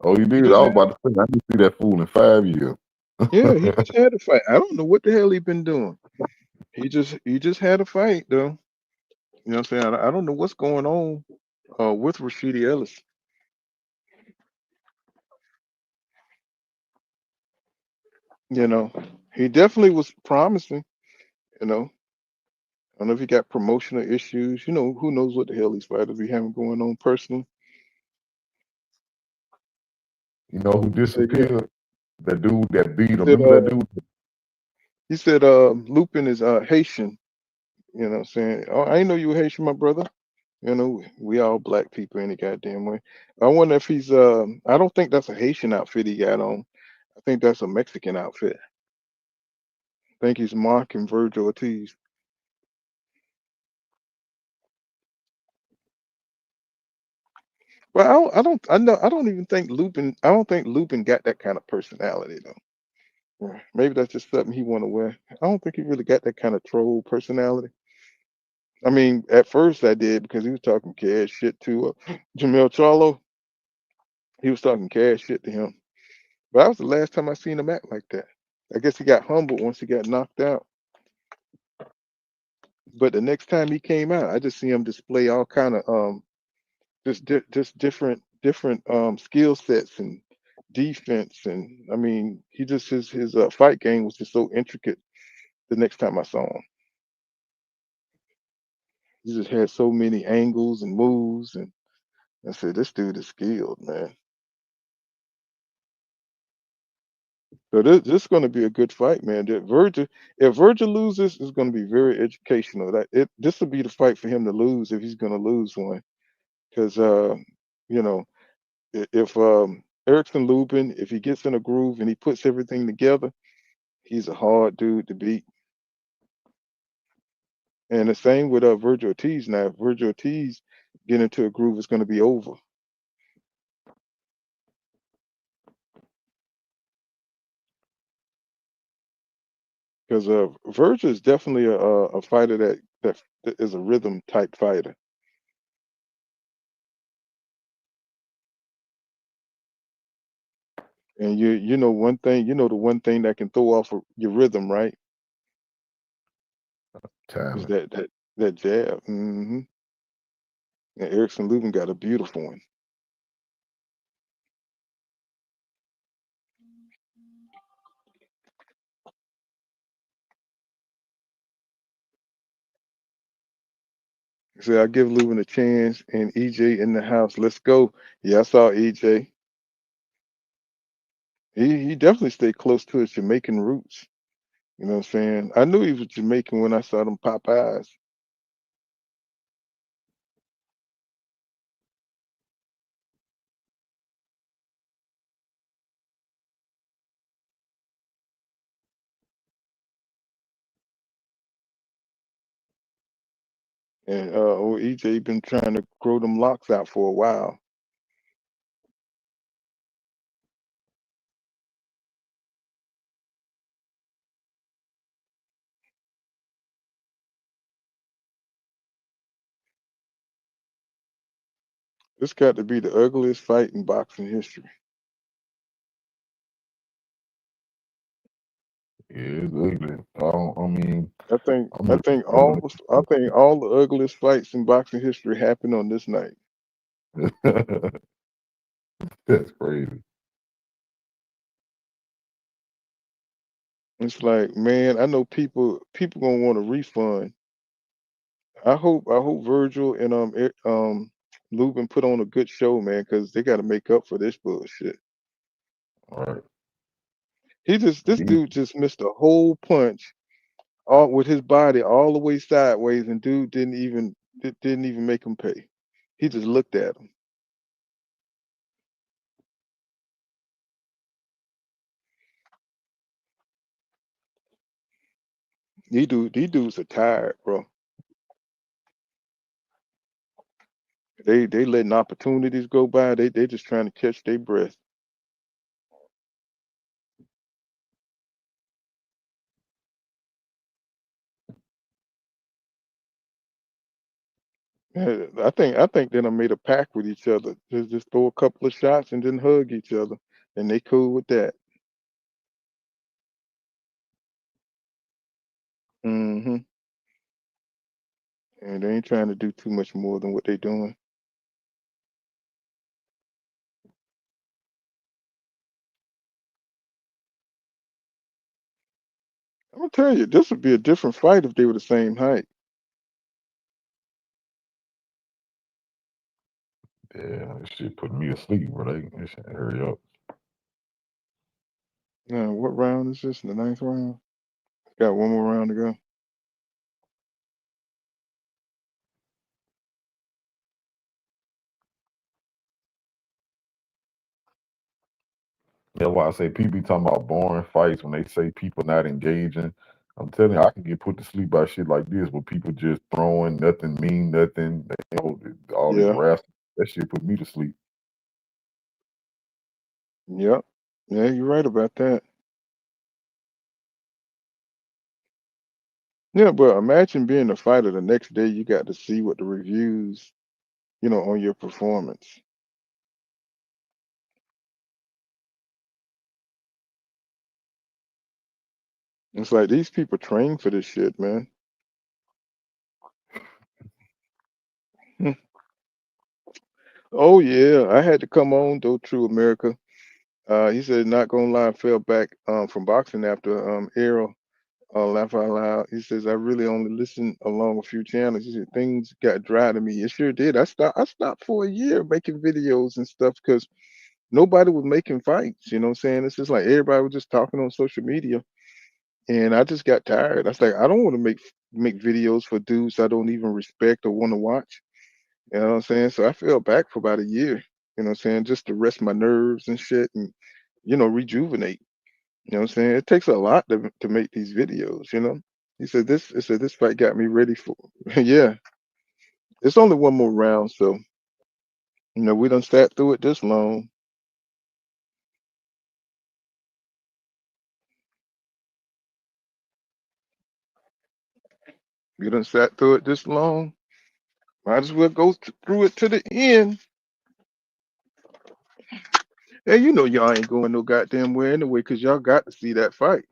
Oh, you He did? just I was had. about to say I didn't see that fool in 5 years. Yeah, he just had a fight. I don't know what the hell he been doing. He just had a fight though. You know what I'm saying? I don't know what's going on with Rashidi Ellis. He definitely was promising. You know, I don't know if he got promotional issues. Who knows what the hell these fighters be having going on personally. You know who Say again. disappeared? That dude that beat He him. said Remember that dude? he said Lupin is Haitian. You know what I'm saying? Oh, I didn't know you were Haitian, my brother. We all black people any goddamn way. I wonder if he's I don't think that's a Haitian outfit he got on. I think that's a Mexican outfit. I think he's mocking Vergil Ortiz. But I don't even think Lupin. I don't think Lupin got that kind of personality though. Yeah, maybe that's just something he want to wear. I don't think he really got that kind of troll personality. I mean, at first I did because he was talking cash shit to Jamel Charlo. He was talking cash shit to him. But that was the last time I seen him act like that. I guess he got humbled once he got knocked out. But the next time he came out, I just see him display all kind of just different skill sets and defense, and I mean he just his fight game was just so intricate. The next time I saw him, he just had so many angles and moves, and I said this dude is skilled, man. So this is going to be a good fight, man. If Vergil loses, it's going to be very educational. This will be the fight for him to lose if he's going to lose one, because you know if Erickson Lubin, if he gets in a groove and he puts everything together, he's a hard dude to beat. And the same with Vergil Ortiz. Now, if Vergil Ortiz get into a groove, it's going to be over. Because Vergil is definitely a fighter that is a rhythm type fighter. And you know one thing, the one thing that can throw off your rhythm, right? Is Timing. that jab. And Erickson Lubin got a beautiful one. So I give Lubin a chance, and EJ in the house. Let's go. Yeah, I saw EJ. He definitely stayed close to his Jamaican roots. You know what I'm saying? I knew he was Jamaican when I saw them Popeyes. And old EJ been trying to grow them locks out for a while. This got to be the ugliest fight in boxing history. Yeah, it's ugly. I mean, I think I'm I not. think all I think all the ugliest fights in boxing history happened on this night. That's crazy. It's like, man, I know people gonna want a refund. I hope Vergil and Lubin put on a good show, man, because they got to make up for this bullshit. All right. This These- dude just missed a whole punch, all with his body all the way sideways, and dude didn't even make him pay. He just looked at him. These dudes are tired, bro. They letting opportunities go by. They just trying to catch their breath. Yeah, I think they done made a pact with each other. Just throw a couple of shots and then hug each other, and they cool with that. Mm-hmm. And they ain't trying to do too much more than what they doing. I'm gonna tell you, this would be a different fight if they were the same height. Yeah, this shit putting me to sleep, bro. They should hurry up. Now, what round is this? The 9th round? Got one more round to go. That's why I say people be talking about boring fights when they say people not engaging. I'm telling you, I can get put to sleep by shit like this, where people just throwing nothing, mean nothing, all this Yeah. rap. That shit put me to sleep. Yep. Yeah, you're right about that. Yeah, but imagine being a fighter the next day. You got to see what the reviews, on your performance. It's like these people train for this shit, man. Oh yeah, I had to come on though. True America. He said, not gonna lie, I fell back from boxing after Errol laugh out loud. He says, I really only listened along a few channels. He said things got dry to me. It sure did. I stopped for a year making videos and stuff because nobody was making fights. You know what I'm saying? It's just like everybody was just talking on social media. And I just got tired. I was like, I don't want to make videos for dudes I don't even respect or want to watch. You know what I'm saying? So I fell back for about a year, you know what I'm saying, just to rest my nerves and shit and, rejuvenate. You know what I'm saying? It takes a lot to make these videos, you know. He said this fight got me ready for yeah. It's only one more round, so we done sat through it this long. We done sat through it this long. Might as well go through it to the end. And y'all ain't going no goddamn where anyway, because y'all got to see that fight.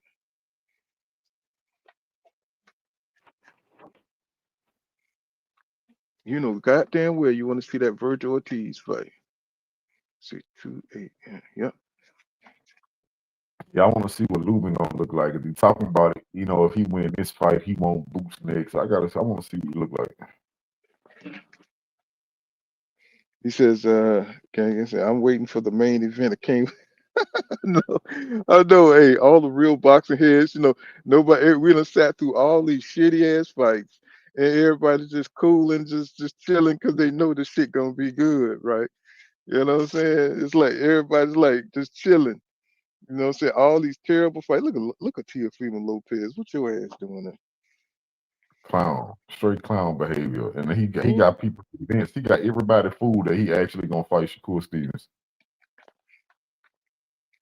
You know goddamn well you want to see that Vergil Ortiz fight. 628. Yep. Yeah, I want to see what Lubin gonna look like. If he talking about it, if he win this fight, he won't boost next. I want to see what he look like. He says, I'm waiting for the main event. I can't. No, I know. Hey, all the real boxing heads, nobody. We done sat through all these shitty ass fights, and everybody's just cool and just chilling because they know the shit gonna be good, right? You know what I'm saying? It's like everybody's like just chilling. You know what I'm saying? All these terrible fights. Look at Teofimo Lopez. What your ass doing there? Clown, straight clown behavior, and he Who? got people convinced. He got everybody fooled that he actually gonna fight Shakur Stevens.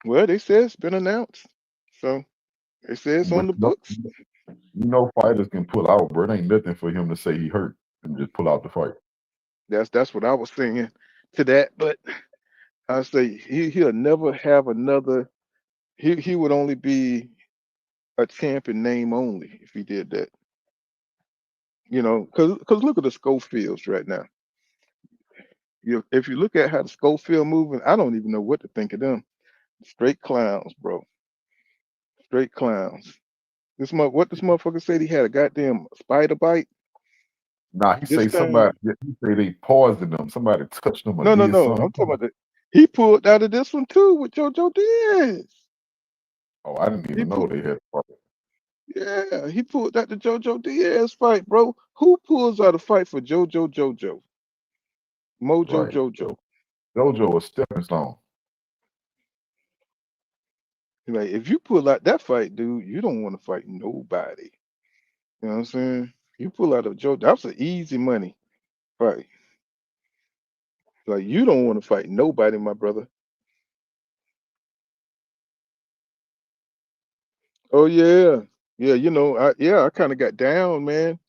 Well, they say it's been announced, so they say it's on the books. Fighters can pull out, bro. It ain't nothing for him to say he hurt and just pull out the fight. That's what I was saying to that, but I say he'll never have another. He would only be a champion name only if he did that. Because look at the Schofields right now. If you look at how the Schofield moving, I don't even know what to think of them. Straight clowns, bro. Straight clowns. What this motherfucker said he had a goddamn spider bite. Nah, he This say time, he say they poisoned him. Somebody touched him or no. did something. I'm talking about that. He pulled out of this one too with JoJo Diaz. Oh, I didn't He even know pulled. they had. Yeah, he pulled out the JoJo Diaz fight, bro. Who pulls out a fight for JoJo? Mojo Right. JoJo. JoJo a stepping stone. Like, if you pull out that fight, dude, you don't want to fight nobody. You know what I'm saying? You pull out a JoJo, that's an easy money fight. Like, you don't want to fight nobody, my brother. Oh yeah, yeah. I kind of got down, man.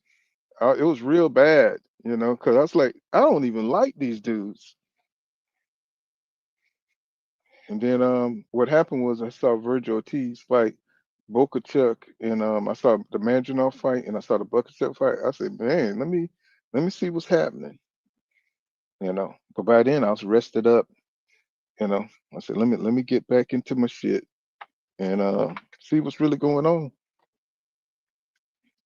It was real bad, because I was like, I don't even like these dudes. And then what happened was I saw Vergil Ortiz fight Boca Chuck, and I saw the Mandrinov fight, and I saw the Bucket Chuck fight. I said, man, let me see what's happening. But by then I was rested up. I said, let me get back into my shit and see what's really going on.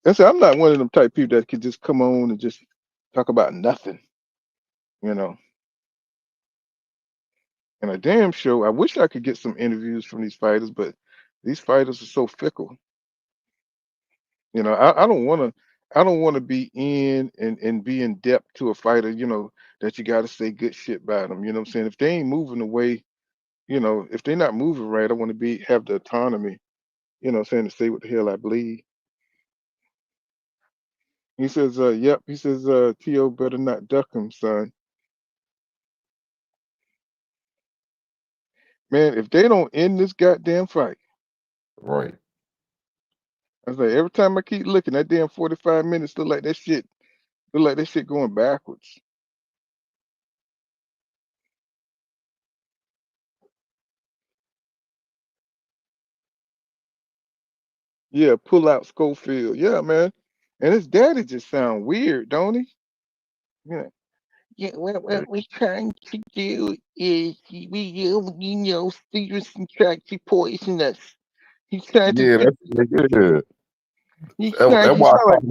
I said, I'm not one of them type people that could just come on and just talk about nothing, you know. And a damn show. I wish I could get some interviews from these fighters, but these fighters are so fickle. I don't want to be in and be in depth to a fighter, that you got to say good shit about them. You know what I'm saying? If they ain't moving the way, if they're not moving right, I want to have the autonomy, what I'm saying, to say what the hell I believe. He says, yep. He says, T.O. better not duck him, son. Man, if they don't end this goddamn fight, Right. I was like, every time I keep looking, that damn 45 minutes look like that shit going backwards. Yeah, pull out Schofield. Yeah, man. And his daddy just sound weird, don't he? Yeah. Yeah, what we're trying to do is Stevenson tried to poison us. He's trying to Yeah, get yeah. he's trying That's he why I sound like call him.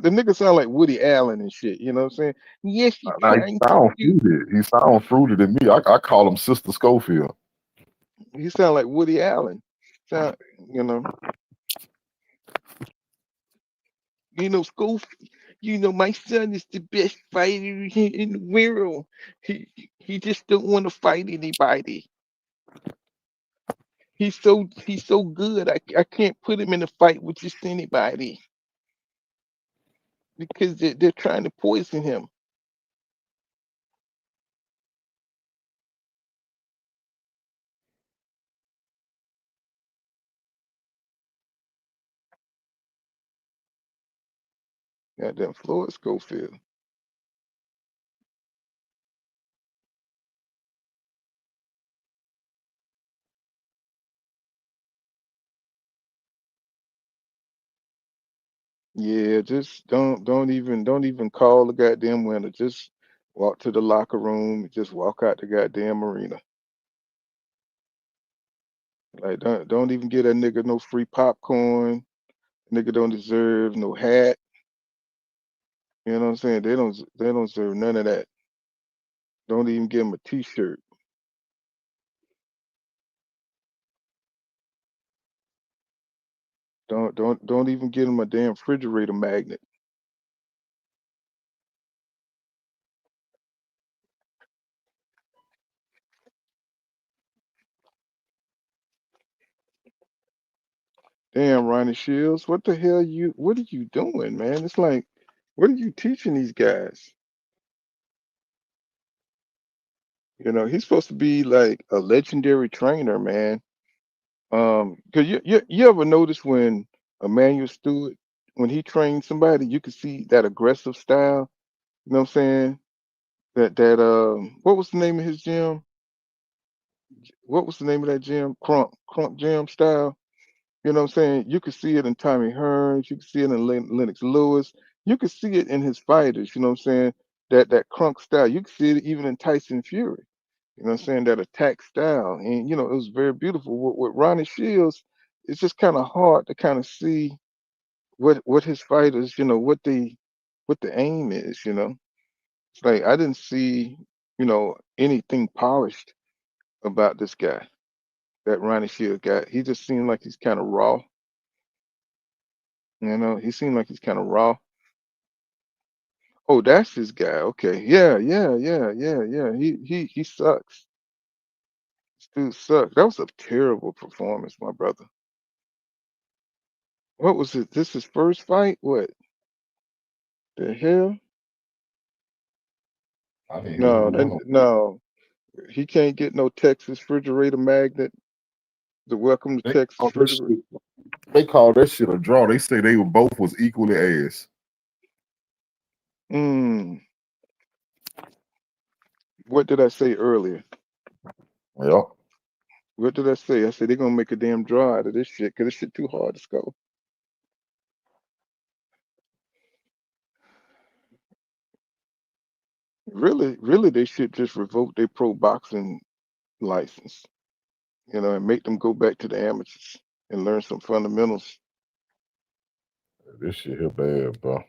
the nigga sound like Woody Allen and shit, you know what I'm saying? Yes, he's Now he trying to sound do fruited. He sound fruited to me. I call him Sister Schofield. he sound like Woody Allen. Sound you know, School my son is the best fighter in the world. He he just don't want to fight anybody. He's so good. I can't put him in a fight with just anybody because they're trying to poison him. Goddamn Floyd Schofield. Yeah, just don't even call the goddamn winner. Just walk to the locker room. Just walk out the goddamn arena. Like don't even get that nigga no free popcorn. Nigga don't deserve no hat. You know what I'm saying? They don't deserve none of that. Don't even give him a t-shirt. Don't even get him a damn refrigerator magnet. Damn, Ronnie Shields, what are you doing, man? It's like, what are you teaching these guys? He's supposed to be like a legendary trainer, man. Cause you ever notice when Emmanuel Stewart, when he trains somebody, you can see that aggressive style. You know what I'm saying? What was the name of his gym? What was the name of that gym? Crunk gym style. You know what I'm saying? You could see it in Tommy Hearns. You could see it in Lennox Lewis. You could see it in his fighters. You know what I'm saying? That crunk style. You could see it even in Tyson Fury. You know what I'm saying? That attack style. And, it was very beautiful. With Ronnie Shields, it's just kind of hard to kind of see what his fighters, what the aim is. It's like I didn't see, anything polished about this guy, that Ronnie Shields guy. He just seemed like he's kind of raw. You know, he seemed like he's kind of raw. Oh, that's his guy. Okay. Yeah, yeah, yeah, yeah, yeah. He sucks. This dude sucks. That was a terrible performance, my brother. What was it? This his first fight? What the hell? I didn't hear No, him wrong. no. He can't get no Texas refrigerator magnet. The welcome to They Texas call that refrigerator. shit, they call that shit a draw. They say they were both was equally ass. Mm. What did I say earlier? Yep. What did I say? I said they're gonna make a damn draw out of this shit because this shit too hard to score. Really, really, they should just revoke their pro boxing license, you know, and make them go back to the amateurs and learn some fundamentals. This shit here bad, bro.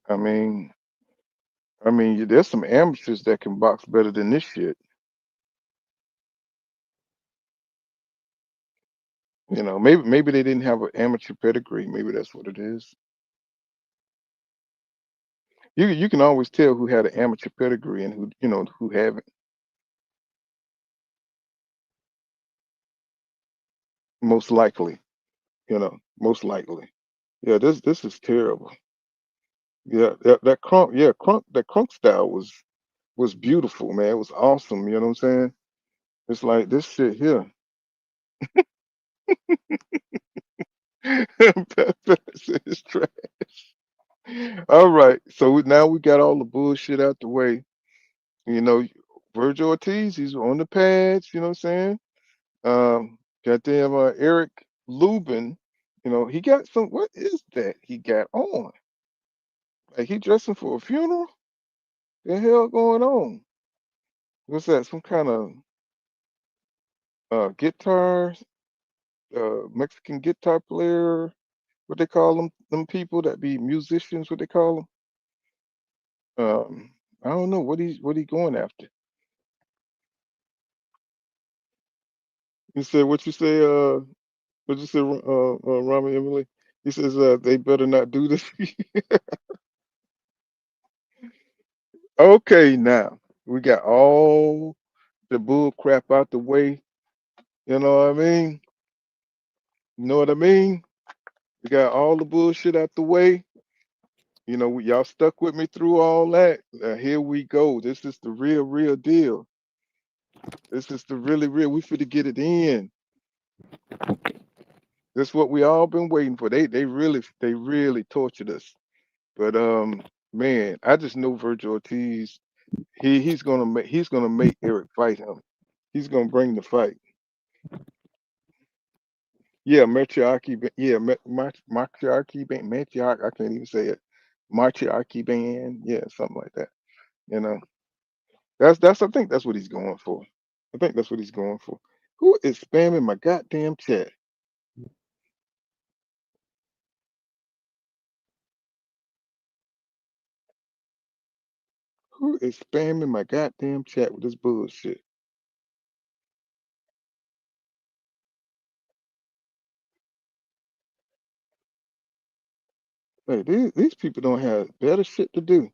I mean, there's some amateurs that can box better than this shit. You know, maybe they didn't have an amateur pedigree. Maybe that's what it is. You can always tell who had an amateur pedigree and who who haven't. Most likely, most likely. Yeah, this is terrible. Yeah, that crunk, yeah, that crunk style was beautiful, man. It was awesome. You know what I'm saying? It's like this shit here. It's trash. All right, so now we got all the bullshit out the way. You know, Vergil Ortiz, he's on the pads. You know what I'm saying? Goddamn, Eric Lubin. You know, he got some. What is that he got on? Like he dressing for a funeral? The hell going on? What's that? Some kind of guitar, Mexican guitar player? What they call them people that be musicians? What they call them? I don't know what he going after. You said what you say? What you say? Rami Emily. He says they better not do this. Okay, now we got all the bull crap out the way. You know what I mean? You know what I mean? We got all the bullshit out the way. You know, y'all stuck with me through all that. Here we go. This is the real deal. This is the really real. We finna get it in. This is what we all been waiting for. They really tortured us. But man, I just know Vergil Ortiz. He's gonna make Eric fight him. He's gonna bring the fight. Yeah, matriarchy. Yeah, matriarchy band. Matriarch. I can't even say it. Matriarchy band. Yeah, something like that. You know, that's. I think that's what he's going for. I think that's what he's going for. Who is spamming my goddamn chat? Who is spamming my goddamn chat with this bullshit? Hey, these people don't have better shit to do.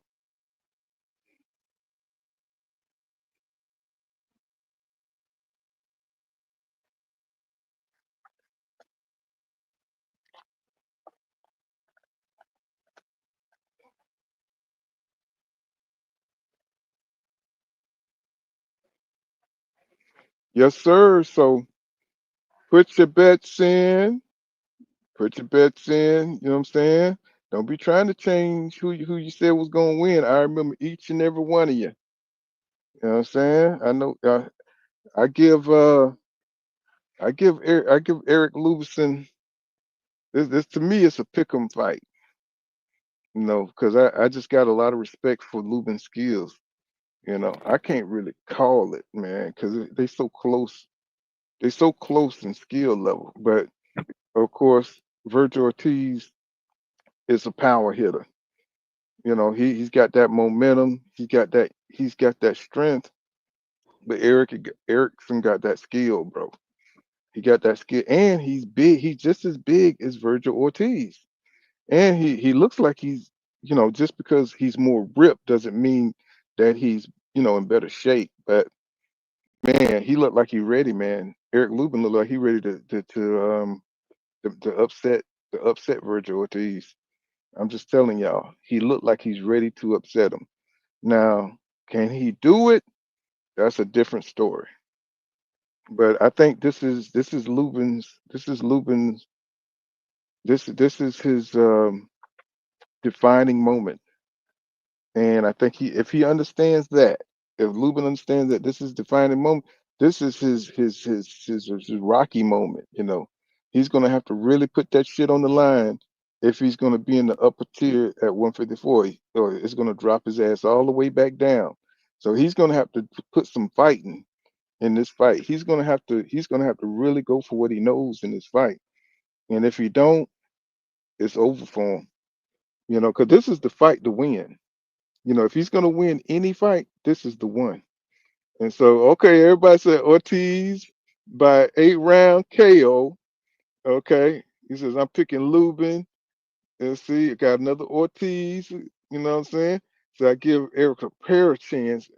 Yes, sir. So put your bets in. Put your bets in. You know what I'm saying? Don't be trying to change who you said was gonna win. I remember each and every one of you. You know what I'm saying? I know. I give. I give Eric Lubin. This to me, it's a pick'em fight. You know, because I just got a lot of respect for Lubin's skills. You know, I can't really call it, man, because they so close. They so close in skill level. But of course, Vergil Ortiz is a power hitter. You know, he's got that momentum. He's got that strength. But Erickson got that skill, bro. He got that skill, and he's big. He's just as big as Vergil Ortiz. And he looks like he's, just because he's more ripped doesn't mean that he's, in better shape. But man, he looked like he ready, man. Eric Lubin looked like he ready to upset Vergil Ortiz. I'm just telling y'all, he looked like he's ready to upset him. Now, can he do it? That's a different story. But I think this is his defining moment. And I think if he understands that, if Lubin understands that this is defining moment, this is his Rocky moment. He's gonna have to really put that shit on the line if he's gonna be in the upper tier at 154, or it's gonna drop his ass all the way back down. So he's gonna have to put some fighting in this fight. He's gonna have to really go for what he knows in this fight. And if he don't, it's over for him. Because this is the fight to win. If he's gonna win any fight, this is the one. And so, okay, everybody said Ortiz by 8-round KO. Okay, he says I'm picking Lubin. Let's see, I got another Ortiz. You know what I'm saying? So I give Eric a pair chance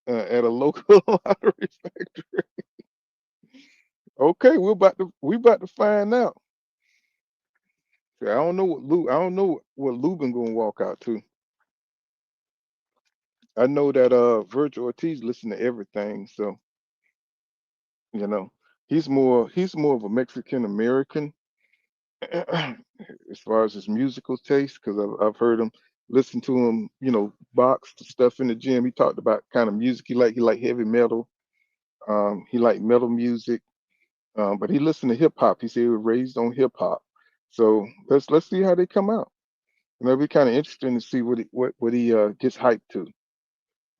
at a local lottery factory. Okay, we about to find out. I don't know what Lubin gonna walk out to. I know that Vergil Ortiz listen to everything, so you know he's more of a Mexican American as far as his musical taste, because I've heard him listen to him, box the stuff in the gym. He talked about kind of music he like. He like heavy metal. He like metal music, but he listened to hip hop. He said he was raised on hip hop. So let's see how they come out. It'll be kind of interesting to see what he gets hyped to.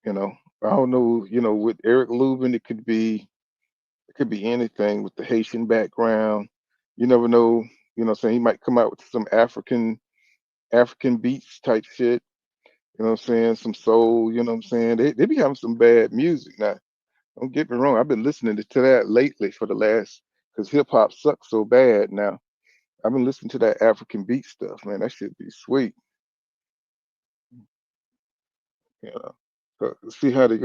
You know, I don't know. With Eric Lubin, it could be anything with the Haitian background. You never know. Saying he might come out with some African beats type shit. Saying? Some soul. Saying? They be having some bad music now. Don't get me wrong. I've been listening to that lately for the last, because hip hop sucks so bad now. I've been listening to that African beat stuff, man. That should be sweet. You know, see how they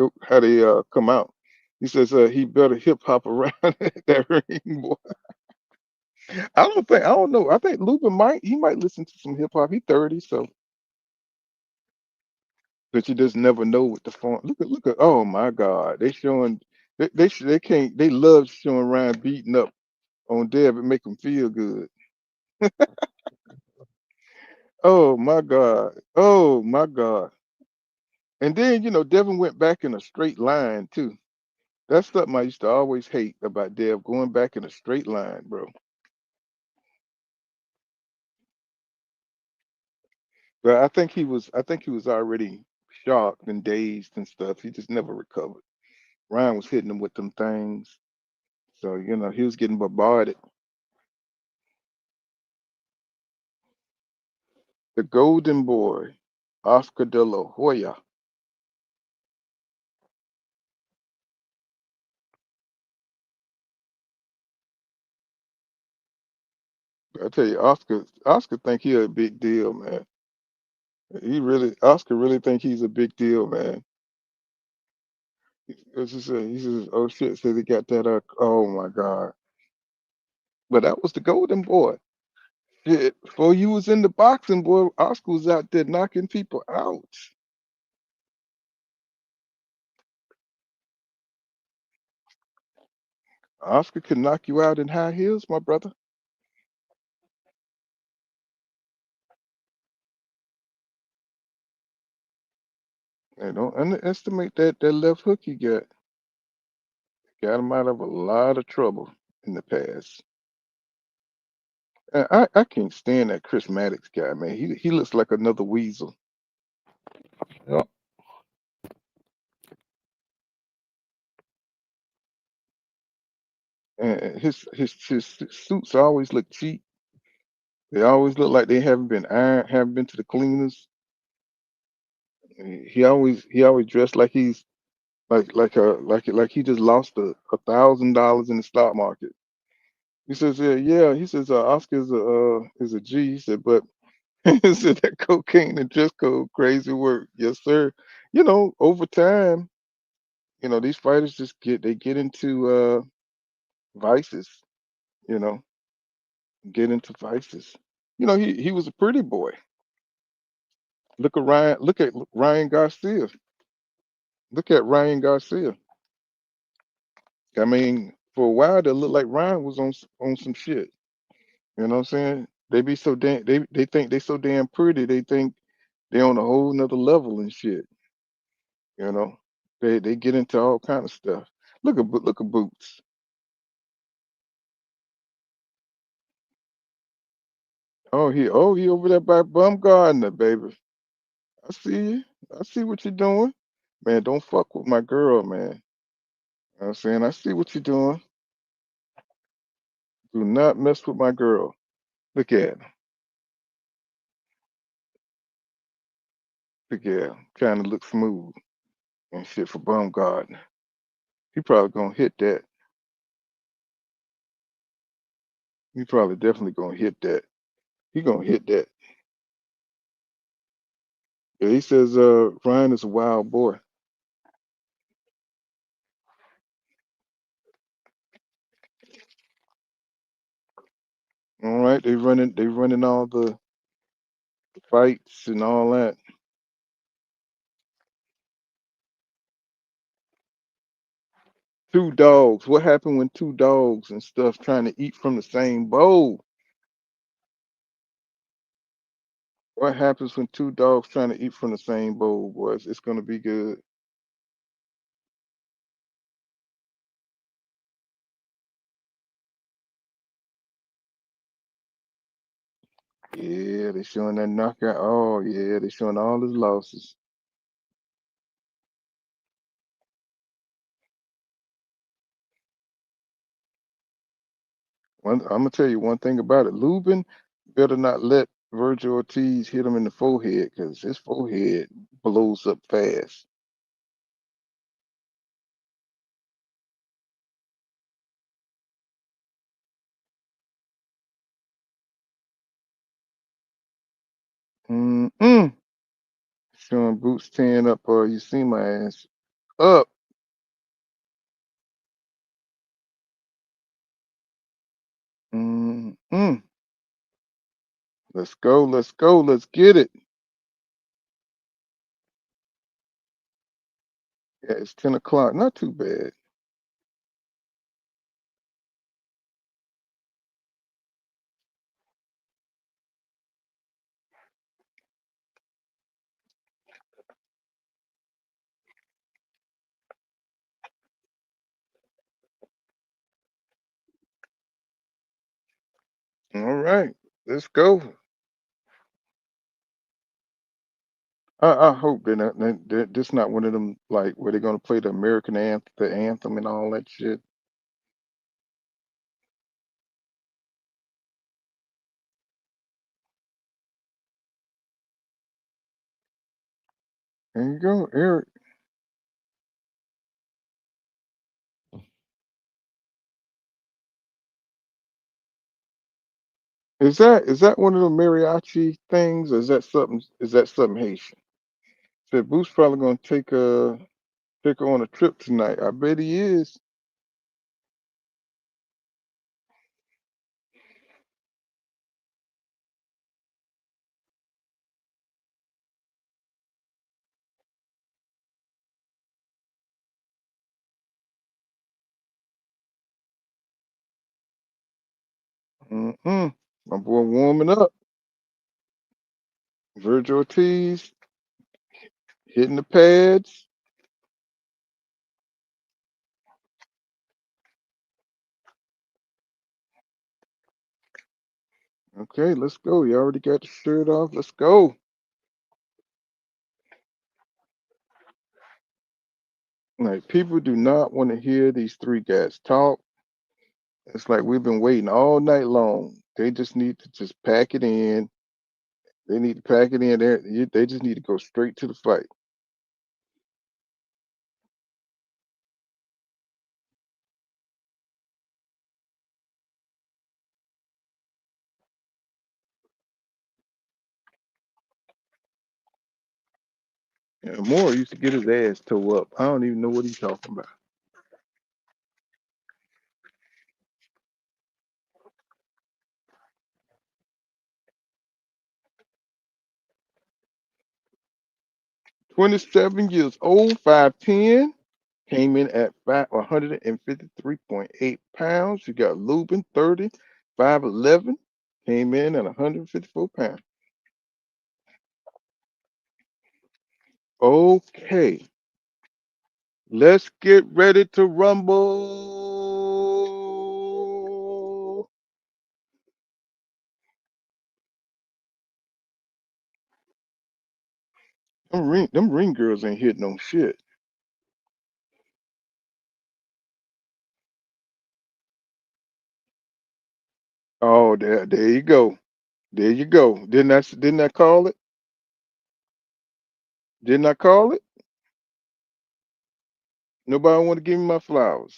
come out. He says he better hip hop around that ring, boy. I don't know. I think Lupin might listen to some hip hop. He 30, so but you just never know with the phone. Look at oh my God. They can't they love showing Ryan beating up on Dev and make them feel good. Oh my God. Oh my God. And then Devin went back in a straight line too. That's something I used to always hate about Dev, going back in a straight line, bro. But I think he was already shocked and dazed and stuff. He just never recovered. Ryan was hitting him with them things. So, he was getting bombarded. The golden boy, Oscar de la Hoya. I tell you, Oscar think he a big deal, man. Oscar really think he's a big deal, man. He says, oh shit, says he got that, oh my God. But that was the golden boy. Shit, before you was in the boxing, boy, Oscar was out there knocking people out. Oscar could knock you out in high heels, my brother. And don't underestimate that left hook he got. Got him out of a lot of trouble in the past. And I can't stand that Chris Maddox guy, man. He looks like another weasel. Yeah. And his suits always look cheap. They always look like they haven't been ironed, haven't been to the cleaners. He always dressed like he's like he just lost $1,000 in the stock market. He says, yeah. He says, Oscar is a G. He said, but Said that cocaine and dress code crazy work. Yes, sir. Over time, these fighters just get into vices, you know, get into vices. He was a pretty boy. Look at Ryan Garcia. Look at Ryan Garcia. I mean, for a while, it looked like Ryan was on some shit. You know what I'm saying? They be so damn they think they so damn pretty. They think they on a whole nother level and shit. You know, they get into all kind of stuff. Look at Boots. Oh he over there by Bum Gardner, baby. I see you. I see what you're doing, man. Don't fuck with my girl, man. You know what I'm saying, I see what you're doing. Do not mess with my girl. Look at him. Look at him. Trying to look smooth and shit for Bum Gardner. He probably gonna hit that. He probably definitely gonna hit that. He gonna hit that. Yeah, he says Ryan is a wild boy. All right, they running all the fights and all that. Two dogs. What happened when two dogs and stuff trying to eat from the same bowl? What happens when two dogs trying to eat from the same bowl, boys? It's gonna be good. Yeah, they showing that knockout. Oh yeah, they showing all his losses. I'm gonna tell you one thing about it. Lubin better not let Vergil Ortiz hit him in the forehead because his forehead blows up fast. Mm-mm. Showing Boots tearing up, you see my ass up. Mm-mm. Let's go, let's get it. Yeah, it's 10 o'clock. Not too bad. All right, let's go. I hope this not one of them like where they're gonna play the American anthem, the anthem and all that shit. There you go, Eric. Is that one of the mariachi things, or is that something Haitian? Said Boo's probably gonna take her on a trip tonight. I bet he is. Mm-mm. My boy warming up. Vergil Ortiz hitting the pads. Okay, let's go. You already got the shirt off. Let's go. Like people do not want to hear these three guys talk. It's like we've been waiting all night long. They just need to just pack it in. They need to pack it in there. They just need to go straight to the fight. Yeah, Moore used to get his ass tore up. I don't even know what he's talking about. $27 old, 5'10", came in at 153.8 pounds. You got Lubin, 30, 5'11", came in at 154 pounds. Okay, let's get ready to rumble. Them ring girls ain't hitting on shit. Oh, there you go. There you go. Didn't I call it? Didn't I call it? Nobody want to give me my flowers.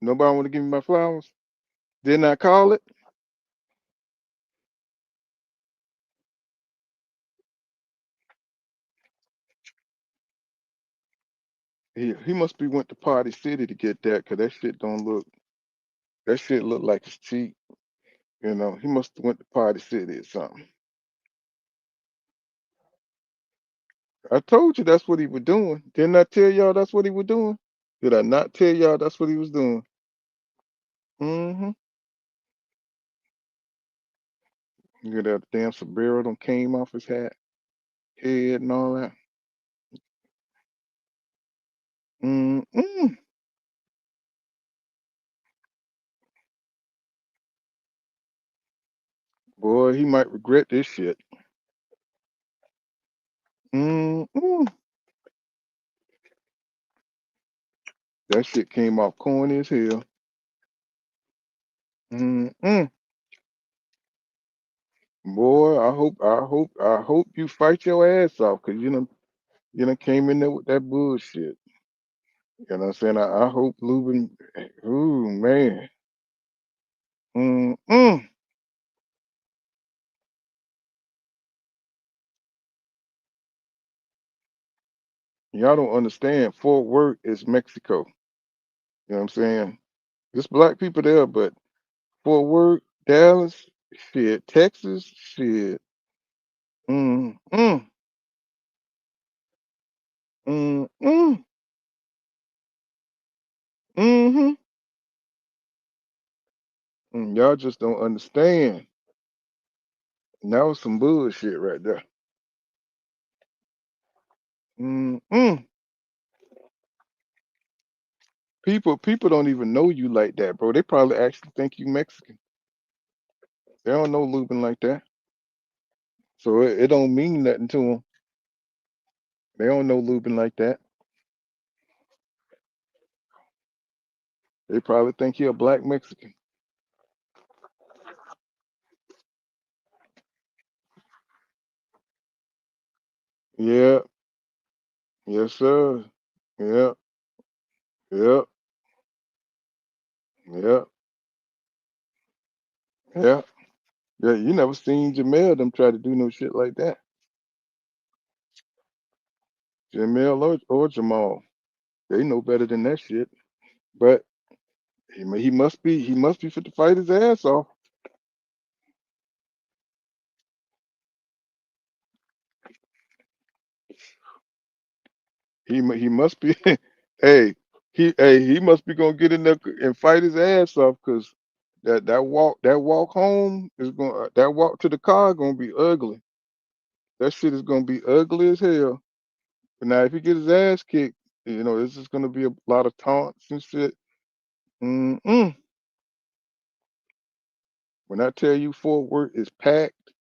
Nobody want to give me my flowers. Didn't I call it? He must be went to Party City to get that, cause that shit don't look. That shit look like it's cheap. You know, he must have went to Party City or something. I told you that's what he was doing. Didn't I tell y'all that's what he was doing? Did I not tell y'all that's what he was doing? Mm-hmm. Look at that damn sombrero done came off his head and all that. Mm-mm. Boy, he might regret this shit. Mm-mm. That shit came off corny as hell. Mm-mm. Boy, I hope you fight your ass off, cause you know came in there with that bullshit. You know what I'm saying? I hope Lubin. Ooh man. Mm-mm. Y'all don't understand. Fort Worth is Mexico. You know what I'm saying? There's black people there, but Fort Worth, Dallas, shit, Texas, shit. Mm-mm. Mm-mm. Mm-hmm. Y'all just don't understand. And that was some bullshit right there. Mm-mm. People don't even know you like that, bro. They probably actually think you Mexican. They don't know Lubin like that. So it don't mean nothing to them. They don't know Lubin like that. They probably think he a black Mexican. Yeah. Yes, sir. Yeah. Yeah. Yeah. Yeah. Yeah. You never seen Jamel them try to do no shit like that. Jamel or Jamal. They know better than that shit. But he must be fit to fight his ass off. He must be. He must be gonna get in there and fight his ass off, because that walk home is going that walk to the car gonna be ugly. That shit is gonna be ugly as hell. But now if he get his ass kicked, this is gonna be a lot of taunts and shit. Mm-mm. When I tell you Fort Worth is packed,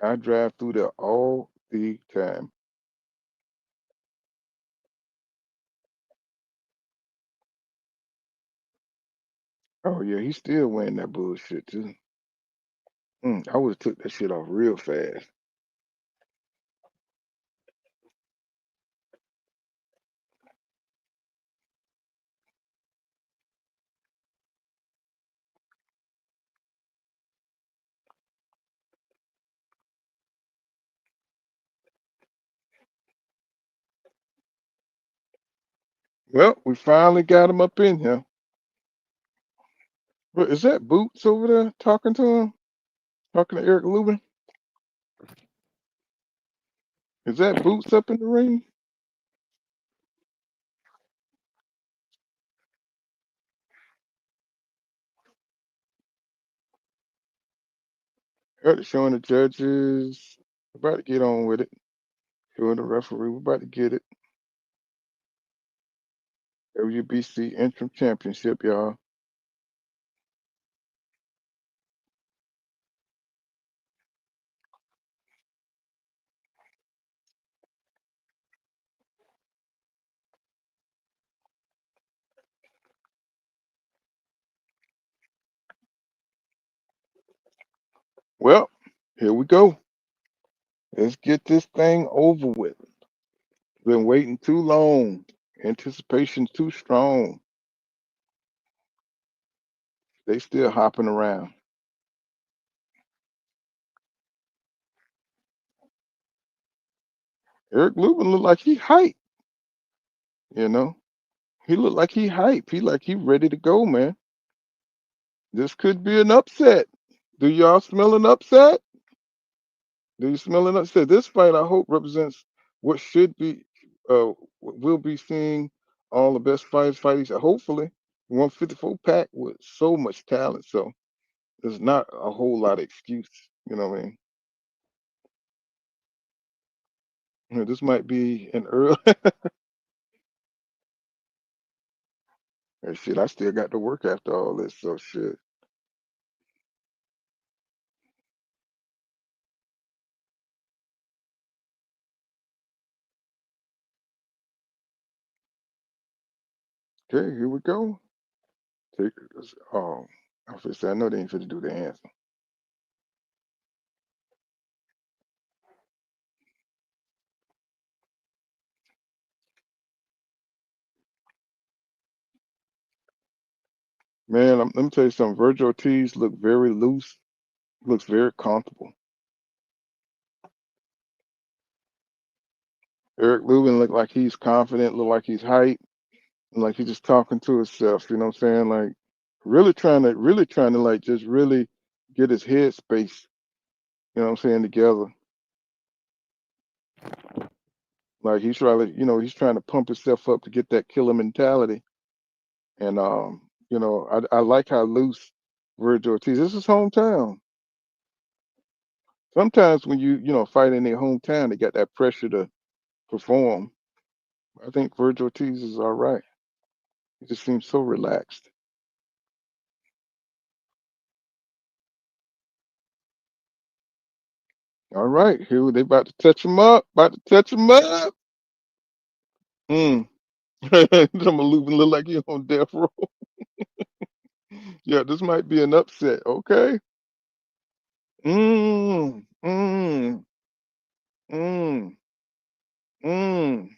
I drive through there all the time. Oh yeah, he's still wearing that bullshit too. I would have took that shit off real fast. Well, we finally got him up in here. But is that Boots over there talking to him? Talking to Eric Lubin? Is that Boots up in the ring? They're showing the judges. We're about to get on with it. Showing the referee. We're about to get it. WBC Interim Championship, y'all. Well, here we go. Let's get this thing over with. Been waiting too long. Anticipation's too strong. They still hopping around. Eric Lubin look like he hype. You know, he look like he hype. He like he ready to go, man. This could be an upset. Do y'all smell an upset? Do you smell an upset? This fight, I hope, represents what should be, what we'll be seeing all the best fighters fight each other. Hopefully, 154 pack with so much talent. So there's not a whole lot of excuse. You know what I mean? You know, this might be an early. Shit, I still got to work after all this. So shit. Okay, here we go. Take this. Oh, I was gonna say, I know they ain't finna do the anthem. Man, let me tell you something. Vergil Ortiz look very loose. Looks very comfortable. Eric Lubin look like he's confident. Look like he's hyped. Like he's just talking to himself. You know what I'm saying? Like really trying to like just really get his head space. You know what I'm saying? Together. Like he's trying to, he's trying to pump himself up to get that killer mentality. And I like how loose Vergil Ortiz. This is hometown. Sometimes when you fight in their hometown, they got that pressure to perform. I think Vergil Ortiz is all right. He just seems so relaxed. All right, here they about to touch him up. About to touch him up. Mm. I'm a Lubin look like you on death row. Yeah, this might be an upset. Okay. Mm. Mm. Mm. Mm.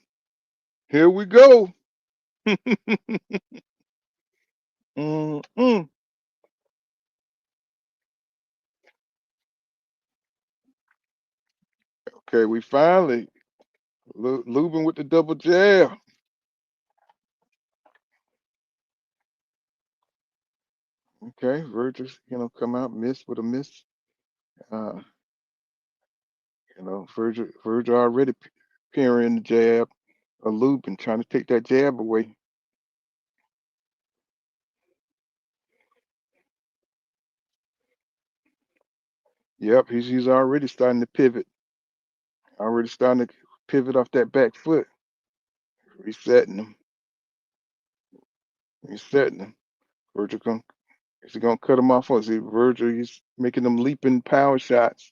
Here we go. Mm. Mm. Okay, we finally Lubin with the double jab. Okay, Vergil, come out miss with a miss. Uh, Vergil already parrying the jab. A Lubin trying to take that jab away. Yep, he's already starting to pivot. Already starting to pivot off that back foot. Resetting him. Resetting him. Vergil is he gonna cut him off or is he Vergil? He's making them leaping power shots.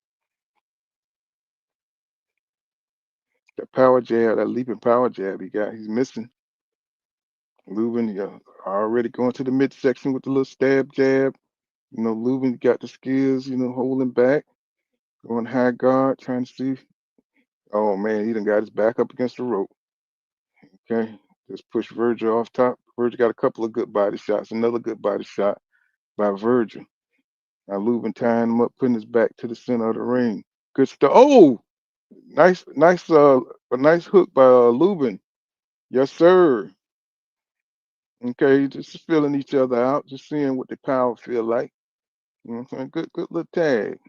That power jab, that leaping power jab he's missing. Lubin, already going to the midsection with the little stab jab. Lubin got the skills, holding back, going high guard, trying to see. Oh man, he done got his back up against the rope. Okay, just push Vergil off top. Vergil got a couple of good body shots. Another good body shot by Vergil. Now Lubin tying him up, putting his back to the center of the ring. Good stuff. Oh, nice, a nice hook by Lubin. Yes, sir. Okay, just feeling each other out, just seeing what the power feel like. You know what I'm saying? Good little tag.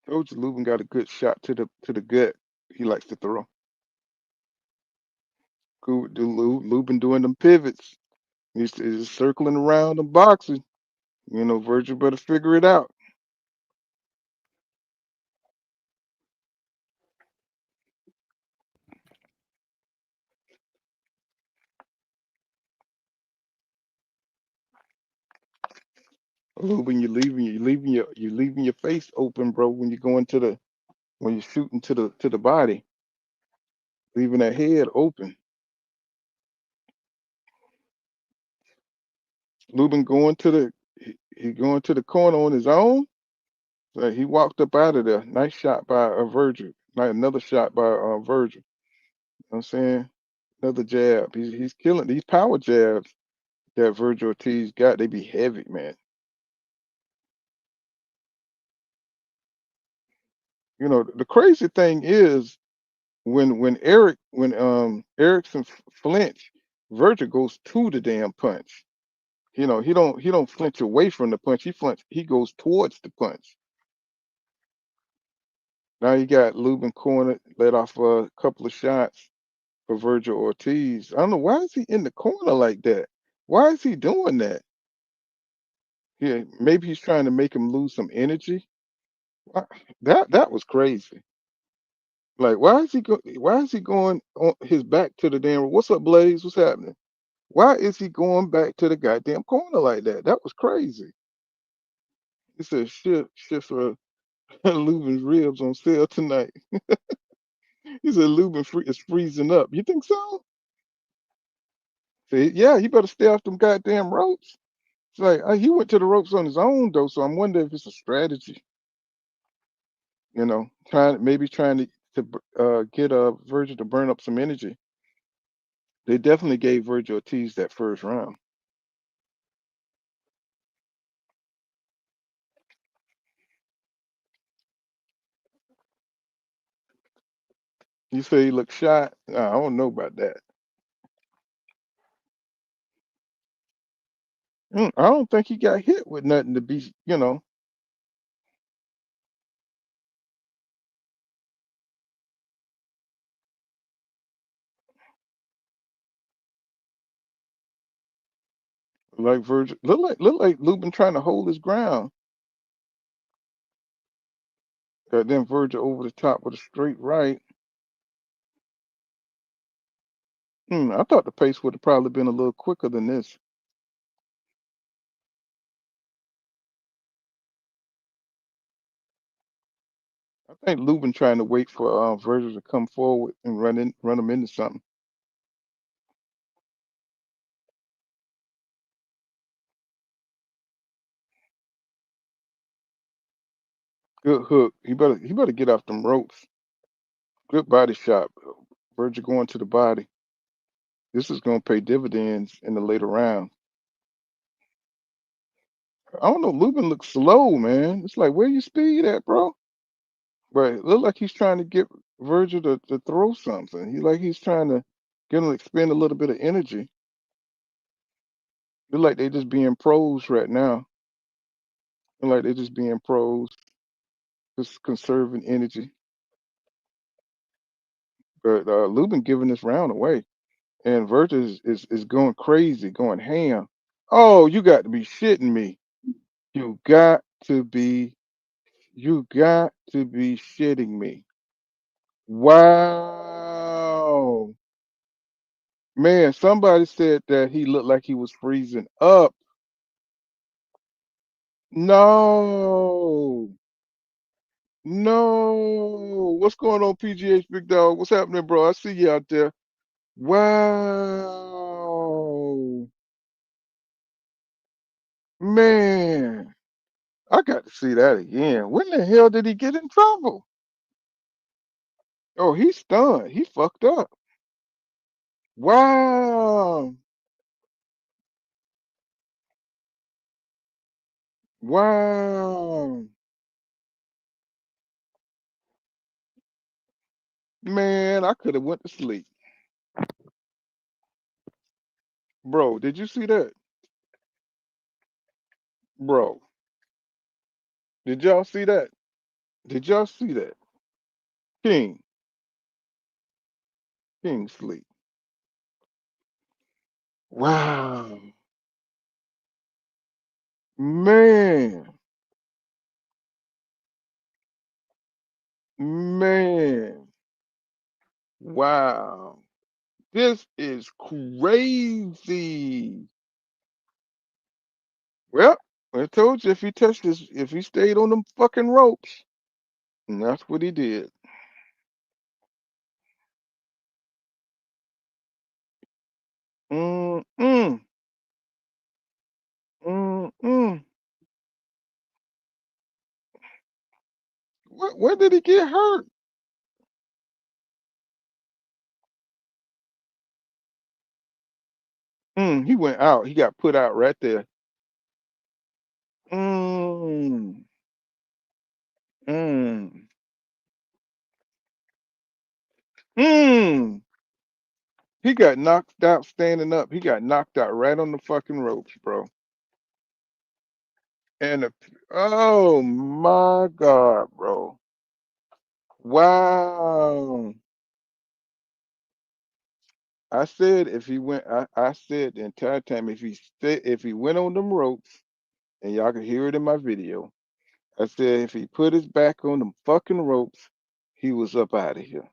Told you Lubin got a good shot to the gut. He likes to throw. Cool, Lubin doing them pivots. He's circling around the boxing. You know, Vergil better figure it out. Lubin, you're leaving your face open, bro. When you go into the when you're shooting to the body, leaving that head open. Lubin going to the he going to the corner on his own. Like he walked up out of there. Nice shot by Vergil. Like another shot by Vergil. You know what I'm saying? Another jab. He's killing these power jabs that Vergil Ortiz got. They be heavy, man. You know, the crazy thing is when Erickson flinch, Vergil goes to the damn punch. You know, he don't flinch away from the punch. He goes towards the punch. Now you got Lubin corner, let off a couple of shots for Vergil Ortiz. I don't know why is he in the corner like that. Why is he doing that? Yeah, maybe he's trying to make him lose some energy. Why- That was crazy. Like, why is he going on his back to the damn? What's up, Blaze? What's happening? Why is he going back to the goddamn corner like that? That was crazy. He said, shit for Lubin's ribs on sale tonight. He said Lubin is freezing up. You think so? Say, yeah, he better stay off them goddamn ropes. It's like he went to the ropes on his own though, so I'm wondering if it's a strategy. You know, trying to get Vergil to burn up some energy. They definitely gave Vergil Ortiz that first round. You say he looked shot? Nah, I don't know about that. I don't think he got hit with nothing to be, like Vergil. Look like Lubin trying to hold his ground. Got then Vergil over the top with a straight right. I thought the pace would have probably been a little quicker than this. I think Lubin trying to wait for Vergil to come forward and run him into something. Good hook. He better get off them ropes. Good body shot. Vergil going to the body. This is gonna pay dividends in the later round. I don't know. Lubin looks slow, man. It's like where you speed at, bro? But it look like he's trying to get Vergil to throw something. He's trying to get him to expend a little bit of energy. Look like they just being pros right now. Look like they just being pros, just conserving energy. But Lubin giving this round away, and Vergil is going crazy, going ham. Oh, you got to be shitting me! You got to be, you got to be shitting me! Wow, man! Somebody said that he looked like he was freezing up. No, no. What's going on, PGH Big Dog? What's happening, bro? I see you out there. Wow, man. I got to see that again. When the hell did he get in trouble? Oh, he's stunned. He fucked up. Wow. Wow. Man, I could have went to sleep. Bro, did you see that? Bro, did y'all see that? Did y'all see that? King, King sleep. Wow. Man, man. Wow. This is crazy. Well, I told you if he stayed on them fucking ropes, and that's what he did. Mm-mm. Mm-mm. Where did he get hurt? He went out. He got put out right there. Mm. Mm. Mm. He got knocked out standing up. He got knocked out right on the fucking ropes, bro. And oh my God, bro. Wow. I said if he went, I said the entire time if he went on them ropes, and y'all can hear it in my video. I said if he put his back on them fucking ropes, he was up out of here.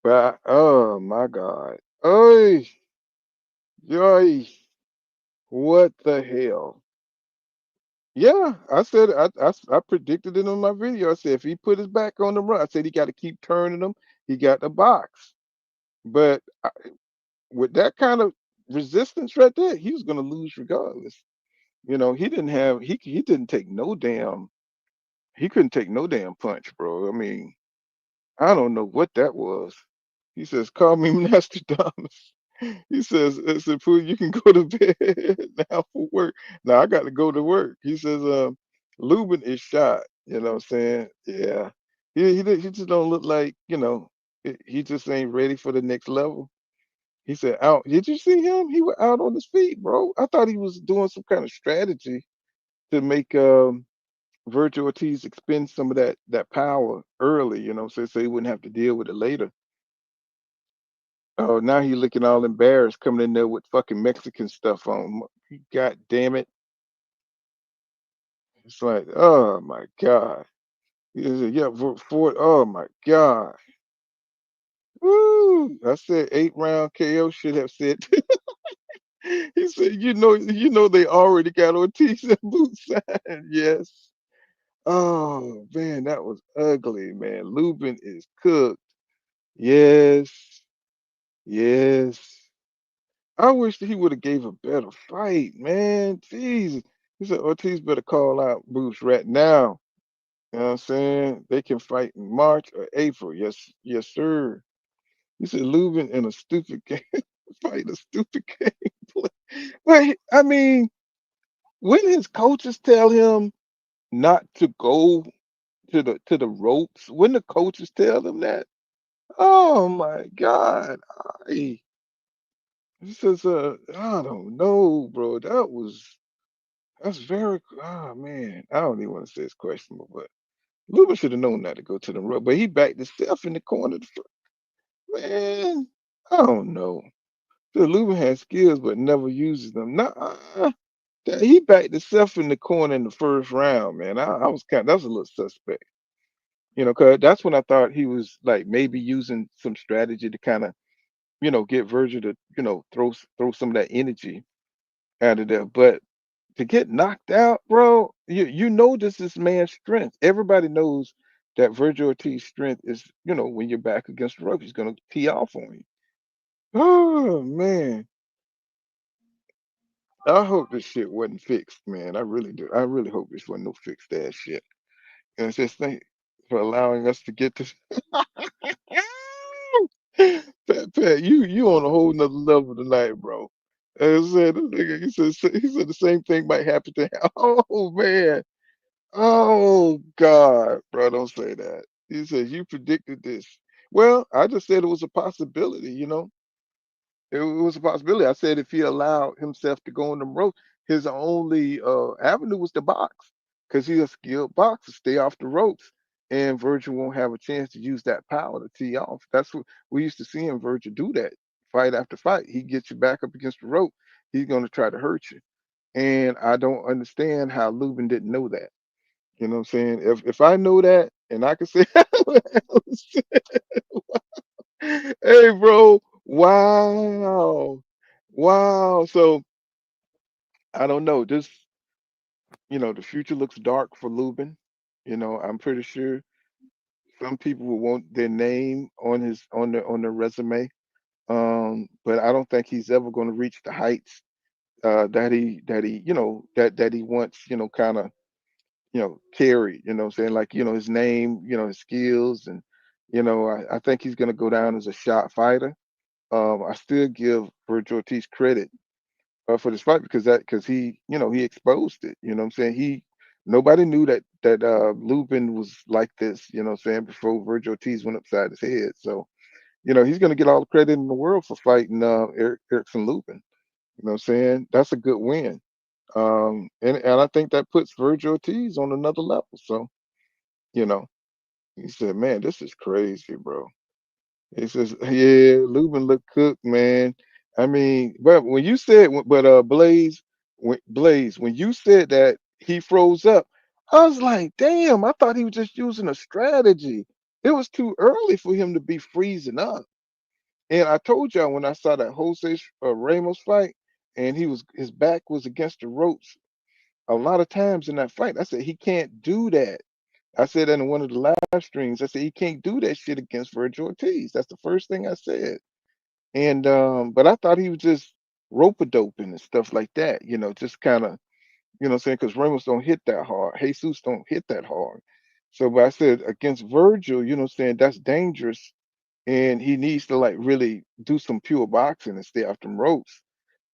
But oh my God. Oy, yoy, what the hell? Yeah, I said I predicted it on my video. I said if he put his back on the run, I said he got to keep turning them. He got the box, but with that kind of resistance right there, he was gonna lose regardless. You know, he didn't take no damn he couldn't take no damn punch, bro. I mean, I don't know what that was. He says, "Call me Nostradamus." He says, "Pooh, you can go to bed now for work." Now I got to go to work. He says, Lubin is shot. You know what I'm saying? Yeah. He just don't look like, he just ain't ready for the next level. He said, out. Did you see him? He was out on his feet, bro. I thought he was doing some kind of strategy to make Vergil Ortiz expend some of that power early, so he wouldn't have to deal with it later. Oh, now he looking all embarrassed coming in there with fucking Mexican stuff on. God damn it. It's like, oh my God. He said, yeah, for oh my God. Woo. I said 8 round KO should have said. He said, they already got Ortiz and boots signed. Yes. Oh man, that was ugly, man. Lubin is cooked. Yes. Yes. I wish that he would have gave a better fight, man. Jeez. He said Ortiz better call out Boots right now. You know what I'm saying? They can fight in March or April. Yes, yes, sir. He said Lubin in a stupid game. Fight a stupid game. But I mean, when his coaches tell him not to go to the ropes, when the coaches tell him that, oh my God. I He says, I don't know, bro. That's very, oh man. I don't even want to say it's questionable, but Lubin should have known not to go to the road. But he backed himself in the corner. Man, I don't know. So Lubin has skills, but never uses them. Nah, he backed himself in the corner in the first round, man. I was that was a little suspect, because that's when I thought he was like maybe using some strategy to kind of, get Vergil to, throw some of that energy out of there. But to get knocked out, bro, you know this is man's strength. Everybody knows that Vergil Ortiz's strength is, when you're back against the rope, he's gonna tee off on you. Oh man. I hope this shit wasn't fixed, man. I really do. I really hope this wasn't no fixed ass shit. And it's just thank for allowing us to get to Pat, you on a whole nother level tonight, bro. As I said, this nigga, he said the same thing might happen to him. Oh man. Oh God, bro, don't say that. He says you predicted this. Well, I just said it was a possibility, you know. It was a possibility. I said if he allowed himself to go on the ropes, his only avenue was to box because he's a skilled boxer. Stay off the ropes, and Vergil won't have a chance to use that power to tee off. That's what we used to see him Vergil do that fight after fight. He gets you back up against the rope. He's going to try to hurt you, and I don't understand how Lubin didn't know that. You know what I'm saying? If I know that, and I can say, hey, bro, wow. Wow. So I don't know. This, the future looks dark for Lubin. I'm pretty sure some people will want their name on their resume. But I don't think he's ever going to reach the heights that he once, kind of, carried, what I'm saying? Like, his name, his skills, and I think he's gonna go down as a shot fighter. I still give Vergil Ortiz credit for this fight because he exposed it. You know what I'm saying? Nobody knew that Lubin was like this. You know what I'm saying? Before Vergil Ortiz went upside his head. So he's gonna get all the credit in the world for fighting Erickson Lubin. You know what I'm saying? That's a good win. And I think that puts Vergil Ortiz on another level. So you know, he said, "Man, this is crazy, bro." He says, "Yeah, Lubin looked cooked, man." I mean, but when you said, but Blaze, when you said that he froze up, I was like, "Damn!" I thought he was just using a strategy. It was too early for him to be freezing up. And I told y'all when I saw that Jose Ramos fight, and his back was against the ropes a lot of times in that fight. I said he can't do that. I said that in one of the live streams. I said he can't do that shit against Vergil Ortiz. That's the first thing I said. And but I thought he was just rope a doping and stuff like that. Just kind of, what I'm saying, because Ramos don't hit that hard. Jesus don't hit that hard. So, but I said against Vergil, what I'm saying, that's dangerous, and he needs to like really do some pure boxing and stay off them ropes.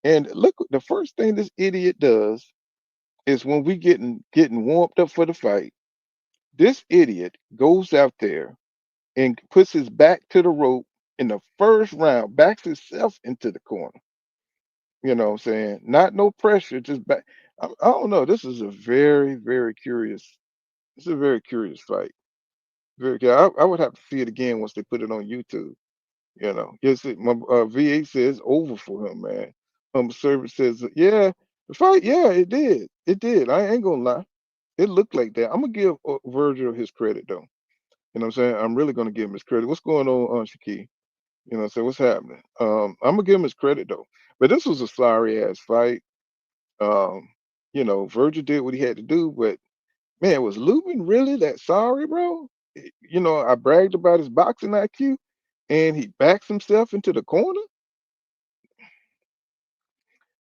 And look, the first thing this idiot does is when we getting warmed up for the fight, this idiot goes out there and puts his back to the rope in the first round, backs himself into the corner. You know what I'm saying? Not no pressure, just back. I don't know. This is a very, very curious. It's a very curious fight. I would have to see it again once they put it on YouTube. Yes, my VA says over for him, man. Service says, yeah, the fight, yeah, it did. It did. I ain't gonna lie. It looked like that. I'm gonna give Vergil his credit though. You know what I'm saying? I'm really gonna give him his credit. What's going on, Shaki? So what's happening? I'm gonna give him his credit though. But this was a sorry ass fight. Um, Vergil did what he had to do, but man, was Lubin really that sorry, bro? I bragged about his boxing IQ, and he backs himself into the corner.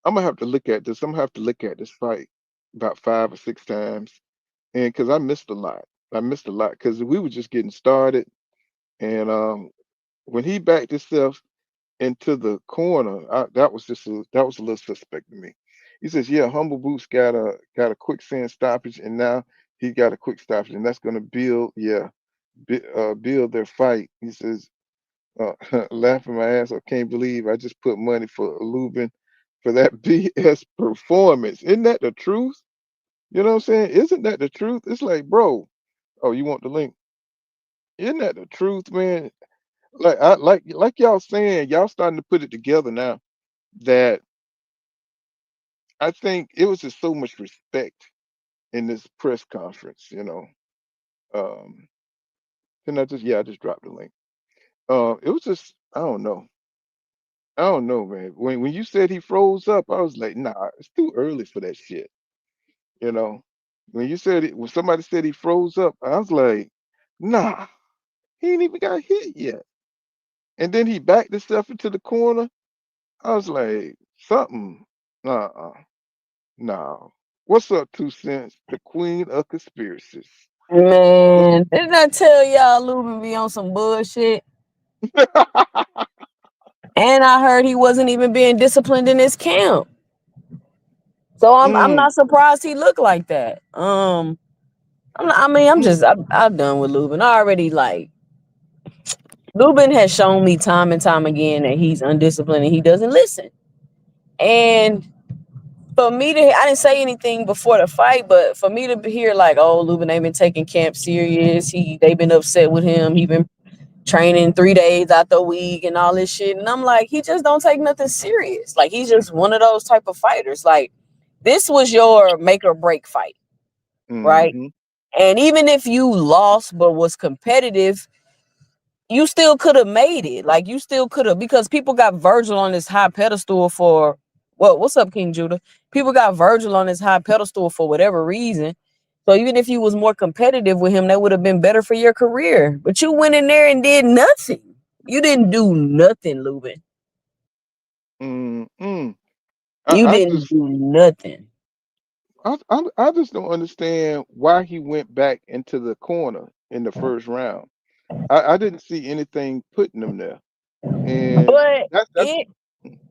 I'm gonna have to look at this. I'm gonna have to look at this fight about 5 or 6 times, and because I missed a lot. I missed a lot because we were just getting started, and when he backed himself into the corner, that was a little suspect to me. He says, "Yeah, Humble Boots got a quicksand stoppage, and now he got a quick stoppage, and that's gonna build their fight." He says, laughing my ass off. Can't believe I just put money for Lubin for that BS performance. Isn't that the truth? You know what I'm saying? Isn't that the truth? It's like, bro, oh, you want the link? Isn't that the truth, man? Like y'all saying, y'all starting to put it together now that I think it was just so much respect in this press conference. Um, and I just dropped the link. It was just, I don't know. I don't know, man. When you said he froze up, I was like, nah, it's too early for that shit. You know, when somebody said he froze up, I was like, nah, he ain't even got hit yet. And then he backed himself into the corner. I was like, something, uh-uh, no. What's up, 2 Cents, the queen of conspiracies? What's Man, didn't I tell y'all Lubin be on some bullshit? And I heard he wasn't even being disciplined in his camp. So I'm mm, not surprised he looked like that. I'm mm. done with Lubin. I already Lubin has shown me time and time again that he's undisciplined and he doesn't listen. And for me to, I didn't say anything before the fight, but for me to hear like, oh, Lubin ain't been taking camp serious. They've been upset with him. He been training 3 days out the week and all this shit. And I'm like, he just don't take nothing serious. Like, he's just one of those type of fighters. Like, this was your make or break fight, right? Mm-hmm. And even if you lost but was competitive, you still could have made it. Like, you still could have, because people got Vergil on this high pedestal for, well, what's up, King Judah? People got Vergil on this high pedestal for whatever reason. So even if you was more competitive with him, that would have been better for your career. But you went in there and did nothing. You didn't do nothing, Lubin. Mm-hmm. You I didn't just do nothing. I just don't understand why he went back into the corner in the first round. I didn't see anything putting him there, and But that's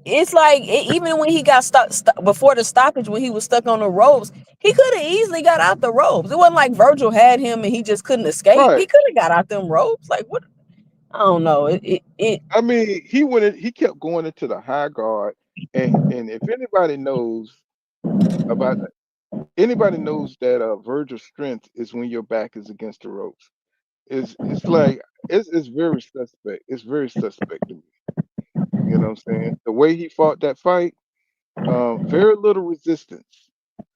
it's like even when he got stuck before the stoppage, when he was stuck on the ropes, he could have easily got out the ropes. It wasn't like Vergil had him and he just couldn't escape. He right. could have got out them ropes. Like, what? I don't know. It I mean, he went in, he kept going into the high guard, and if anybody knows about anybody knows that Virgil's strength is when your back is against the ropes. It's like it's very suspect. It's very suspect to me. You know what I'm saying? The way he fought that fight, very little resistance.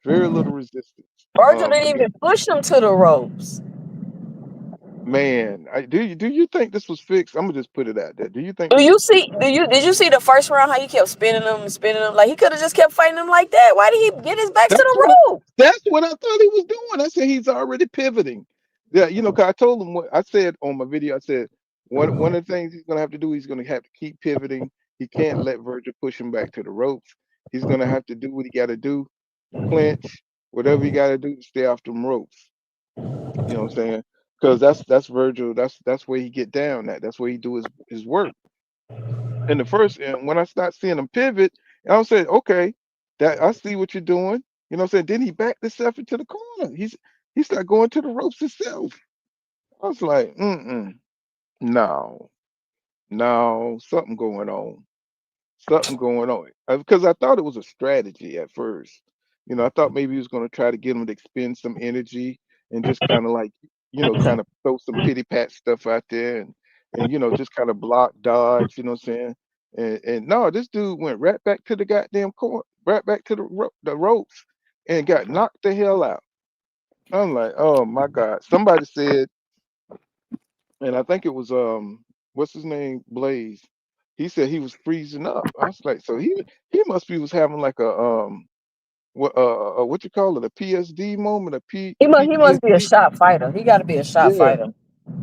Very little resistance. Vergil didn't Again, even push him to the ropes. man, do you think this was fixed? I'm gonna just put it out there. Do you think Do this you was fixed? see? Did you see the first round how he kept spinning him and spinning him? Like, he could have just kept fighting him like that. Why did he get his back to That's the what rope? that's what I thought he was doing. I said he's already pivoting. Yeah, you know, 'cause I told him what I said on my video. I said one of the things he's gonna have to do, he's gonna have to keep pivoting. He can't let Virgil push him back to the ropes. He's gonna have to do what he gotta do, clinch, whatever he gotta do to stay off them ropes. You know what I'm saying? Because that's Virgil, that's where he get down at. That's where he do his work. In the first, and when I start seeing him pivot, and I'm saying, okay, that I see what you're doing. You know what I'm saying? Then he backed himself into the corner. He started going to the ropes himself. I was like, no, no, something going on. Something going on. Because I thought it was a strategy at first. You know, I thought maybe he was going to try to get him to expend some energy and just kind of like, you know, kind of throw some pity pat stuff out there and you know, just kind of block, dodge, you know what I'm saying? And no, this dude went right back to the goddamn court, right back to the ropes and got knocked the hell out. I'm like, oh my God. Somebody said, and I think it was what's his name, Blaze. He said he was freezing up. I was like, so he must be was having like a what you call it, a PSD moment, a He must be a PTSD. shot fighter. He got to be a shot Yeah, fighter.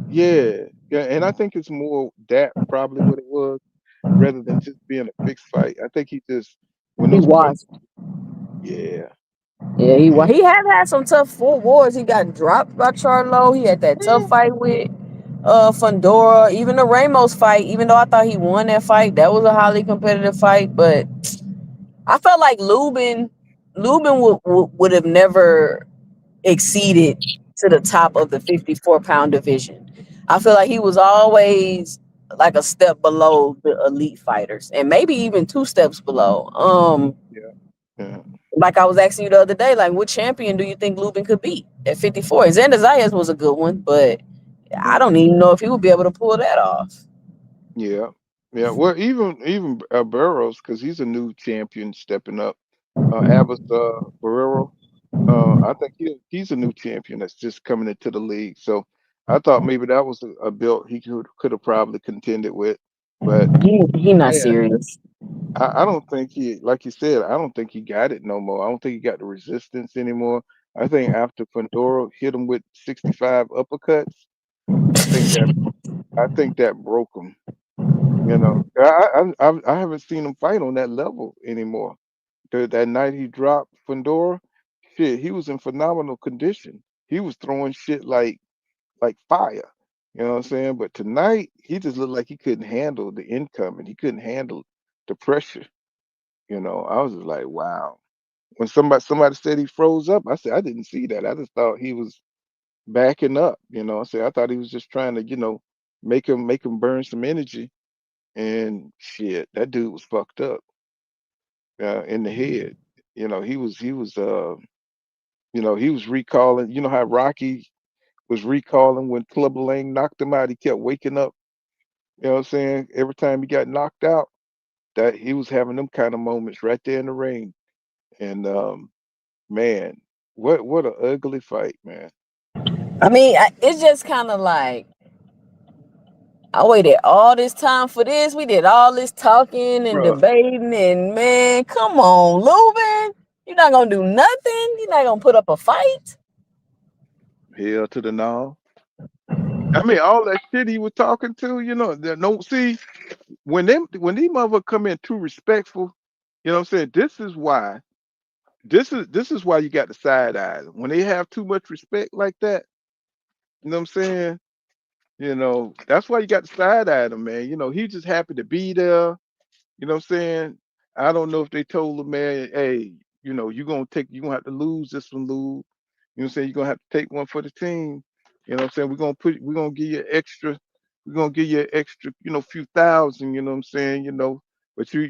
yeah. And I think it's more that probably what it was, rather than just being a fixed fight. I think he just when He those punches, was. yeah, Yeah, he was. yeah. He have had some tough full wars. He got dropped by Charlo. He had that tough Well, fight with Fundora. Even the Ramos fight, even though I thought he won that fight, that was a highly competitive fight. But I felt like Lubin would have never exceeded to the top of the 54-pound division. I feel like he was always like a step below the elite fighters, and maybe even 2 steps below. yeah, yeah. Like I was asking you the other day, like, what champion do you think Lubin could beat at 54? Xander Zayas was a good one, but I don't Hmm. even know if he would be able to pull that off. Yeah, yeah. Well, even Barros, because he's a new champion stepping up. Abbas Barrero, I think he's a new champion that's just coming into the league. So I thought maybe that was a belt he could have probably contended with. But He not man, serious. I don't think he, like you said, I don't think he got it no more. I don't think he got the resistance anymore. I think after Pandora hit him with 65 uppercuts, I think that I think that broke him. You know, I haven't seen him fight on that level anymore. That night he dropped Fundora, shit, he was in phenomenal condition. He was throwing shit like fire. You know what I'm saying? But tonight he just looked like he couldn't handle the incoming. He couldn't handle the pressure. You know, I was just like, wow. When somebody said he froze up, I said I didn't see that. I just thought he was backing up. You know, I said I thought he was just trying to, make him burn some energy. And shit, that dude was fucked up in the head. He was recalling. You know how Rocky was recalling when Clubber Lang knocked him out. He kept waking up. You know what I'm saying? Every time he got knocked out, that he was having them kind of moments right there in the ring. And man, what a ugly fight, man. I mean, it's just kind of like I waited all this time for this. We did all this talking and Bruh, debating, and man, come on, Lubin, you're not gonna do nothing. You're not gonna put up a fight. hell to the no. I mean, all that shit he was talking to, no, see, when these mother come in too respectful, you know what I'm saying? This is why you got the side eye. When they have too much respect like that, you know what I'm saying? That's why you got the side eye them, man. He just happy to be there. You know what I'm saying? I don't know if they told him, man, hey, you're gonna have to lose this one, Lou. You know what I'm saying? You're gonna have to take one for the team. You know what I'm saying? We're gonna give you an extra, few thousand, you know what I'm saying? But you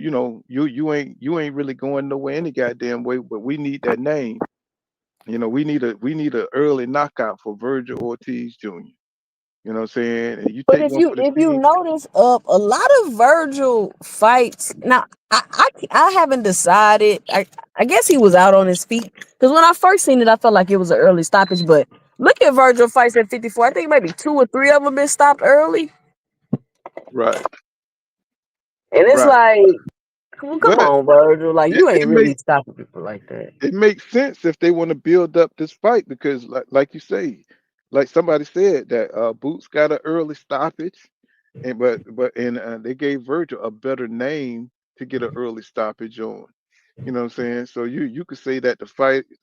ain't really going nowhere any goddamn way, but we need that name. We need a early knockout for Vergil Ortiz Jr. You know what I'm saying? And you But take if one you for the if you team. notice, a lot of Vergil fights. Now, I haven't decided. I guess he was out on his feet because when I first seen it, I felt like it was an early stoppage. But look at Vergil fights at 54. I think maybe 2 or 3 of them been stopped early, Right, and it's right. like, well, come But on, Vergil, like it, you it ain't really makes stopping people like that. it makes sense if they want to build up this fight because like you say, like somebody said that Boots got an early stoppage, and they gave Virgil a better name to get an early stoppage on. You know what I'm saying? So you could say that the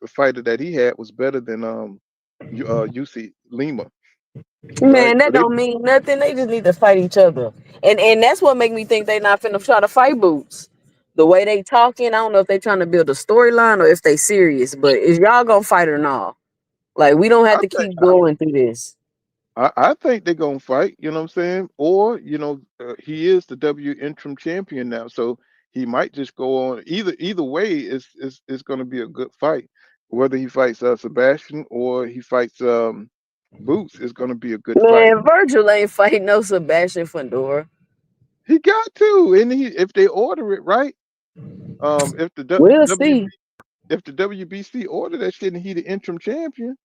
fighter that he had was better than UC Lima, right? Man, So that they don't mean nothing. They just need to fight each other, and that's what make me think they not finna try to fight Boots. The way they talking, I don't know if they trying to build a storyline or if they serious. But is y'all gonna fight or not? Like we don't have I to think keep going through this. I think they're gonna fight. You know what I'm saying? Or he is the interim champion now, so he might just go on. Either way, it's going to be a good fight. Whether he fights Sebastian or he fights Boots, is going to be a good fight. Man, Vergil ain't fighting no Sebastian Fundora. He got to, and if they order it right, if the We'll see. WBC order that shit and he the interim champion,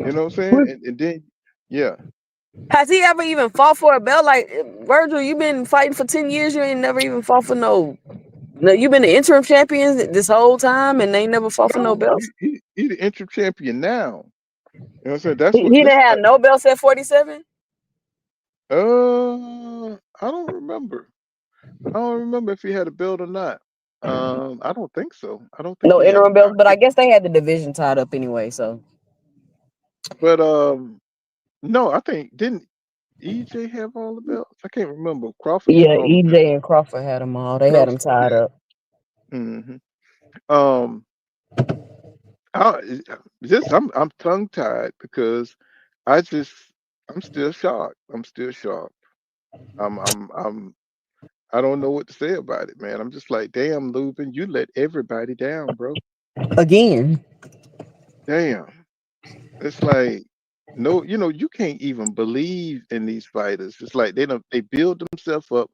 you know what I'm saying? And then yeah. Has he ever even fought for a belt? Like Vergil, you been fighting for 10 years. You ain't never even fought for no. No, you been the interim champion this whole time, and they never fought for no No, belts. he the interim champion now. You know what I'm saying? He, That's what he this didn't have no belts at 47. I don't remember. I don't remember if he had a belt or not. I don't think so. I don't think No he had. interim belts, but I guess they had the division tied up anyway. So But no, I think didn't EJ have all the belts? I can't remember. Crawford had yeah, all the belts. EJ and Crawford had them all. They had them Crawford, tied yeah. up. hmm Um, I just I'm tongue tied because I just I'm still shocked. I'm still shocked. I'm I don't know what to say about it, man. I'm just like, damn, Lubin, you let everybody down, bro. Again. Damn. It's like no, you can't even believe in these fighters. It's like they build themselves up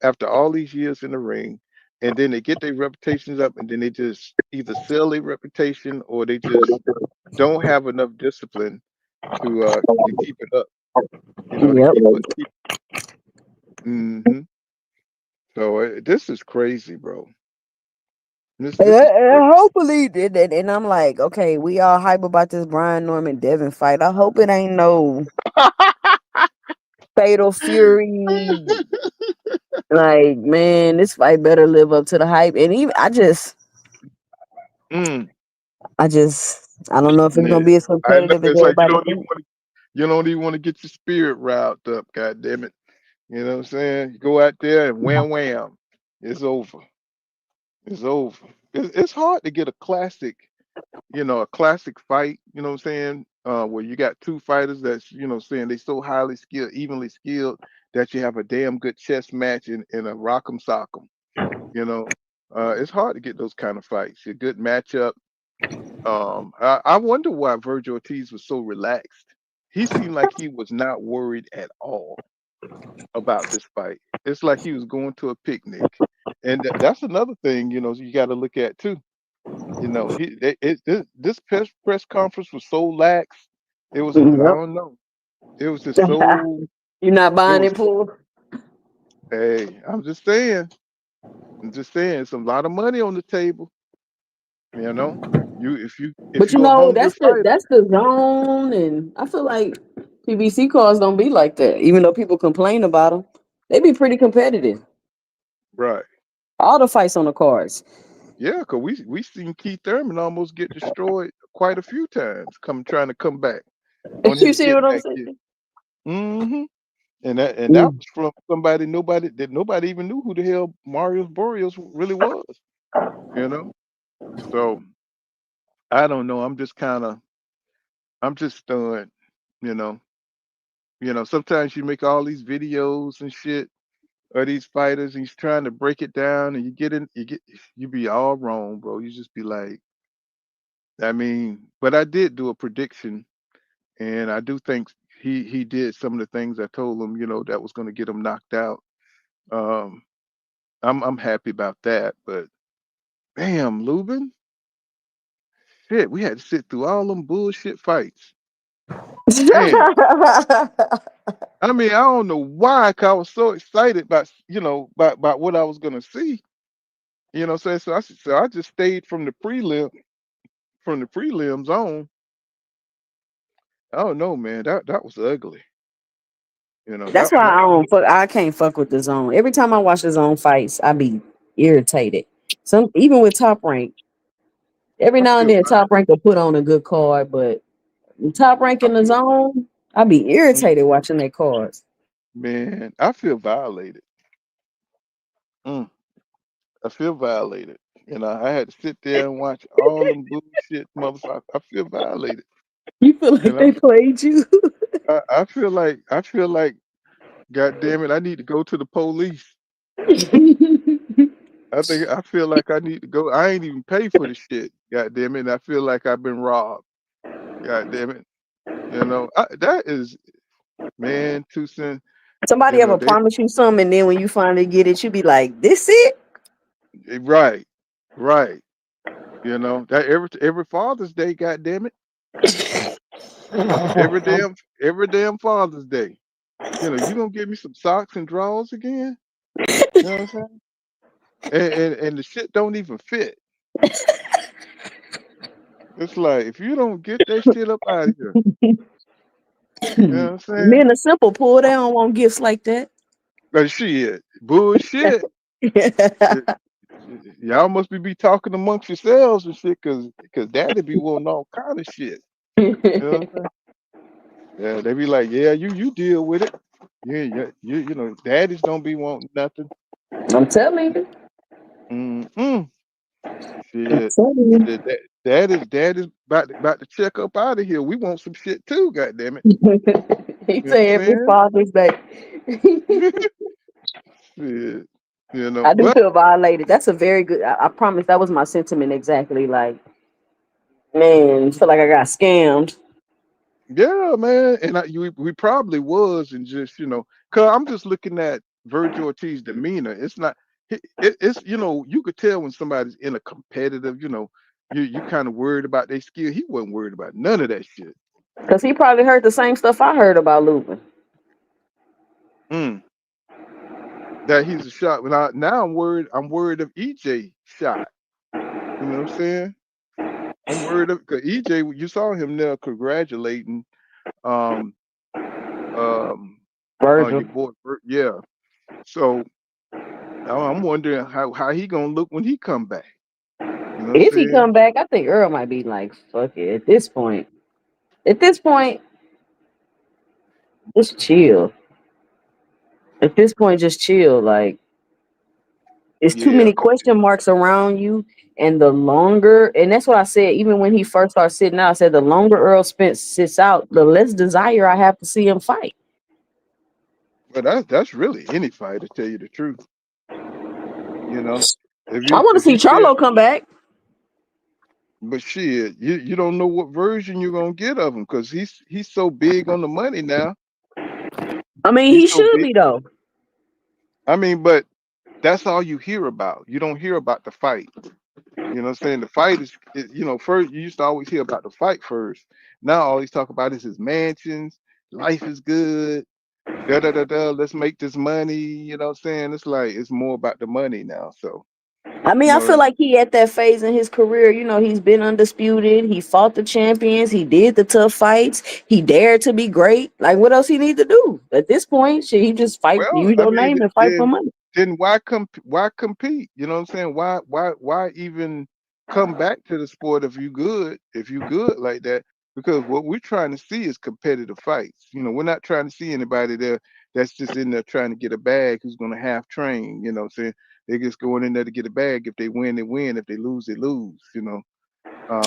after all these years in the ring, and then they get their reputations up, and then they just either sell their reputation or they just don't have enough discipline to keep it up. To Yep. keep. hmm So this is crazy, bro. This is crazy. Hopefully, and I'm like, okay, we all hype about this Brian Norman Devin fight. I hope it ain't no fatal fury. Like, man, this fight better live up to the hype. And even mm, I don't know if it's yeah. gonna be as I know. competitive as It's like everybody thinks. you don't even want to get your spirit riled up. God damn it. You know what I'm saying? You go out there and wham wham. It's over. It's over. It's hard to get a classic. a classic fight, you know what I'm saying? Where you got two fighters that's, saying they so highly skilled, evenly skilled that you have a damn good chess match in a rock'em sock'em, you know. It's hard to get those kind of fights. A good matchup. I wonder why Vergil Ortiz was so relaxed. He seemed like he was not worried at all about this fight. It's like he was going to a picnic. And that's another thing, you got to look at too. This press conference was so lax. It was, I Yep. don't know. It was just so, You're not it buying was, it, Paul? hey, it's a lot of money on the table. You know, if But you a hungry fighter, that's the zone, and I feel like PBC cars don't be like that. Even though people complain about them, they be pretty competitive. right? All the fights on the cards. Yeah, cause we seen Keith Thurman almost get destroyed quite a few times, trying to come back on You his see get what I'm back here. saying? hmm And that was from nobody even knew who the hell Marius Boreas really was. You know, so I don't know. I'm just stunned. You know, Sometimes you make all these videos and shit of these fighters, and he's trying to break it down, and you be all wrong, bro. You just be like, I mean, but I did do a prediction, and I do think he did some of the things I told him, that was going to get him knocked out. Um, I'm happy about that, but damn, Lubin, shit, we had to sit through all them bullshit fights. Damn. I mean, I don't know why, 'cause I was so excited about, about what I was gonna see. What I'm saying? So I just stayed from the prelims on. I don't know, man. That was ugly. That's That why that I don't fuck. I can't fuck with the zone. Every time I watch the zone fights, I be irritated. Even with Top Rank, every I now and feel then Top Rank will put on a good card, but Top Rank I in the feel zone, I be mm, irritated watching their cards. man, I feel violated. Mm, I feel violated. I had to sit there and watch all them bullshit motherfuckers. I feel violated. You feel You like know, they played you? I feel like, God damn it, I need to go to the police. I feel like I need to go. I ain't even pay for the shit. God damn it, and I feel like I've been robbed. God damn it. That is, man, too soon. Somebody ever promise you something, and then when you finally get it, you be like, "This it?" Right, right. That every Father's Day, God damn it, every damn Father's Day. You gonna give me some socks and drawers again? You know what I'm saying? And the shit don't even fit. It's like if you don't get that shit up out of here, you know what I'm saying? Men are simple. Pull down want gifts like that. But shit, bullshit. Y'all must be talking amongst yourselves and shit, cause daddy be wanting all kind of shit. You know what I'm saying? Yeah, they be like, yeah, you deal with it. Yeah, daddies don't be wanting nothing. I'm telling you. Mm-mm. I'm Shit. telling you. Shit. Dad is about to check up out of here. We want some shit too, goddamn it. He You know say what every I'm Father's Day. saying? Shit. I do But feel violated. That's a very good. I promise that was my sentiment exactly. Like, man, feel like I got scammed. yeah, man, and we probably was, and just cause I'm just looking at Vergil Ortiz demeanor. It's not, it's you could tell when somebody's in a competitive, you kind of worried about their skill. He wasn't worried about none of that shit. Because he probably heard the same stuff I heard about Lubin. Mm, that he's a shot. Now I'm worried. I'm worried of EJ shot. You know what I'm saying? I'm worried of because EJ. You saw him there congratulating um um Vergil. your boy. Yeah. So I'm wondering how he gonna look when he come back. You know what I'm If he saying? come back, I think Earl might be like, fuck it. At this point, just chill. At this point, just chill. Like, It's too Yeah, many question marks around you. And that's what I said, even when he first started sitting out, I said the longer Earl Spence sits out, the less desire I have to see him fight. but that's really any fight, to tell you the truth. You know, I want to if see you said, Charlo come back. but shit, you don't know what version you're gonna get of him because he's so big on the money now. I mean, He's he so should big. be though. I mean, but that's all you hear about. You don't hear about the fight. You know what I'm saying? The fight first you used to always hear about the fight first. Now all he's talking about is his mansions, life is good, da da da da, let's make this money, you know what I'm saying? It's like it's more about the money now. So, I mean, you I know, feel like he at that phase in his career, he's been undisputed. He fought the champions. He did the tough fights. He dared to be great. Like, what else he need to do at this point? Should he just fight, well, use I your mean, name and fight for money? then why compete? You know what I'm saying? Why even come back to the sport if you good like that? Because what we're trying to see is competitive fights. You know, we're not trying to see anybody there that's just in there trying to get a bag who's gonna half train, you know what I'm saying? They're just going in there to get a bag. If they win, they win. If they lose, they lose, you know.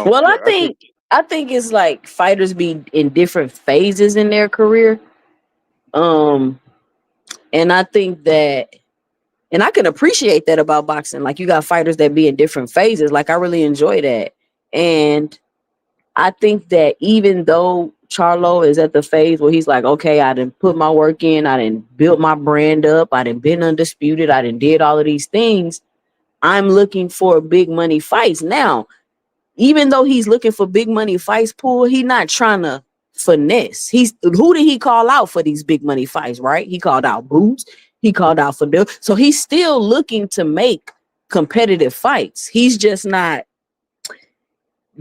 Well, I But I think think I think it's like fighters be in different phases in their career. Um, and I think that, and I can appreciate that about boxing. Like, you got fighters that be in different phases. Like, I really enjoy that. And I think that even though Charlo is at the phase where he's like, okay, I didn't put my work in, I didn't build my brand up, I didn't been undisputed, I didn't did all of these things. I'm looking for big money fights. Now, even though he's looking for big money fights, Pool, he not trying to finesse. Who did he call out for these big money fights, right? He called out Boots. He called out for Bill. So he's still looking to make competitive fights. He's just not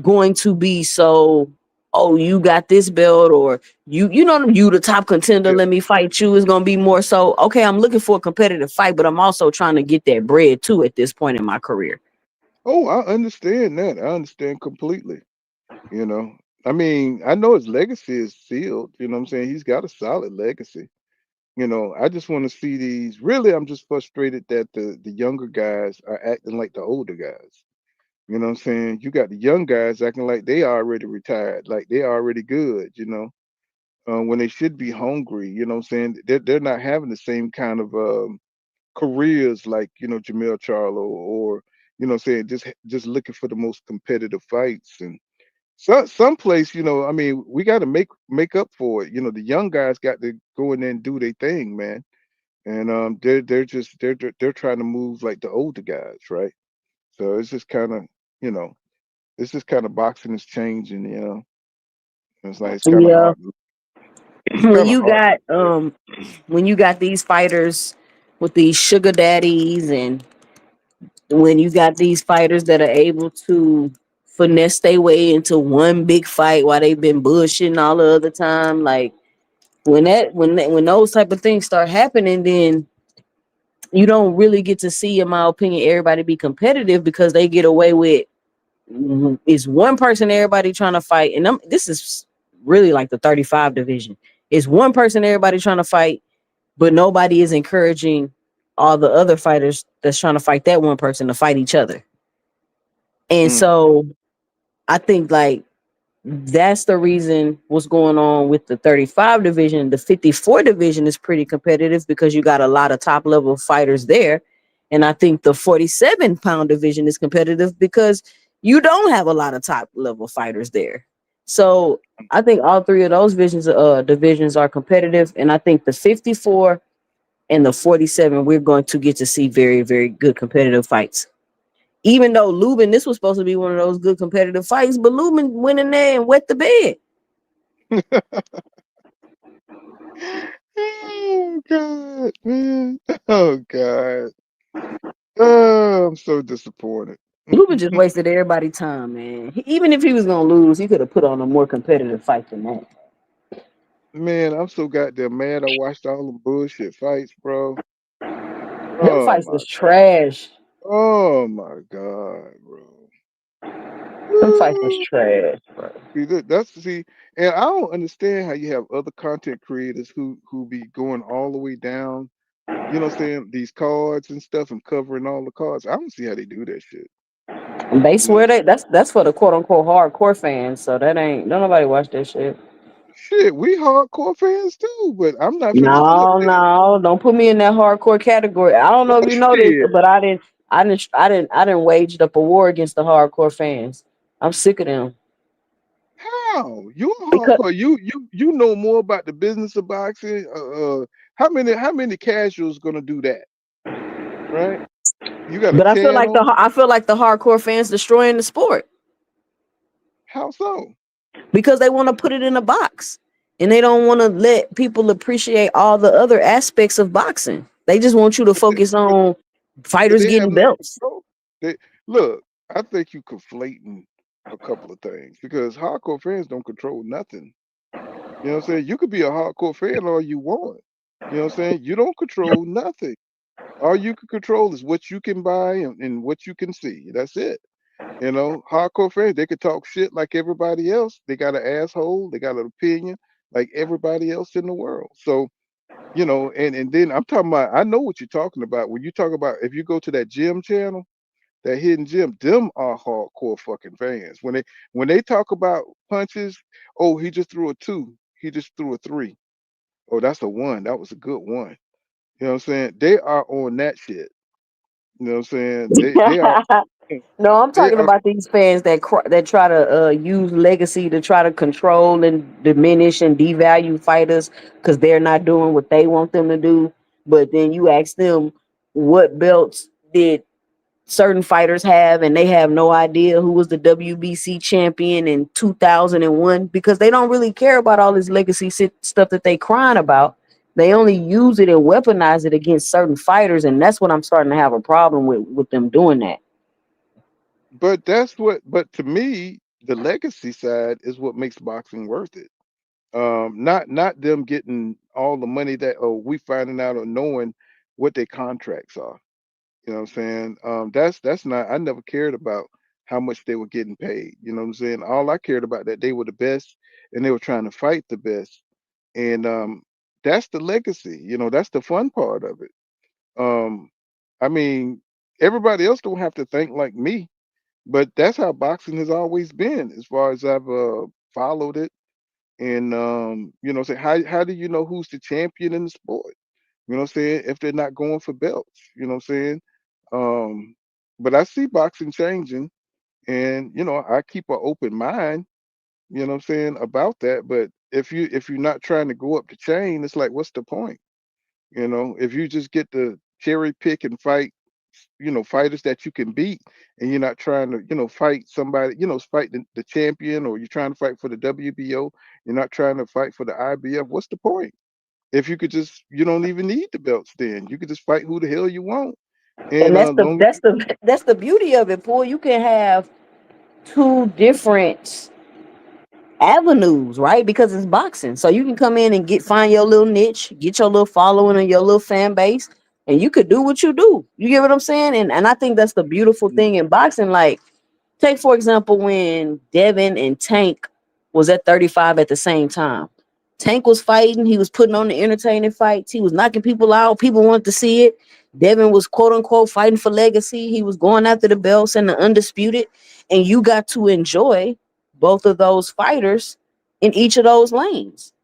going to be so, oh, you got this belt, or you the top contender, yeah. let me fight you. Is gonna be more so, okay, I'm looking for a competitive fight, but I'm also trying to get that bread too at this point in my career. Oh, I understand that. I understand completely. You know, I mean, I know his legacy is sealed. You know what I'm saying? He's got a solid legacy. You know, I just want to see these. Really, I'm just frustrated that the younger guys are acting like the older guys. You know what I'm saying? You got the young guys acting like they already retired, like they already good, when they should be hungry. You know what I'm saying? They're not having the same kind of careers like, Jamel Charlo, or, what I'm saying, just looking for the most competitive fights. And someplace, I mean, we got to make up for it. The young guys got to go in there and do their thing, man. And they're trying to move like the older guys, right? So it's just kind of, you know, it's just kind of boxing is changing. It's like it's kind of Yeah. hard. It's when kind of you hard. got when you got these fighters with these sugar daddies, and when you got these fighters that are able to finesse their way into one big fight while they've been bullshitting all the other time, like when those type of things start happening, then you don't really get to see, in my opinion, everybody be competitive, because they get away with, is one person everybody trying to fight. And this is really like the 35 division. It's one person everybody trying to fight, but nobody is encouraging all the other fighters that's trying to fight that one person to fight each other. And Mm, so I think, like, that's the reason what's going on with the 35 division. The 54 division is pretty competitive because you got a lot of top level fighters there. And I think the 47-pound division is competitive because you don't have a lot of top level fighters there. So I think all three of those divisions are competitive. And I think the 54 and the 47, we're going to get to see very, very good competitive fights. Even though Lubin, this was supposed to be one of those good competitive fights, but Lubin went in there and wet the bed. oh God, man. Oh God. Oh, I'm so disappointed. Lubin just wasted everybody's time, man. Even if he was gonna lose, he could have put on a more competitive fight than that. Man, I'm so goddamn mad. I watched all the bullshit fights, bro. Them Oh fights my, was trash. oh my God, bro. Them fights was Woo. trash, bro. See, and I don't understand how you have other content creators who be going all the way down You know what I'm saying? These cards and stuff and covering all the cards. I don't see how they do that shit. They You know, swear that's for the quote unquote hardcore fans. So that ain't don't nobody watch that shit. shit, we hardcore fans too, but I'm not finna sit up No, there. no, don't put me in that hardcore category. I don't know if you know this, Shit, but I didn't waged up a war against the hardcore fans. I'm sick of them how? You a because hardcore. You know more about the business of boxing. How many casuals gonna do that? Right? You got a but channel. I feel like the hardcore fans destroying the sport How so? because they want to put it in a box and they don't want to let people appreciate all the other aspects of boxing. They just want you to But they, focus but, on but fighters they have getting no belts. control. They look. I think you conflating a couple of things because hardcore fans don't control nothing. You know what I'm saying? You could be a hardcore fan all you want. You know what I'm saying? You don't control nothing. All you can control is what you can buy and what you can see. That's it. You know, hardcore fans, they could talk shit like everybody else. They got an asshole, they got an opinion like everybody else in the world. So, and then I'm talking about, I know what you're talking about. When you talk about, if you go to that gym channel, that hidden gym, them are hardcore fucking fans. When they talk about punches, oh, he just threw a two, he just threw a three. Oh, that's a one. That was a good one. You know what I'm saying? They are on that shit. You know what I'm saying? They are No, I'm they talking are about these fans that try to use legacy to try to control and diminish and devalue fighters because they're not doing what they want them to do. But then you ask them what belts did certain fighters have, and they have no idea who was the WBC champion in 2001 because they don't really care about all this legacy stuff that they crying about. They only use it and weaponize it against certain fighters, and that's what I'm starting to have a problem with them doing that. but to me, the legacy side is what makes boxing worth it. Not them getting all the money that we finding out or knowing what their contracts are. You know what I'm saying? That's not. I never cared about how much they were getting paid. You know what I'm saying? All I cared about that they were the best and they were trying to fight the best, and that's the legacy. That's the fun part of it. Um, I mean, everybody else don't have to think like me, but that's how boxing has always been, as far as I've followed it. And say how do you know who's the champion in the sport? You know what I'm saying? If they're not going for belts, you know what I'm saying? Um, but I see boxing changing, and I keep an open mind. You know what I'm saying about that. But if you're not trying to go up the chain, it's like, what's the point? If you just get to cherry pick and fight, fighters that you can beat, and you're not trying to, fight somebody, fight the champion, or you're trying to fight for the WBO, you're not trying to fight for the IBF. What's the point? If you could just, you don't even need the belts. Then you could just fight who the hell you want, And and long as that's the beauty of it, boy. You can have two different avenues, right? Because it's boxing. So you can come in and find your little niche, get your little following and your little fan base, and you could do what you do. You get what I'm saying? And I think that's the beautiful you, thing in boxing. Like, take for example when Devin and Tank was at 35 at the same time. Tank was fighting, he was putting on the entertaining fights, he was knocking people out, people wanted to see it. Devin was quote unquote fighting for legacy, he was going after the belts and the undisputed, and you got to enjoy both of those fighters in each of those lanes.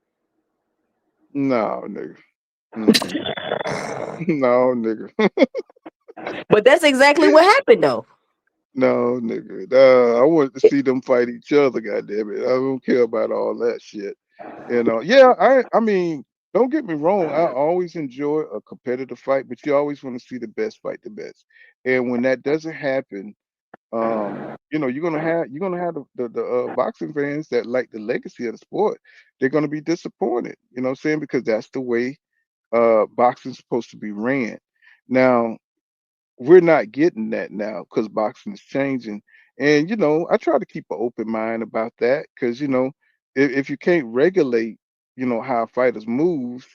no, nigga. Mm-mm. No, nigga. But that's exactly what happened though. No, nigga. I want to see them fight each other. Goddamn it! I don't care about all that shit. Yeah. I mean, don't get me wrong. I always enjoy a competitive fight, but you always want to see the best fight the best. And when that doesn't happen, you're gonna have the boxing fans that like the legacy of the sport. They're gonna be disappointed. You know what I'm saying? Because that's the way boxing's supposed to be ran. Now, we're not getting that now because boxing is changing. And I try to keep an open mind about that because if you can't regulate, how fighters move,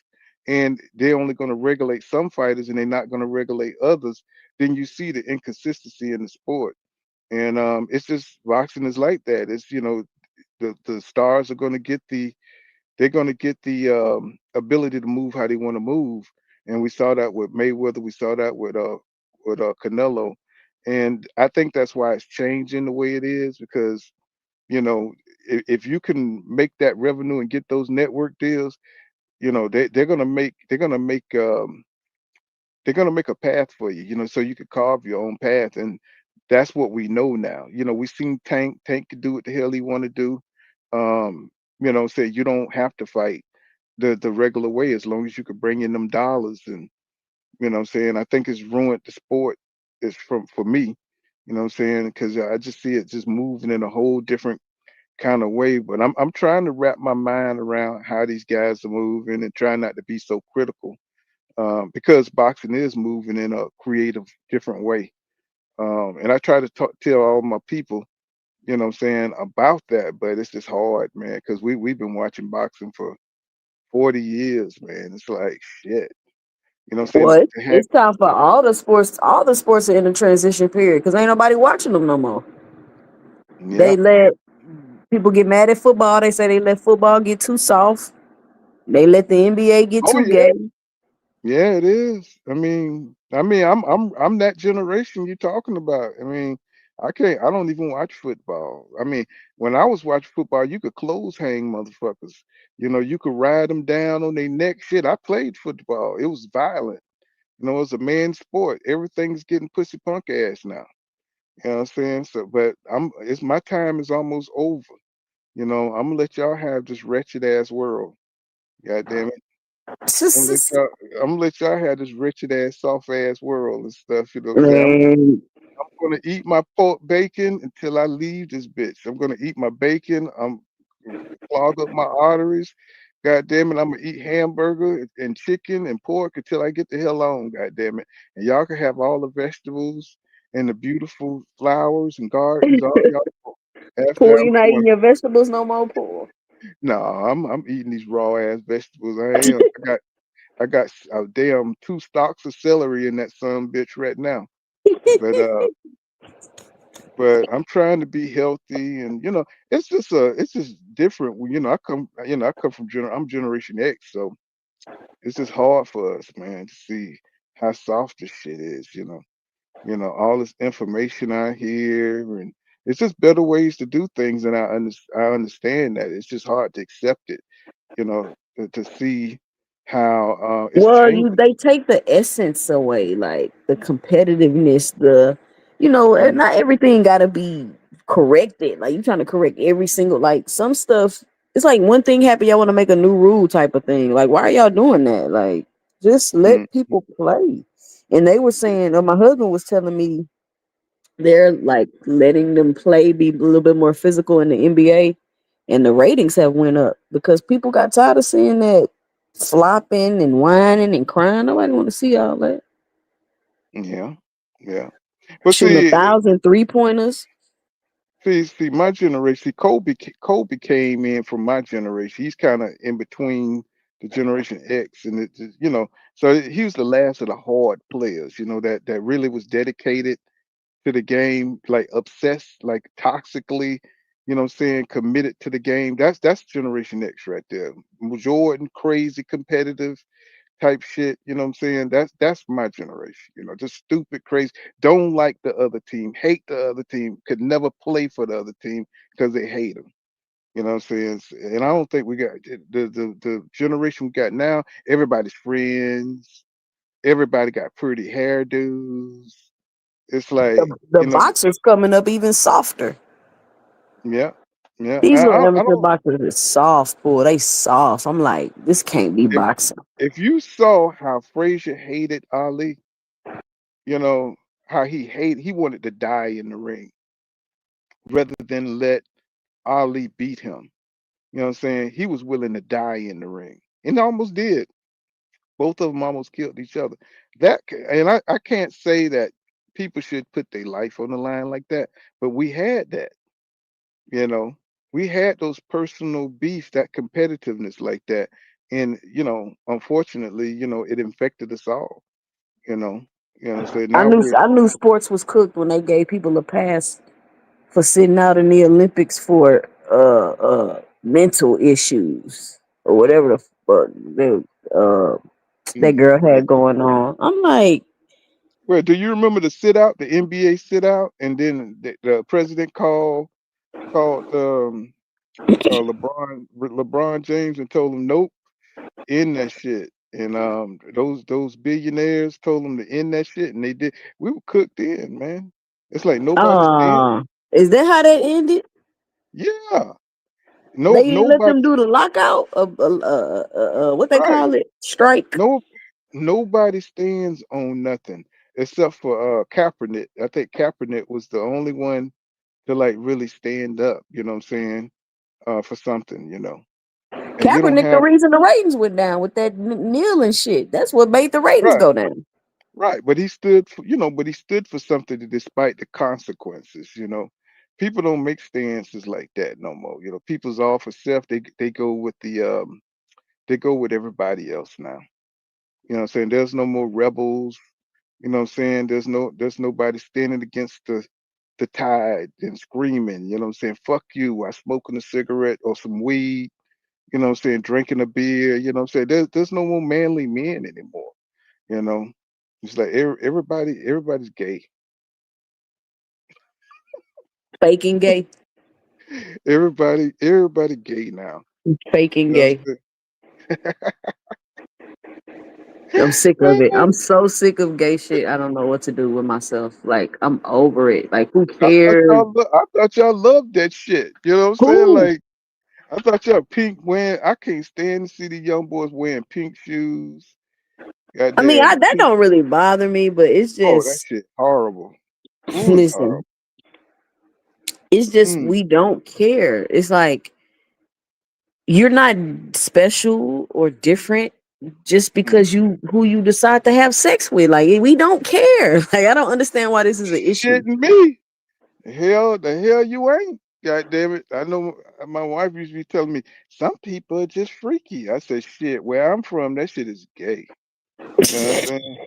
and they're only going to regulate some fighters and they're not going to regulate others, then you see the inconsistency in the sport. And it's just boxing is like that. It's the stars are going to get the they're going to get the ability to move how they want to move, and we saw that with Mayweather. We saw that with Canelo, and I think that's why it's changing the way it is because you know if you can make that revenue and get those network deals, they're gonna make a path for you, so you could carve your own path, and that's what we know now. We seen Tank could do what the hell he want to do. Say you don't have to fight the regular way as long as you could bring in them dollars, and what I'm saying, I think it's ruined the sport. Is from for me, what I'm saying, because I just see it just moving in a whole different kind of way. But I'm trying to wrap my mind around how these guys are moving and trying not to be so critical because boxing is moving in a creative, different way. And I try to tell all my people, what I'm saying, about that, but it's just hard, man, because we've been watching boxing for 40 years, man. It's like shit. What I'm saying? Well, it's time for all the sports. All the sports are in a transition period because ain't nobody watching them no more. Yeah. They let people get mad at football. They say they let football get too soft. They let the NBA get Oh too yeah. gay. Yeah, it is. I'm that generation you're talking about. I don't even watch football. When I was watching football, you could clothes hang motherfuckers. You could ride them down on their neck. Shit, I played football. It was violent. It was a man's sport. Everything's getting pussy punk ass now. You know what I'm saying? So, but it's my time is almost over. I'm gonna let y'all have this wretched ass world. God damn it. I'm gonna let y'all have this wretched ass, soft ass world and stuff. You know what I'm saying? Man, I'm gonna eat my pork bacon until I leave this bitch. I'm gonna eat my bacon. I'm clog up my arteries. God damn it, I'm gonna eat hamburger and chicken and pork until I get the hell on. God damn it, and y'all can have all the vegetables and the beautiful flowers and gardens. All y'all after Poor, I'm you not going. eating your vegetables no more, Poor. No, I'm eating these raw ass vegetables. I am. I got a damn 2 stalks of celery in that son bitch right now. But but I'm trying to be healthy, and it's just different. I come from I'm Generation X, so it's just hard for us, man, to see how soft this shit is. All this information I hear, and it's just better ways to do things, and I understand that it's just hard to accept it. To see how it's Well, changing. they take the essence away, like the competitiveness, Mm, not everything gotta be corrected. Like you trying to correct every single like some stuff. It's like one thing happen, y'all want to make a new rule type of thing. Like, why are y'all doing that? Like, just mm, let people play. And they were saying, or my husband was telling me they're like letting them play, be a little bit more physical in the NBA, and the ratings have went up because people got tired of seeing that flopping and whining and crying. Nobody want to see all that. yeah, yeah. But Shooting see, 1,000 3-pointers. see, my generation. See, Kobe came in from my generation. He's kind of in between the Generation X, and so he was the last of the hard players. That really was dedicated to the game, like obsessed, like toxically. What I'm saying, committed to the game. That's Generation X right there. Jordan, crazy competitive type shit. You know what I'm saying? That's my generation. Just stupid, crazy. Don't like the other team, hate the other team, could never play for the other team because they hate them. You know what I'm saying? And I don't think we got the generation we got now. Everybody's friends. Everybody got pretty hairdos. It's like The boxers coming up even softer. yeah, yeah. These little I amateur don't. boxers are soft, boy. They soft. I'm like, this can't be If boxing. if you saw how Frazier hated Ali, you know how he wanted to die in the ring rather than let Ali beat him. You know what I'm saying? He was willing to die in the ring, and almost did. Both of them almost killed each other. And I can't say that people should put their life on the line like that, but we had that. You know, we had those personal beefs, that competitiveness like that, and unfortunately, it infected us all. You know, so I now knew we're I knew sports was cooked when they gave people a pass for sitting out in the Olympics for mental issues or whatever the fuck. that girl had going on. I'm like, Well, do you remember the sit out, the NBA sit out, and then the president called LeBron James and told him nope, end that shit. And those billionaires told him to end that shit, and they did. We were cooked in, man. It's like nobody stand. is that how that ended? Yeah, They didn't let them nobody. do the lockout of what they Right. call it, strike. Nobody stands on nothing except for Kaepernick. I think Kaepernick was the only one to like really stand up. You know what I'm saying? For something, and you don't Kaepernick, the have reason the ratings went down with that kneeling shit. That's what made the ratings right. go down. Right, but he stood for, but he stood for something despite the consequences. People don't make stances like that no more. People's all for self. They go with they go with everybody else now. You know what I'm saying? There's no more rebels. You know what I'm saying? There's nobody standing against the tide and screaming. You know what I'm saying? Fuck you. I smoking a cigarette or some weed. You know what I'm saying? Drinking a beer. You know what I'm saying? There's no more manly men anymore. You know, it's like everybody's gay. Faking gay. Everybody gay now. Faking You know gay. what I'm sick I'm of it. I'm saying? so sick of gay shit. I don't know what to do with myself. Like, I'm over it. Like, who I thought cares? I thought y'all loved that shit. You know what I'm saying? Who? Like I thought y'all pink wearing. I can't stand to see the young boys wearing pink shoes. I mean, Goddamn that pink. don't really bother me, but it's Oh, that just, shit horrible. Ooh, it's horrible. listen, it's just, Mm, we don't care. It's like, you're not special or different just mm. because who you decide to have sex with. Like, we don't care. Like, I don't understand why this is an issue. Shitting me. The hell you ain't. God damn it. I know my wife used to be telling me some people are just freaky. I said, shit, where I'm from, that shit is gay. You know what I'm saying?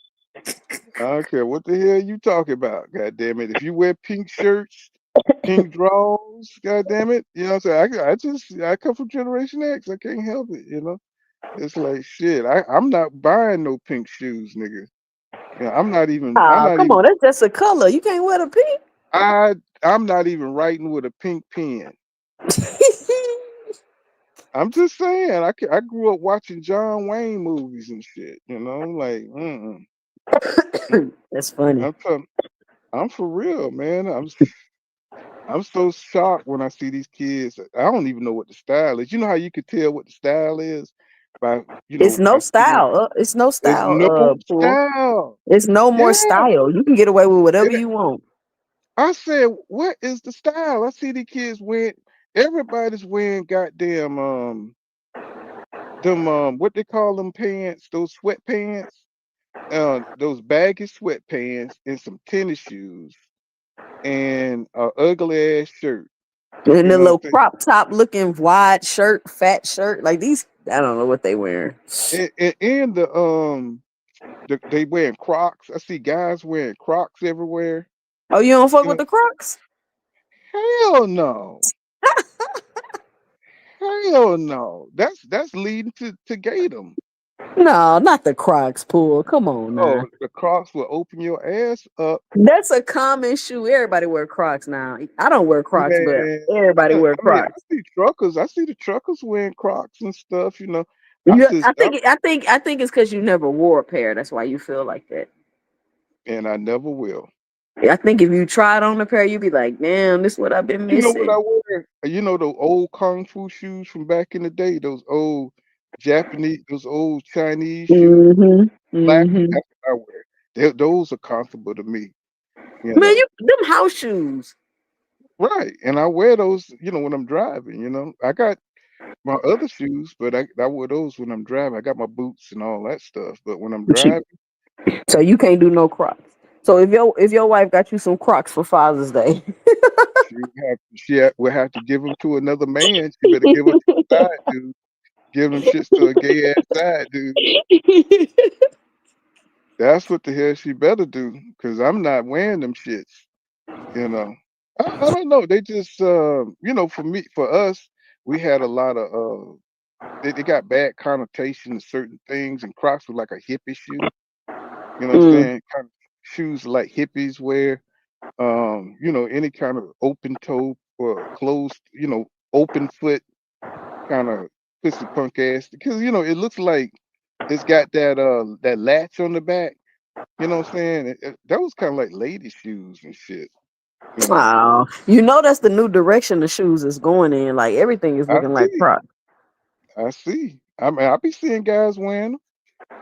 I don't care what the hell you talking about. God damn it. If you wear pink shirts, pink drawers, god damn it. You know what I'm saying? I come from Generation X. I can't help it. It's like shit. I'm not buying no pink shoes, nigga. Yeah, I'm Ah, not come even on, that's just a color. You can't wear the pink. I'm not even writing with a pink pen. I'm just saying, I grew up watching John Wayne movies and shit, like, That's funny. I'm telling, I'm for real, man. I'm so shocked when I see these kids. I don't even know what the style is. You know how you could tell what the style is by, It's no by seeing. style. It's no There's style. no Pool. style. It's no more Yeah, style. You can get away with whatever and you want. I said, what is the style? I see the kids wearing. Everybody's wearing goddamn them what they call them pants, those sweatpants, those baggy sweatpants and some tennis shoes and a ugly ass shirt. And You the know what little I'm crop top looking wide shirt, fat shirt. Like these, I don't know what they wearing. saying? And they wearing Crocs. I see guys wearing Crocs everywhere. Oh, you don't fuck You with know, the Crocs? hell no. Hell no. That's leading to Gatum. No, not the Crocs, Pool. Come on now. Oh, the Crocs will open your ass up. That's a common shoe. Everybody wear Crocs now. I don't wear Crocs, but Man, everybody wear I mean, Crocs. I see truckers. I see the truckers wearing Crocs and stuff. I Yeah, just, I think it's because you never wore a pair. That's why you feel like that. and I never will. I think if you tried on a pair, you'd be like, "Damn, this is what I've been You know what I missing." wear? Those old kung fu shoes from back in the day. Those old Japanese, those old Chinese shoes, Mm-hmm. black. Mm-hmm. That's what I wear. Those are comfortable to me. You Man, know, them house shoes. right? And I wear those. When I'm driving. I got my other shoes, but I wear those when I'm driving. I got my boots and all that stuff. But when I'm driving, So you can't do no Crocs. So if your wife got you some Crocs for Father's Day, will have to give them to another man. She better give them to a side dude. Give them shits to a gay ass side dude. That's what the hell she better do, because I'm not wearing them shits. You know, I don't know. They just, for us, we had a lot of they got bad connotation to certain things, and Crocs were like a hippie shoe. You know what I'm Mm. saying? Kind of shoes like hippies wear. You know, any kind of open toe or closed, you know, open foot kind of pussy punk ass. Because you know, it looks like it's got that latch on the back. You know what I'm saying? That was kind of like lady shoes and shit. You know, Oh, you know that's the new direction the shoes is going in. Like everything is I looking like see, Crocs. I see. I mean, I be seeing guys wearing them.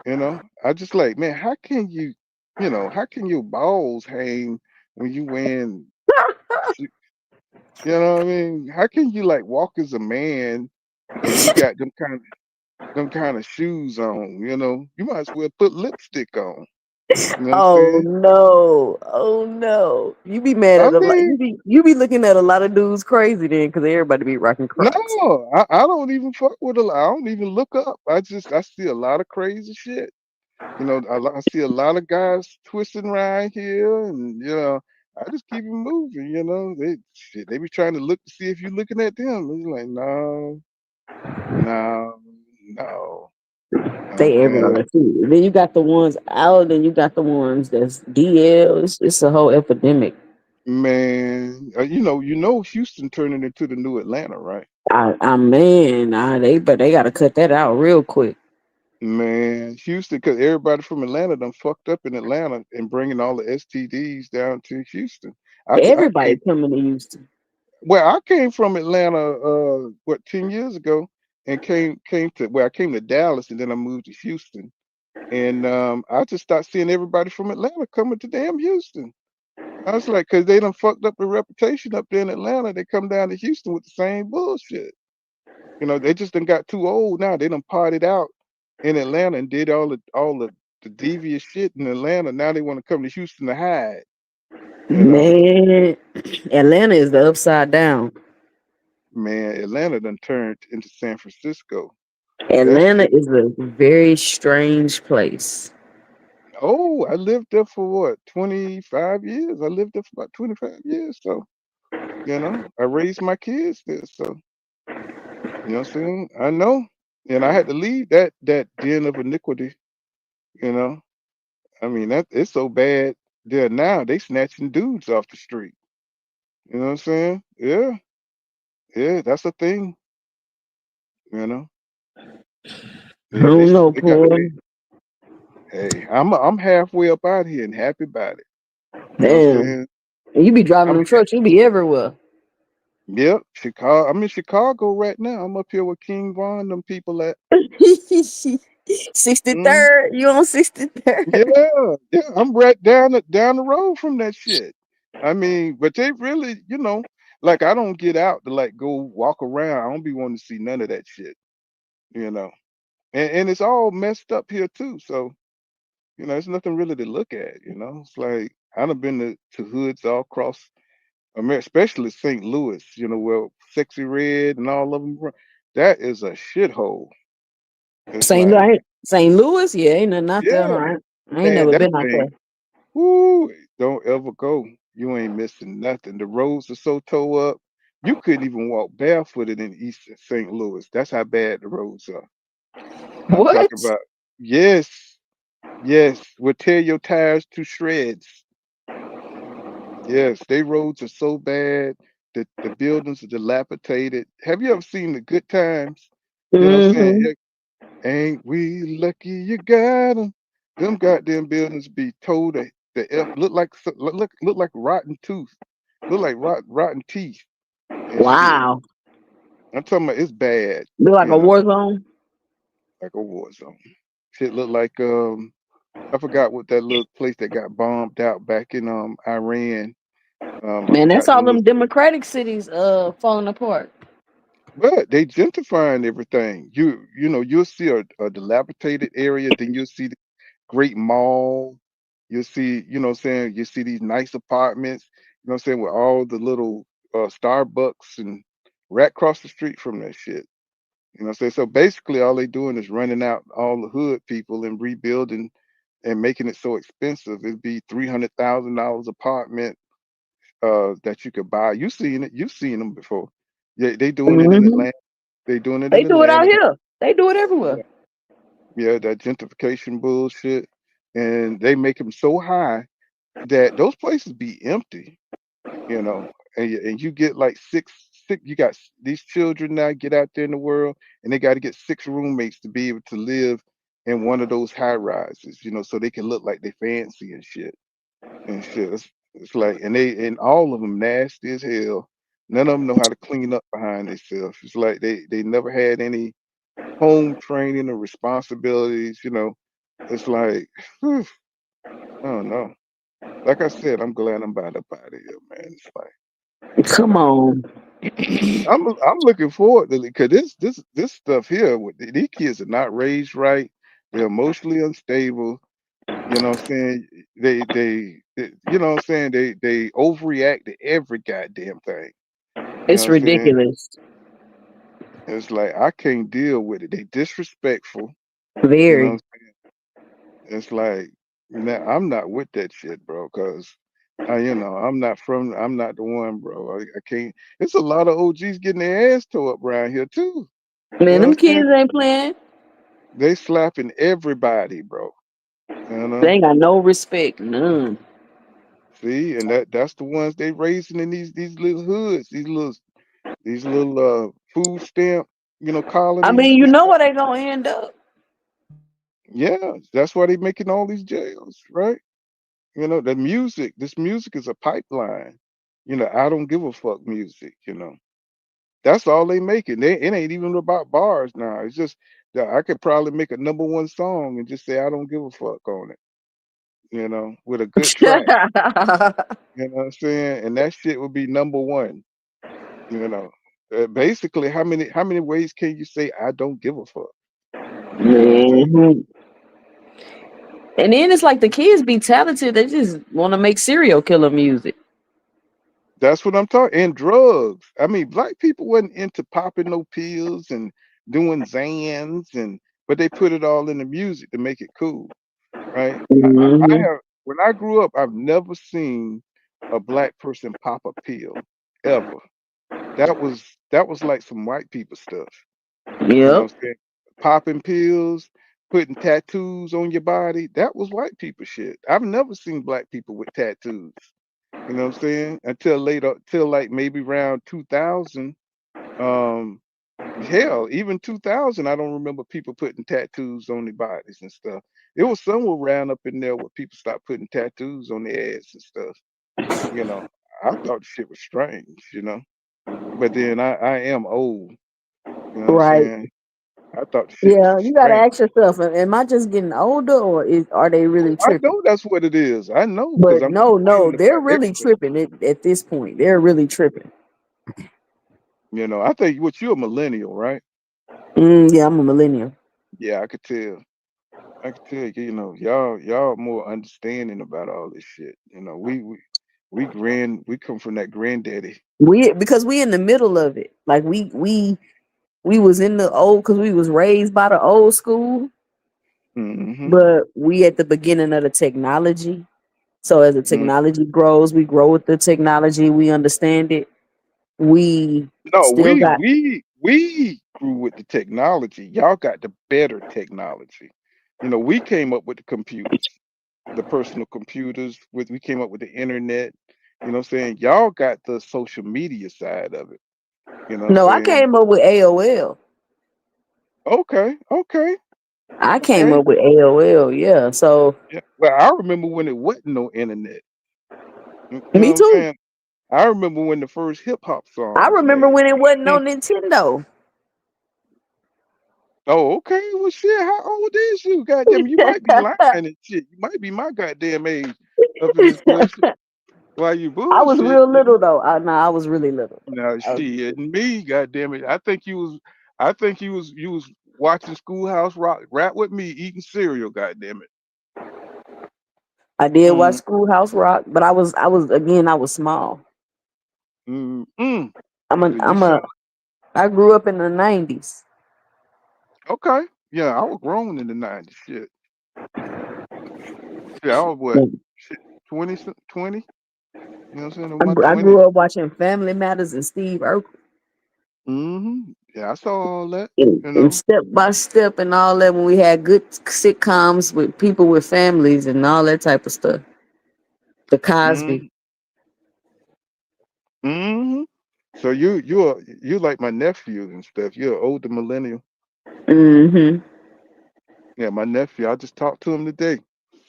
You know, I just like, man, how can you, you know, how can your balls hang when you wearing, you know what I mean? How can you like walk as a man and you got them kind of shoes on? You know, you might as well put lipstick on. You know what I'm Oh saying? no! Oh no! You be mad I at a lot. mean, You be looking at a lot of dudes crazy then, because everybody be rocking Crocs. no, I don't even fuck with a lot. I don't even look up. I see a lot of crazy shit. You know, I see a lot of guys twisting around here, and you know, I just keep it moving. You know, they be trying to look to see if you're looking at them. It's like, no, no, no. They And everywhere too. Then you got the ones out, and you got the ones that's DL. It's a whole epidemic. man, you know, Houston turning into the new Atlanta, right? But they gotta cut that out real quick. Man, Houston, because everybody from Atlanta done fucked up in Atlanta and bringing all the STDs down to Houston. I Everybody came coming to Houston. Well, I came from Atlanta, 10 years ago, and I came to Dallas, and then I moved to Houston, and I just started seeing everybody from Atlanta coming to damn Houston. I was like, cause they done fucked up the reputation up there in Atlanta. They come down to Houston with the same bullshit. You know, they just done got too old now. They done partied out in Atlanta and did all the devious shit in Atlanta. Now they want to come to Houston to hide. You know, Man, Atlanta is the upside down. man, Atlanta done turned into San Francisco. That Atlanta shit. is a very strange place. Oh, I lived there for what, 25 years? I lived there for about 25 years. So, you know, I raised my kids there. So, you know what I'm saying? I know. And I had to leave that den of iniquity, you know. I mean, that it's so bad there now, they snatching dudes off the street. You know what I'm saying? Yeah, yeah, that's a thing, you know. I Yeah, don't know, they got boy. hey, I'm halfway up out here and happy about it. You know what I'm Damn. saying? And you be driving I'm them trucks, you be everywhere. Yep, Chicago. I'm in Chicago right now. I'm up here with King Von, them people at. Mm, 63rd. You on 63rd. yeah, yeah. I'm right down the road from that shit. I mean, but they really, you know, like I don't get out to like go walk around. I don't be wanting to see none of that shit, you know. And it's all messed up here too. So, you know, there's nothing really to look at, you know. It's like I done been to hoods all across America, especially St. Louis, you know, where Sexy Red and all of them. That is a shithole. It's like, St. Louis? Yeah, ain't nothing out there, yeah, huh? I ain't man, never that been out there. thing. Woo, don't ever go. You ain't missing nothing. The roads are so towed up. You couldn't even walk barefooted in East St. Louis. That's how bad the roads are. I'm What? talking about, yes, yes, will tear your tires to shreds. Yes, they roads are so bad that the buildings are dilapidated. Have you ever seen the Good Times? You know what I'm saying? Hmm. Ain't we lucky you got 'em? Them goddamn buildings be told the F look like rotten tooth, look like rotten teeth and shit. Wow. I'm talking about it's bad, Be like you a know, war zone. like a war zone. Shit look like I forgot what that little place that got bombed out back in Iran. I Man, that's forgot the all little, them democratic cities falling apart. but they gentrifying everything. You know you'll see a dilapidated area, then you'll see great mall. You see, you know what I'm saying, you see these nice apartments, you know what I'm saying, with all the little Starbucks and right across the street from that shit. You know what I'm saying? So basically all they doing is running out all the hood people and rebuilding and making it so expensive. It'd be $300,000 apartment that you could buy. You've seen it, you've seen them before. Yeah, they doing it in Hmm. Atlanta. They doing it They in do it out Atlanta. here. They do it everywhere. Yeah, that gentrification bullshit, and they make them so high that those places be empty, you know, and you get like six. You got these children now get out there in the world, and they got to get 6 roommates to be able to live in one of those high rises, you know, so they can look like they fancy and shit. It's like, and all of them nasty as hell. None of them know how to clean up behind themselves. It's like they never had any home training or responsibilities. You know, it's like, whew, I don't know. Like I said, I'm glad I'm about up out of here, man. It's like, you Come know, on. I'm looking forward to it because this stuff here, these kids are not raised right. They're emotionally unstable. You know what I'm saying? You know what I'm saying? They overreact to every goddamn thing. You know It's what I'm saying? ridiculous. It's like I can't deal with it. They disrespectful. You know what Very. I'm saying? It's like, nah, I'm not with that shit, bro. Cause you know, I'm not the one, bro. I can't. It's a lot of OGs getting their ass tore up around here too. You Man, know them what I'm saying? kids ain't playing. They slapping everybody, bro. You They know. ain't got no respect. None. See, and that's the ones they raising in these little hoods, these little food stamp, you know, I colonies mean, you and know stuff. where they gonna end up. Yeah, that's why they making all these jails, right? You know, this music is a pipeline. You know, I don't give a fuck music, you know. That's all they making. It ain't even about bars now. It's just that I could probably make a #1 song and just say I don't give a fuck on it, you know, with a good track. You know what I'm saying? And that shit would be #1. You know, basically, how many ways can you say I don't give a fuck? You know what I'm saying? Mhm. And then it's like the kids be talented. They just want to make serial killer music. That's what I'm talking. And drugs. I mean, black people wasn't into popping no pills and doing Zans, but they put it all in the music to make it cool, right? I Hmm. have when I grew up, I've never seen a black person pop a pill ever. That was like some white people stuff. You know Yep. what I'm saying? Popping pills, putting tattoos on your body, that was white people shit. I've never seen black people with tattoos. You know what I'm saying? Until later, till like maybe around 2000. Um, hell, even 2000, I don't remember people putting tattoos on their bodies and stuff. It was somewhere around up in there where people stopped putting tattoos on their ass and stuff. You know, I thought the shit was strange, you know. But then I am old, you know what I'm Right. saying? I thought the shit was Yeah. You gotta strange. ask yourself: Am I just getting older, or are they Oh, really I tripping? know that's what it is. I know because But I'm no, complaining they're about really everything. tripping at this point. They're really tripping. You know, I think what you're a millennial, right? Yeah, I'm a millennial. Yeah, I could tell. I could tell. You know, y'all more understanding about all this shit. You know, we come from that granddaddy. Because we in the middle of it. Like we was in the old because we was raised by the old school, Mm-hmm. but we at the beginning of the technology. So as the Mm. technology grows, we grow with the technology. We understand it. We No, still we got we we grew with the technology. Y'all got the better technology. You know, we came up with the computers, the personal computers. We came up with the internet. You know what I'm saying? Y'all got the social media side of it. You know what I'm no. I saying? came up with AOL. Okay, okay, I came okay. up with AOL. Yeah. So Yeah. Well, I remember when it wasn't no internet. You know me what I'm too. saying? I remember when the first hip hop song I was remember made. when it wasn't Hmm. no Nintendo. Oh, okay. Well, shit. How old is you? Goddamn, you might be lying and shit. You might be my goddamn age up in this question. Why you I was bullshit? real little though. I was really little. No, I was, shit. Me, goddamn it. I think you was. I think you was watching Schoolhouse Rock, rap with me, eating cereal. Goddamn it. I did watch Mm, Schoolhouse Rock, but I was small. mm. I'm a So you I'm sound a I grew up in the 90s. okay. Yeah, I was grown in the '90s. Shit. Shit, I was what? Shit, 20, 20? You know what I'm saying? In my I 20s. grew up watching Family Matters and Steve Urkel. Mm-hmm. Yeah, I saw all that. And step by step and all that when we had good sitcoms with people with families and all that type of stuff. The Cosby. Mm-hmm. So you like my nephew and stuff. You're an older millennial. Mm-hmm. Yeah, my nephew. I just talked to him today.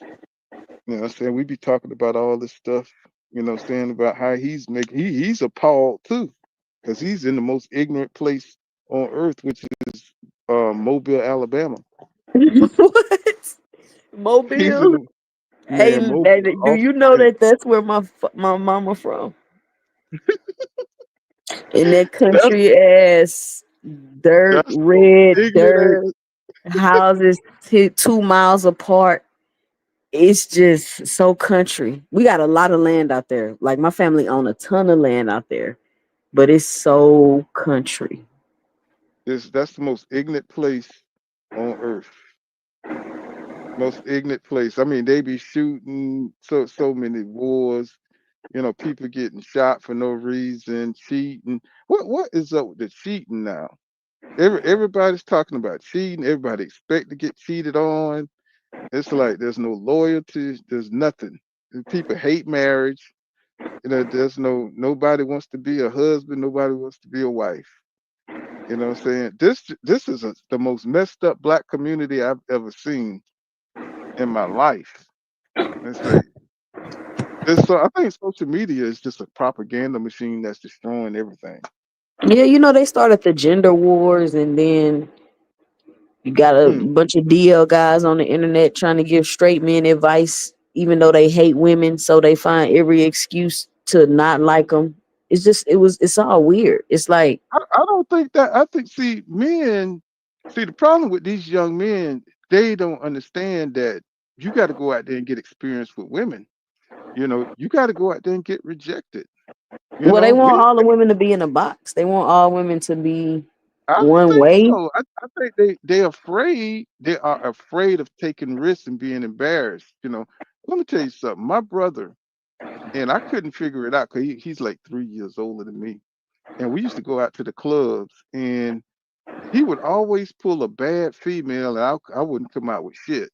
You know what I'm saying? We be talking about all this stuff, you know what I'm saying, about how he's appalled too. Because he's in the most ignorant place on earth, which is Mobile, Alabama. What? He's in Mobile? the Hey, man, Mobile do off you the know chain. that that's where my mama from? In that That's country ass dirt, that's the most red dirt ignorant houses 2 miles apart. It's just so country. We got a lot of land out there. Like my family own a ton of land out there, but it's so country. that's the most ignorant place on earth. Most ignorant place. I mean, they be shooting so many wars. You know, people getting shot for no reason, cheating. What is up with the cheating now? Everybody's talking about cheating. Everybody expect to get cheated on. It's like there's no loyalty. There's nothing. And people hate marriage. You know, there's nobody wants to be a husband. Nobody wants to be a wife. You know what I'm saying? This is the most messed up black community I've ever seen in my life. It's like I think social media is just a propaganda machine that's destroying everything. Yeah, you know they started the gender wars, and then you got a Hmm. bunch of DL guys on the internet trying to give straight men advice, even though they hate women, so they find every excuse to not like them. It's all weird. It's like, I don't think that. I think see the problem with these young men, they don't understand that you got to go out there and get experience with women. You know, you got to go out there and get rejected. You well, they know, want all the women to be in a box. They want all women to be I don't one think way. so. I think they're afraid. They are afraid of taking risks and being embarrassed. You know, let me tell you something. My brother and I couldn't figure it out because he's like 3 years older than me, and we used to go out to the clubs, and he would always pull a bad female, and I wouldn't come out with shit.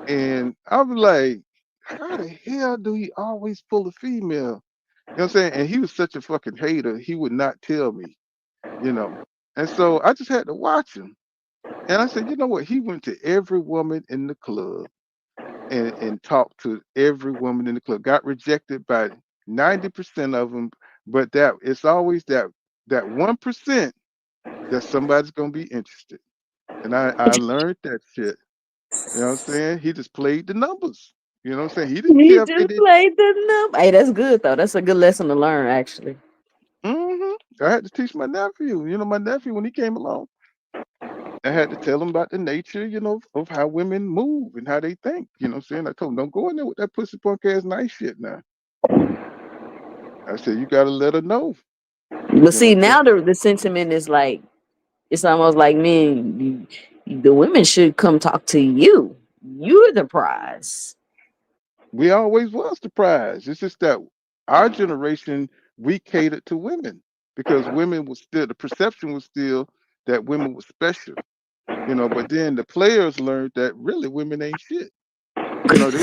And I was like, how the hell do he always pull a female? You know what I'm saying? And he was such a fucking hater. He would not tell me, you know. And so I just had to watch him. And I said, you know what? He went to every woman in the club and talked to every woman in the club. Got rejected by 90% of them, but that it's always that 1% that somebody's gonna be interested. And I learned that shit. You know what I'm saying? He just played the numbers. You know what I'm saying? He didn't He care if they just did. played the number. Hey, that's good though. That's a good lesson to learn, actually. I had to teach my nephew. You know, my nephew when he came along, I had to tell him about the nature, you know, of how women move and how they think. You know what I'm saying? I told him, don't go in there with that pussy punk ass nice shit now. I said, you gotta let her know. But You know see, what I'm saying? now the sentiment is like it's almost like, man, the women should come talk to you. You're the prize. We always was the prize. It's just that our generation, we catered to women because women was still, the perception was still that women were special, you know, but then the players learned that really women ain't shit. You know, they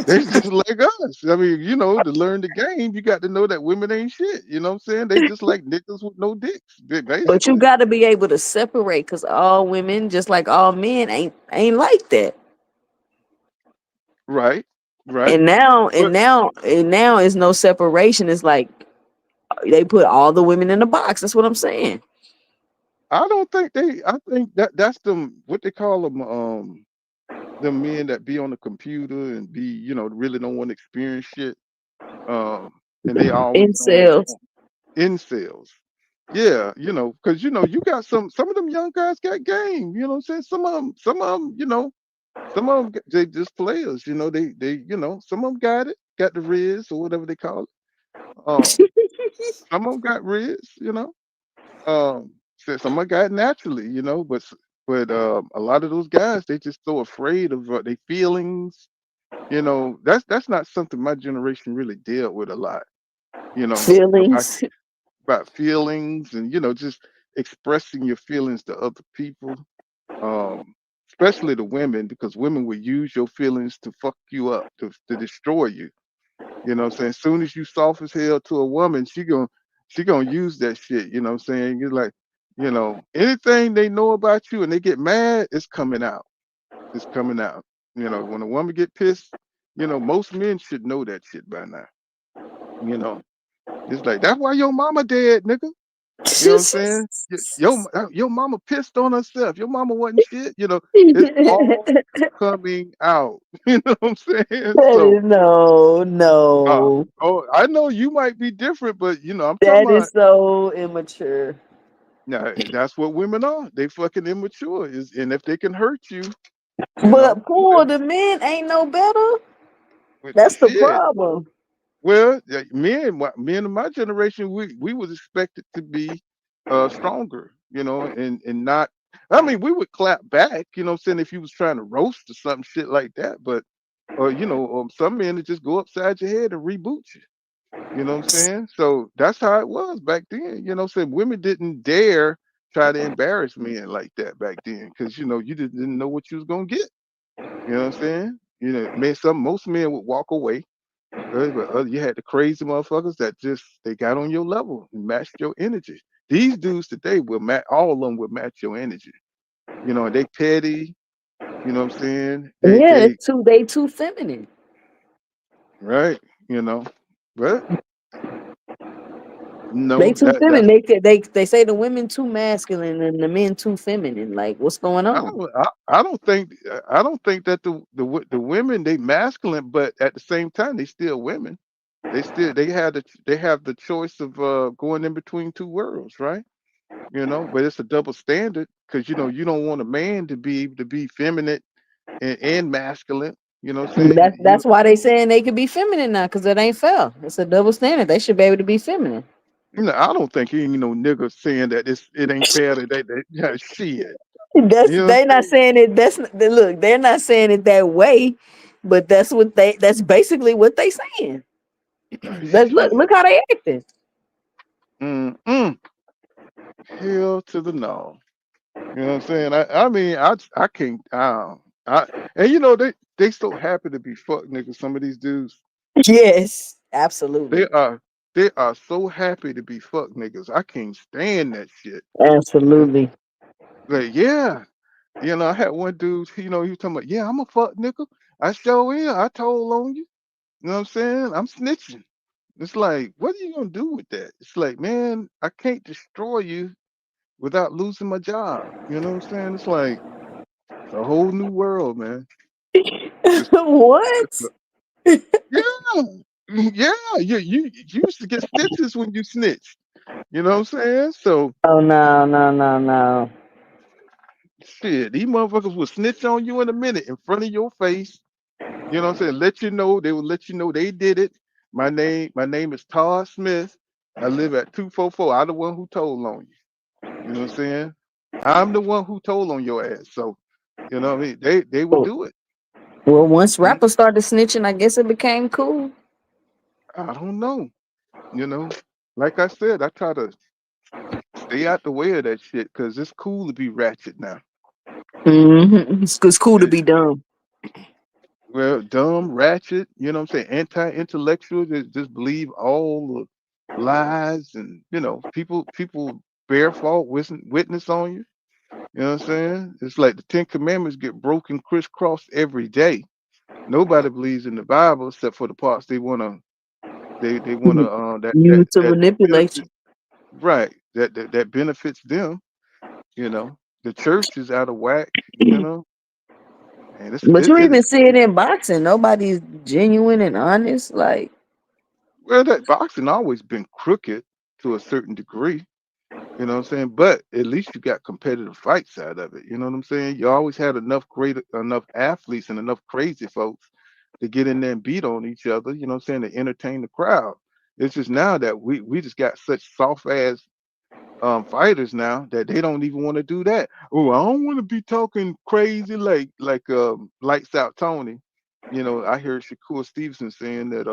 they just like us. I mean, you know, to learn the game, you got to know that women ain't shit. You know what I'm saying? They just like niggas with no dicks, But you basically. got to be able to separate, because all women, just like all men, ain't like that. Right, right. And But now and now is no separation. It's like they put all the women in the box. That's what I'm saying. I don't think I think that's them, what they call them, the men that be on the computer and be, you know, really don't want to experience shit. And they always on the Incels. phone. Incels. Yeah, you know, because you know, you got some of them young guys got game. You know what I'm saying? Some of them, you know, some of them they just players. You know, they you know, some of them got the riz or whatever they call it. Um, some of them got riz. You know, some of them got it naturally. You know, but a lot of those guys they just so afraid of their feelings. You know, that's not something my generation really dealt with a lot. You know, about Feelings. about feelings and just expressing your feelings to other people, um, especially the women, because women will use your feelings to fuck you up, to destroy you. You know what I'm saying? As soon as you soft as hell to a woman, she gonna use that shit. You know what I'm saying? You're like, anything they know about you and they get mad, it's coming out. It's coming out. When a woman get pissed, most men should know that shit by now. You know, it's like that's why your mama dead, nigga. You know what I'm saying? Your mama pissed on herself. Your mama wasn't shit. It's all coming out. You know what I'm saying? So, no. I know you might be different, but I'm talking That about. is so immature. Now, that's what women are. They fucking immature. And if they can hurt you, But poor well, the men ain't no better. That's the shit. problem. Well, men of my generation, we was expected to be stronger, and not. I mean, we would clap back, what I'm saying, if you was trying to roast or something shit like that. But some men would just go upside your head and reboot you. You know what I'm saying? So that's how it was back then. Saying women didn't dare try to embarrass men like that back then because you didn't know what you was gonna get. You know what I'm saying? Most men would walk away. But you had the crazy motherfuckers that just they got on your level and matched your energy. These dudes today will match all of them will match your energy. And they petty. You know what I'm saying? Yeah, They they too feminine. right. But They no, too that's feminine. They say the women too masculine and the men too feminine. Like, what's going on? I don't think that the women they masculine, but at the same time they still women. They have the choice of going in between two worlds, right? But it's a double standard because you don't want a man to be able to be feminine and masculine. You know what I'm saying? That's why they saying they could be feminine now, because it ain't fair. It's a double standard. They should be able to be feminine. I don't think any no nigga saying that it ain't fair that they yeah, shit. That's You know what they not saying it. Look. They're not saying it that way, but that's basically what they saying. I'm saying? Look Shit. how they acting. Mm-mm. Hell to the no. You know what I'm saying? I mean I can't I and they so happy to be fuck niggas. Some of these dudes Yes, they absolutely, are they are so happy to be fuck niggas. I can't stand that shit. absolutely. Like yeah, I had one dude. He was talking about yeah I'm a fuck nigga. I show in. I told on you. You know what I'm saying? I'm snitching. It's like what are you gonna do with that? It's like man I can't destroy you without losing my job. You know what I'm saying? It's like it's a whole new world, man. It's, What? it's yeah, yeah. You used to get stitches when you snitched. You know what I'm saying? So Oh no. shit, these motherfuckers will snitch on you in a minute in front of your face. You know what I'm saying? Let you know they will let you know they did it. My name is Todd Smith. I live at 244. I'm the one who told on you. You know what I'm saying? I'm the one who told on your ass. So you know what I mean? They would do it. Well, once Mm, rappers started snitching, I guess it became cool. I don't know. You know, like I said, I try to stay out the way of that shit because it's cool to be ratchet now. It's cool to Eh, be dumb. Well, dumb, ratchet, you know what I'm saying? Anti-intellectual that just believe all the lies and people bear fault witness on you. You know what I'm saying? It's like the Ten Commandments get broken crisscross every day. Nobody believes in the Bible except for the parts they wanna Used to manipulate you. benefits right that benefits them. The church is out of whack. And it's But it, you it even is see it in boxing. Nobody's genuine and honest. Like, well that boxing always been crooked to a certain degree. You know what I'm saying? But at least you got competitive fights out of it. You know what I'm saying? You always had enough athletes and enough crazy folks to get in there and beat on each other, you know what I'm saying, to entertain the crowd. It's just now that we just got such soft ass fighters now that they don't even want to do that. Oh, I don't want to be talking crazy like lights out Tony. I heard Shakur Stevenson saying that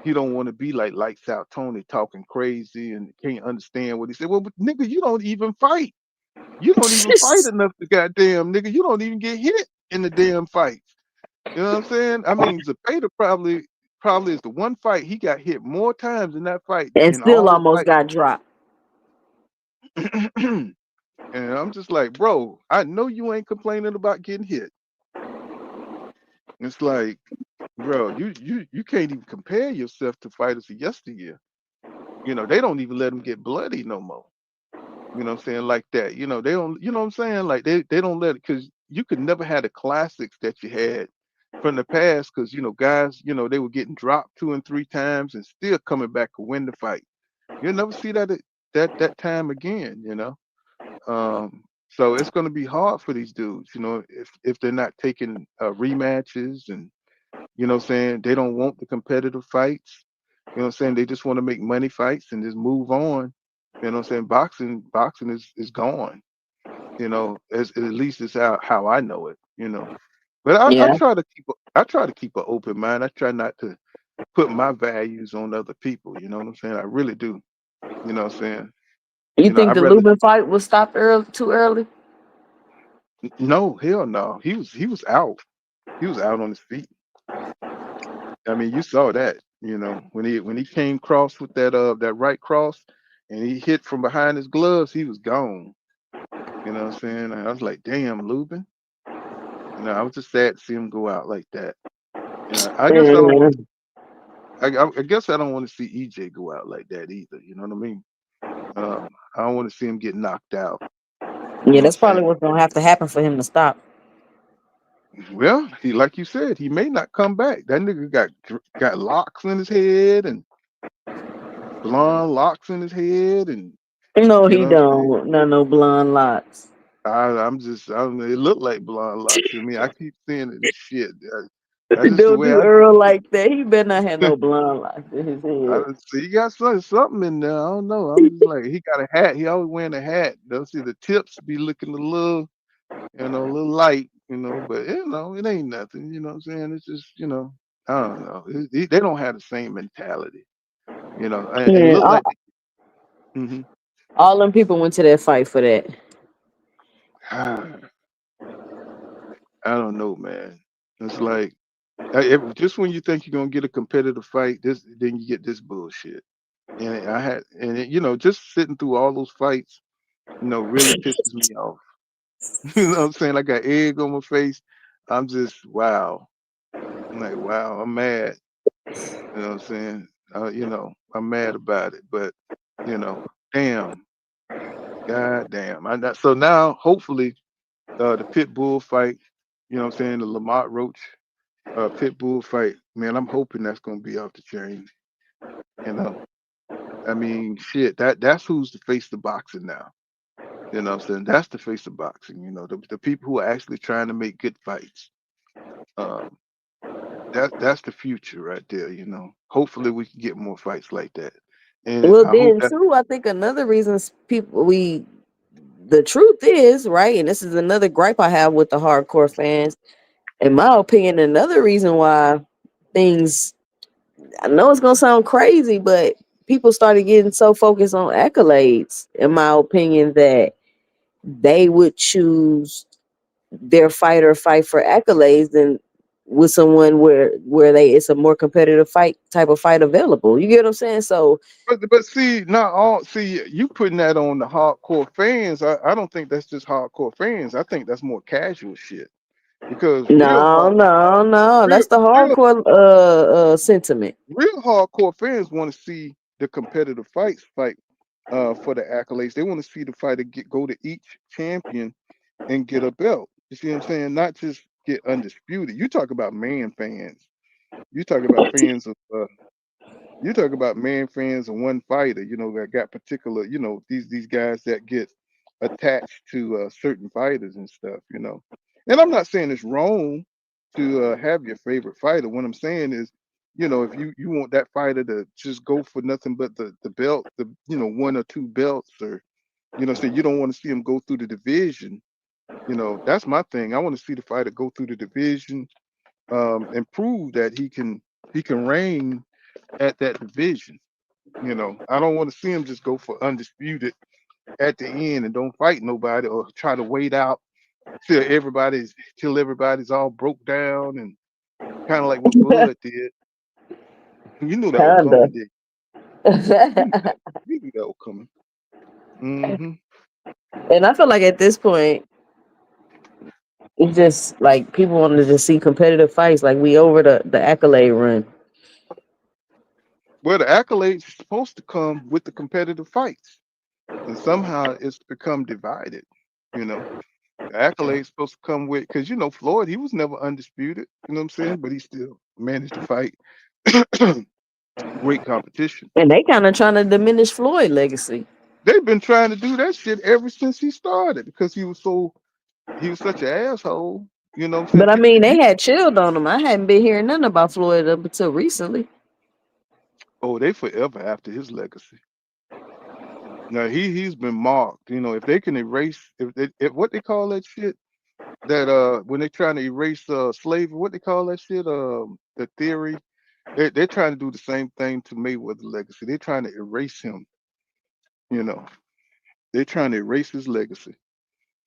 he don't want to be like Lights Out Tony talking crazy and can't understand what he said. Well, but nigga, you don't even fight. You don't even fight enough to goddamn nigga. You don't even get hit in the damn fights. You know what I'm saying? I mean, Zepeda probably is the one fight he got hit more times in that fight and in still all the almost fights. got dropped. And I'm just like, bro, I know you ain't complaining about getting hit. It's like, bro, you can't even compare yourself to fighters of yesteryear. You know, they don't even let them get bloody no more. You know what I'm saying? Like that. You know, they don't, you know what I'm saying? Like they don't let it, because you could never have the classics that you had from the past, because you know, guys, you know, they were getting dropped 2 and 3 times and still coming back to win the fight. You'll never see that time again, you know. So it's gonna be hard for these dudes, you know, if they're not taking rematches, and you know what I'm saying, they don't want the competitive fights. You know what I'm saying? They just want to make money fights and just move on. You know what I'm saying? Boxing is gone. You know, at least it's how I know it. You know, but I Yeah. try to keep an open mind. I try not to put my values on other people. You know what I'm saying? I really do. You know what I'm saying? You You know, think I the rather Lubin fight was stopped too early? no, hell no. He was out. He was out on his feet. I mean, you saw that. You know, when he came cross with that right cross, and he hit from behind his gloves, he was gone. You know what I'm saying? And I was like, damn, Lubin. You know, I was just sad to see him go out like that. You know, I guess I don't want Man. to. I guess I don't want to see EJ go out like that either. You know what I mean? I don't want to see him get knocked out. You Yeah, know that's what I'm probably saying? what's gonna have to happen for him to stop. Well, he, like you said, he may not come back. That nigga got locks in his head, and blonde locks in his head, and No, you he know what I'm saying? don't. No blonde locks. I don't know, it looked like blonde locks to me. I keep seeing it and shit. That's just the Don't way do I Earl like that. He better not have see. no blonde locks in his I head. don't see he got something in there. I don't know. I'm just like, he got a hat. He always wearing a hat. Don't see the tips be looking a little, a little light, but it ain't nothing. You know what I'm saying? It's just, I don't know. They don't have the same mentality, and Yeah, look like. Mhm. all them people went to that fight for that. I don't know, man. It's like just when you think you're gonna get a competitive fight, then you get this bullshit. And just sitting through all those fights, really pisses me off. You know what I'm saying? I got egg on my face. I'm just wow. I'm like, wow, I'm mad. You know what I'm saying? I'm mad about it. But, you know, damn, god damn. So now hopefully the pit bull fight, you know what I'm saying, the Lamont Roach pit bull fight, man, I'm hoping that's gonna be off the chain. You know. I mean, shit, that's who's the face of boxing now. You know what I'm saying? That's the face of boxing, the people who are actually trying to make good fights. Um, that's the future right there. Hopefully we can get more fights like that. And Well, I hope then that too, I think another reason the truth is, right, and this is another gripe I have with the hardcore fans. In my opinion, another reason why things, I know it's gonna sound crazy, but people started getting so focused on accolades, in my opinion, that they would choose their fight for accolades than with someone where it's a more competitive type of fight available. You get what I'm saying? So but see, not all see you putting that on the hardcore fans. I don't think that's just hardcore fans. I think that's more casual shit. Because no, real that's the real hardcore sentiment. real hardcore fans want to see the competitive fight for the accolades. They want to see the fighter go to each champion and get a belt. You see what I'm saying? Not just get undisputed. You talk about man fans. You talk about fans of you talk about man fans of one fighter, that got particular, these guys that get attached to certain fighters and stuff. And I'm not saying it's wrong to have your favorite fighter. What I'm saying is, if you want that fighter to just go for nothing but the belt, one or two belts, or say you don't want to see him go through the division. That's my thing. I want to see the fighter go through the division, and prove that he can reign at that division. You know, I don't want to see him just go for undisputed at the end and don't fight nobody or try to wait out till everybody's all broke down and kind of like what Bud did. You knew that was Kinda. coming, did you knew that was coming. Mm-hmm. And I feel like at this point, it's just like people wanted to see competitive fights. Like we over the accolade run. Well, the accolades are supposed to come with the competitive fights, and somehow it's become divided. You know, the accolades supposed to come with because you know Floyd, he was never undisputed. You know what I'm saying? But he still managed to fight great competition. And they kind of trying to diminish Floyd legacy. They've been trying to do that shit ever since he started because he was such an asshole. You know what I'm saying? But I mean, they had chilled on him. I hadn't been hearing nothing about Floyd up until recently. Oh, they forever after his legacy. Now he's been marked. You know, if they can erase if what they call that shit that when they're trying to erase slavery, what they call that shit the theory, they're trying to do the same thing to Mayweather's legacy. They're trying to erase him. You know, they're trying to erase his legacy.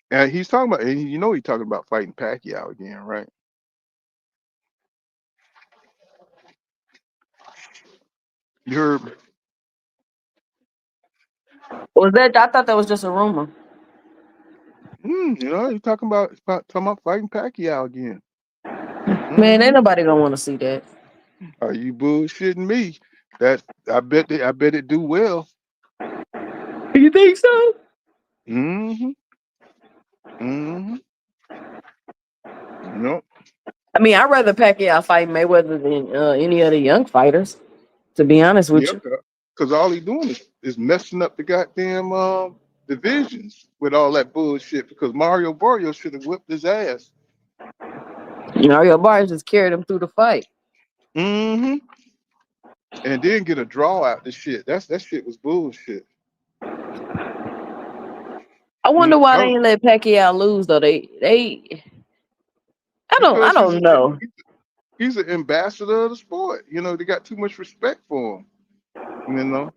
And he's talking about, and you know, he's talking about fighting Pacquiao again, right? You heard me? Was that? I thought that was just a rumor. You know, he's talking about fighting Pacquiao again. Man, ain't nobody gonna want to see that. Are you bullshitting me? That I bet it do well. You think so? Mm-hmm. Mm-hmm. No. I mean, I'd rather Pacquiao fight Mayweather than any other young fighters. To be honest with Yeah, you. because all he doing is messing up the goddamn divisions with all that bullshit. Because Mario Barrio should have whipped his ass. Mario Barnes just carried him through the fight. Mm-hmm. And then get a draw out the shit. That shit was bullshit. I wonder why they Oh, ain't let Pacquiao lose though. I because don't know. he's an ambassador of the sport. You know, they got too much respect for him. You know,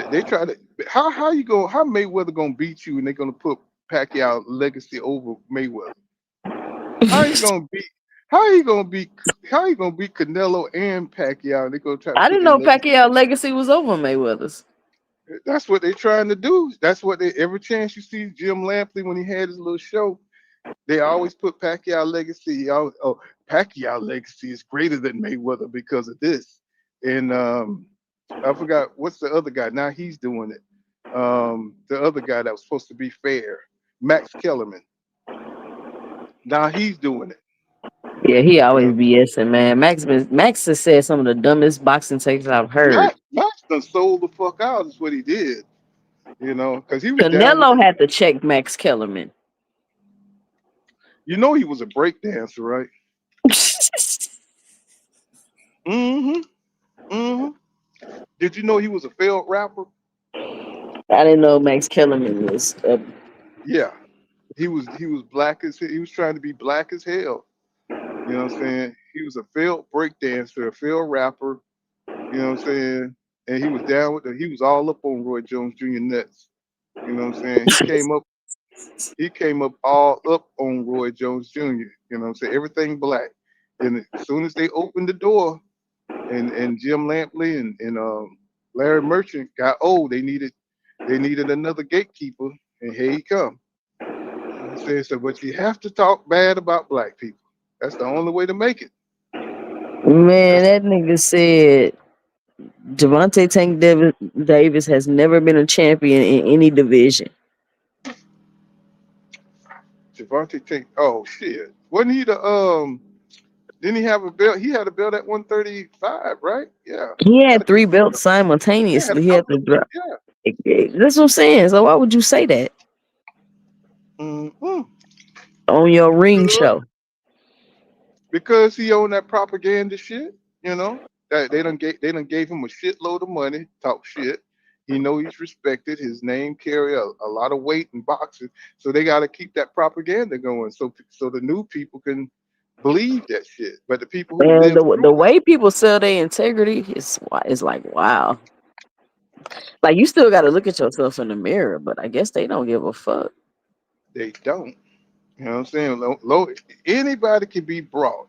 they try to how Mayweather gonna beat you and they're gonna put Pacquiao legacy over Mayweather? How you gonna beat? How you gonna beat? How you gonna beat Canelo and Pacquiao? And they're gonna try to I put didn't their know legacy. Pacquiao legacy was over Mayweather's. That's what they're trying to do. That's what they. Every chance you see Jim Lampley when he had his little show, they always put Pacquiao legacy. Oh, Pacquiao legacy is greater than Mayweather because of this. And I forgot what's the other guy. Now he's doing it. The other guy that was supposed to be fair, Max Kellerman. Now he's doing it. Yeah, he You always know, BSing, man. Max has said some of the dumbest boxing takes I've heard. Max done sold the fuck out. Is what he did. You know, because he was down with Canelo the. had to check Max Kellerman. You know, he was a break dancer, right? Mm-hmm. Mm-hmm. Did you know he was a failed rapper? I didn't know Max Kellerman was. Yeah. He was black as he was trying to be black as hell. You know what I'm saying? He was a failed break dancer, a failed rapper. You know what I'm saying? And he was down with he was all up on Roy Jones Jr. nuts. You know what I'm saying? He came up all up on Roy Jones Jr. You know what I'm saying? Everything black. And as soon as they opened the door and Jim Lampley and Larry Merchant got old, they needed another gatekeeper, and here he come. You know what I'm saying? So, but you have to talk bad about black people. That's the only way to make it. Man, that nigga said Javante Tank Davis has never been a champion in any division. Javante Tate. Oh shit. Wasn't he the didn't he have a belt? He had a belt at 135, right? Yeah. He Had a had 3 couple belts belts. Yeah, had a simultaneously. He had couple to of them. drop. Yeah. That's what I'm saying. So why would you say that Mm-hmm. on your ring show? Because he owned that propaganda shit, you know. That they done gave him a shitload of money, talk shit. He know he's respected. His name carry a lot of weight in boxing, so they got to keep that propaganda going. So the new people can believe that shit. But the people who And live the through way people sell their integrity is like wow. Like you still got to look at yourself in the mirror, but I guess they don't give a fuck. they don't. You know what I'm saying? Anybody can be brought.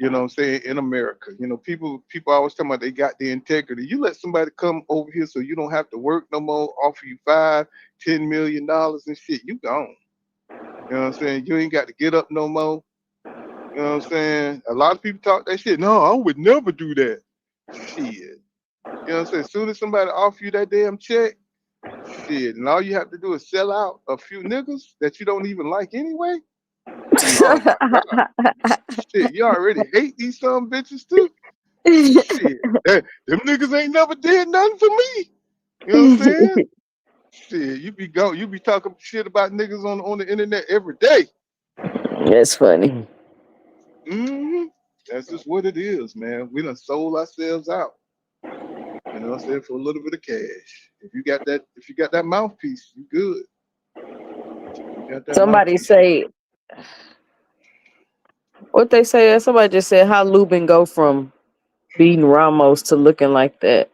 You know what I'm saying, in America. You know, people always talking about they got the integrity. You let somebody come over here so you don't have to work no more, offer you $5-10 million and shit, you gone. You know what I'm saying? You ain't got to get up no more. You know what I'm saying? A lot of people talk that shit. No, I would never do that. Shit. You know what I'm saying? As soon as somebody offer you that damn check, shit, and all you have to do is sell out a few niggas that you don't even like anyway. Oh my God. Shit, you already hate these some bitches too? Shit, them niggas ain't never did nothing for me. You know what I'm saying? Shit, you be talking shit about niggas on the internet every day. That's funny. Mm-hmm. That's just what it is, man. We done sold ourselves out. You know what I'm saying? For a little bit of cash. If you got that mouthpiece, you good. You got that Somebody mouthpiece. say what they say. Somebody just said how Lubin go from beating Ramos to looking like that.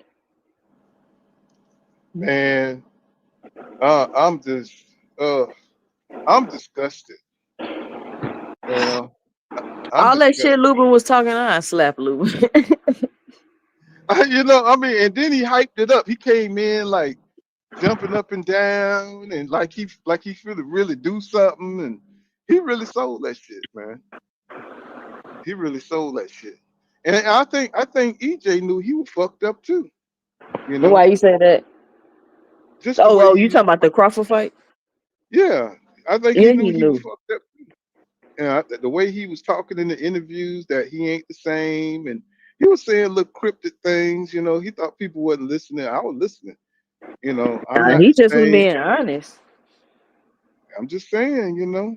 Man, I'm just I'm disgusted. You know, I'm All that shit disgusted. Lubin was talking, I slap Lubin. You know, I mean, and then he hyped it up. He came in like jumping up and down and like he really do something, and he really sold that shit, man. He really sold that shit. And I think EJ knew he was fucked up too, you know. Why you say that? Just the way Oh, you he talking about the Crawford fight? yeah, I think he Yeah, knew he he was knew. fucked up. And the way he was talking in the interviews that he ain't the same, and he was saying little cryptic things, you know. He thought people wasn't listening. I was listening. You know, I'm not He the just was same. being honest. I'm just saying, you know,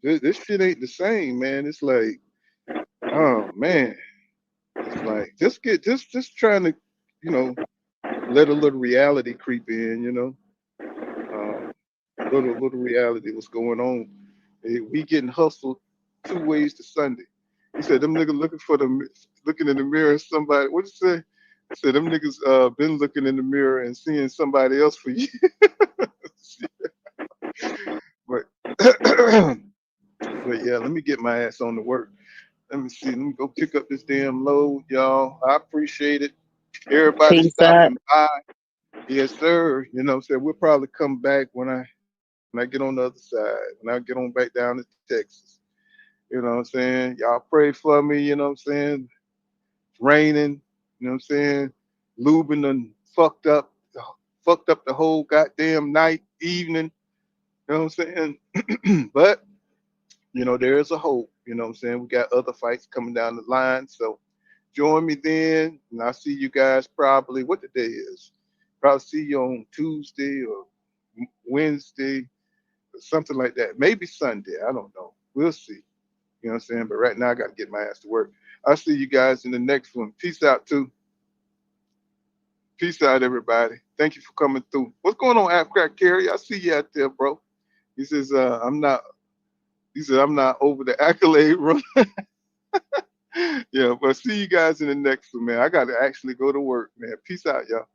this shit ain't the same, man. It's like, oh man, it's like just trying to, you know, let a little reality creep in, you know, little reality what's going on. We getting hustled 2 ways to Sunday. He said them niggas looking in the mirror. Somebody, what you say? He said them niggas been looking in the mirror and seeing somebody else for you. but but yeah, let me get my ass on to work. Let me see. Let me go pick up this damn load, y'all. I appreciate it. Everybody Peace out. stopping by. Yes, sir. You know what I'm saying? We'll probably come back when I get on the other side, when I get on back down to Texas. You know what I'm saying? Y'all pray for me, you know what I'm saying? It's raining, you know what I'm saying? Lubin done fucked up the whole goddamn night, evening, you know what I'm saying? But, you know, there is a hope, you know what I'm saying? We got other fights coming down the line. So join me then, and I'll see you guys probably what the day is. Probably see you on Tuesday or Wednesday or something like that. Maybe Sunday. I don't know. We'll see. You know what I'm saying? But right now, I got to get my ass to work. I'll see you guys in the next one. Peace out, too. Peace out, everybody. Thank you for coming through. What's going on, App Crack Carry? I see you out there, bro. He says, I'm not over the accolade run. Yeah, but see you guys in the next one, man. I got to actually go to work, man. Peace out, y'all.